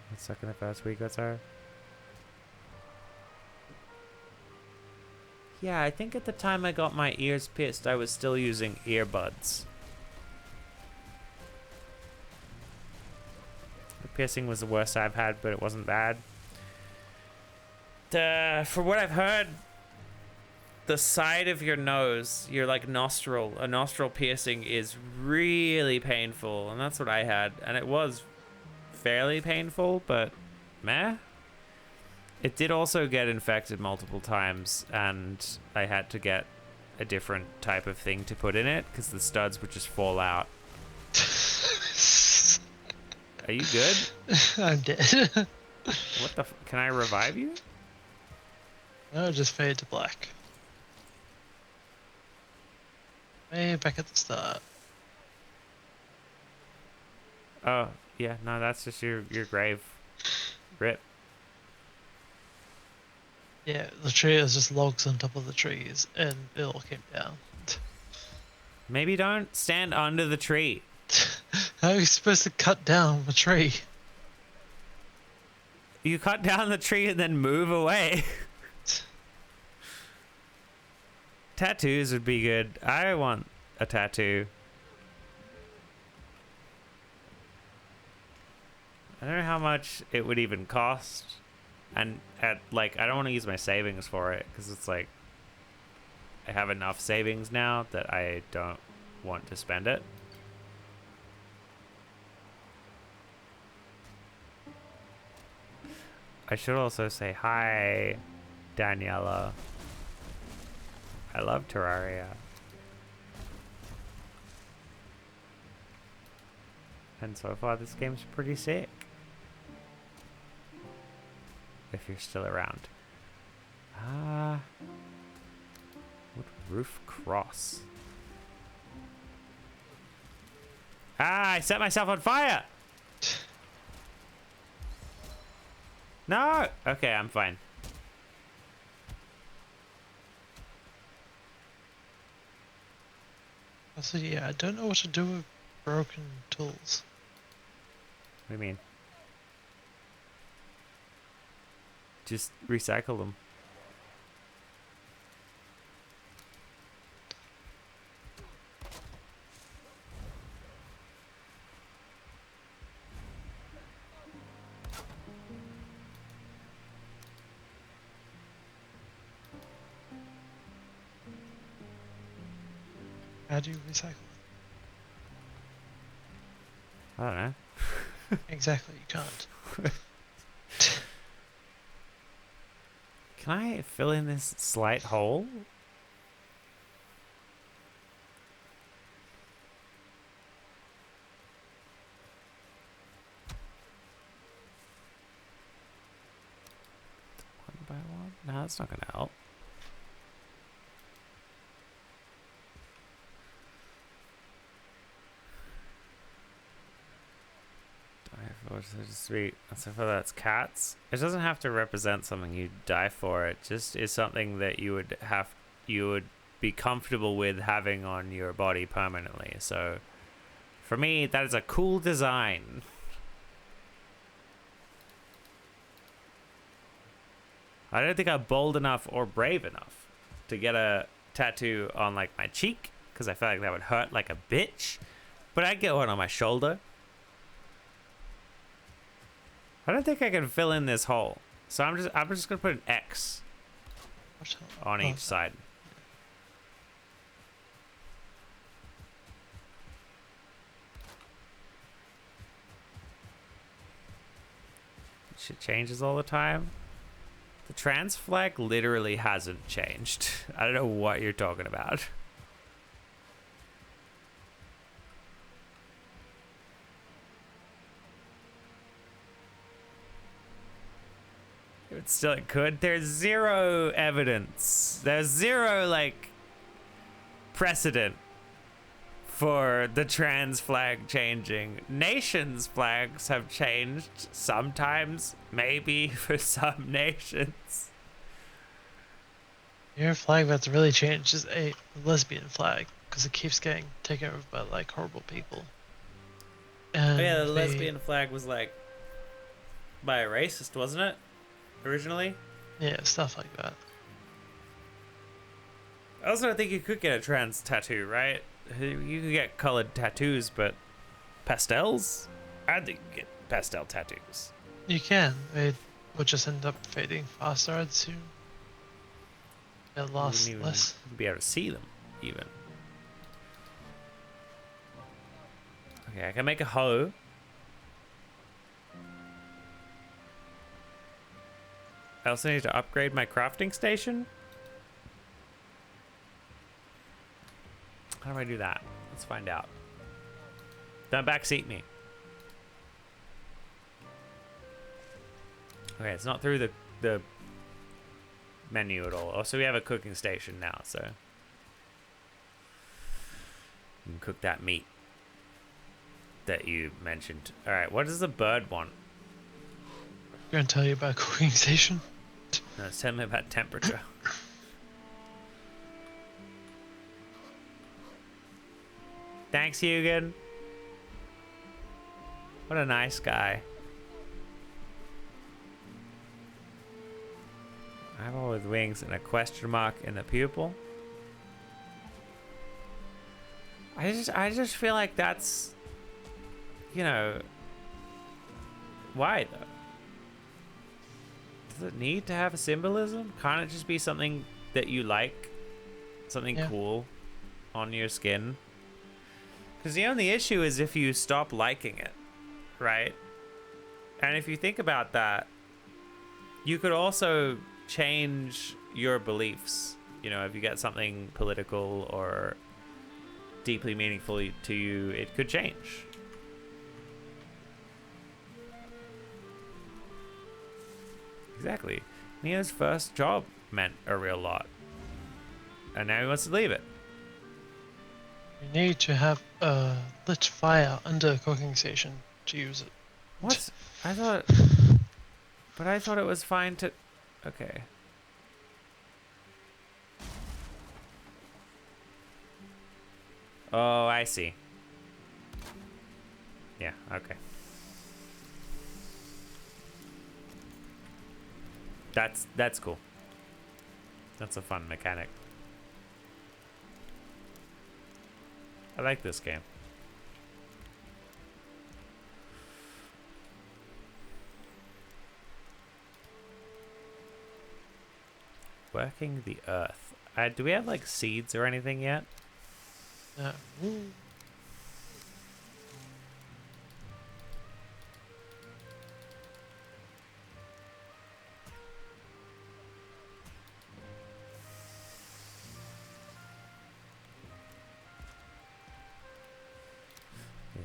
What's stuck in the first week, what's our... Yeah, I think at the time I got my ears pierced, I was still using earbuds. The piercing was the worst I've had, but it wasn't bad. from what I've heard, the side of your nose, your like nostril, a nostril piercing is really painful, and that's what I had, and it was fairly painful, but meh. It did also get infected multiple times, and I had to get a different type of thing to put in it because the studs would just fall out. Are you good? I'm dead. What the can I revive you? No, just fade to black. Way back at the start. Oh, yeah, no, that's just your grave. Rip. Yeah, the tree is just logs on top of the trees, and it all came down. Maybe don't stand under the tree. How are you supposed to cut down a tree? You cut down the tree and then move away. Tattoos would be good. I want a tattoo. I don't know how much it would even cost. And I don't want to use my savings for it because it's like I have enough savings now that I don't want to spend it. I should also say hi, Daniela. I love Terraria. And so far this game's pretty sick. If you're still around. What roof cross? I set myself on fire! No! Okay, I'm fine. Also, yeah, I don't know what to do with broken tools. What do you mean? Just recycle them. How do you recycle? I don't know. Exactly, you can't. Can I fill in this slight hole? One by one? No, that's not gonna help. Sweet. So far that's cats. It doesn't have to represent something you die for. It just is something that you would be comfortable with having on your body permanently. So for me, that is a cool design. I don't think I'm bold enough or brave enough to get a tattoo on like my cheek because I feel like that would hurt like a bitch. But I'd get one on my shoulder. I don't think I can fill in this hole. So I'm just gonna put an X on each side. Shit changes all the time. The trans flag literally hasn't changed. I don't know what you're talking about. It could. There's zero evidence. There's zero, like, precedent for the trans flag changing. Nations' flags have changed sometimes, maybe, for some nations. Your flag that's really changed is a lesbian flag, because it keeps getting taken over by, like, horrible people. And oh, yeah, the lesbian flag was, like, by a racist, wasn't it? Originally? Yeah, stuff like that. I also think you could get a trans tattoo, right? You could get colored tattoos, but pastels? I think you could get pastel tattoos. You can. Would just end up fading faster, I'd assume. It You lasts wouldn't even less. be able to see them, even. Okay, I can make a hoe. I also need to upgrade my crafting station. How do I do that? Let's find out. Don't backseat me. Okay, it's not through the menu at all. Also, we have a cooking station now, so you can cook that meat that you mentioned. All right, what does the bird want? Gonna tell you about cooking station. No, tell me about temperature. Thanks, Hugo. What a nice guy. Eyeball with wings and a question mark in the pupil. I just feel like that's, you know, why though? Does it need to have a symbolism? Can't it just be something that you like? Something cool on your skin? Because the only issue is if you stop liking it, right? And if you think about that, you could also change your beliefs. You know, if you get something political or deeply meaningful to you, it could change. Exactly. Neo's first job meant a real lot. And now he wants to leave it. You need to have a lit fire under a cooking station to use it. What? I thought... But I thought it was fine to... Okay. Oh, I see. Yeah, okay. That's cool. That's a fun mechanic. I like this game. Working the earth. Do we have like seeds or anything yet?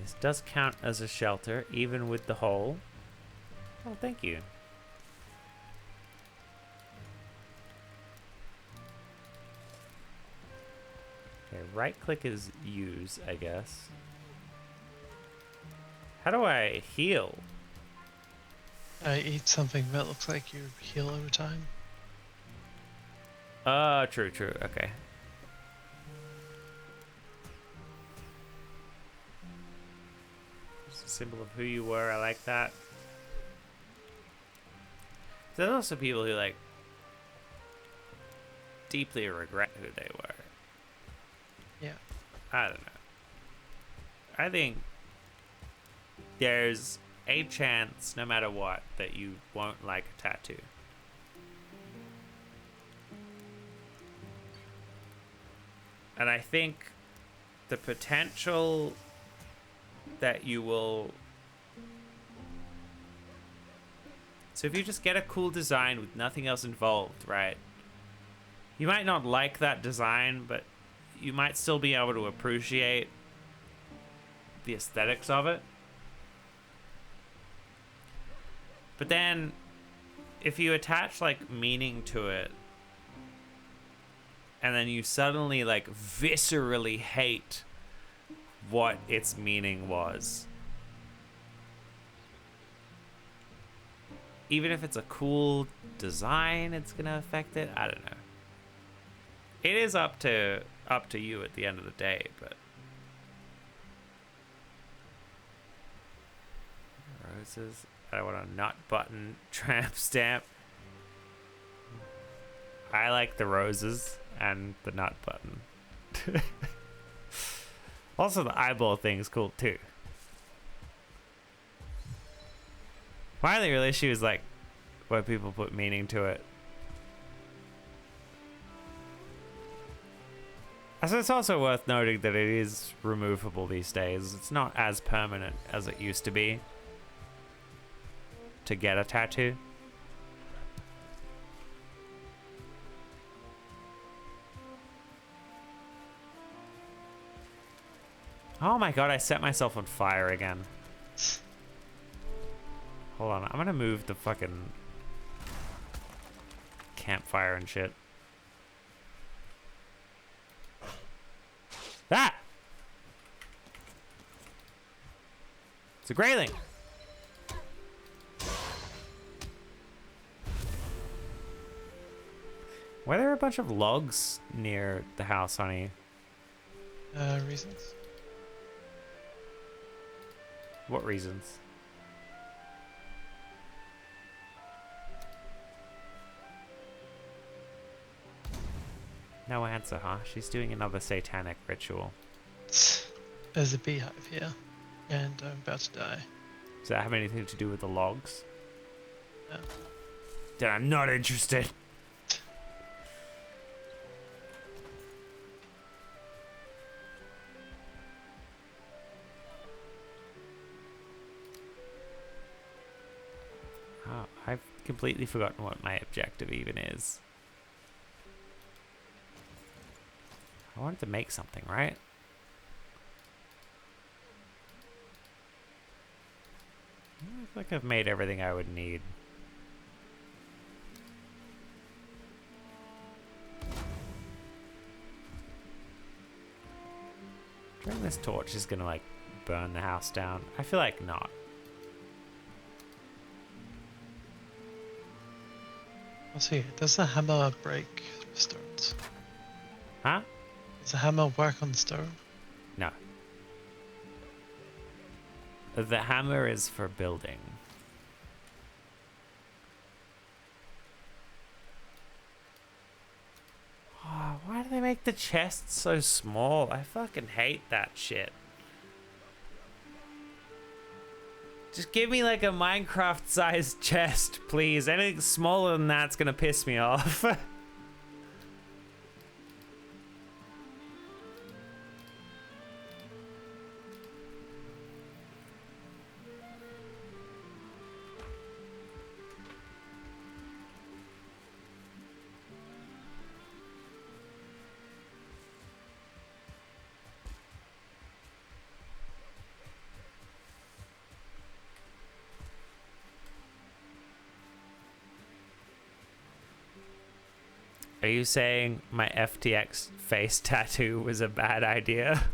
This does count as a shelter, even with the hole. Oh, thank you. Okay, right click is use, I guess. How do I heal? Eat something that looks like you heal over time. True, okay. It's a symbol of who you were, I like that. There's also people who like deeply regret who they were. Yeah. I don't know. I think there's a chance, no matter what, that you won't like a tattoo. And I think the potential that you will... So if you just get a cool design with nothing else involved, right? You might not like that design, but you might still be able to appreciate the aesthetics of it. But then if you attach like meaning to it, and then you suddenly like viscerally hate what its meaning was, even if it's a cool design, it's gonna affect it. I don't know. It is up to you at the end of the day, but roses. I want a nut button tramp stamp. I like the roses and the nut button. Also, the eyeball thing is cool too. My only real issue is like where people put meaning to it. So it's also worth noting that it is removable these days. It's not as permanent as it used to be to get a tattoo. Oh my god, I set myself on fire again. Hold on, I'm gonna move the fucking campfire and shit. Ah! It's a grayling. Why are there a bunch of logs near the house, honey? Reasons? What reasons? No answer, huh? She's doing another satanic ritual. There's a beehive here, and I'm about to die. Does that have anything to do with the logs? No. Then I'm not interested. Oh, I've completely forgotten what my objective even is. I wanted to make something, right? I feel like I've made everything I would need. Do you think this torch is gonna like burn the house down? I feel like not. I'll see. Does the hammer break stones? Huh? Does the hammer work on stone? No. The hammer is for building. Oh, why do they make the chests so small? I fucking hate that shit. Just give me like a Minecraft-sized chest, please. Anything smaller than that's gonna piss me off. Are you saying my FTX face tattoo was a bad idea?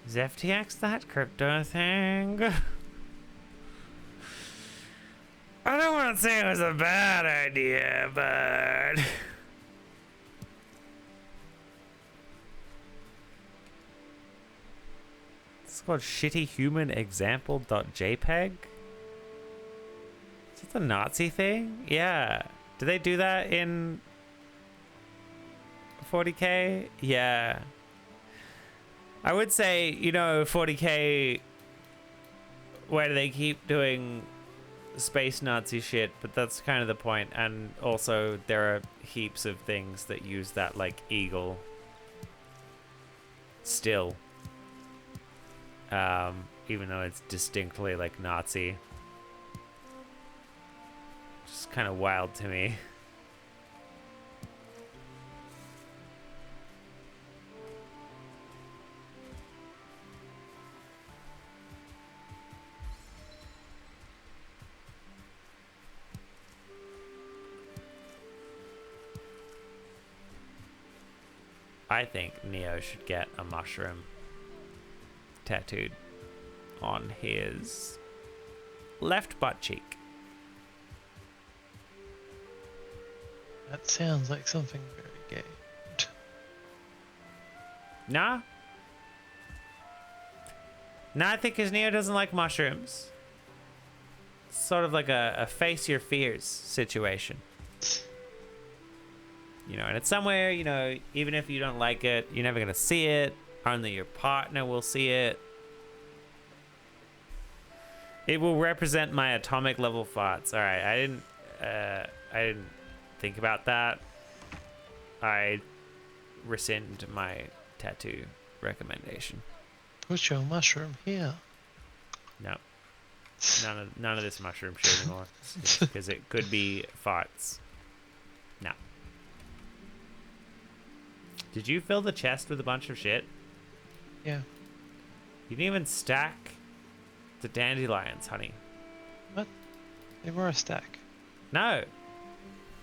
Is FTX that crypto thing? I don't want to say it was a bad idea, but... It's called shittyhumanexample.jpg? Is it the Nazi thing? Yeah. Do they do that in 40k? Yeah. I would say, you know, 40k, where do they keep doing space Nazi shit, but that's kind of the point. And also there are heaps of things that use that, like eagle still. Even though it's distinctly like Nazi. Just kind of wild to me. I think Neo should get a mushroom tattooed on his left butt cheek. That sounds like something very gay. Nah? Nah, I think his Neo doesn't like mushrooms. It's sort of like a face your fears situation. You know, and it's somewhere, you know, even if you don't like it, you're never gonna see it. Only your partner will see it. It will represent my atomic level farts. All right, I didn't think about that. I rescind my tattoo recommendation. Put your mushroom here. No, none of this mushroom shit anymore, because it could be farts. No. Did you fill the chest with a bunch of shit? Yeah. You didn't even stack the dandelions, honey. What? They were a stack. No.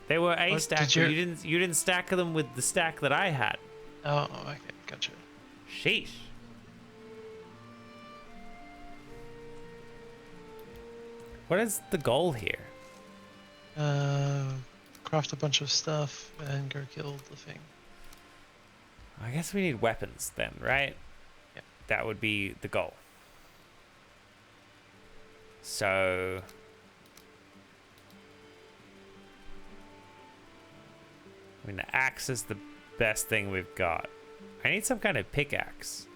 They were a What, stack, but you didn't stack them with the stack that I had. Oh, okay, gotcha. Sheesh. What is the goal here? Craft a bunch of stuff and go kill the thing. I guess we need weapons then, right? Yep. That would be the goal. So... I mean, the axe is the best thing we've got. I need some kind of pickaxe.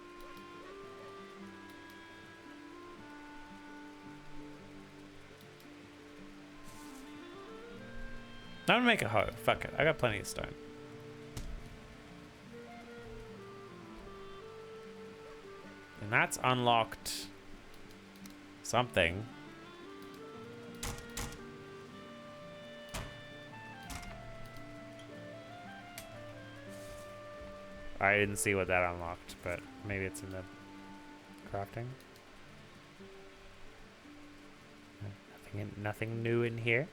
I'm gonna make a hoe. Fuck it. I got plenty of stone. And that's unlocked something. I didn't see what that unlocked, but maybe it's in the crafting. Nothing new in here.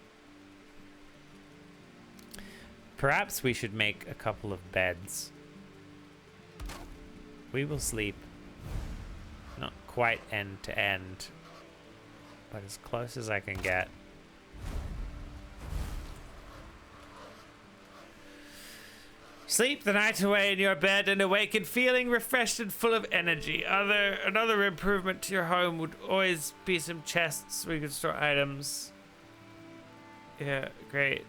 Perhaps we should make a couple of beds. We will sleep. Not quite end to end, but as close as I can get. Sleep the night away in your bed and awaken feeling refreshed and full of energy. Another improvement to your home would always be some chests where you could store items. Yeah, great.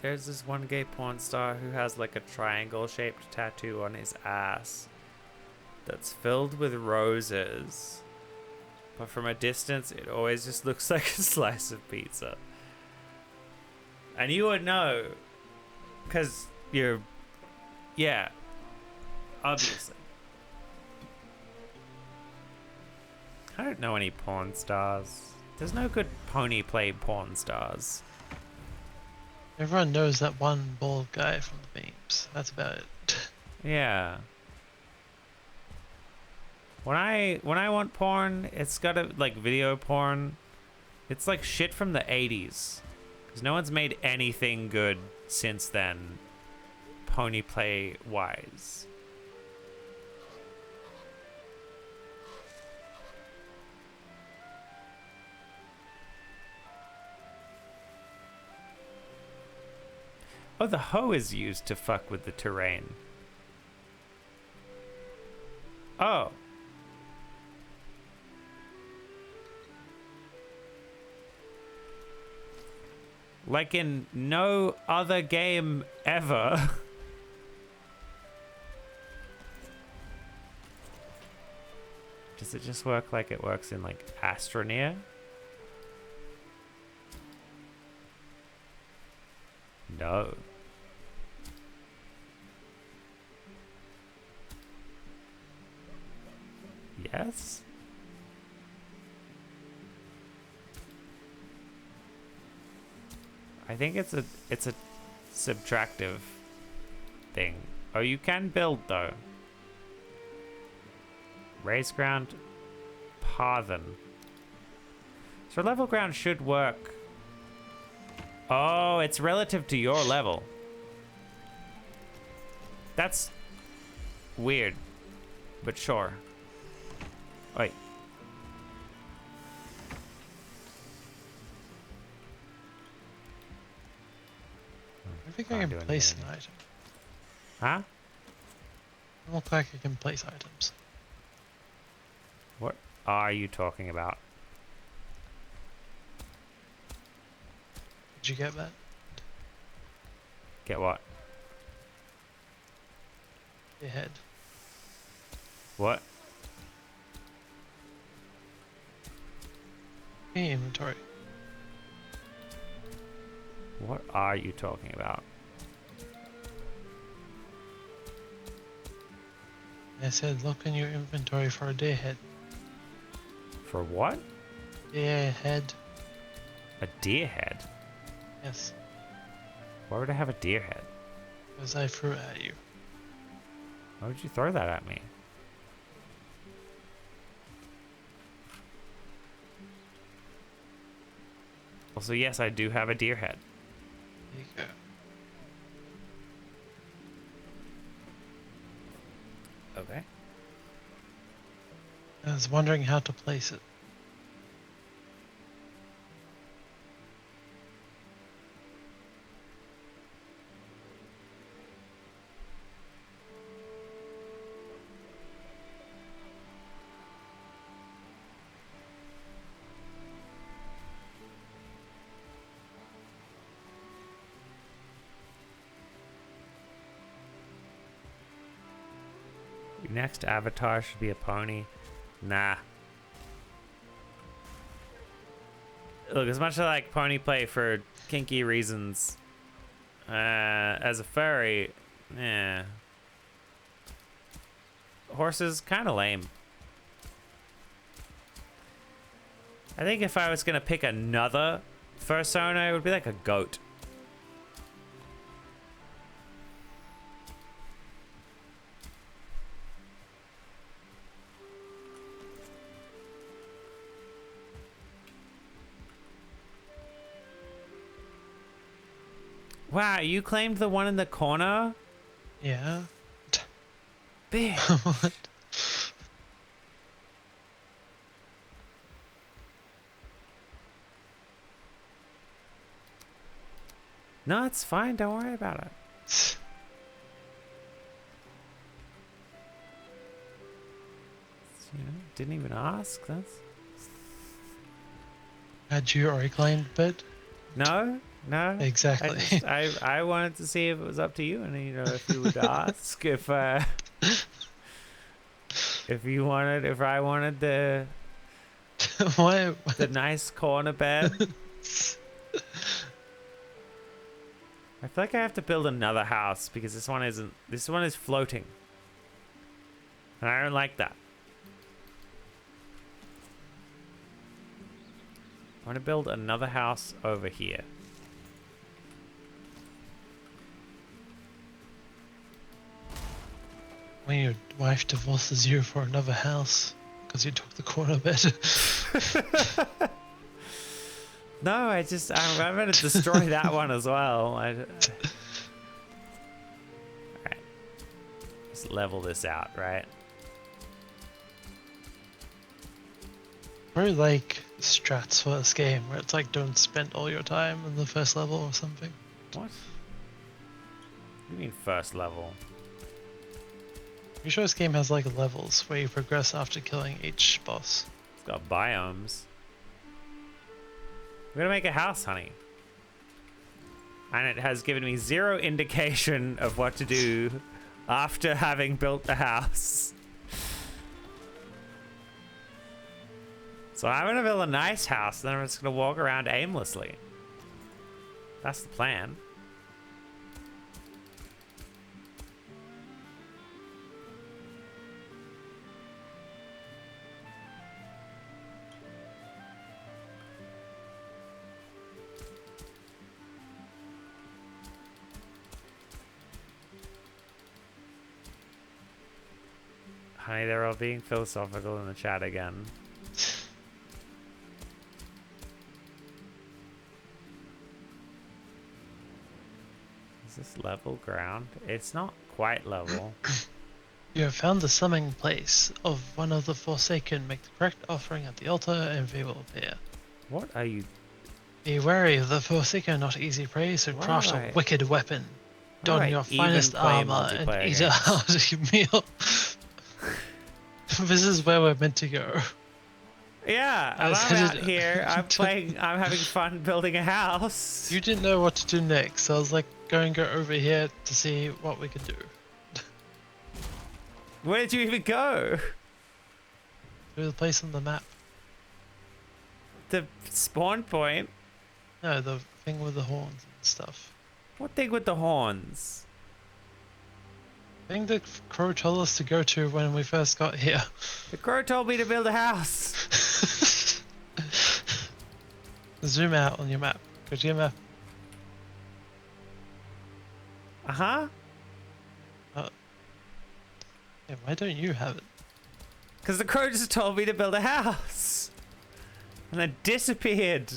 There's this one gay porn star who has like a triangle-shaped tattoo on his ass that's filled with roses. But from a distance, it always just looks like a slice of pizza. And you would know, because you're... Yeah. Obviously. I don't know any porn stars. There's no good pony play porn stars. Everyone knows that one bald guy from the memes. That's about it. Yeah. When I want porn, it's gotta, like, video porn. It's like shit from the 80s. Because no one's made anything good since then. Pony play wise. Oh, the hoe is used to fuck with the terrain. Oh. Like in no other game ever. Does it just work like it works in like Astroneer? No. Yes? I think it's a subtractive thing. Oh, you can build though. Raise ground, Parthen. So level ground should work. Oh, it's relative to your level. That's weird, but sure. Wait. I think I can place an item. Huh? It looks like I can place items. What are you talking about? Did you get that? Get what? Your head. What? Inventory. What are you talking about? I said look in your inventory for a deer head. For what? Deer head. A deer head? Yes. Why would I have a deer head? Because I threw it at you. Why would you throw that at me? Also, yes, I do have a deer head. There you go. Okay. I was wondering how to place it. Your next avatar should be a pony. Nah. Look, as much as I like pony play for kinky reasons, as a furry, horses kind of lame. I think if I was gonna pick another fursona, it would be like a goat. Wow, you claimed the one in the corner? Yeah. Big. What? No, it's fine. Don't worry about it. You know, didn't even ask. That's. Had you already claimed bid? No, no. Exactly. I wanted to see if it was up to you, and you know, if you would ask if I wanted the Why? The nice corner bed. I feel like I have to build another house because this one isn't. This one is floating, and I don't like that. I want to build another house over here. When your wife divorces you for another house because you took the corner bed. No, I'm going to destroy that one as well. Alright. Just level this out, right? Very like strats for this game where it's like don't spend all your time in the first level or something. What? What do you mean first level? You sure this game has like levels where you progress after killing each boss? It's got biomes. We're gonna make a house, honey. And it has given me zero indication of what to do after having built the house. So I'm gonna build a nice house, then I'm just gonna walk around aimlessly. That's the plan. Honey, they're all being philosophical in the chat again. Is this level ground? It's not quite level. You have found the summoning place of one of the Forsaken. Make the correct offering at the altar and they will appear. What are you? Be wary of the Forsaken, not easy prey, so craft a wicked weapon. Don your finest armor and eat a hearty meal. This is where we're meant to go. Yeah, and I'm out here. I'm having fun building a house. You didn't know what to do next, so I was like, go over here to see what we could do. Where did you even go? To the place on the map. The spawn point? No, the thing with the horns and stuff. What thing with the horns? I think the crow told us to go to when we first got here. The crow told me to build a house. Zoom out on your map. Go to your map. Uh-huh. Yeah, why don't you have it? Because the crow just told me to build a house. And then disappeared.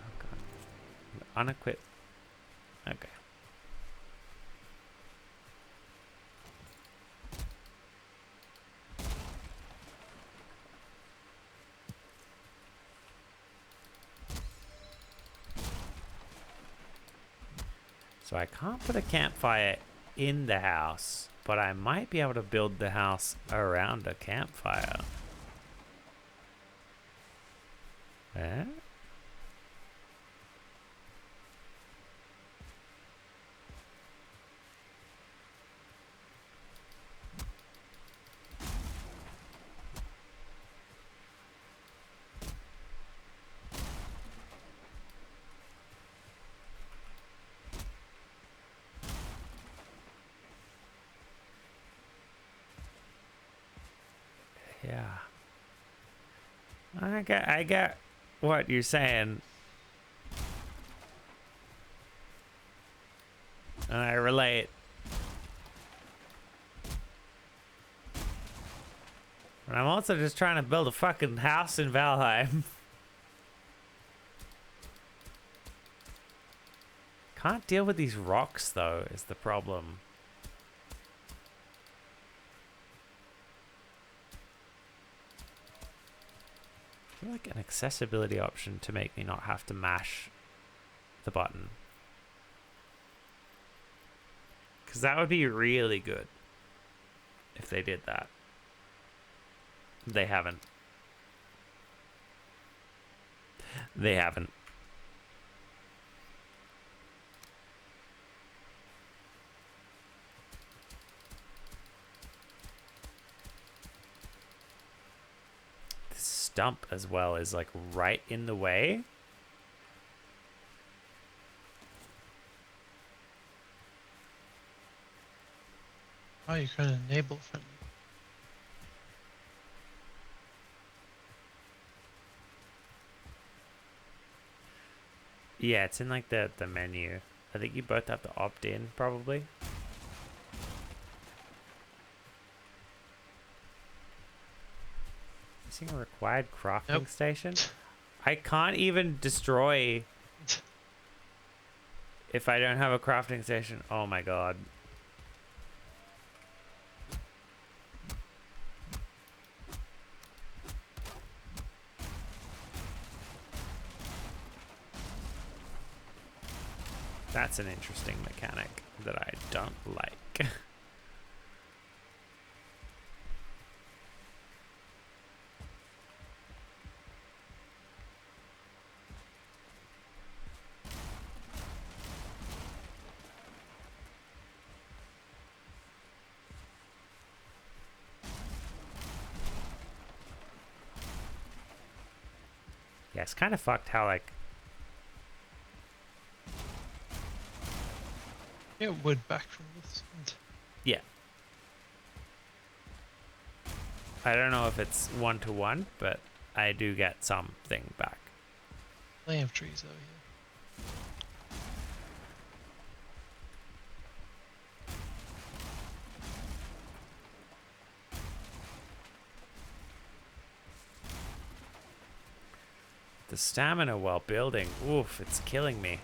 Oh god. Unequip. Okay. So I can't put a campfire in the house, but I might be able to build the house around a campfire. Eh? Yeah. I get what you're saying. And I relate. But I'm also just trying to build a fucking house in Valheim. Can't deal with these rocks though, is the problem. I feel like an accessibility option to make me not have to mash the button. Because that would be really good if they did that. They haven't. They haven't. This stump as well is like right in the way. Oh, you can enable friendly. Yeah, it's in like the menu. I think you both have to opt in probably. Missing a required crafting station? I can't even destroy if I don't have a crafting station. Oh my god. That's an interesting mechanic that I don't like. Yeah, it's kind of fucked how like Get wood back from this end. yeah. I don't know if it's one-to-one, but I do get something back. Plenty of trees over here. The stamina while building, oof, it's killing me.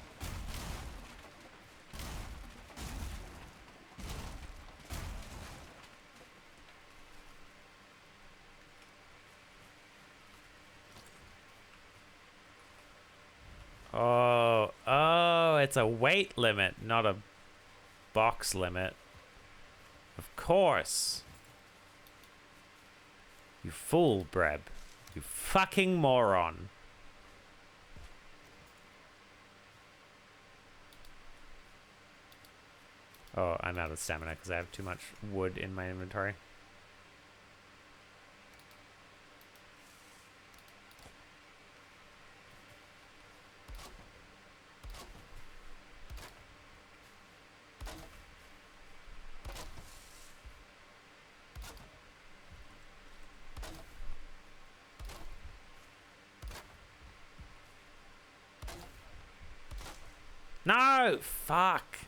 Oh, it's a weight limit, not a box limit. Of course. You fool, Breb. You fucking moron. Oh, I'm out of stamina because I have too much wood in my inventory. No! Fuck!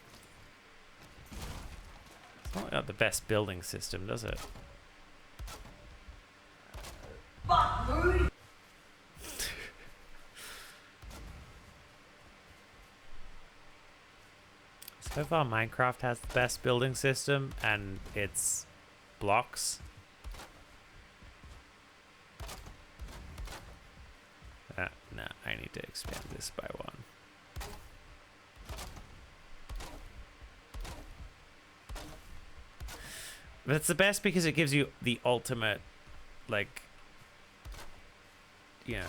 It's not got the best building system, does it? So far, Minecraft has the best building system, and it's blocks. No, I need to expand this by 1. But it's the best because it gives you the ultimate, like, you know,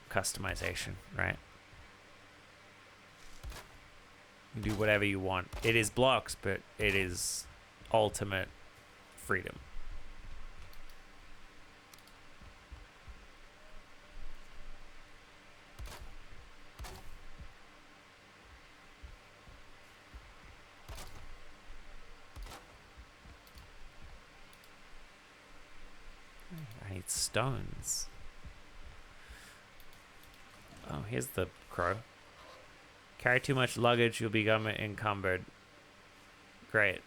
customization, right? You can do whatever you want. It is blocks, but it is ultimate freedom. I need stones. Oh, here's the crow. Carry too much luggage, you'll become encumbered. Great.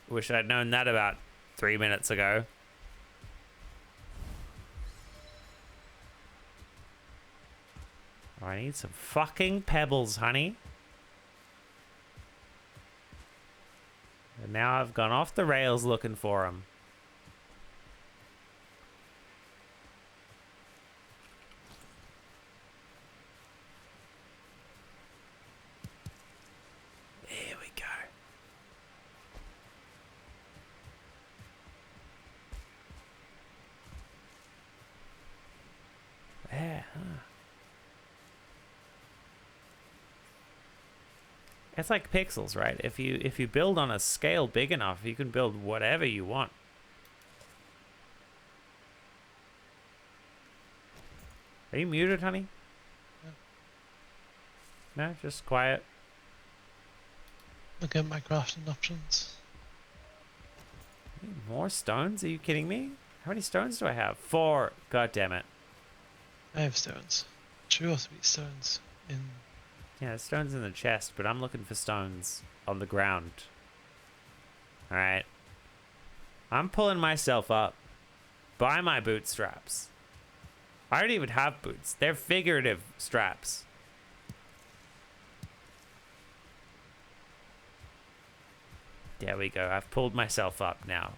Wish I'd known that about 3 minutes ago. Oh, I need some fucking pebbles, honey. And now I've gone off the rails looking for them. There we go. There, huh? It's like pixels, right? If you build on a scale big enough, you can build whatever you want. Are you muted, honey? No, just quiet. Look at my crafting options. More stones? Are you kidding me? How many stones do I have? 4. God damn it. I have stones. Should also be stones in. Yeah, there's stones in the chest, but I'm looking for stones on the ground. Alright. I'm pulling myself up by my bootstraps. I don't even have boots. They're figurative straps. There we go. I've pulled myself up now.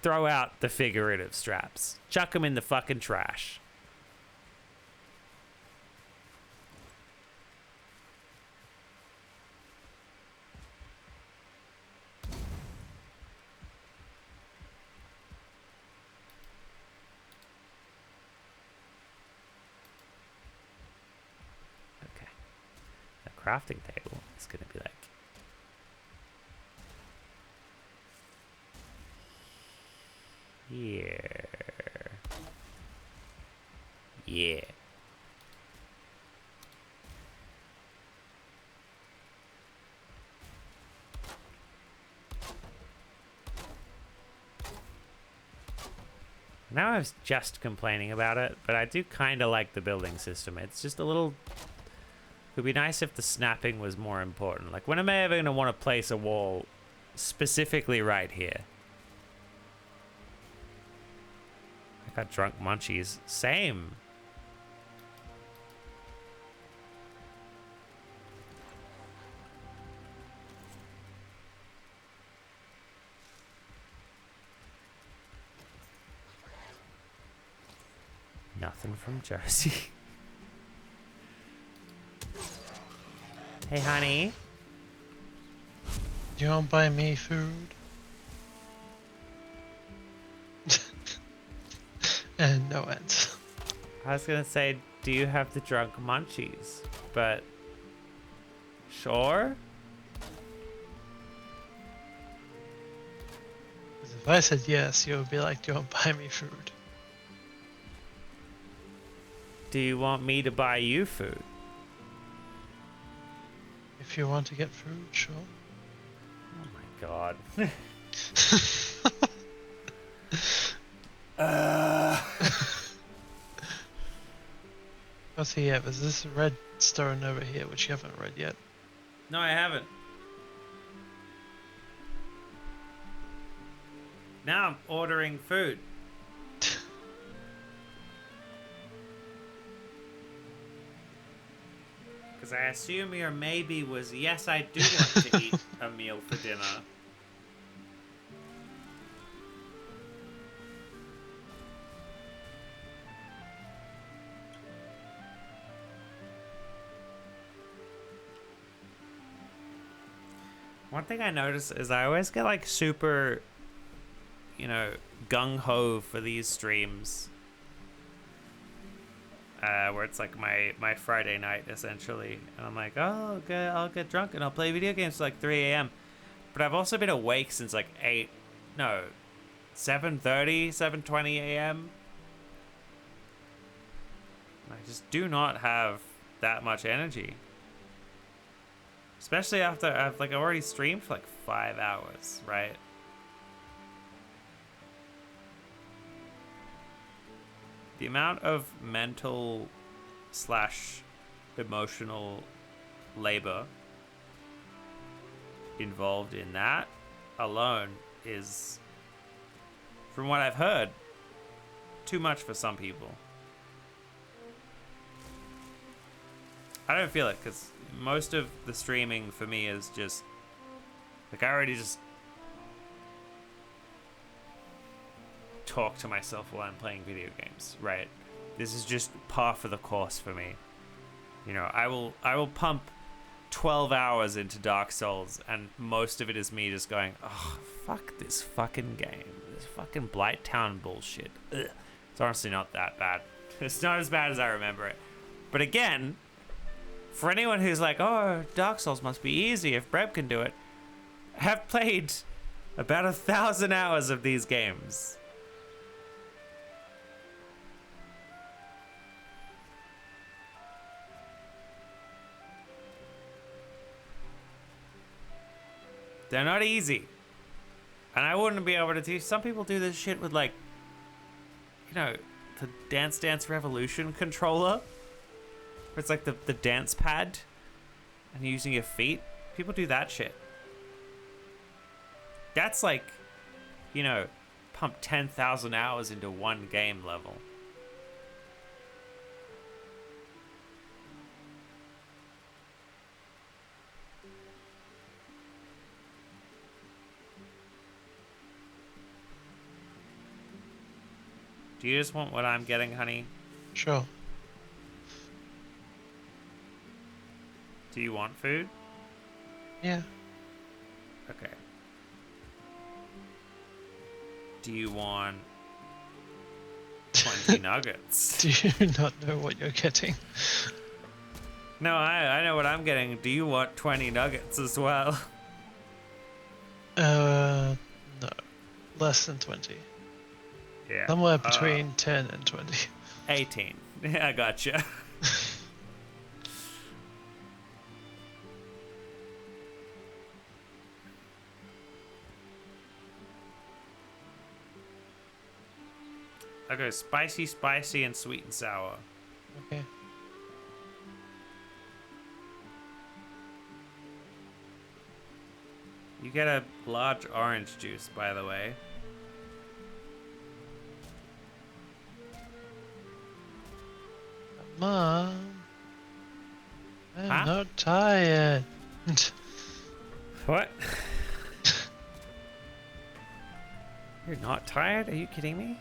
Throw out the figurative straps. Chuck them in the fucking trash. Okay. The crafting table is going to be like here. Yeah. Now I was just complaining about it, but I do kind of like the building system. It's just a little... It would be nice if the snapping was more important. Like, when am I ever going to want to place a wall specifically right here? I got drunk munchies. Same. Nothing from Jersey. Hey, honey. You won't buy me food? And no ends. I was gonna say, do you have the drunk munchies? But sure. If I said yes, you would be like, do you want to buy me food? Do you want me to buy you food? If you want to get food, sure. Oh my god. What's he have? Is this red stone over here, which you haven't read yet? No, I haven't. Now I'm ordering food. Because I assume your maybe was, yes, I do want to eat a meal for dinner. One thing I notice is I always get like super, you know, gung-ho for these streams. Where it's like my Friday night essentially. And I'm like, oh, okay, I'll get drunk and I'll play video games till like 3 a.m. But I've also been awake since like 7:30, 7:20 a.m. I just do not have that much energy. Especially after I've already streamed for like 5 hours, right? The amount of mental / emotional labor involved in that alone is, from what I've heard, too much for some people. I don't feel it because most of the streaming for me is just like I already just talk to myself while I'm playing video games, right? This is just par for the course for me. You know, I will pump 12 hours into Dark Souls and most of it is me just going, oh, fuck this fucking game. This fucking Blighttown bullshit. Ugh. It's honestly not that bad. It's not as bad as I remember it. But again, for anyone who's like, oh, Dark Souls must be easy if Breb can do it, I have played about 1,000 hours of these games. They're not easy. And I wouldn't be able to teach. Some people do this shit with, like, you know, the Dance Dance Revolution controller. Where it's like the dance pad and you're using your feet. People do that shit. That's like, you know, pump 10,000 hours into one game level. Do you just want what I'm getting, honey? Sure. Do you want food? Yeah. Okay. Do you want 20 nuggets? Do you not know what you're getting? No, I know what I'm getting. Do you want 20 nuggets as well? No. Less than 20. Yeah. Somewhere between 10 and 20. 18. Yeah, I gotcha. I go spicy, spicy, and sweet and sour. Okay. You get a large orange juice, by the way. Mom, I'm not tired. What? You're not tired? Are you kidding me?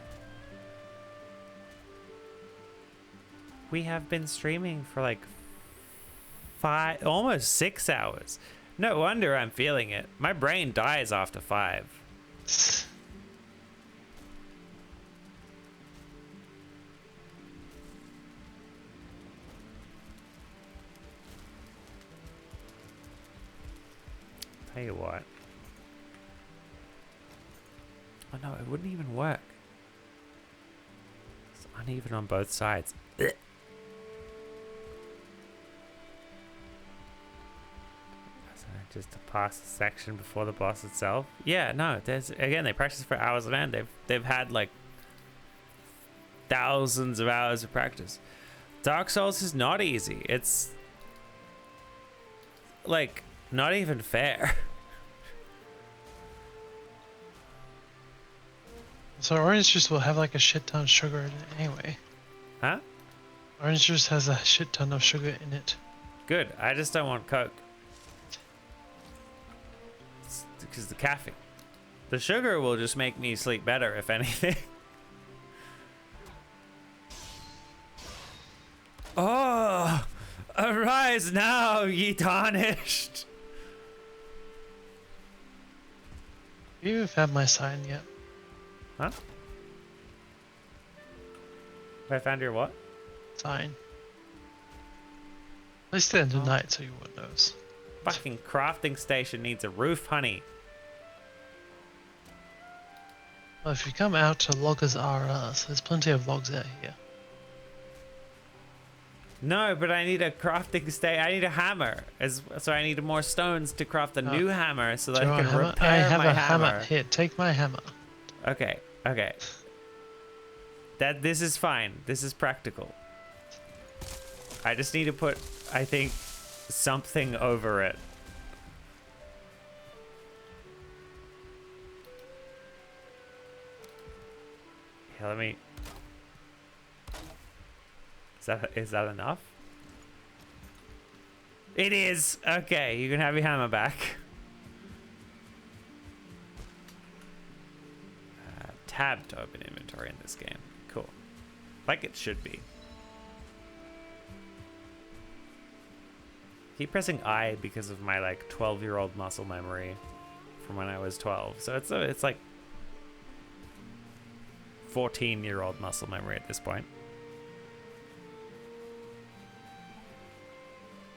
We have been streaming for like almost 6 hours. No wonder I'm feeling it. My brain dies after 5. Tell you what. Oh no, it wouldn't even work. It's uneven on both sides. Ugh. Just to pass the section before the boss itself. Yeah, no, there's again they practice for hours on end. They've had like thousands of hours of practice. Dark Souls is not easy. It's like not even fair. So orange juice will have like a shit ton of sugar in it anyway. Huh? Orange juice has a shit ton of sugar in it. Good. I just don't want Coke. Because the caffeine. The sugar will just make me sleep better, if anything. Oh, arise now, ye tarnished. You have my sign yet? Huh? Have I found your what? Sign. At least the end of night so you won't notice. Fucking crafting station needs a roof, honey. Well, if you come out to Loggers R Us, there's plenty of logs out here. No, but I need a crafting station. I need a hammer. So I need more stones to craft a new hammer so that I can repair I have my a hammer. Here, take my hammer. Okay, okay. This is fine. This is practical. I just need to put, I think, something over it. Here, let me... Is that enough? It is! Okay, you can have your hammer back. Tab to open inventory in this game. Cool. Like it should be. Keep pressing I because of my like 12-year-old muscle memory from when I was 12. So it's like 14-year-old muscle memory at this point.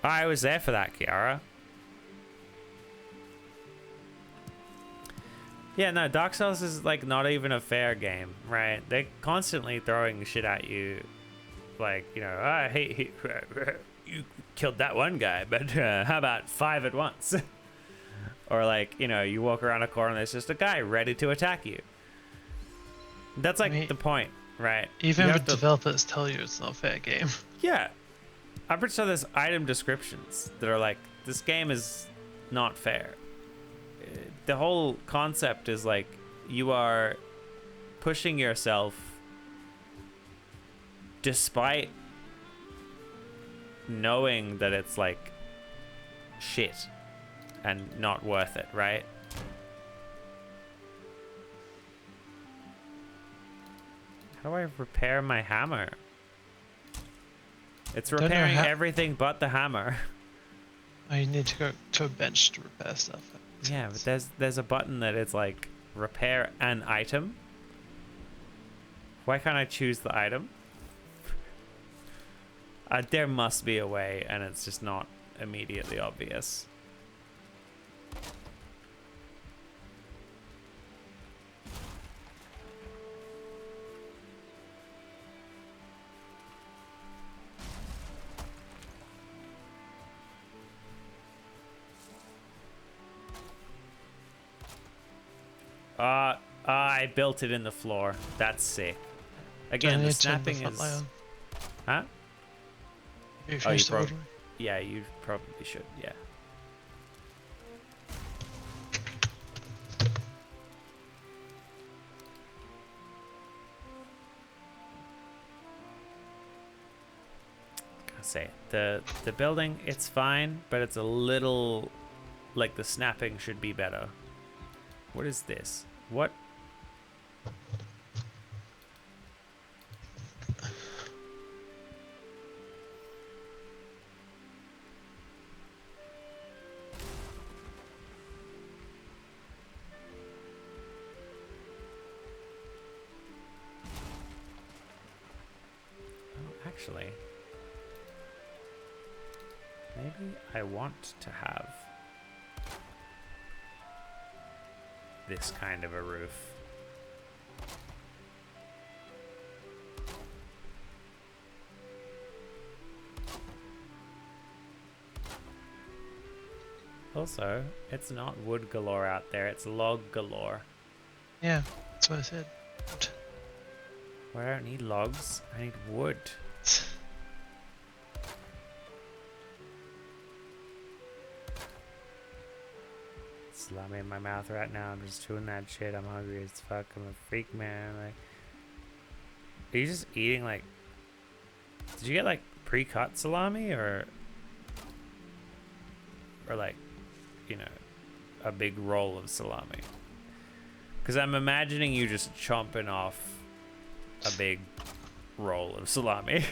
I was there for that, Kiara. Yeah, no, Dark Souls is like not even a fair game, right? They're constantly throwing shit at you. Like, you know, hey, you killed that one guy, but how about 5 at once? Or like, you know, you walk around a corner and there's just a guy ready to attack you. That's like the point, right? Even if developers tell you it's not a fair game. Yeah. I'm pretty sure there's item descriptions that are like, this game is not fair. The whole concept is like, you are pushing yourself despite knowing that it's like shit and not worth it, right? How do I repair my hammer? It's repairing everything but the hammer. Oh, you need to go to a bench to repair stuff. Yeah, but there's a button that it's like repair an item. Why can't I choose the item? There must be a way, and it's just not immediately obvious. I built it in the floor. That's sick. Again, the snapping is... Huh? Oh, yeah, you probably should, yeah. I say the building, it's fine, but it's a little like the snapping should be better. What is this? What? Actually, maybe I want to have this kind of a roof. Also, it's not wood galore out there, it's log galore. Yeah, that's what I said. Well, I don't need logs, I need wood. Salami in my mouth right now, I'm just chewing that shit, I'm hungry as fuck, I'm a freak, man. Like, are you just eating, like, did you get, like, pre-cut salami, or like, you know, a big roll of salami? Because I'm imagining you just chomping off a big roll of salami.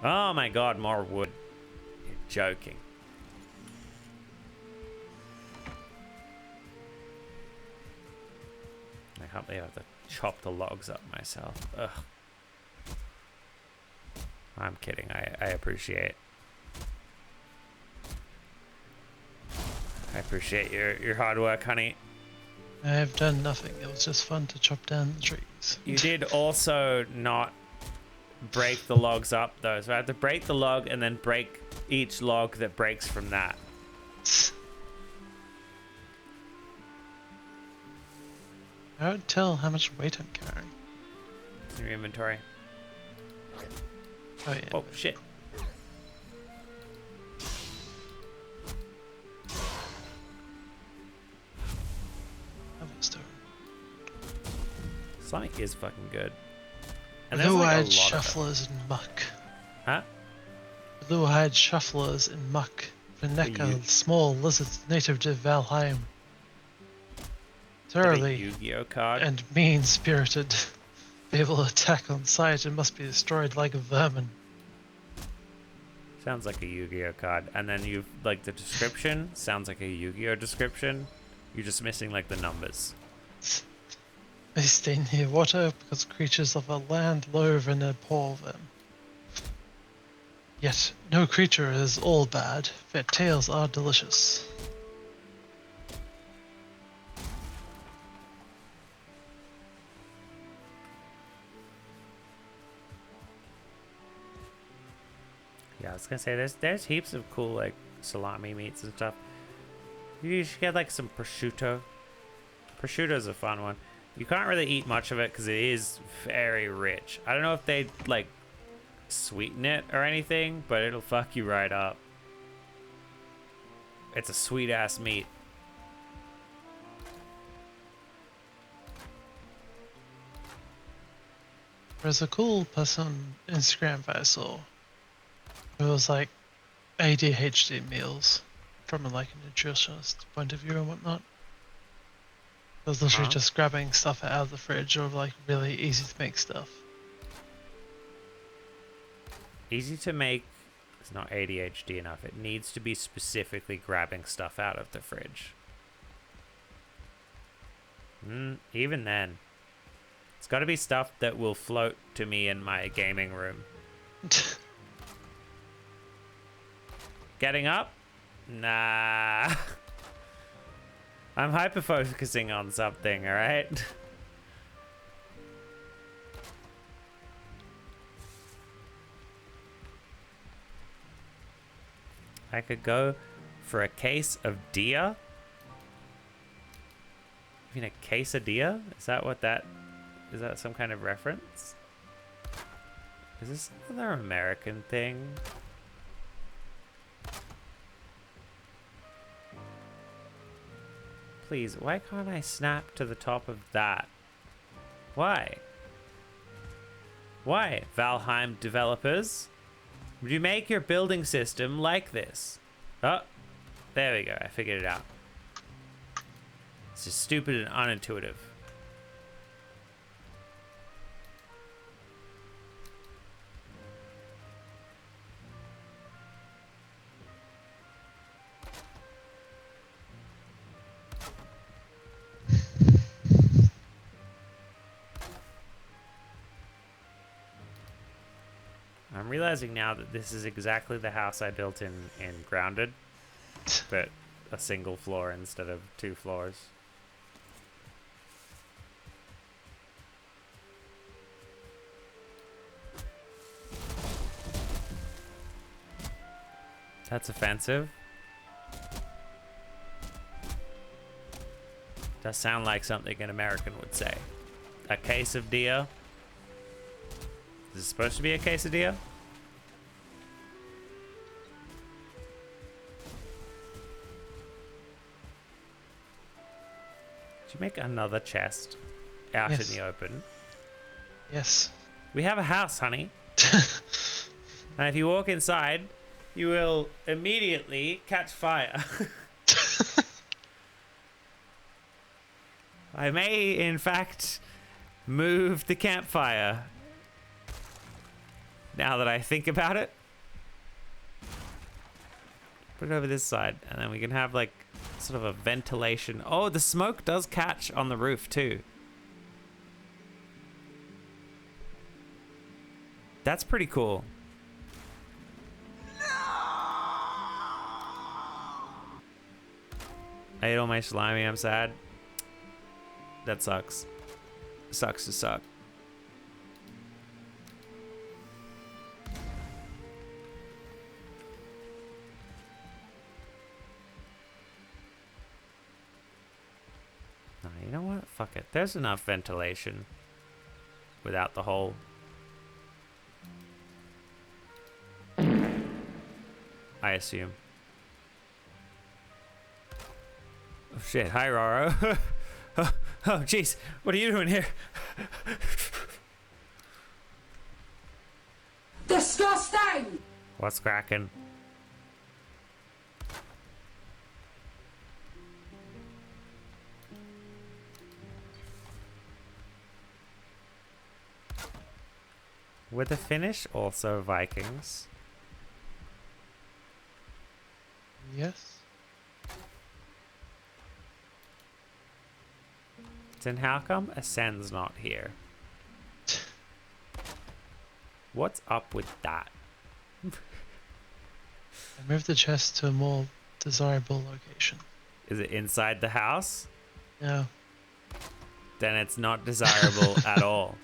Oh my god, more wood. You're joking. I can't believe I have to chop the logs up myself. Ugh. I'm kidding. I appreciate your hard work, honey. I have done nothing. It was just fun to chop down the trees. You did also not break the logs up, though. So I have to break the log and then break each log that breaks from that. I don't tell how much weight I'm carrying. It's in your inventory. Oh, yeah. Oh, shit. Sonic is fucking good. And there's like a Blue-eyed lot shufflers in muck. Huh? Blue-eyed shufflers in muck. Veneka, small lizards native to Valheim. Thoroughly Yu-Gi-Oh card and mean-spirited. They will attack on sight and must be destroyed like vermin. Sounds like a Yu-Gi-Oh card. And then you've, like, the description sounds like a Yu-Gi-Oh description. You're just missing, like, the numbers. They stay near water because creatures of the land loathe and abhor them. Yet, no creature is all bad. Their tails are delicious. Yeah, I was gonna say there's heaps of cool, like, salami meats and stuff. You should get, like, some prosciutto. Prosciutto's a fun one. You can't really eat much of it because it is very rich. I don't know if they, like, sweeten it or anything, but it'll fuck you right up. It's a sweet ass meat. There's a cool person on Instagram that I saw. It was like ADHD meals from like a nutritionist point of view and whatnot. It was literally just grabbing stuff out of the fridge or like really easy to make stuff. Easy to make is not ADHD enough. It needs to be specifically grabbing stuff out of the fridge. Even then. It's got to be stuff that will float to me in my gaming room. Getting up? Nah. I'm hyper-focusing on something, alright? I could go for a case of deer. You mean a quesadilla? Is that what that... Is that some kind of reference? Is this another American thing? Please, why can't I snap to the top of that? Why? Why, Valheim developers? Would you make your building system like this? Oh, there we go. I figured it out. It's just stupid and unintuitive. I'm realizing now that this is exactly the house I built in Grounded, but a single floor instead of 2 floors. That's offensive. Does sound like something an American would say. A case of deer. Is it supposed to be a quesadilla? Did you make another chest out in the open? Yes. We have a house, honey. And if you walk inside, you will immediately catch fire. I may, in fact, move the campfire. Now that I think about it. Put it over this side, and then we can have, like, sort of a ventilation. Oh, the smoke does catch on the roof, too. That's pretty cool. I ate all my slimy, I'm sad. That sucks. Sucks to suck. No, you know what? Fuck it. There's enough ventilation without the hole. I assume. Oh shit, hi Roro. Oh jeez, what are you doing here? Disgusting! What's cracking? Were the Finnish also Vikings? Yes. Then how come Ascend's not here? What's up with that? I moved the chest to a more desirable location. Is it inside the house? No. Then it's not desirable at all.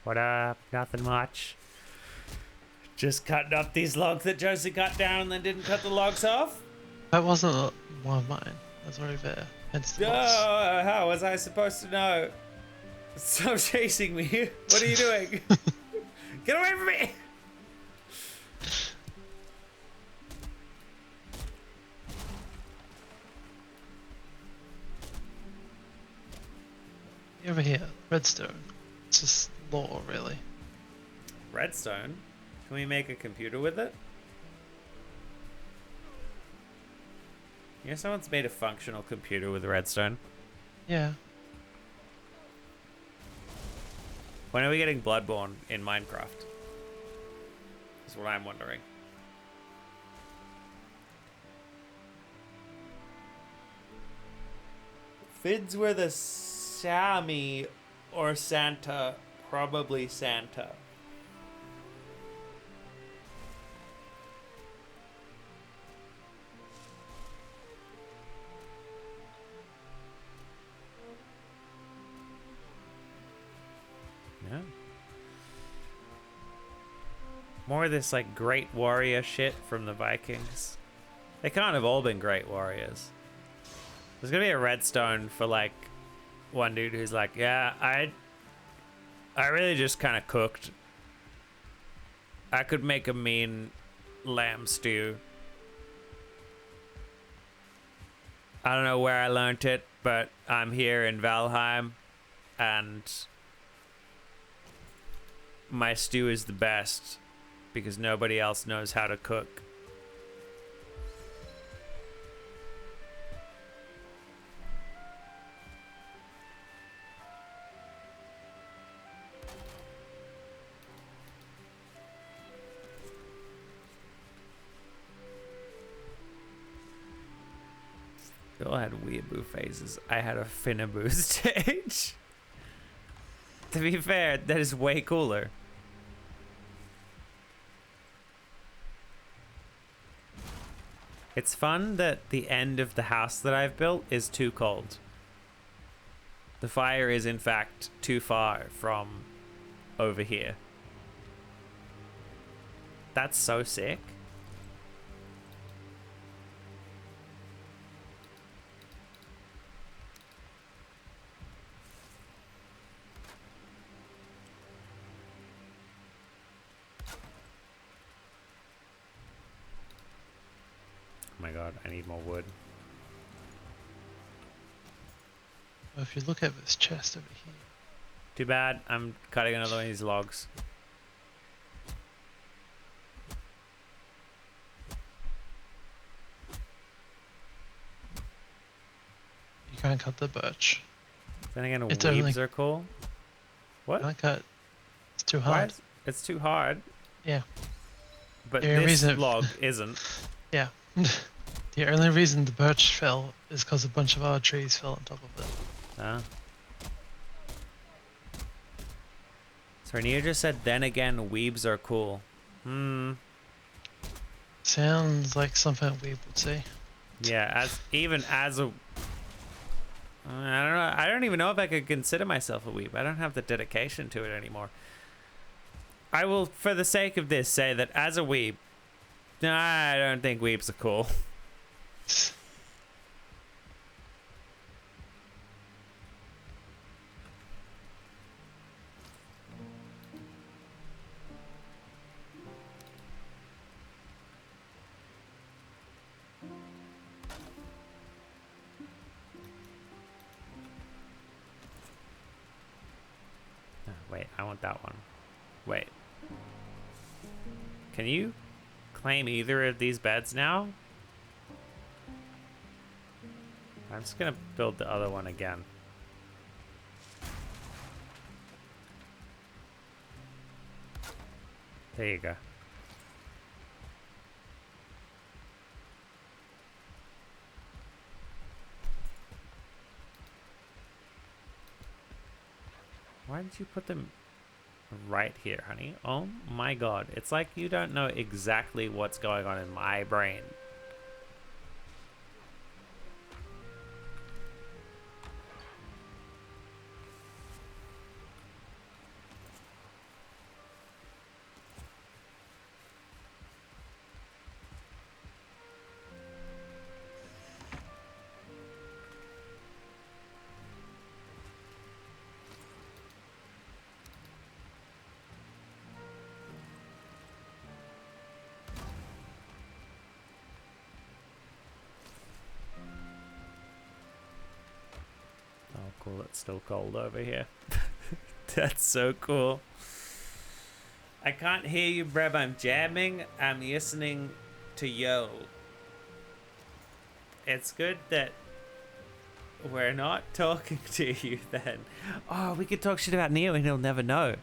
What up? Nothing much. Just cutting up these logs that Josie cut down and then didn't cut the logs off? That wasn't one of mine. That was already there. Hence the loss. How was I supposed to know? Stop chasing me. What are you doing? Get away from me! Over here, redstone. It's just lore, really. Redstone? Can we make a computer with it? You know someone's made a functional computer with redstone? Yeah. When are we getting Bloodborne in Minecraft? That's what I'm wondering. Fids were the Sami or Santa. Probably Santa. Yeah. More of this like great warrior shit from the Vikings. They can't have all been great warriors. There's gonna be a redstone for like one dude who's like, yeah, I really just kind of cooked. I could make a mean lamb stew. I don't know where I learned it, but I'm here in Valheim and my stew is the best because nobody else knows how to cook. They all had weeaboo phases. I had a Finnaboo stage. To be fair, that is way cooler. It's fun that the end of the house that I've built is too cold. The fire is in fact too far from over here. That's so sick. Oh my god, I need more wood. Well, if you look at this chest over here. Too bad, I'm cutting another one of these logs. You can't cut the birch. Then again, It's weaves only- are cool. What? You can't cut. It's too Why hard. it's too hard. Yeah. But The only this reason log isn't. Yeah. The only reason the birch fell is because a bunch of other trees fell on top of it. Ah. So Neo just said, then again, weebs are cool. Sounds like something we would say. Yeah, even as a... I don't know. I don't even know if I could consider myself a weeb. I don't have the dedication to it anymore. I will, for the sake of this, say that as a weeb, I don't think weebs are cool. Wait, I want that one. Wait. Can you claim either of these beds now? I'm just gonna build the other one again. There you go. Why did you put them right here, honey? Oh my god. It's like you don't know exactly what's going on in my brain. Oh, cool. It's still cold over here. That's so cool. I can't hear you, Breb. I'm jamming. I'm listening to yo. It's good that we're not talking to you then. Oh, we could talk shit about Neo and he'll never know.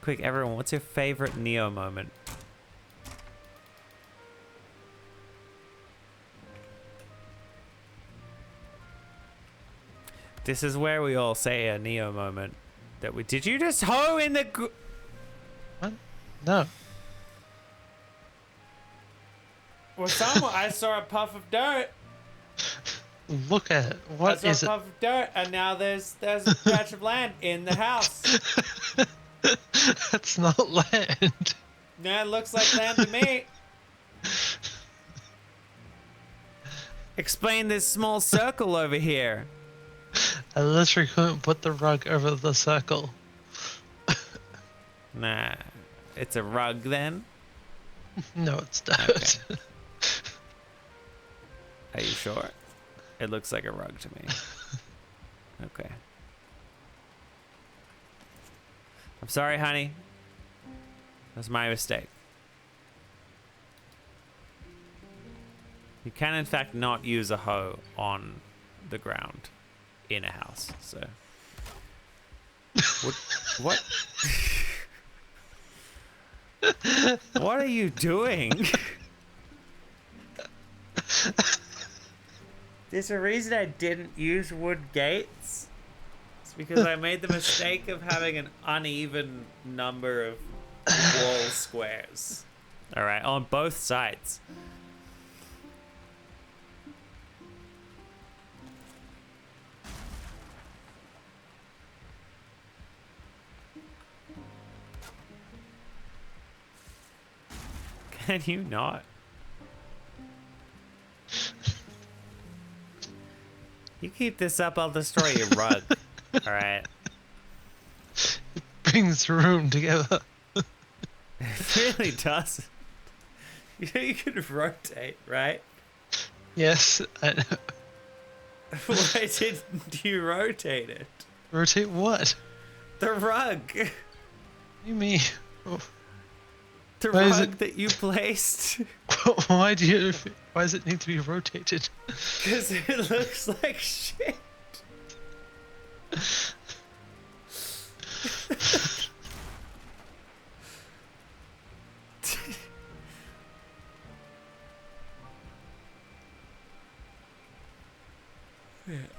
Quick, everyone, what's your favorite Neo moment? This is where we all say a Neo moment that we... Did you just hoe in the... What? No. Well, someone... I saw a puff of dirt. Look at it. What is I saw a it? puff of dirt, and now there's a patch of land in the house. That's not land. No, it looks like land to me. Explain this small circle over here. I literally couldn't put the rug over the circle. Nah, it's a rug then? No, it's not. Okay. Are you sure? It looks like a rug to me. Okay. I'm sorry, honey. That's my mistake. You can, in fact, not use a hoe on the ground in a house, so... What? What are you doing? There's a reason I didn't use wood gates. It's because I made the mistake of having an uneven number of wall squares. Alright, on both sides. Can you not? You keep this up, I'll destroy your rug. Alright. Brings the room together. It really does. You know you could rotate, right? Yes, I know. Why didn't you rotate it? Rotate what? The rug. What do you mean? The Why rug that you placed. Why does it need to be rotated? Because it looks like shit.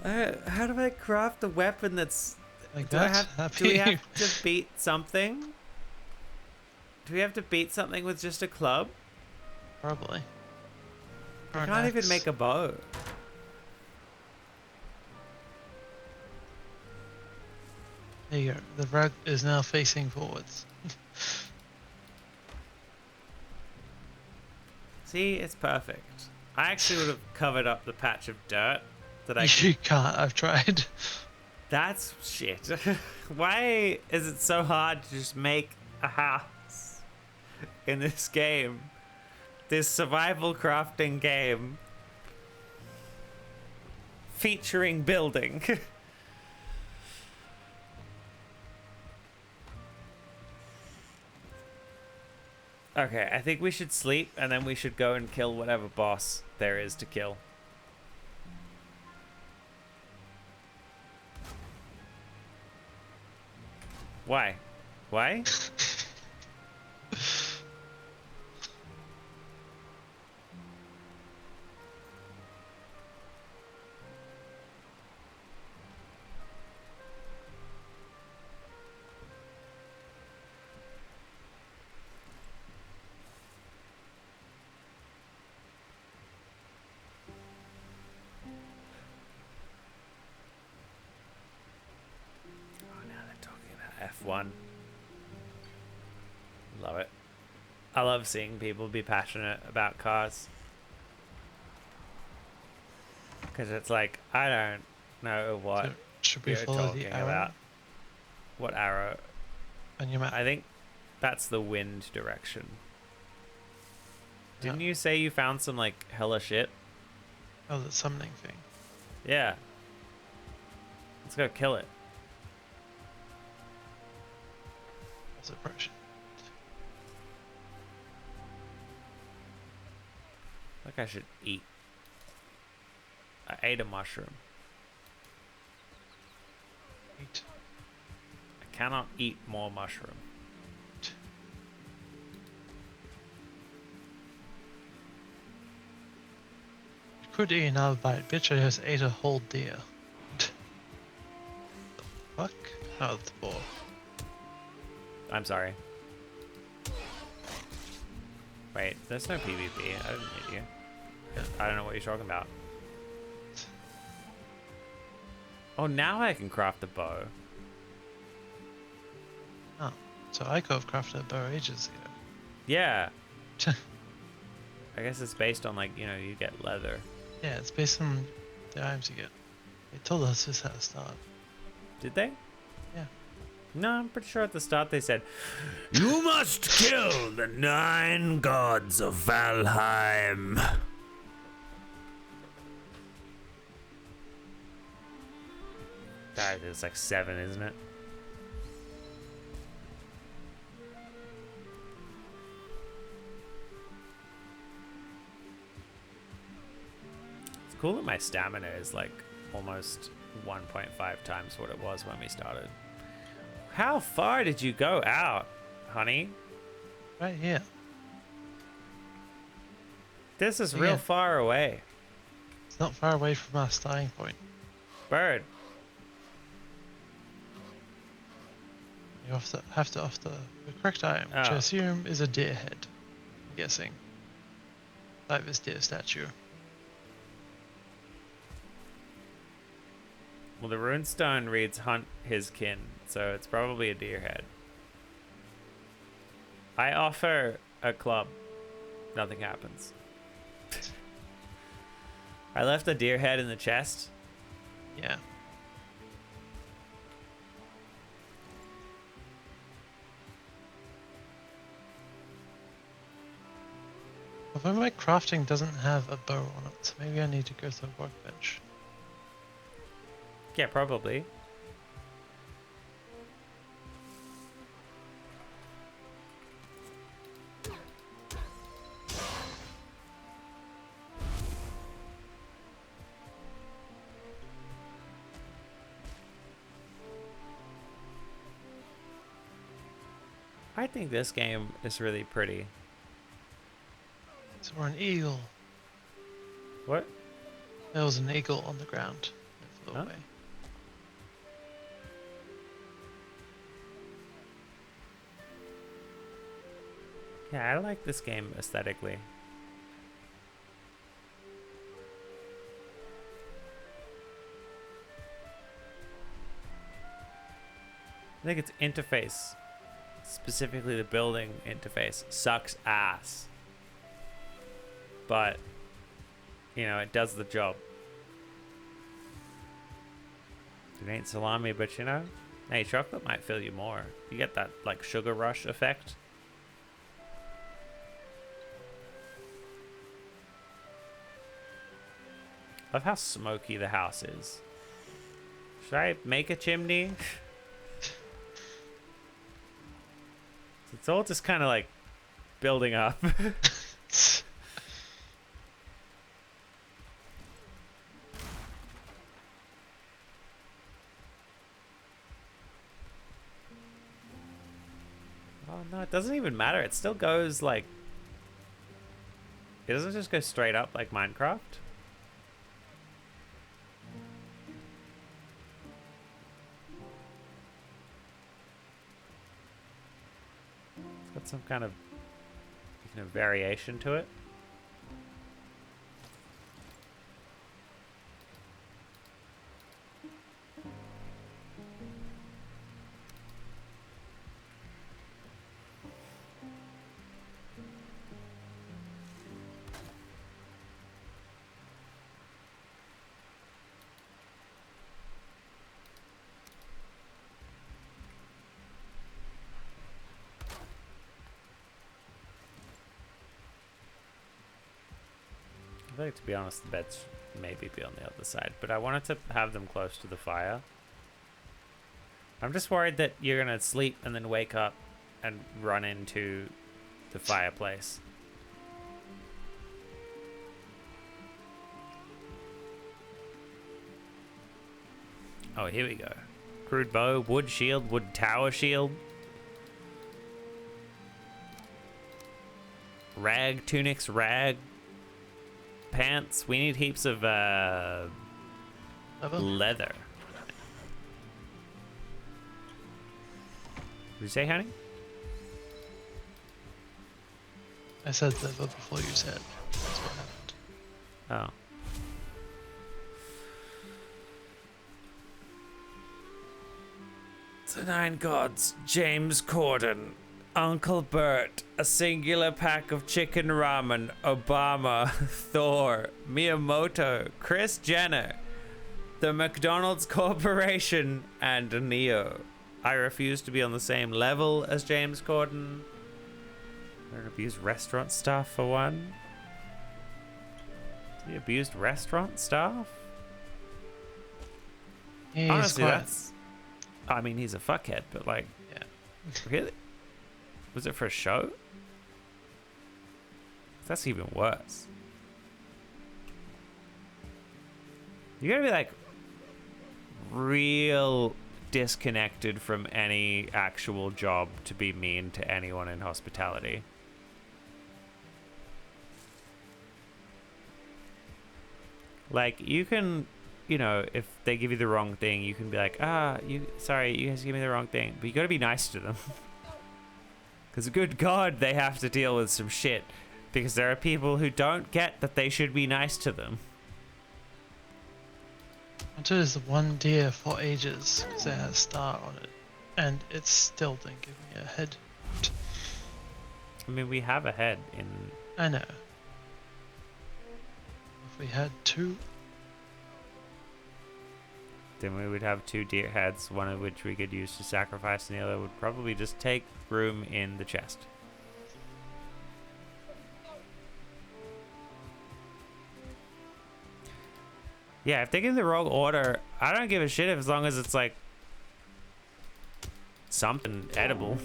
How do I craft a weapon that's like do that? Do we have to beat something? Do we have to beat something with just a club? Probably. I can't even make a bow. There you go. The rug is now facing forwards. See, it's perfect. I actually would have covered up the patch of dirt that I. You can't. I've tried. That's shit. Why is it so hard to just make a house in this game? This survival crafting game featuring building. Okay, I think we should sleep and then we should go and kill whatever boss there is to kill. Why? Why? F1. Love it. I love seeing people be passionate about cars. Because it's like, I don't know what So should we you're follow talking the arrow? about. What arrow? On your map. I think that's the wind direction. Didn't you say you found some like hella shit? Oh, the summoning thing. Yeah. Let's go kill it. Suppression. Like I should eat. I ate a mushroom. Eat. I cannot eat more mushroom. You could eat another bite. Bitch, I just ate a whole deer. The fuck? Oh, the boar. I'm sorry. Wait, there's no PvP. I didn't hit you. I don't know what you're talking about. Oh, now I can craft a bow. Oh, so I could have crafted a bow ages ago. Yeah. I guess it's based on like, you know, you get leather. Yeah, it's based on the items you get. They told us this at the start. Did they? Yeah. No, I'm pretty sure at the start they said, "You must kill the 9 gods of Valheim." It's like 7, isn't it? It's cool that my stamina is like almost 1.5 times what it was when we started. How far did you go out, honey? Right here. This is real far away. It's not far away from our starting point. Bird. You have to offer the correct item, which I assume is a deer head. I'm guessing. Like this deer statue. Well, the runestone reads "hunt his kin," so it's probably a deer head. I offer a club. Nothing happens. I left a deer head in the chest. Yeah. Although my crafting doesn't have a bow on it, maybe I need to go to a workbench. Yeah, probably. I think this game is really pretty. So we're an eagle. What? There was an eagle on the ground. It flew Huh? away. Yeah, I like this game aesthetically. I think its interface, specifically the building interface, sucks ass. But, you know, it does the job. It ain't salami, but you know, hey, chocolate might fill you more. You get that, like, sugar rush effect. Love how smoky the house is. Should I make a chimney? It's all just kind of like building up. Oh no, it doesn't even matter. It still goes like... It doesn't just go straight up like Minecraft. It's got some kind of, you know, variation to it. I think, to be honest, the beds maybe be on the other side, but I wanted to have them close to the fire. I'm just worried that you're gonna sleep and then wake up and run into the fireplace. Oh, here we go. Crude bow, wood shield, wood tower shield. Rag, tunics, rag. Pants. We need heaps of leather. Did you say, honey? I said leather before you said. That's what happened. Oh. The Nine Gods, James Corden, Uncle Bert, a singular pack of chicken ramen, Obama, Thor, Miyamoto, Kris Jenner, the McDonald's Corporation, and Neo. I refuse to be on the same level as James Corden. I don't abuse restaurant staff for one. He abused restaurant staff? Honestly, that's... I mean, he's a fuckhead, but like... Yeah. Really? Was it for a show? That's even worse. You gotta be like real disconnected from any actual job to be mean to anyone in hospitality. Like, you can, you know, if they give you the wrong thing, you can be like, sorry, you guys gave me the wrong thing. But you gotta be nice to them. Because good God, they have to deal with some shit. Because there are people who don't get that they should be nice to them. I wanted this one deer for ages because it had a star on it. And it still didn't give me a head. I mean, we have a head in... I know. If we had 2, then we would have 2 deer heads, one of which we could use to sacrifice, and the other would probably just take room in the chest. Yeah, if they give the wrong order, I don't give a shit as long as it's like something edible.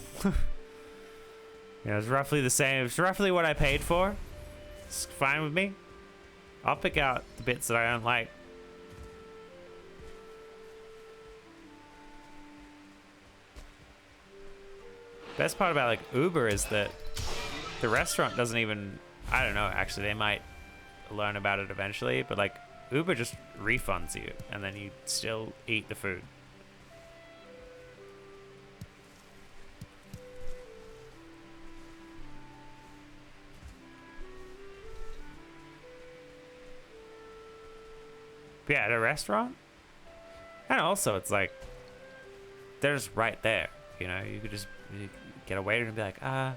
You know, it's roughly the same. It's roughly what I paid for. It's fine with me. I'll pick out the bits that I don't like. Best part about like Uber is that the restaurant doesn't even, I don't know, actually they might learn about it eventually, but like Uber just refunds you and then you still eat the food. But yeah, at a restaurant, and also it's like they're just right there, you know. You could just get a waiter and be like, I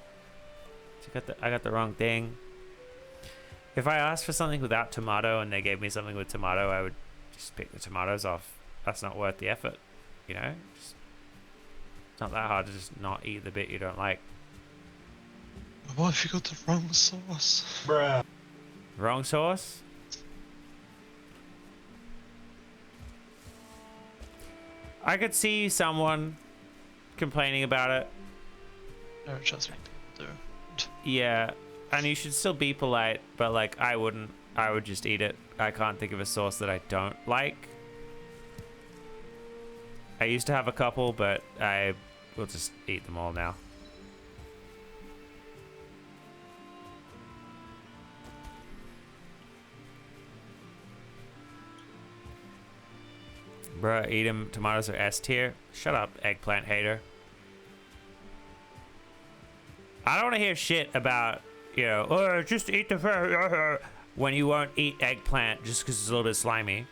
got the wrong thing. If I asked for something without tomato and they gave me something with tomato, I would just pick the tomatoes off. That's not worth the effort, you know. Just, it's not that hard to just not eat the bit you don't like. What if you got the wrong sauce? Bruh. Wrong sauce? I could see someone complaining about it. No, trust me, people do. Yeah, and you should still be polite, but like I wouldn't. I would just eat it. I can't think of a sauce that I don't like. I used to have a couple, but I will just eat them all now. Bruh, eat 'em. Tomatoes are S tier. Shut up, eggplant hater. I don't want to hear shit about, you know, oh, just eat the when you won't eat eggplant just because it's a little bit slimy.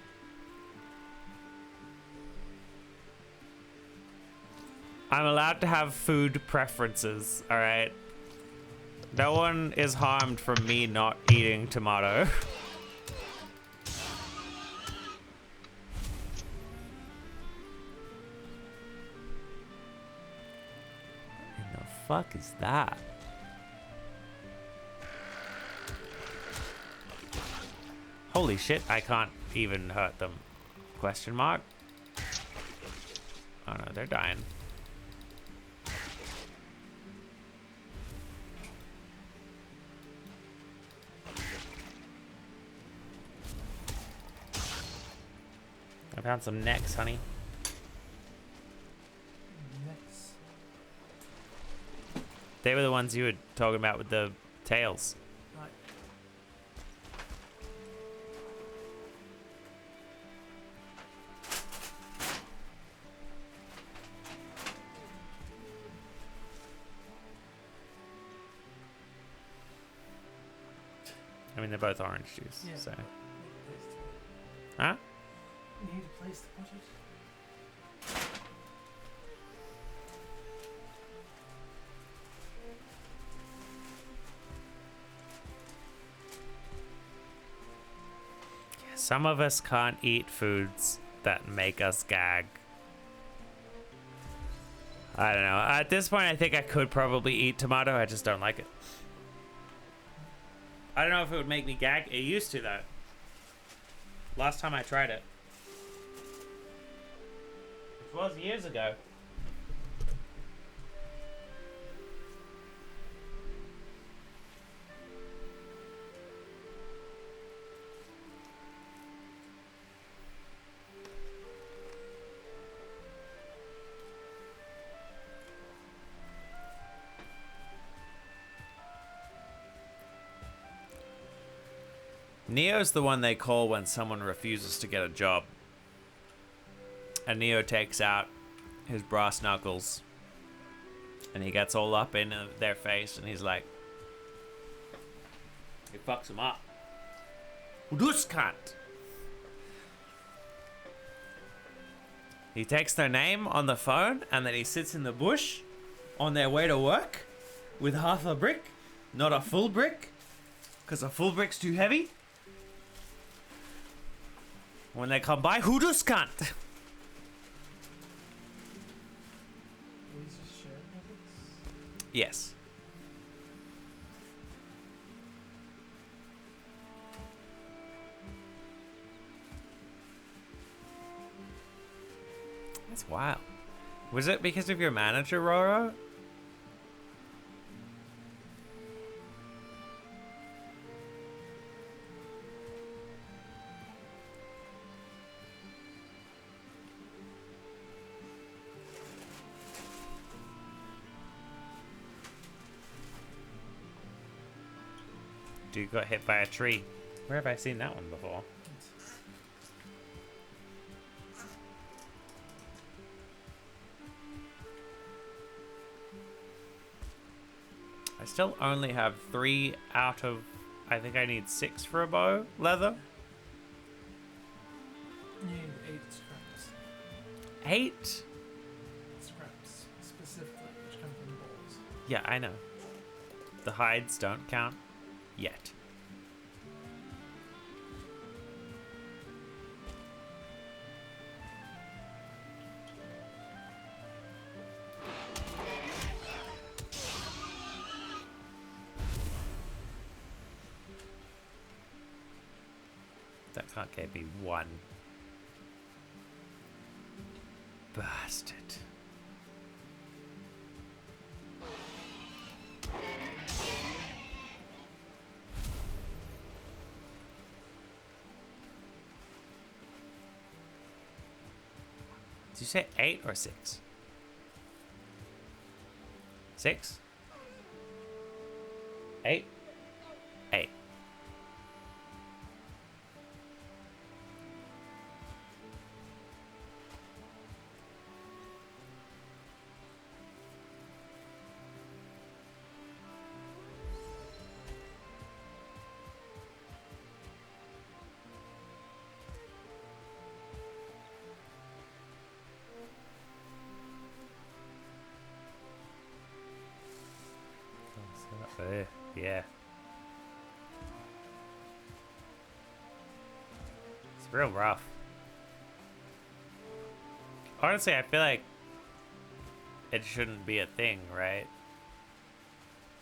I'm allowed to have food preferences, alright? No one is harmed from me not eating tomato. Fuck is that? Holy shit, I can't even hurt them. Question mark? Oh no, they're dying. I found some necks, honey. They were the ones you were talking about with the tails. Right. I mean, they're both orange juice, Yeah, so. Huh? You need a place to put it. Some of us can't eat foods that make us gag. I don't know. At this point, I think I could probably eat tomato. I just don't like it. I don't know if it would make me gag. It used to, though. Last time I tried it. Which was years ago. Neo's the one they call when someone refuses to get a job. And Neo takes out his brass knuckles. And he gets all up in their face and he's like... He fucks them up. Dus cunt! He takes their name on the phone and then he sits in the bush on their way to work with half a brick, not a full brick. Because a full brick's too heavy? When they come by, who does can't? These are shared buildings? Yes. That's wild. Was it because of your manager, Roro? Dude got hit by a tree. Where have I seen that one before? I still only have 3 out of, I think I need 6 for a bow. Leather? You need 8 scraps. 8? Scraps, specifically, which come from balls. Yeah, I know. The hides don't count yet. That can't get me 1. Bastard. Did you say 8 or 6? 6? 8? 8. Yeah. It's real rough. Honestly, I feel like it shouldn't be a thing, right?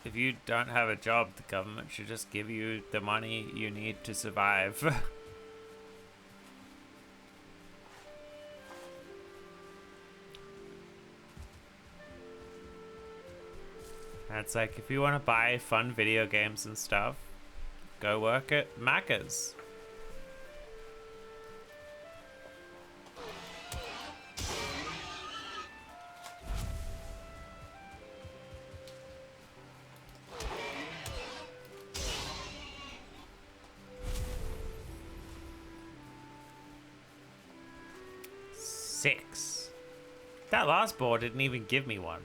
If you don't have a job, the government should just give you the money you need to survive. And it's like, if you want to buy fun video games and stuff, go work at Macca's. Six. That last board didn't even give me one.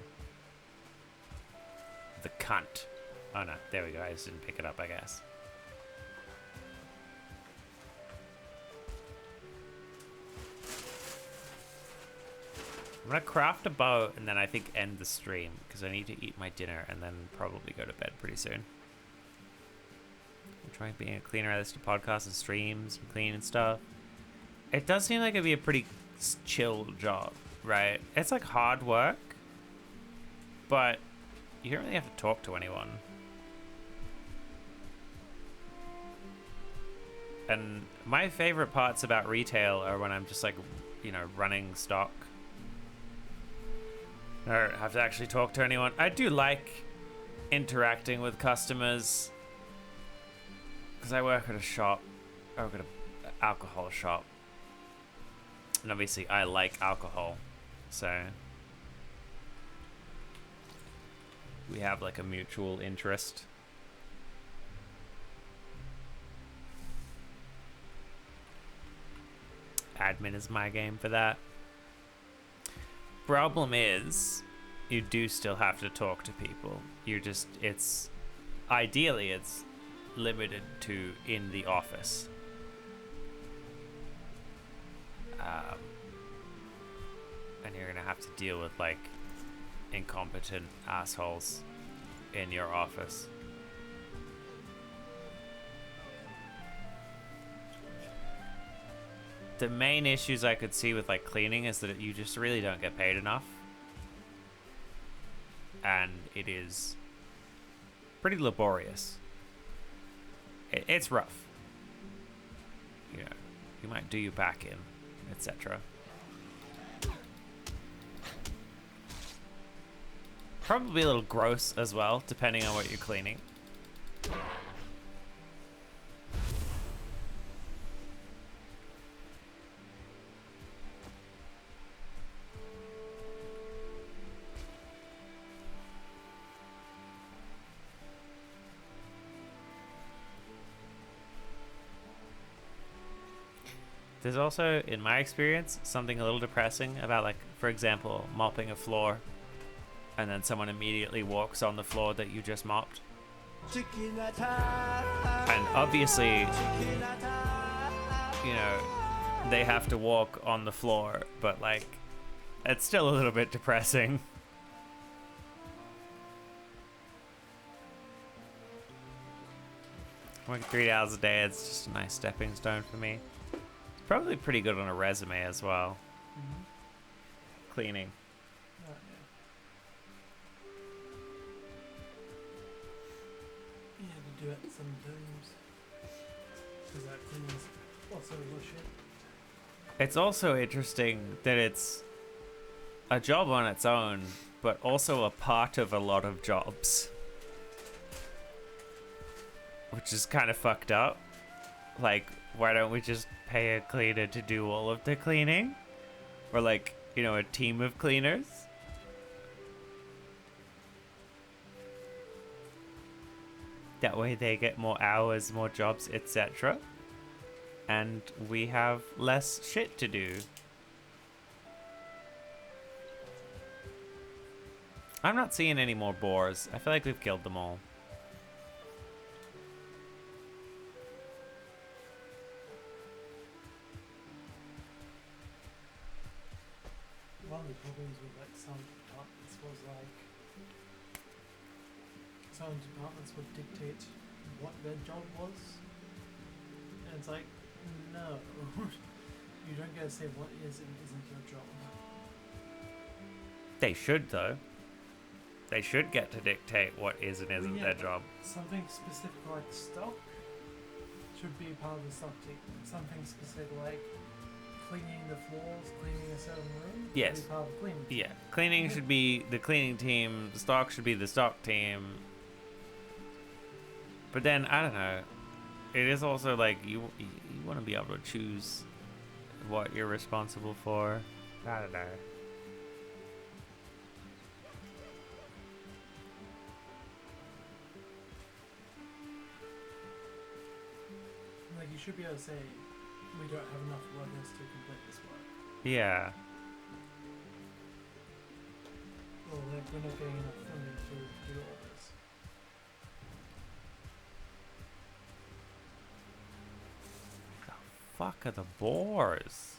The cunt. Oh no, there we go. I just didn't pick it up, I guess. I'm gonna craft a bow and then I think end the stream because I need to eat my dinner and then probably go to bed pretty soon. I'm trying being a cleaner. I listen to podcasts and streams and clean and stuff. It does seem like it'd be a pretty chill job, right? It's like hard work, but you don't really have to talk to anyone. And my favorite parts about retail are when I'm just like, you know, running stock. I don't have to actually talk to anyone. I do like interacting with customers because I work at a shop. I work at an alcohol shop. And obviously I like alcohol, so we have like a mutual interest. Admin is my game for that. Problem is, you do still have to talk to people. Ideally it's limited to in the office. And you're gonna have to deal with like incompetent assholes in your office. the main issues I could see with like cleaning is that you just really don't get paid enough. And it is pretty laborious. It's rough. You know, you might do your back in, etc. Probably a little gross as well, depending on what you're cleaning. There's also, in my experience, something a little depressing about, like, for example, mopping a floor and then someone immediately walks on the floor that you just mopped. And obviously, you know, they have to walk on the floor, but, like, it's still a little bit depressing. Working 3 hours a day, it's just a nice stepping stone for me. Probably pretty good on a resume as well. Mm-hmm. Cleaning. Oh, yeah. You have to do it sometimes. Because that cleans also shit. It's also interesting that it's a job on its own, but also a part of a lot of jobs. Which is kind of fucked up. Like, why don't we just pay a cleaner to do all of the cleaning? Or like, you know, a team of cleaners? That way they get more hours, more jobs, etc. And we have less shit to do. I'm not seeing any more boars. I feel like we've killed them all. One of the problems with like some departments was like some departments would dictate what their job was, and it's like, no, you don't get to say what is and isn't your job. They should, though. They should get to dictate what is and isn't their job. Something specific like stock should be part of the stock team. Something specific like cleaning the floors, cleaning a certain room. Yes. Should be part of the cleaning team. Yeah, cleaning should be the cleaning team. Stock should be the stock team. But then I don't know. It is also like you want to be able to choose what you're responsible for. I don't know. Like you should be able to say, we don't have enough workers to complete this work. Yeah. Or like we're not getting enough funding to do all this. The fuck are the boars?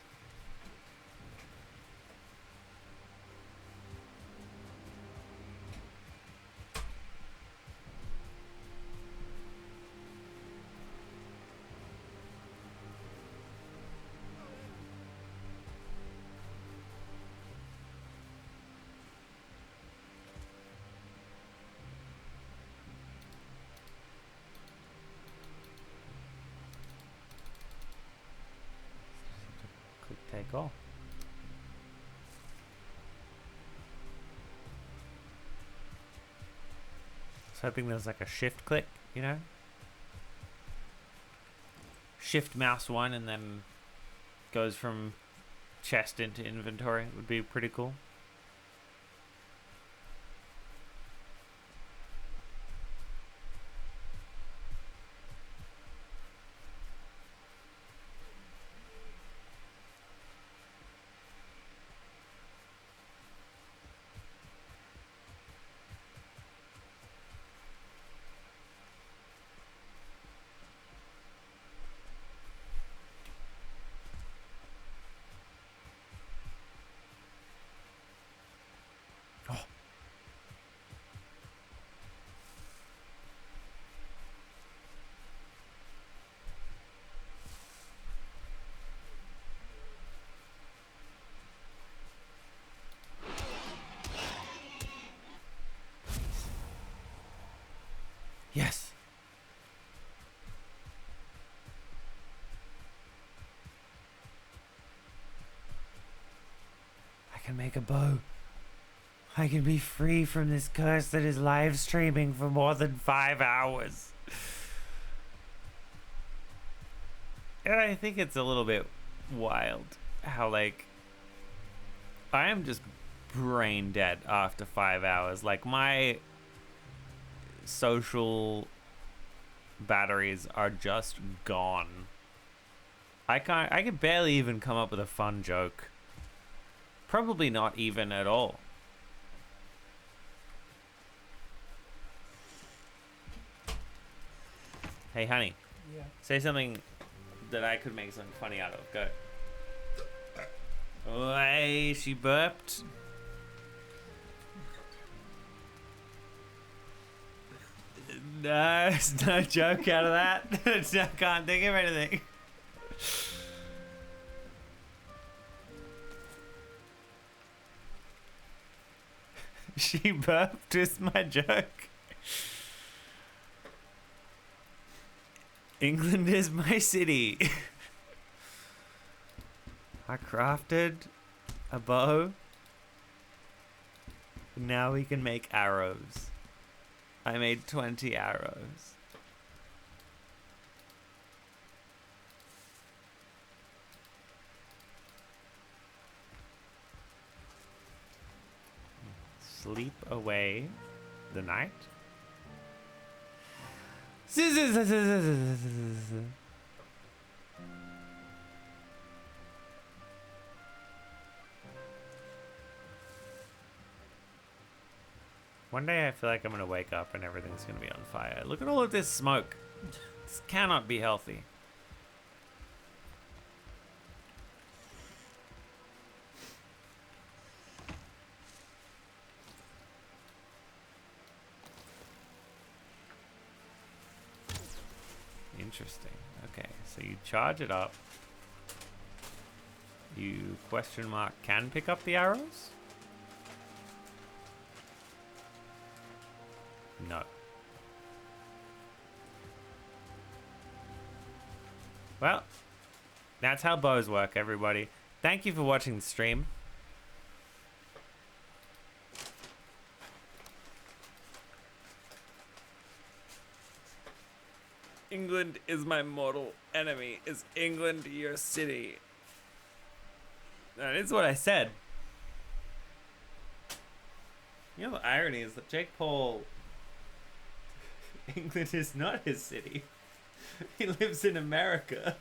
Quick take off. I was hoping there was like a shift click, you know? Shift mouse 1 and then goes from chest into inventory. Would be pretty cool. Yes. I can make a bow. I can be free from this curse that is live streaming for more than 5 hours. And I think it's a little bit wild how, like, I am just brain dead after 5 hours. Like, my social batteries are just gone. I can barely even come up with a fun joke. Probably not even at all. Hey, honey. Yeah. Say something that I could make something funny out of. Go. Oi, she burped. No, there's no joke out of that. I can't think of anything. She burped is my joke. England is my city. I crafted a bow. Now we can make arrows. I made 20 arrows. Sleep away the night. One day I feel like I'm gonna wake up and everything's gonna be on fire. Look at all of this smoke. This cannot be healthy. Interesting. Okay, so you charge it up. You question mark can pick up the arrows? No. Well, that's how bows work, everybody. Thank you for watching the stream. England is my mortal enemy. Is England your city? That is what I said. You know, the irony is that Jake Paul... England is not his city. He lives in America.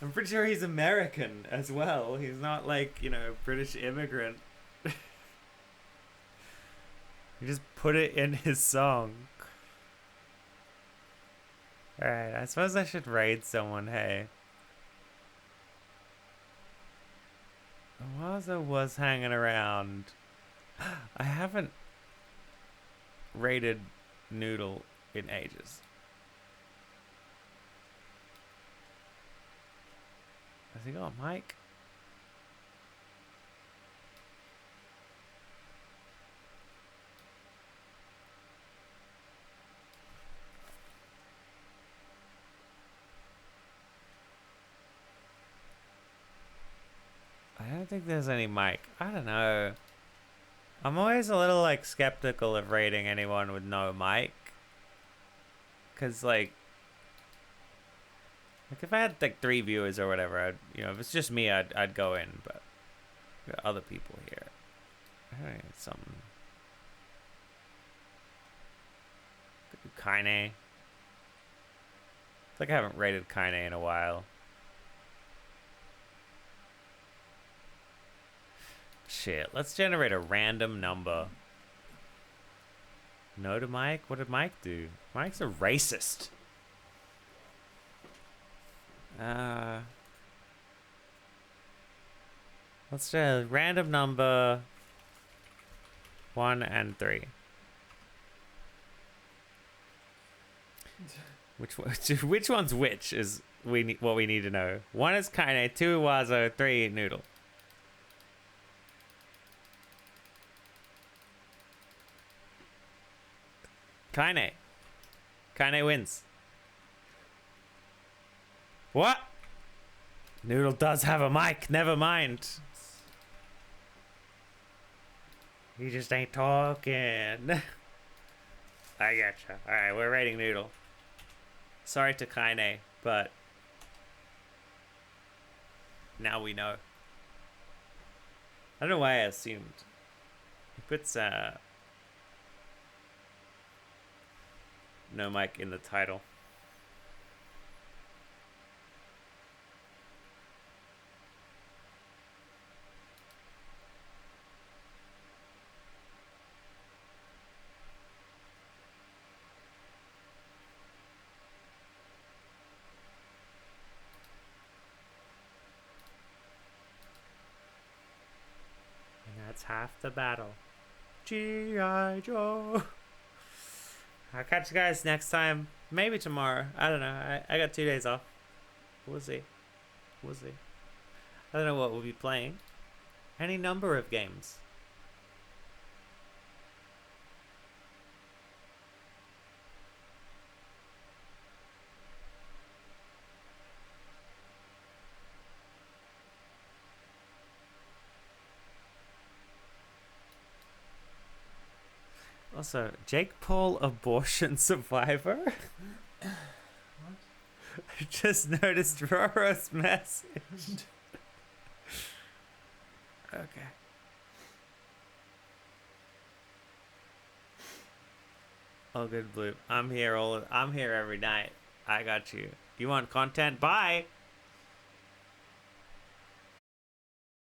I'm pretty sure he's American as well. He's not like, you know, a British immigrant. He just put it in his song. Alright, I suppose I should raid someone, hey. Waza was hanging around. I haven't raided Noodle in ages. Has he got a mic? I don't think there's any mic. I don't know. I'm always a little like skeptical of raiding anyone with no mic. Cause like if I had like 3 viewers or whatever, I'd, you know, if it's just me, I'd go in. But there are other people here. I think it's something. Kaine. It's like I haven't raided Kaine in a while. Shit, let's generate a random number. No to Mike? What did Mike do? Mike's a racist. Let's do a random number 1 and 3. Which one's which is what we need to know. 1 is Kaine, 2 Wazo, 3 Noodle. Kaine. Kaine wins. What? Noodle does have a mic. Never mind. He just ain't talking. I gotcha. Alright, we're rating Noodle. Sorry to Kaine, but now we know. I don't know why I assumed. He puts no mic in the title. That's half the battle. G.I. Joe. I'll catch you guys next time. Maybe tomorrow. I don't know. I got 2 days off. We'll see. We'll see. I don't know what we'll be playing. Any number of games. Also, Jake Paul abortion survivor? What? I just noticed Roro's message. Okay. All good, Blue. I'm here every night. I got you. You want content? Bye.